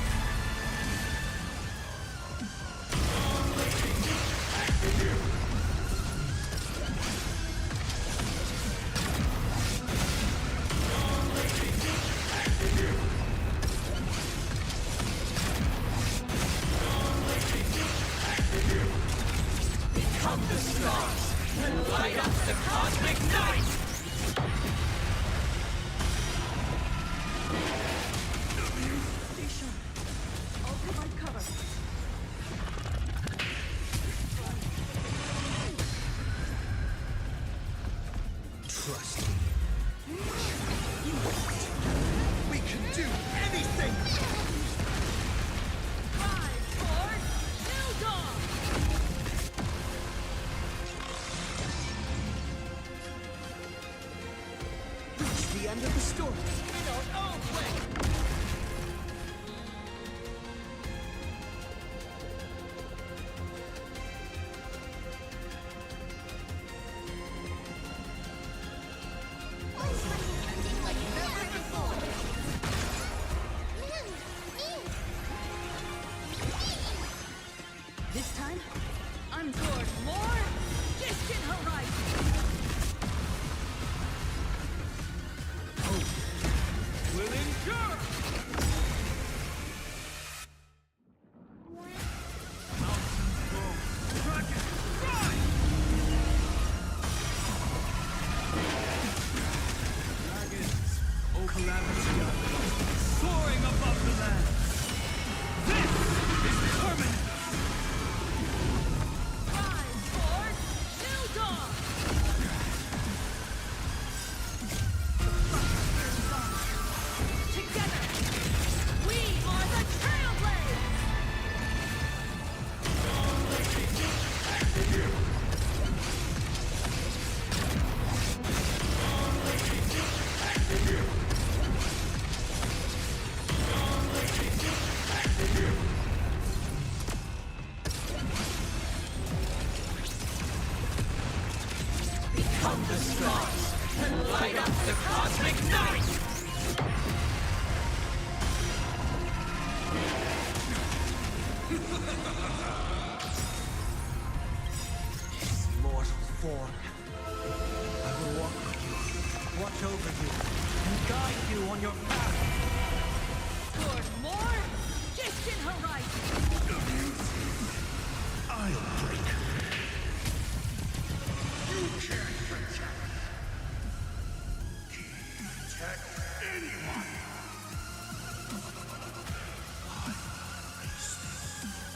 Become the stars and light up the cosmic night! Stay sharp. I'll provide cover. Trust me. We can do anything! Rise toward new dawn! Reach the end of the story in our own way! This time, I'm toward more distant horizon! become the stars and light up the cosmic night! His mortal form. I will walk with you, watch over you, and guide you on your path. For more distant horizon. I'll break. You can't protect anyone.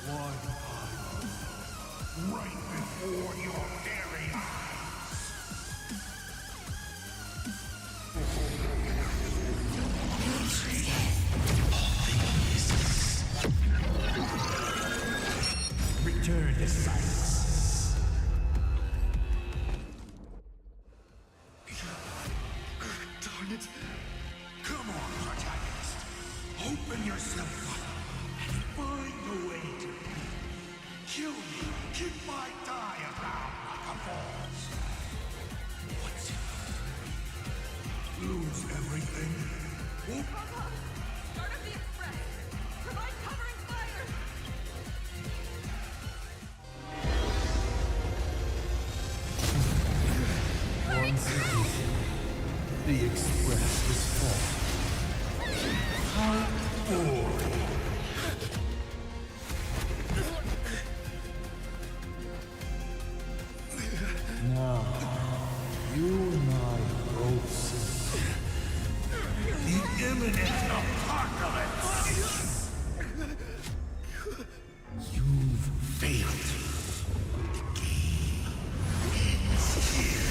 One right before your very eyes. Return to silence. Darn it. Come on, protagonist. Open yourself up and find a way to kill me. Kick my die around like a ball. What's it? Lose everything. Start of the express. Provide covering fire. Once again, the express is full. How boring. Now, you and I both see the imminent apocalypse. You've failed. The game ends here.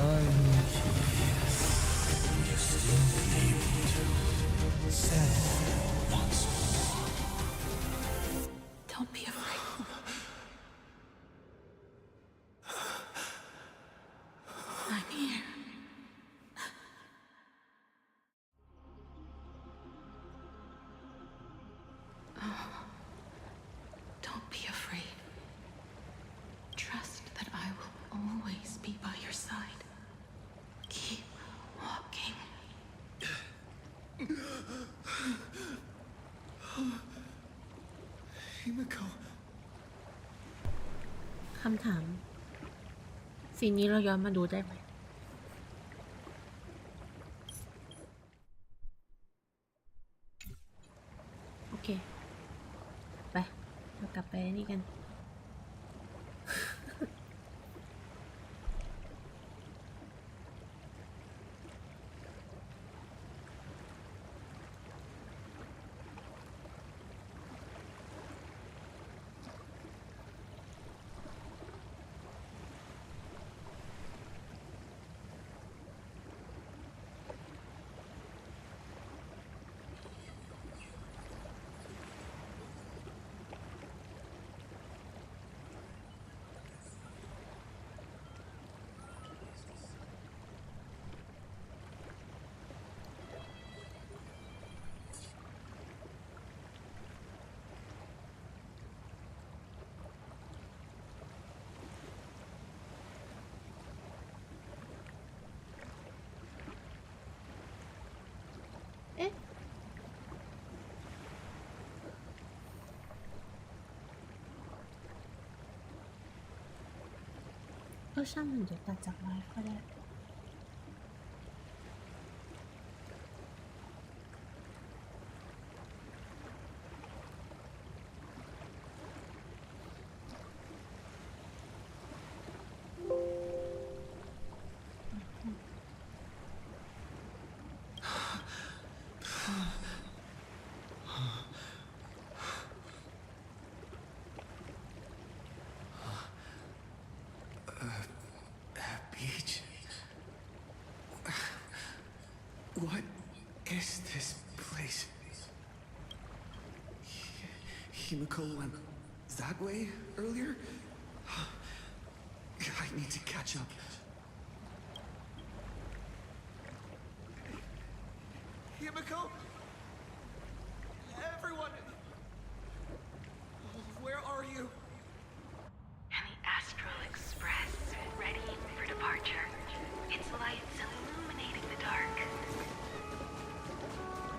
I'm curious. You'll still be able to settle once more. Don't be afraid. I'm here. Don't be afraid. Trust that I will always be by your side. Keep walking. Himiko. คำถามซีนนี้เราย้อนมาดูได้ไหมโอเค ไปเรากลับไปนี่กัน เอ๊ะช่างมันเดี๋ยวตัดจากไลฟ์ก็ได้ Himiko went that way earlier? I need to catch up. Himiko? Everyone! Where are you? And the Astral Express, readying for departure. Its lights illuminating the dark.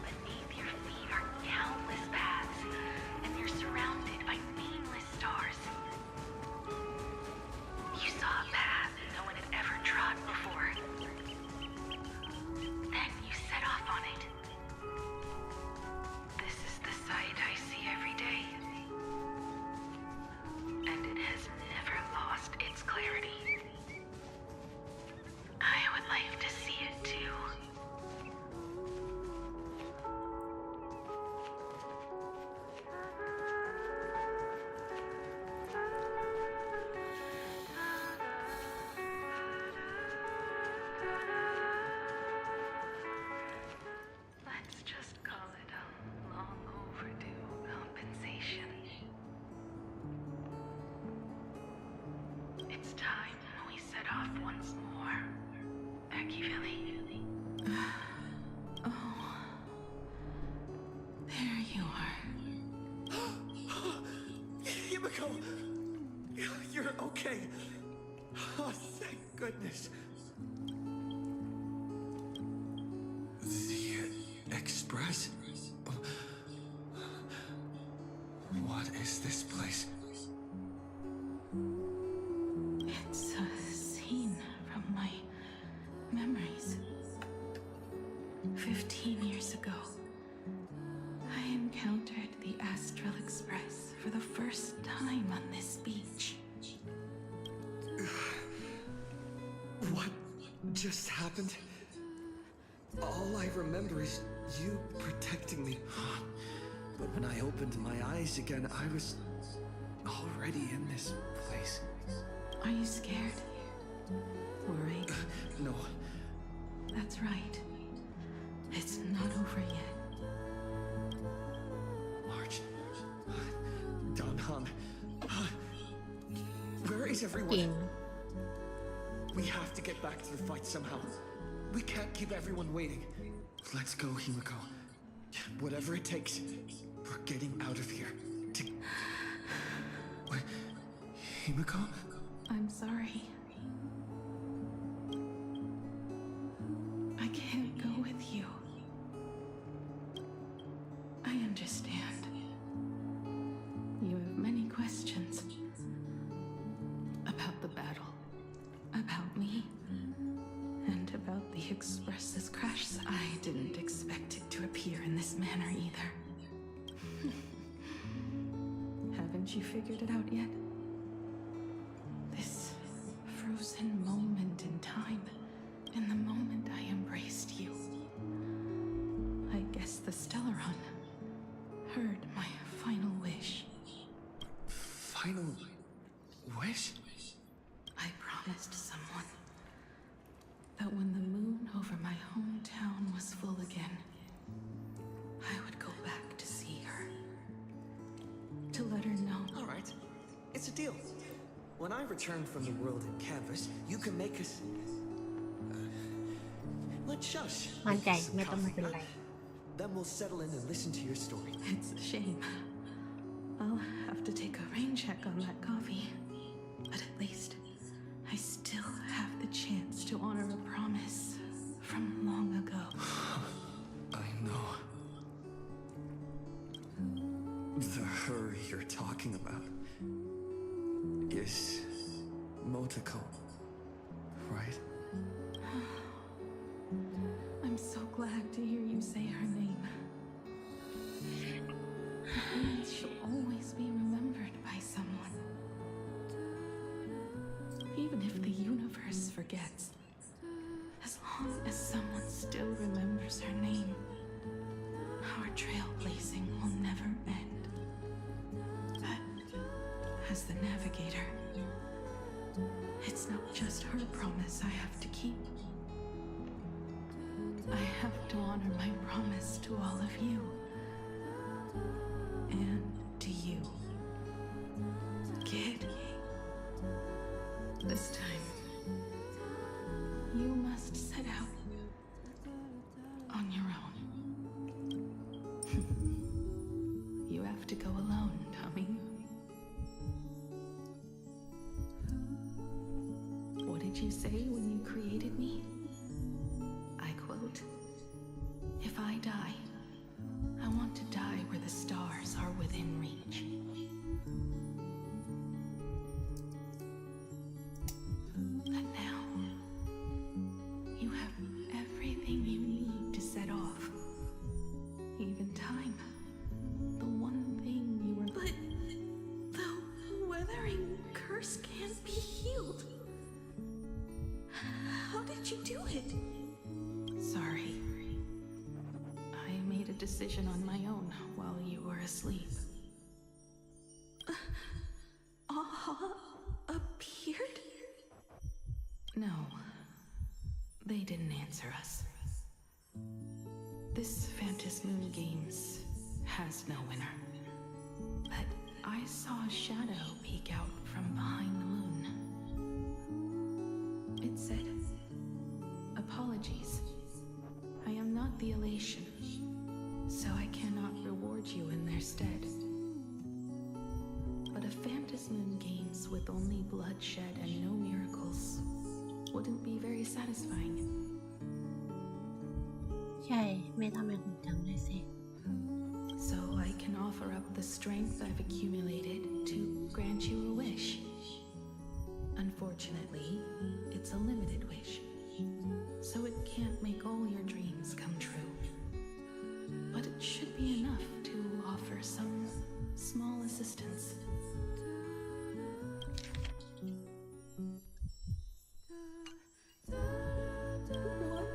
Beneath your feet are countless paths, and you're surrounded by nameless stars. You saw a path no one had ever trod before. Then you set off on it. This is the sight I see every day. And it has never lost its clarity. I would like to see it too. Let's just call it a long overdue compensation. It's time we set off once more. Akivili. Oh. There you are. Himiko! You're okay. Oh, thank goodness. The Express? What is this place? It's a scene from my memories. 15 years ago, I encountered the Astral Express for the first time on this beach. What just happened? All I remember is you protecting me. But when I opened my eyes again, I was already in this place. Are you scared? Worried? No. That's right. It's not over yet. March. Danhan. Where is everyone? จริง We have to get back to the fight somehow. We can't keep everyone waiting. Let's go, Himiko. Whatever it takes, we're getting out of here. What? Himiko? I'm sorry. I can't go with you. I understand. You have many questions. About the battle. About me. And about the Express's crash. I didn't expect it to appear in this manner either. Haven't you figured it out yet? This frozen moment in time, in the moment I embraced you. I guess the Stellaron heard my final wish. Final wish? I promised someone that when the moon over my hometown was full again, I would go back to see her. To let her know. All right. It's a deal. When I return from the world in canvas, you can make us... let's shush. มั่นใจ Make us some ไม่ต้อง coffee, เป็นไร Then we'll settle in and listen to your story. It's a shame. I'll have to take a rain check on that coffee. But at least I still have the chance to honor a promise from long ago. I know. The her you're talking about is Motoko, right? I'm so glad to hear you say her name. It means she'll always be remembered by someone. Even if the universe forgets, as long as someone still remembers her name, our trailblazing will never end. But as the navigator, it's not just her promise I have to keep. I have to honor my promise to all of you. And to you. have to go alone, Tommy. What did you say when you created me? I quote, "If I die, I want to die where the stars are within reach." But now, you have everything you need to set off. Even time. The one thing you were... But the weathering curse can't be healed. How did you do it? Sorry. I made a decision on my own while you were asleep. Appeared? No. They didn't answer us. This Fantasy Moon Games has no winner. But I saw a shadow peek out from behind the moon. It said, "Apologies. I am not the elation, so I cannot reward you in their stead. But a Fantasy Moon Games with only bloodshed and no miracles wouldn't be very satisfying." ใช่แม่ทำให้คุณจำได้สิ So I can offer up the strength I've accumulated to grant you a wish. Unfortunately, it's a limited wish, so it can't make all your dreams come true. But it should be enough to offer some small assistance. What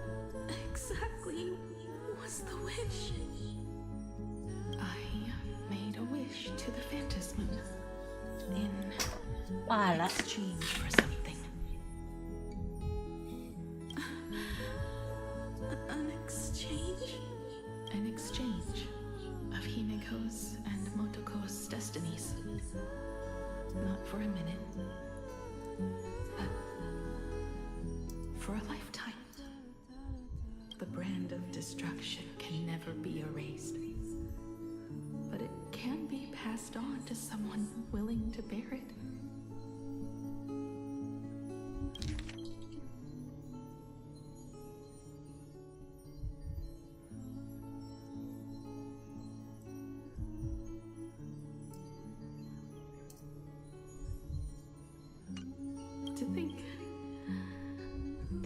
exactly was the wish? I made a wish to the Fantasy Moon in exchange for something. An exchange? An exchange of Himiko's and Motoko's destinies. Not for a minute, but for a lifetime. The brand of destruction can never be erased, but it can be passed on to someone willing to bear it. To think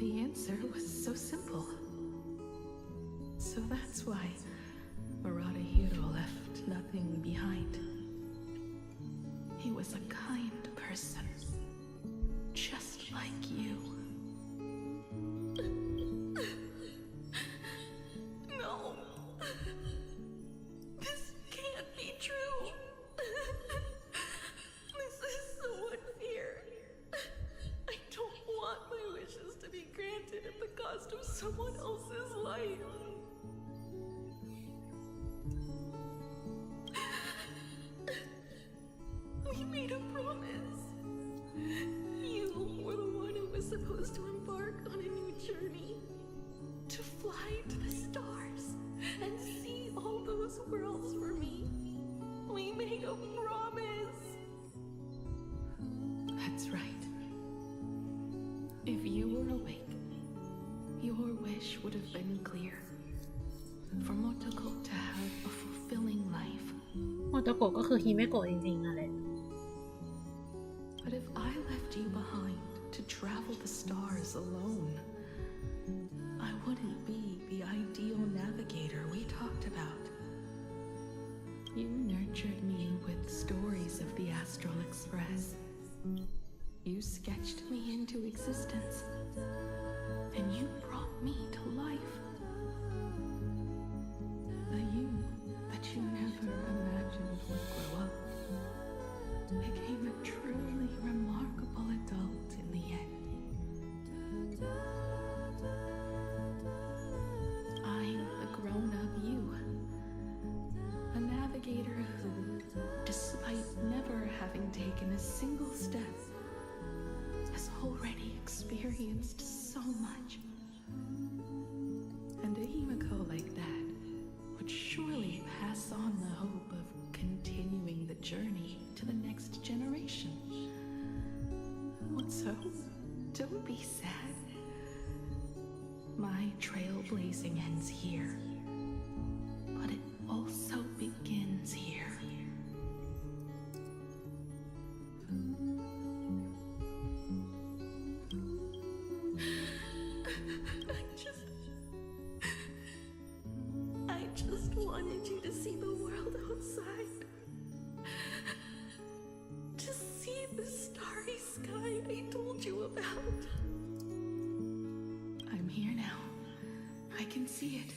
the answer was so simple. So that's why Maradahiro left nothing behind. He was a kind person, just like you. No. This can't be true. This is so unfair. I don't want my wishes to be granted at the cost of someone else's life. We made a promise. You were the one who was supposed to embark on a new journey, to fly to the stars and see all those worlds for me. We made a promise. That's right. If you were awake, your wish would have been clear. For Motoko to have a fulfilling life. โมโตโกะก็คือฮิเมโกะจริงๆนั่นแหละ But if I left you behind to travel the stars alone, I wouldn't be the ideal navigator we talked about. You nurtured me with stories of the Astral Express. You sketched me into existence, and you brought me to life. The you that you never imagined would grow up became a truly remarkable adult in the end. I'm the grown-up you, a navigator who, despite never having taken a single step, has already experienced so much. And a Himiko like that would surely pass on the hope of continuing journey to the next generation. So, don't be sad. My trailblazing ends here, but it also begins here. I just wanted you to see the world outside. To see the starry sky I told you about. I'm here now. I can see it.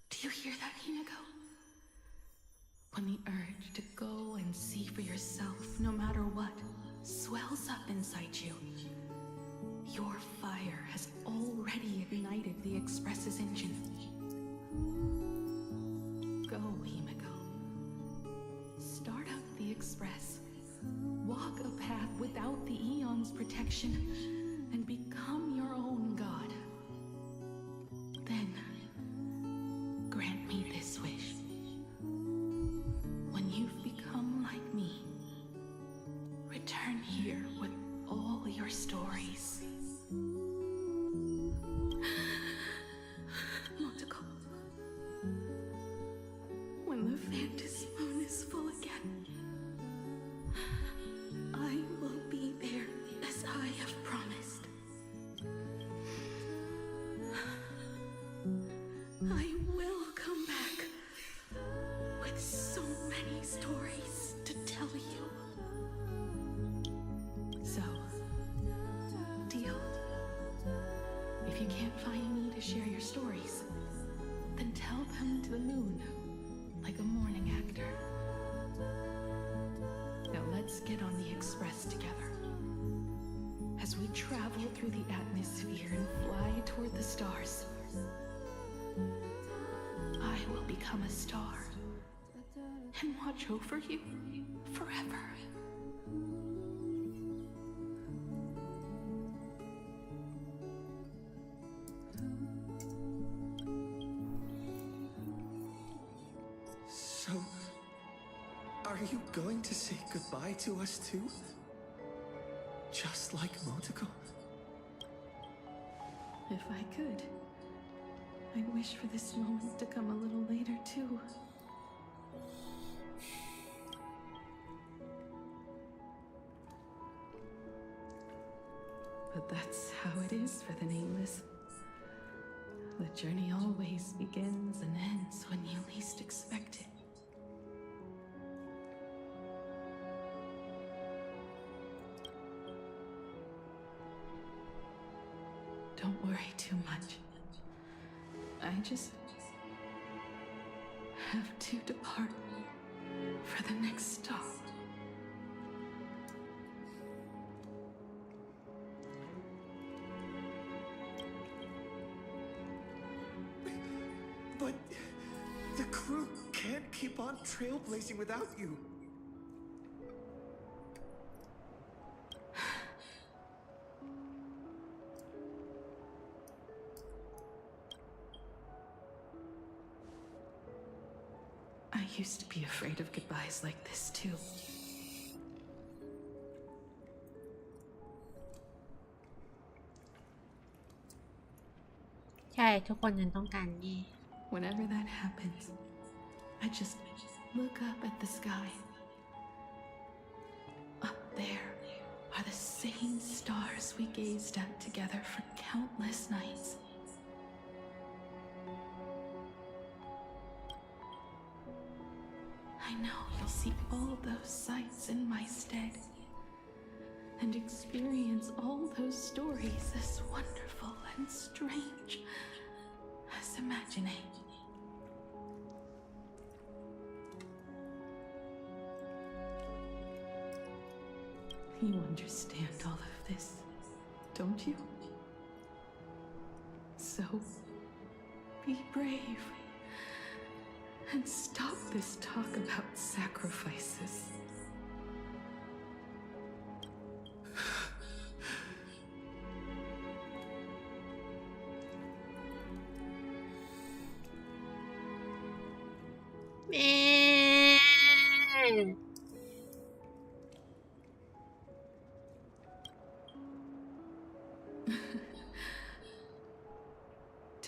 Do you hear that, Himiko? When the urge to go and see for yourself, no matter what, swells up inside you, your fire has already ignited the Express's engine. Go, Himiko. Start up the Express. Walk a path without the Eon's protection, and become your own god. Then, grant me this wish. When you've become like me, return here with all your stories. Motoko, when the Phantom Moon is full again, I will be there as I have promised. I will come back with so many stories to tell you. So, deal. If you can't find me to share your stories, then tell them to the moon, like a morning actor. Now let's get on the Express together. As we travel through the atmosphere and fly toward the stars, I will become a star and watch over you forever. So, are you going to say goodbye to us too? Just like Motoko? If I could, I'd wish for this moment to come a little later too. But that's how it is for the Nameless. The journey always begins and ends when you least expect it. Don't worry too much. I just have to depart for the next stop. But the crew can't keep on trailblazing without you. I used to be afraid of goodbyes like this too. Whenever that happens, I just look up at the sky. Up there are the same stars we gazed at together for countless nights. I know you'll see all those sights in my stead and experience all those stories as wonderful and strange as imagining. You understand all of this, don't you? So, be brave and stop this talk about sacrifices.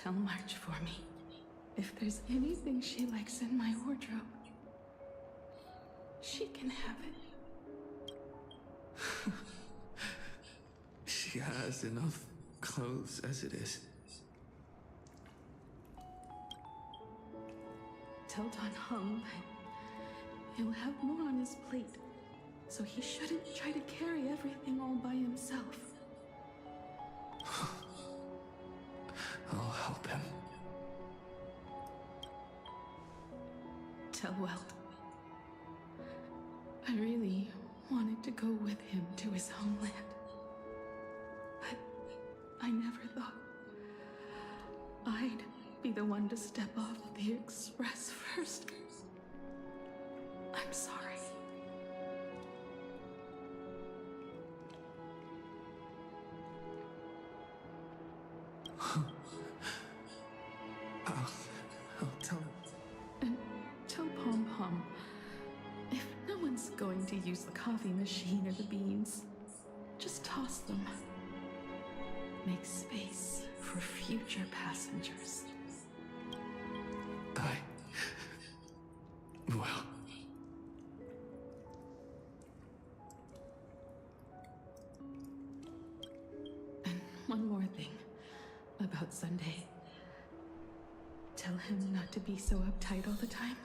Tell March for me. If there's anything she likes in my wardrobe, she can have it. She has enough clothes as it is. Tell Don Hung that he'll have more on his plate, so he shouldn't try to carry everything all by himself. I'll help him. Tell Welt. I really wanted to go with him to his homeland. But I never thought I'd be the one to step off the express first. I'm sorry. I'll tell him. And tell Pom Pom, if no one's going to use the coffee machine or the beans, just toss them. Make space for future passengers. Well. And one more thing about Sunday. Tell him not to be so uptight all the time.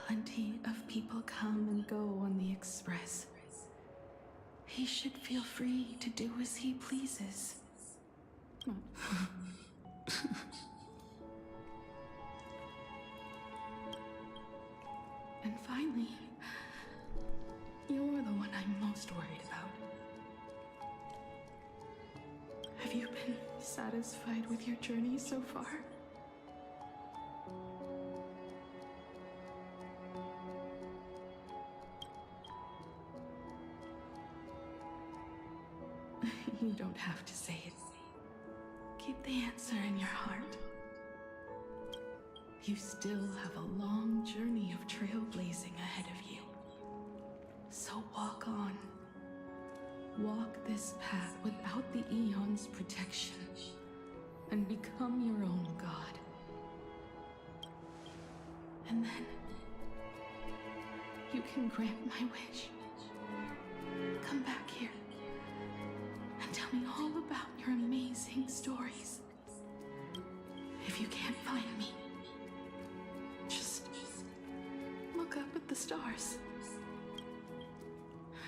Plenty of people come and go on the express. He should feel free to do as he pleases. And finally, you're the one I'm most worried about. Have you been satisfied with your journey so far? You don't have to say it. Keep the answer in your heart. You still have a long journey of trailblazing ahead of you. So walk on. Walk this path without the Eon's protection and become your own god. And then you can grant my wish. Come back here and tell me all about your amazing stories. If you can't find me, just look up at the stars.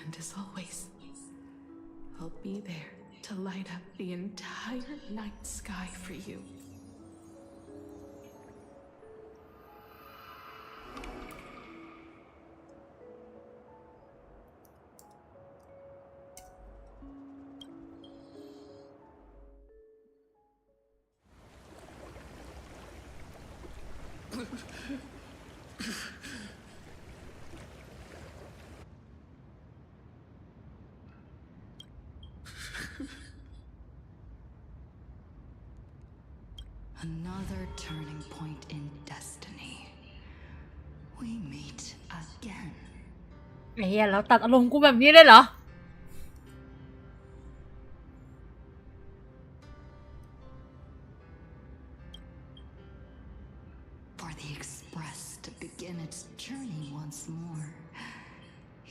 And as always, I'll be there to light up the entire night sky for you. Another turning point in destiny. We meet again. ไอ้เหี้ยแล้วตัดอารมณ์กูแบบนี้เลยเหรอ For the Express to begin its journey once more,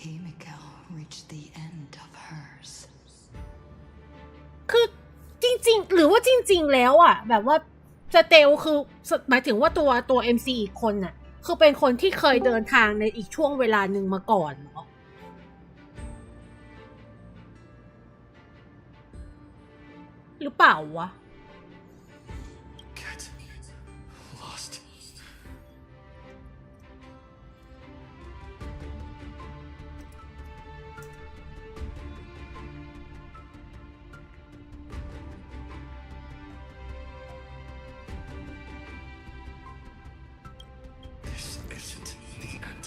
Himiko reached the end of hers. คือจริงๆหรือว่าจริงๆแล้วอ่ะแบบว่าสเตลคือหมายถึงว่าตัว MC อีกคนน่ะคือเป็นคนที่เคยเดินทางในอีกช่วงเวลาหนึ่งมาก่อนเหรอหรือเปล่าวะ Get lost. This isn't the end.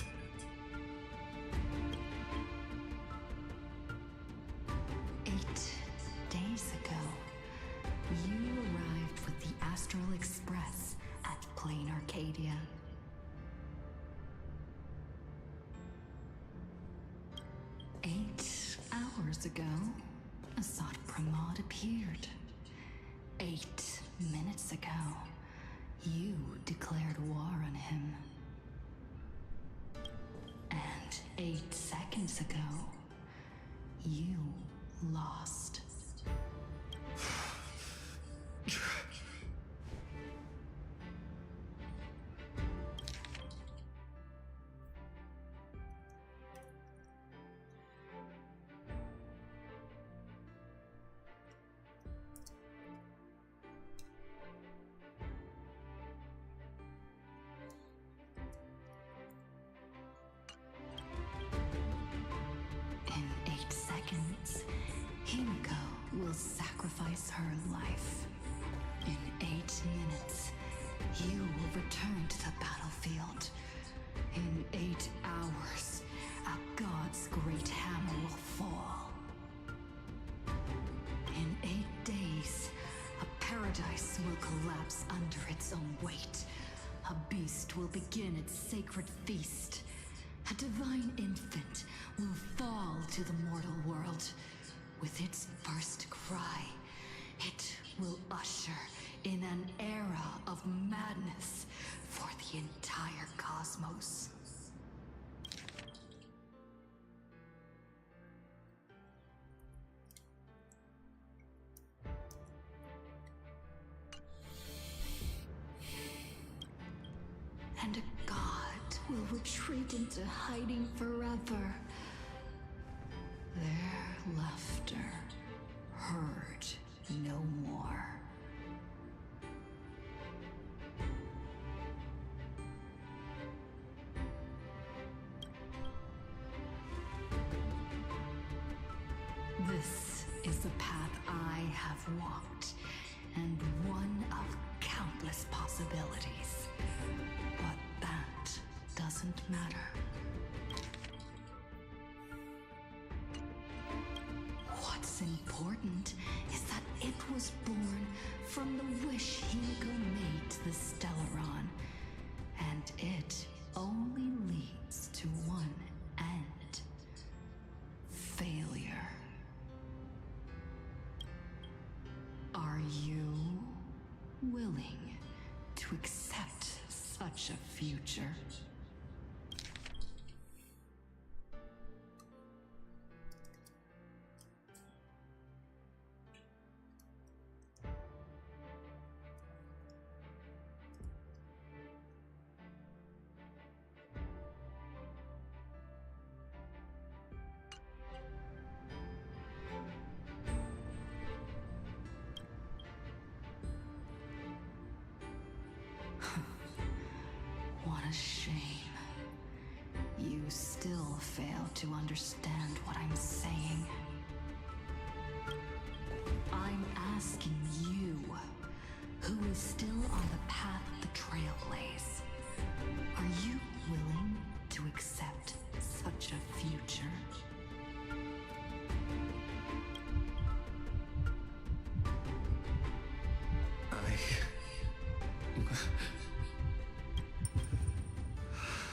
Days ago, you arrived with the Astral Express at Plain Arcadia. Eight hours ago, Assad Pramod appeared. 8 minutes ago, you declared war on him. And 8 seconds ago, you lost. In 8 seconds, Himiko will sacrifice her life. In 8 minutes, you will return to the battlefield. In 8 hours, a god's great hammer will fall. In 8 days, a paradise will collapse under its own weight. A beast will begin its sacred feast. A divine infant will fall to the mortal world. With its first cry, it will usher in an era of madness for the entire cosmos. And a god will retreat into hiding forever. Their laughter heard no more. This is the path I have walked, and one of countless possibilities. But that doesn't matter. What's important is that it was born from the wish Himiko made to the Stellaron, and it only leads to one end: failure. Are you willing to accept such a future? What a shame. You still fail to understand what I'm saying. I'm asking you, who is still on the path of the Trailblaze, are you willing to accept such a future?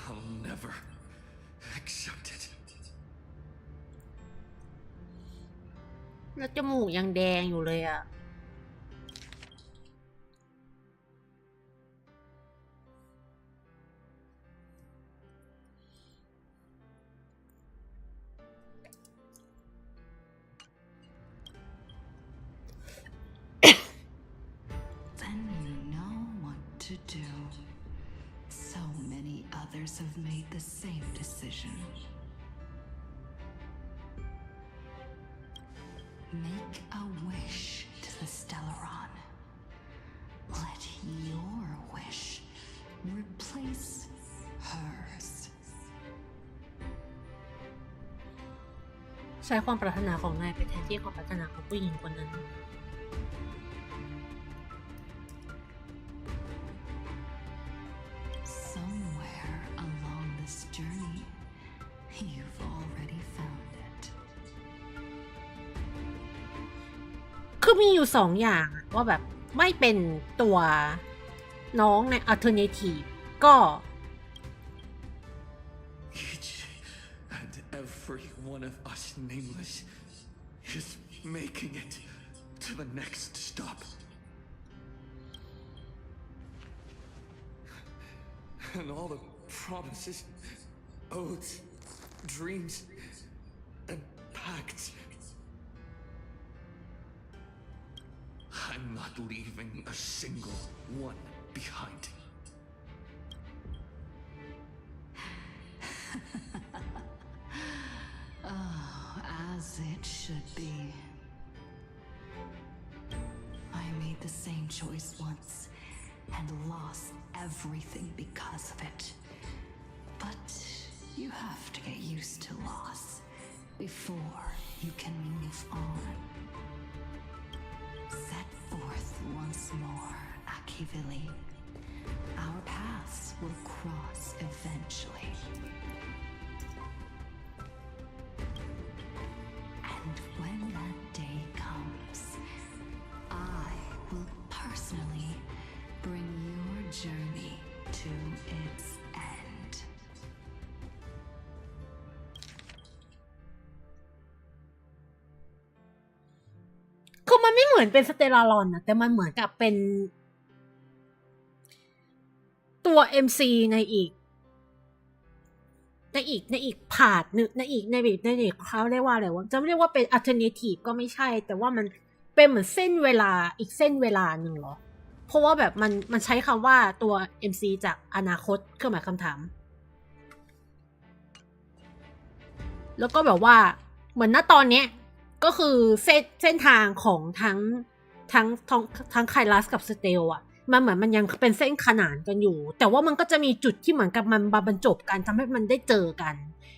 I'll never accept it. แล้วจมูกยังแดงอยู่เลยอ่ะ Then you know what to do. So many others have made the same decision. Make a wish to the Stellaron. Let your wish replace hers. ใช้ความปรารถนาของนายไปแทนที่ความปรารถนาของผู้หญิงคนนั้น Somewhere along this journey, you've already found it. คือมีอยู่2 อย่างว่าแบบไม่เป็นตัวน้องใน alternative ก็ Each and every one of us nameless is making it to the next stop. And all the promises, oaths, dreams, and pacts. I'm not leaving a single one behind. Oh, as it should be. I made the same choice once and lost everything because of it. But you have to get used to loss before you can move on. Set forth once more, Akivili. Our paths will cross eventually. And when that day comes, I will personally bring your journey to its end. คือมันไม่เหมือนเป็นสเตลารอนนะแต่มันเหมือนกับเป็นตัว MC ในอีกพาร์ทนึงในอีกเขาเรียกว่าอะไรวะจะไม่เรียกว่าเป็น alternative ก็ไม่ใช่แต่ว่ามันเป็นเหมือนเส้นเวลาอีกเส้นเวลาหนึ่งเหรอเพราะว่าแบบมันใช้คำว่าตัว MC จากอนาคตเครื่องหมายคำถามแล้วก็แบบว่าเหมือนณตอนเนี้ยก็คือเส้นทางของทั้งไคลัสกับสเตลอะมันเหมือนมันยังเป็นเส้นขนานกันอยู่แต่ว่ามันก็จะมีจุดที่เหมือนกับมันบรรจบกันทำให้มันได้เจอกัน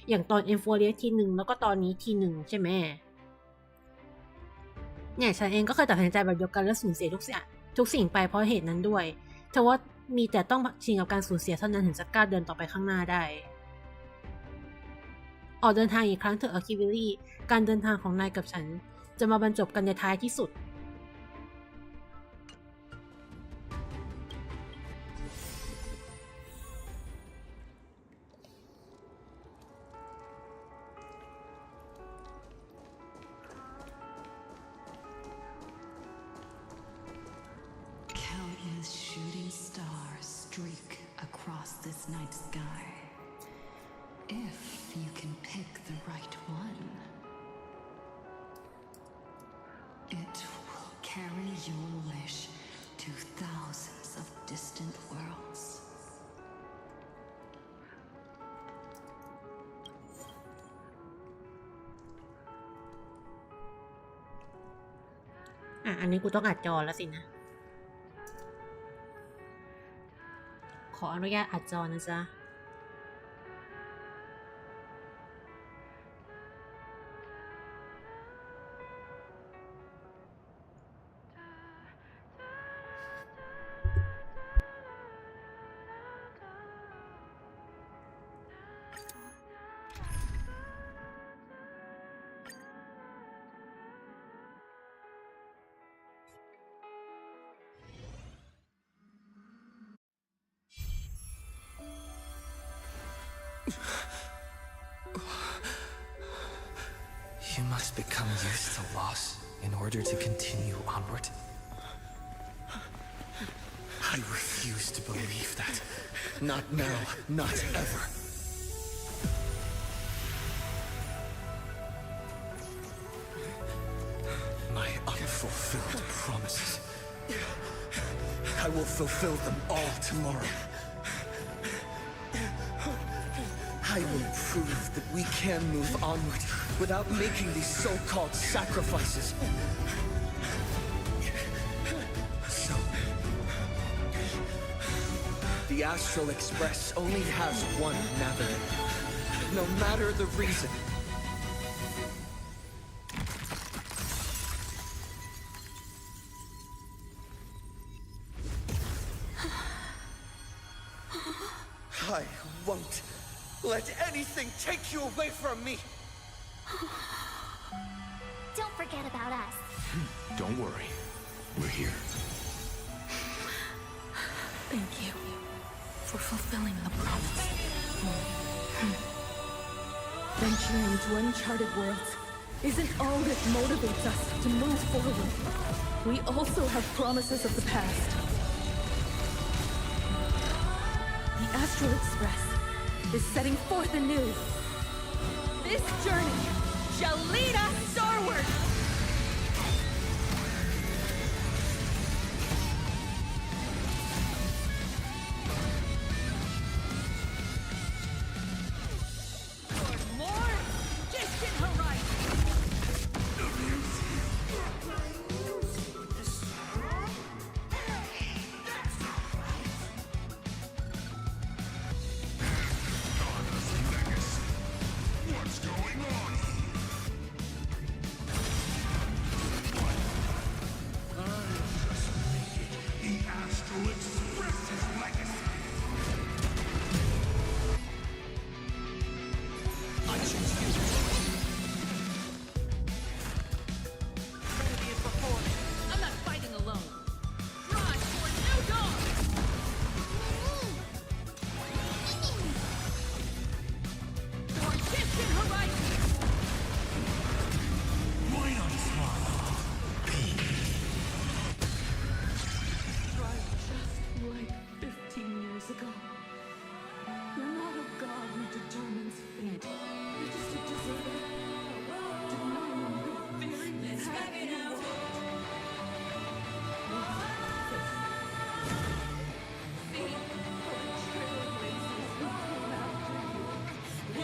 อย่างตอนเอ็มโฟเรียทีหนึ่งแล้วก็ตอนนี้ทีหนึ่งใช่ไหมเนี่ยฉันเองก็เคยตัดสินใจแบบเดียวกันและสูญเสียทุกสิ่งไปเพราะเหตุนั้นด้วยแต่ว่ามีแต่ต้องชิงกับการสูญเสียเท่านั้นถึงจะกล้าเดินต่อไปข้างหน้าได้ออกเดินทางอีกครั้งเถอะอาคิวิลี่การเดินทางของนายกับฉันจะมาบรรจบกันในท้ายที่สุดShooting stars streak across this night sky. If you can pick the right one, it will carry your wish to thousands of distant worlds. อันนี้กูต้องอัดจอแล้วสินะขออนุญาตอัดจอนะจ๊ะ You must become used to loss in order to continue onward. I refuse to believe that. Not now, not ever. My unfulfilled promises. I will fulfill them all tomorrow. I will prove that we can move onward without making these so-called sacrifices. So, the Astral Express only has one navigator, no matter the reason. I won't let anything take you away from me. Don't forget about us. Don't worry. We're here. Thank you for fulfilling the promise. Venturing into uncharted worlds isn't all that motivates us to move forward. We also have promises of the past. The Astral Express is setting forth anew. This journey shall lead us starward. Toward more distant horizons. What's going on? I'm just making the Astral Express's legacy. I choose you. Trinity is before me. I'm not fighting alone. Drive for new dawn. For distant horizons. Why not smile? Tried just like 15 years ago. You're not a god who determines fate. You're just a deserter. Denying the very path you walk. See, for the trailblazers who came after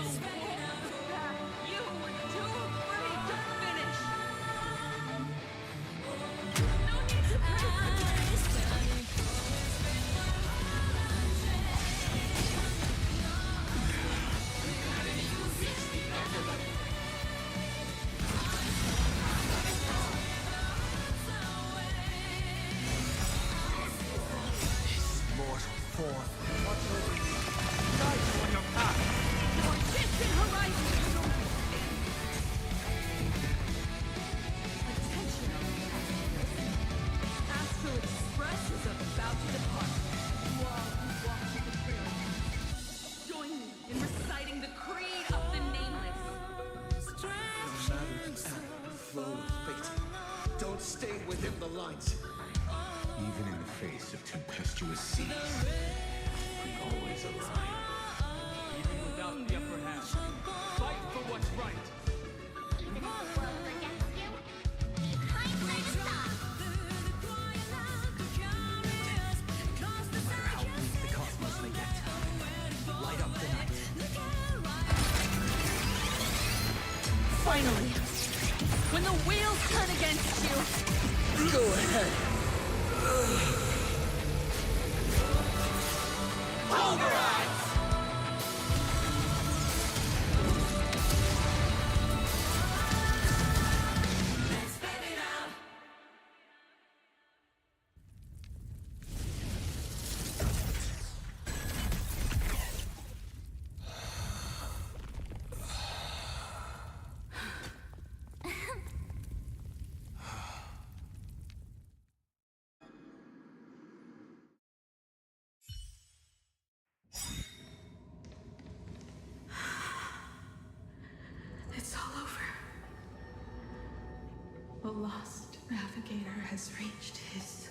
you will walk the path you were too afraid to finish. No need to Mortal form. For distant horizons. Attention. Astral Express is about to depart. You all who walk through the trail, join me in reciting the creed of the nameless. Flow of fate. Don't stay within the lines. Even in the face of tempestuous seas, we always align. Even without the upper hand, fight for what's right. Even if the world forgets you, behind my stop. No matter how weak the cosmos may get, light up the night. Finally, when the wheels turn against you, Go ahead. pulverize! It's all over. The lost navigator has reached his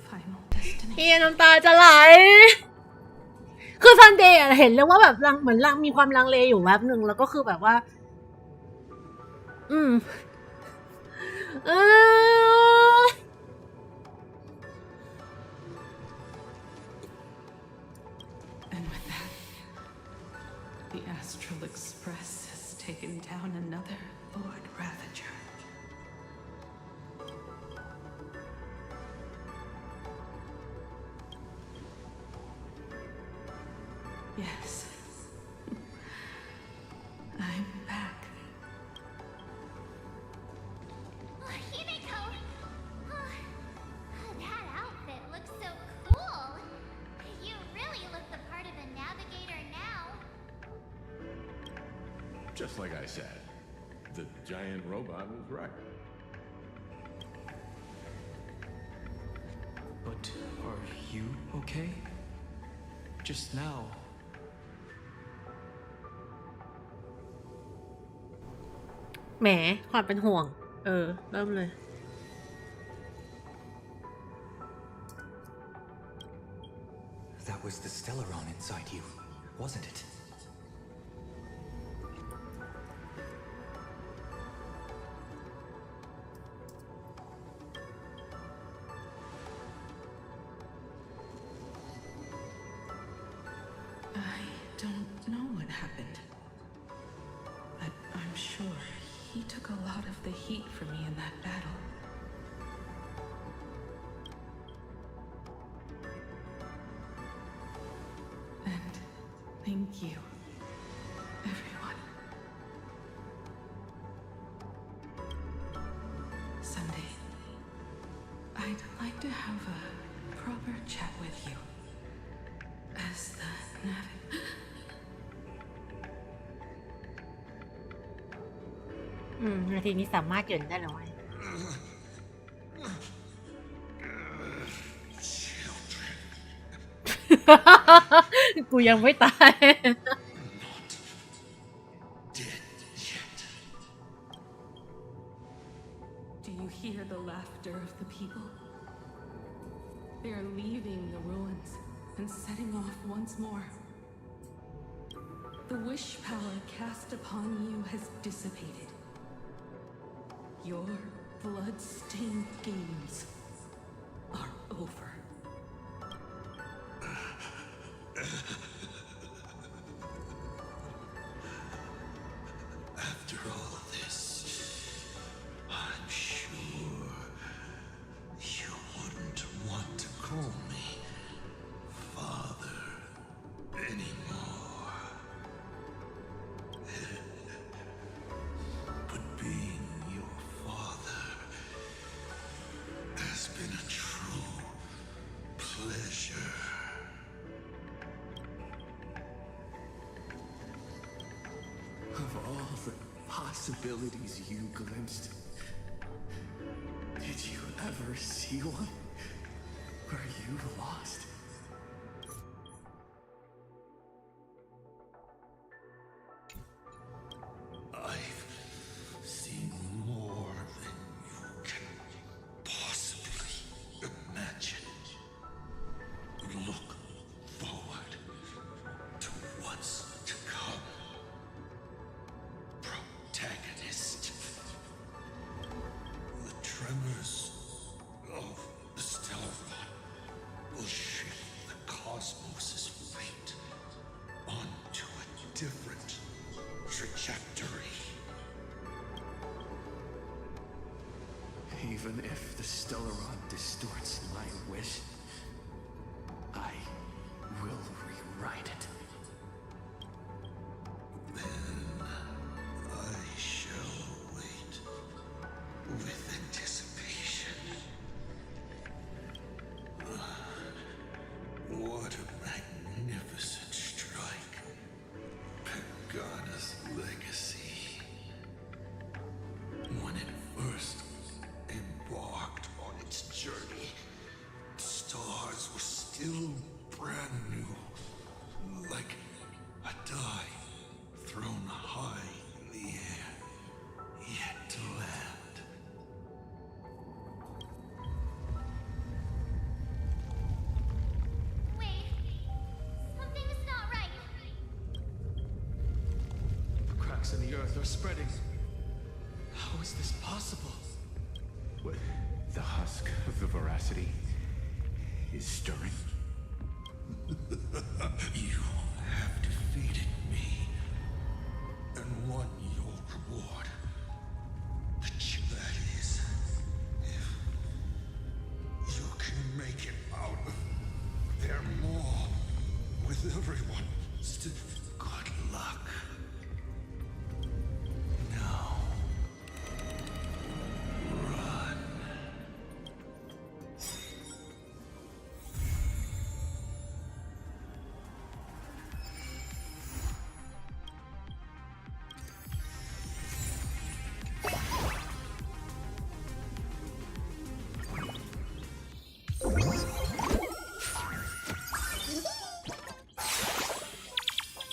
final destination. เฮียน้ำตาจะไหล คือซันเดย์อะเห็นเลยว่าแบบเหมือนมีความลังเลอยู่แวบหนึ่งแล้วก็คือแบบว่า เออ And with that, the Astral Express has taken down another Lord Ravager. Yes. I'm back. Himiko! That outfit looks so cool. You really look the part of a navigator now. Just like I said, the giant robot was right. But are you okay? Just now, แหมความเป็นห่วง เริ่มเลย The That was the Stellaron inside you, wasn't it? I don't know what happened, but I'm sure he took a lot of the heat for me in that battle. And thank you, everyone. Someday, I'd like to have a proper chat with you. As the Navi... นาทีนี้สามารถหยุดได้หรือไม่ กูยังไม่ตาย Do you hear the laughter of the people? They are leaving the ruins and setting off once more. The wish power cast upon you has dissipated. Your blood-stained games are over. After all this, I'm sure you wouldn't want to call me father anymore. But being your father has been a true pleasure. Of all the possibilities you glimpsed, did you ever see one where you lost? I've seen more than you can possibly imagine. Look forward to what's to come. Protagonist. The tremors of the Stellaron will shift the cosmos' fate onto a different trajectory. Even if the Stellaron distorts my wish, I will rewrite it. Then I shall wait with anticipation. What a magnificent strike. Pegana's legacy. When it first embarked on its journey, stars were still brand new, like a die thrown high in the air, yet to land. Wait. Something is not right. Cracks in the earth are spreading. How is this possible? What? The husk of the veracity is stirring. You have defeated me and won your reward. That is, if you can make it out of there more with everyone. Good luck. Now, run.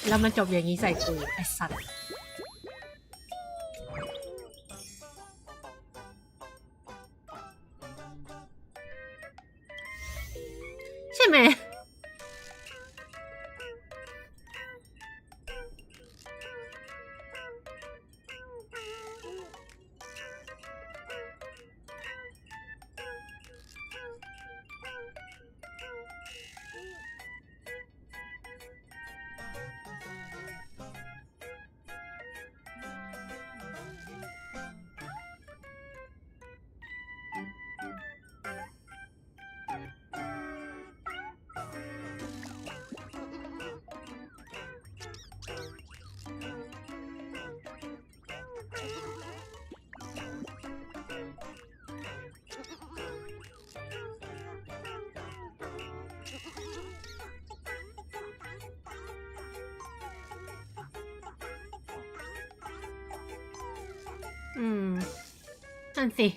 แล้วมันจบอย่างนี้ใส่กูไอ้สัตว์ใช่ไหม นั่นสิ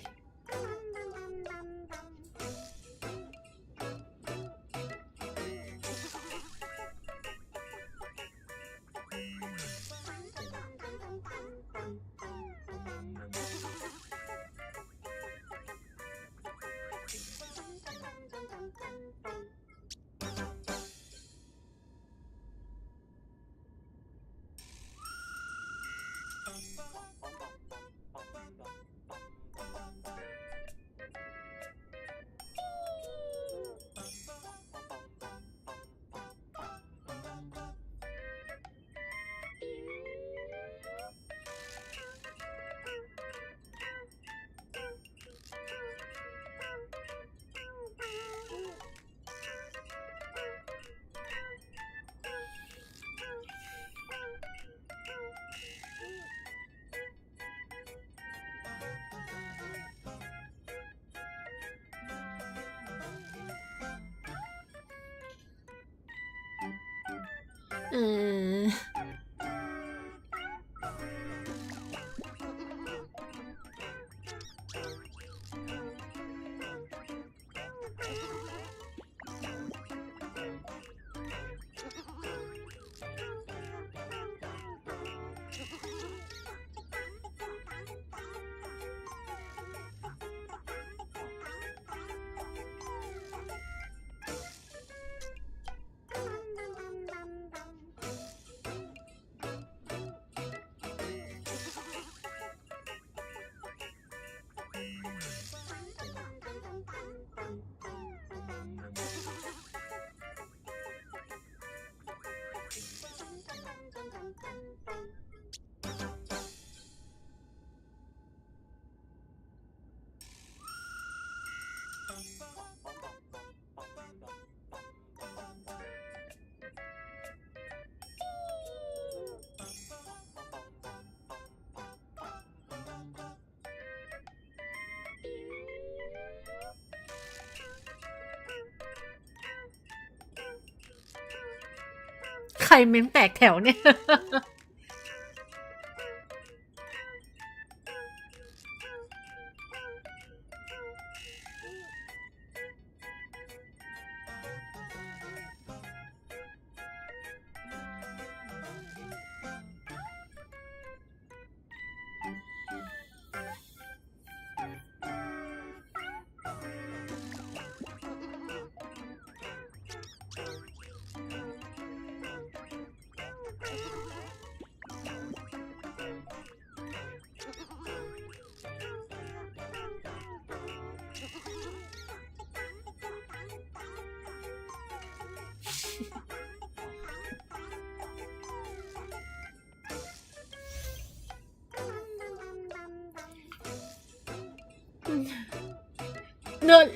ใครเม้มแตกแถวเนี่ย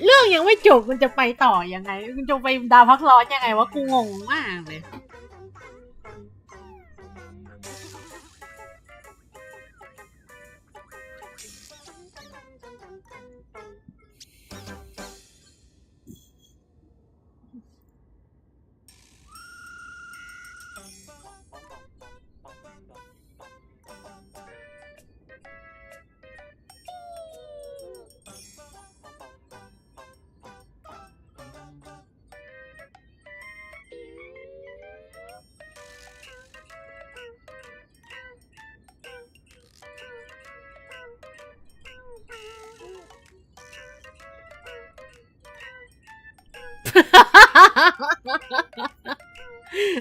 เรื่องยังไม่จบมันจะไปต่อยังไงมันจะไปดาวพักร้อนยังไงวะกูงงมากเลย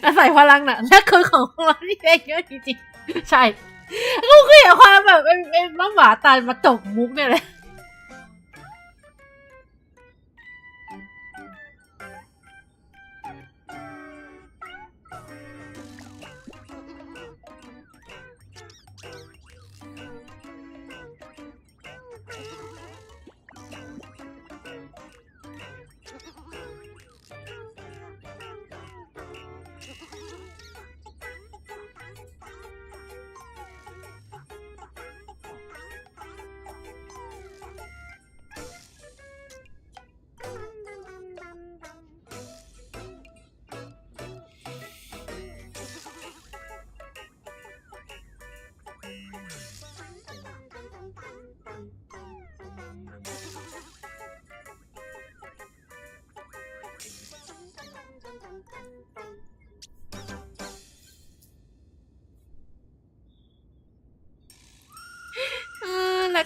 อาศัยพลังน่ะและคือของเราที่เองเยอะจริงๆใช่กูคืออยากความแบบเป็นน้ำหมาตาลมาตบมุกเนี่ยแหละ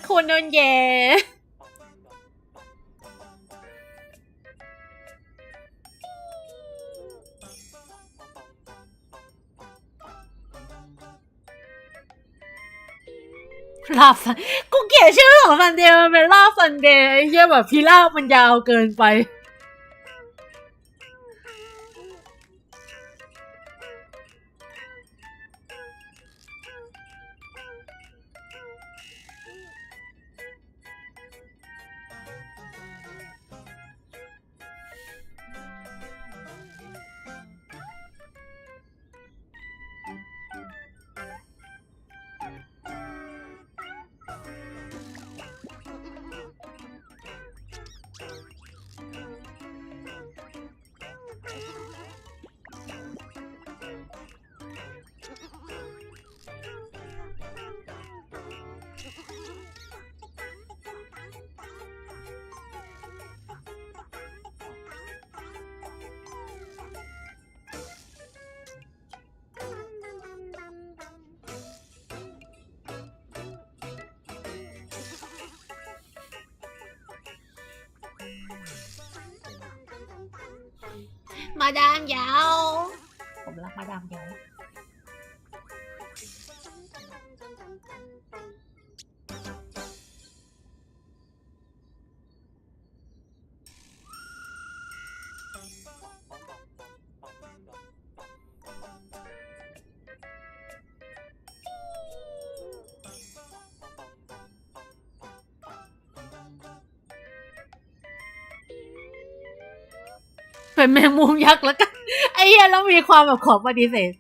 คุณโดนแย่ลาบซันกูเกลียดชื่อของซันเดย์มันเป็นลาบซันเดย์ไอ้เหี้ยแบบพิราบมันยาวเกินไปมาดามยาวผมรักมาดามยาวเป็นแมงมุมยักษ์แล้วกันไอ้เหี้ยแล้วมีความแบบขอปฏิเสธ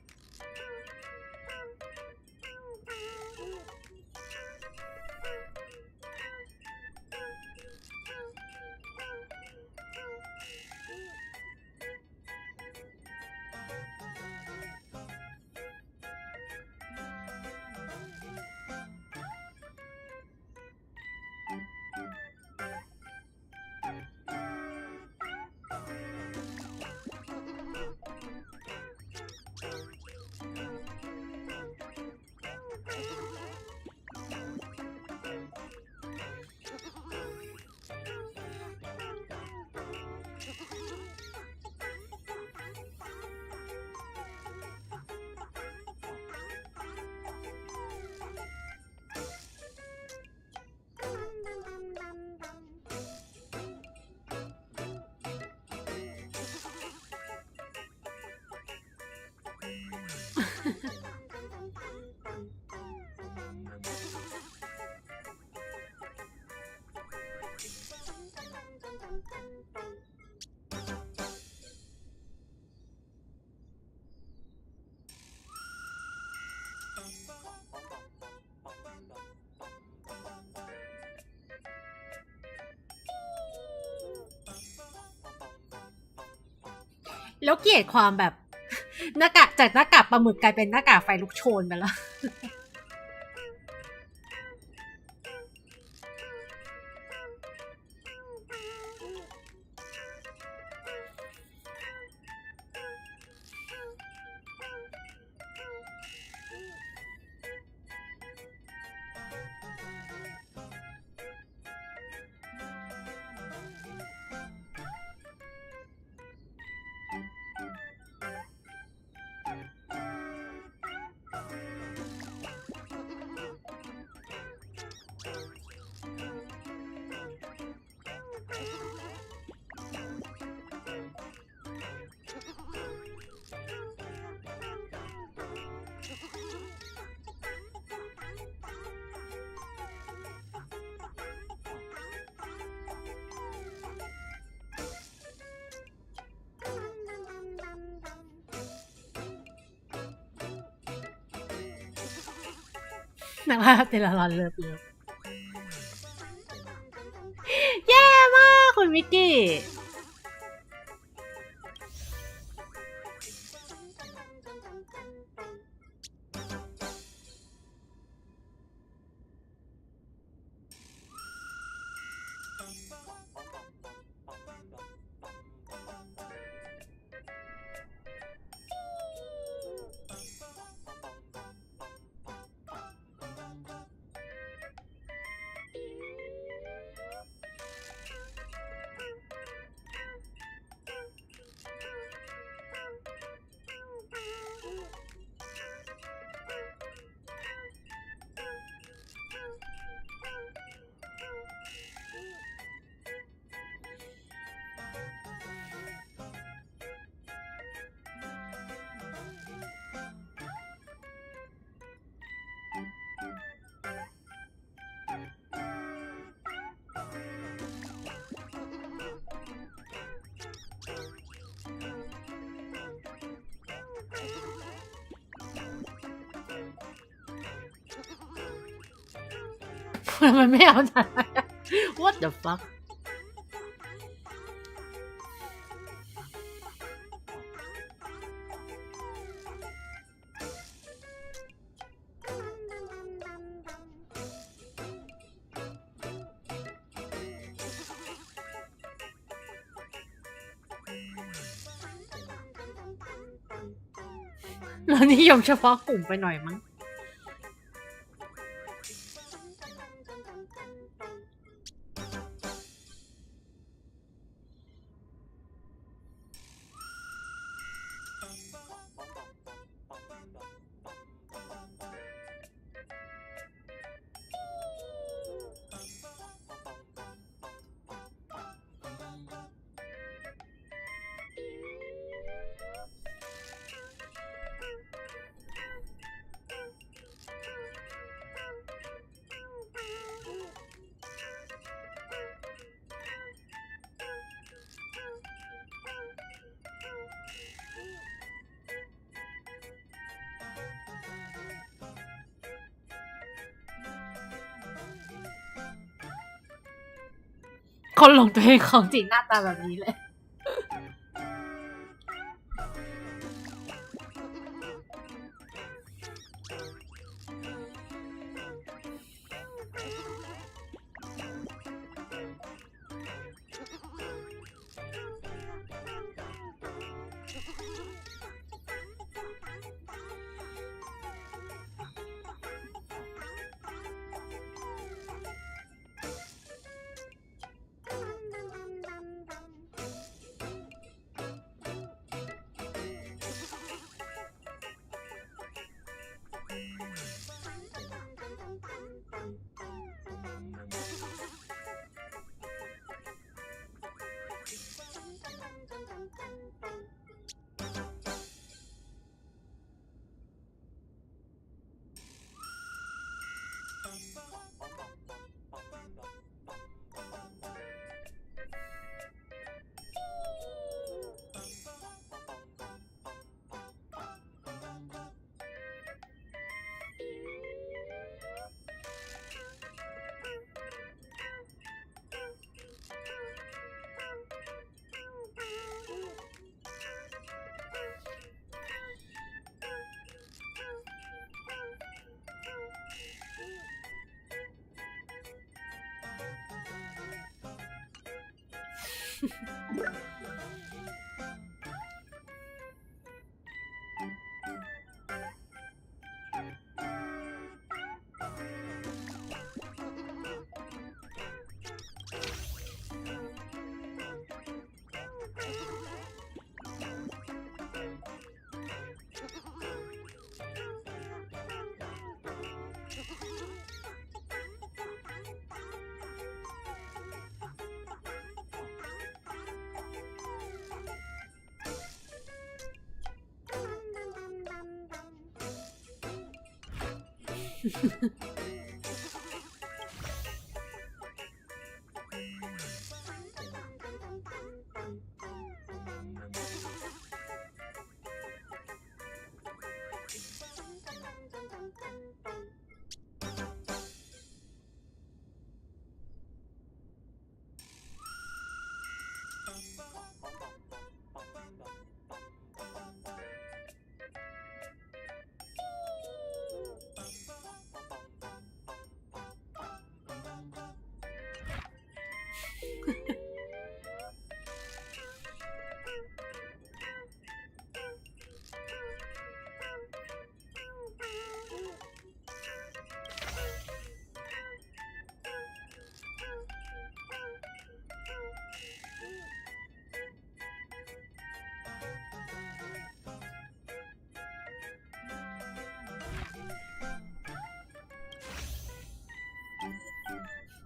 แล้วเกลียดความแบบหน้ากากจากหน้ากากปลาหมึกกลายเป็นหน้ากากไฟลุกโชนไปแล้วนักล่าเตลารอนเลิฟแย่มากคุณมิกกี้ มันไม่เอาไหน What the fuck เรานิยมเฉพาะกลุ่มไปหน่อยมั้งคนหลงตัวเองของจริงหน้าตาแบบนี้เลย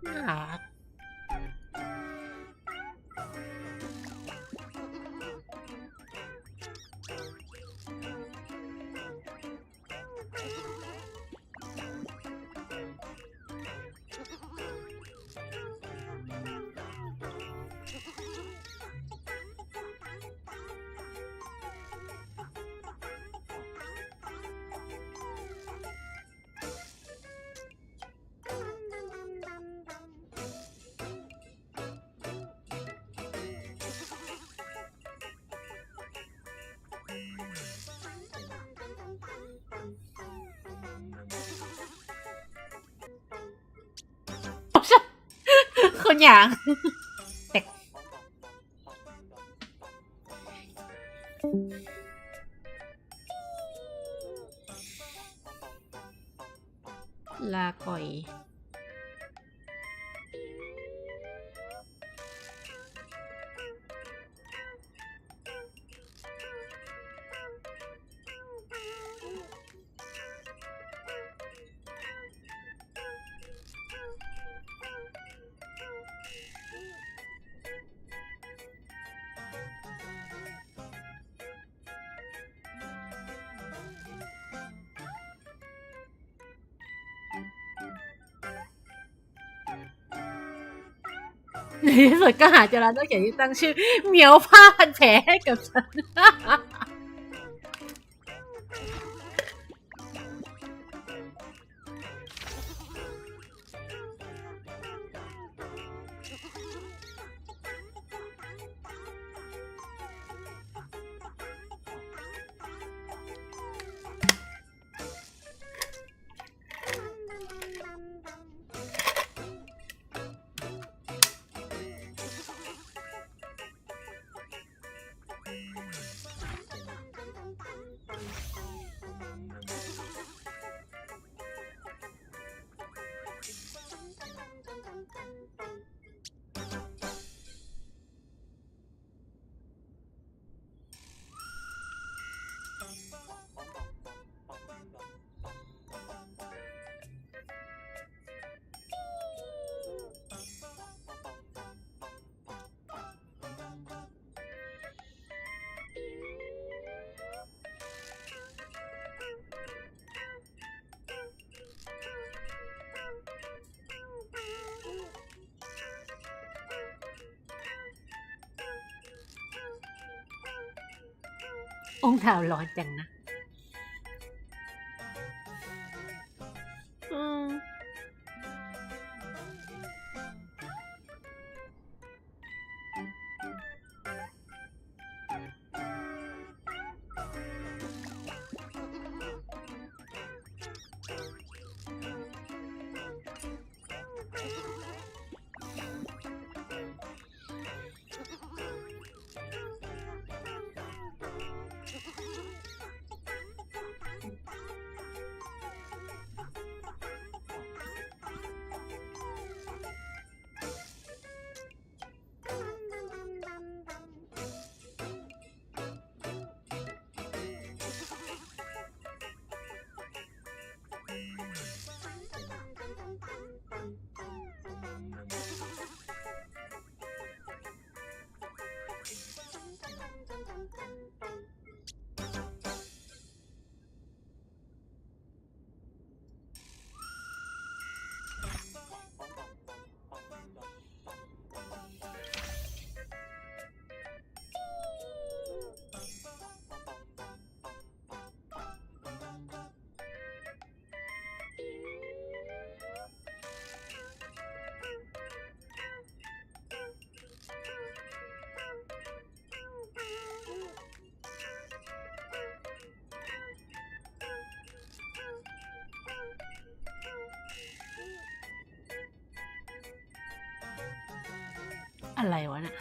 น่ารัก างอย่างแตกลาก่อยในที่สุดก็หาเจอแล้วนอกจากที่ตั้งชื่อเหมียวผ้าพันแผลให้กับฉัน องค์ท้าวร้อนจังนะอะไรวะเนี่ย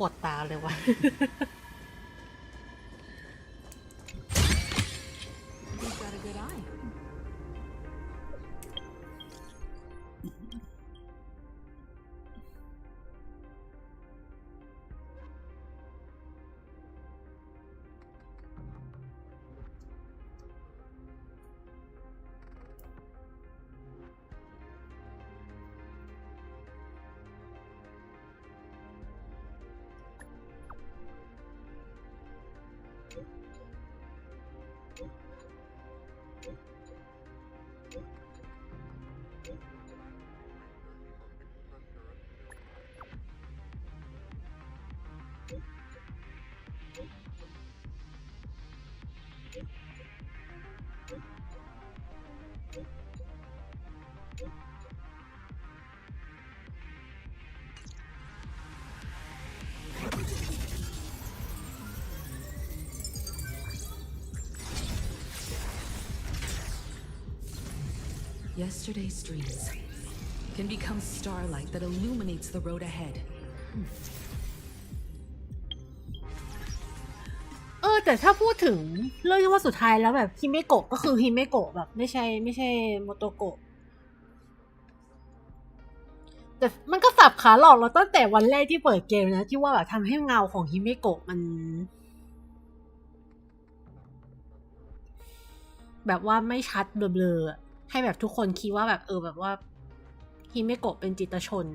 ปวดตาเลยวะ You've got a good eye. 'Yesterday's dreams can become starlight that illuminates the road ahead.แต่ถ้าพูดถึงเรื่องที่ว่าสุดท้ายแล้วแบบฮิเมโกะก็คือฮิเมโกะแบบไม่ใช่โมโตโกะแต่มันก็สับขาหลอกเราตั้งแต่วันแรกที่เปิดเกมนะที่ว่าแบบทำให้เงาของฮิเมโกะมันแบบว่าไม่ชัดเบลอๆให้แบบทุกคนคิดว่าแบบแบบว่าฮิเมโกะเป็นจิตรชน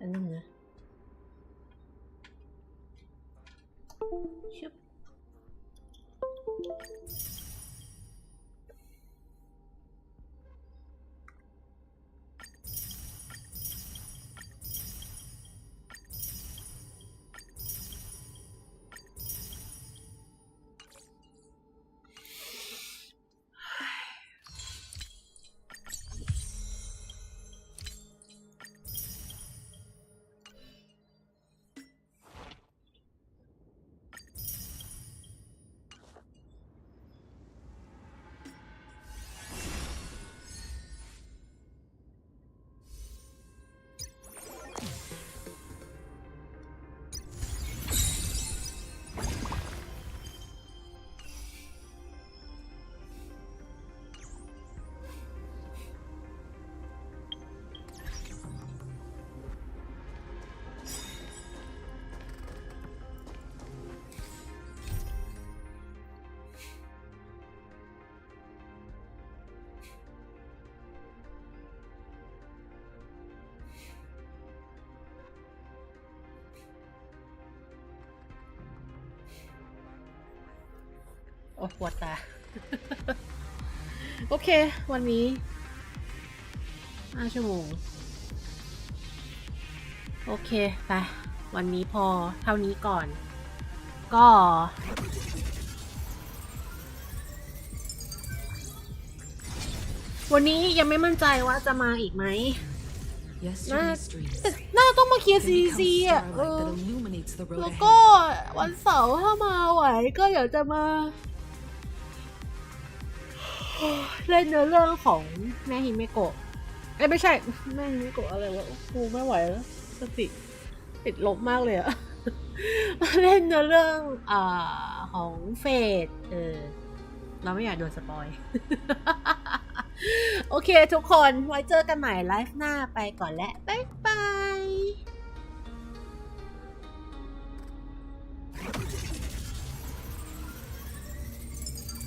อันนึงนะชุบ โอ้ปวดตา โอเควันนี้5 ชั่วโมงโอเคไปวันนี้พอเท่านี้ก่อนก็วันนี้ยังไม่มั่นใจว่าจะมาอีกไหมน่าต้องมาเคลียร์ซีอ่ะแล้วก็วันเสาร์ถ้ามาไหวก็อยากจะมาเล่นเนื้อเรื่องของแม่ฮิเมโกะไม่ใช่แม่ฮิเมโกะอะไรวะกูไม่ไหวแล้วสติติดลบมากเลยอะมาเล่นเนื้อเรื่องของเฟดเราไม่อยากโดนสปอย โอเคทุกคนไว้เจอกันใหม่ไลฟ์หน้าไปก่อนและบ๊ายบาย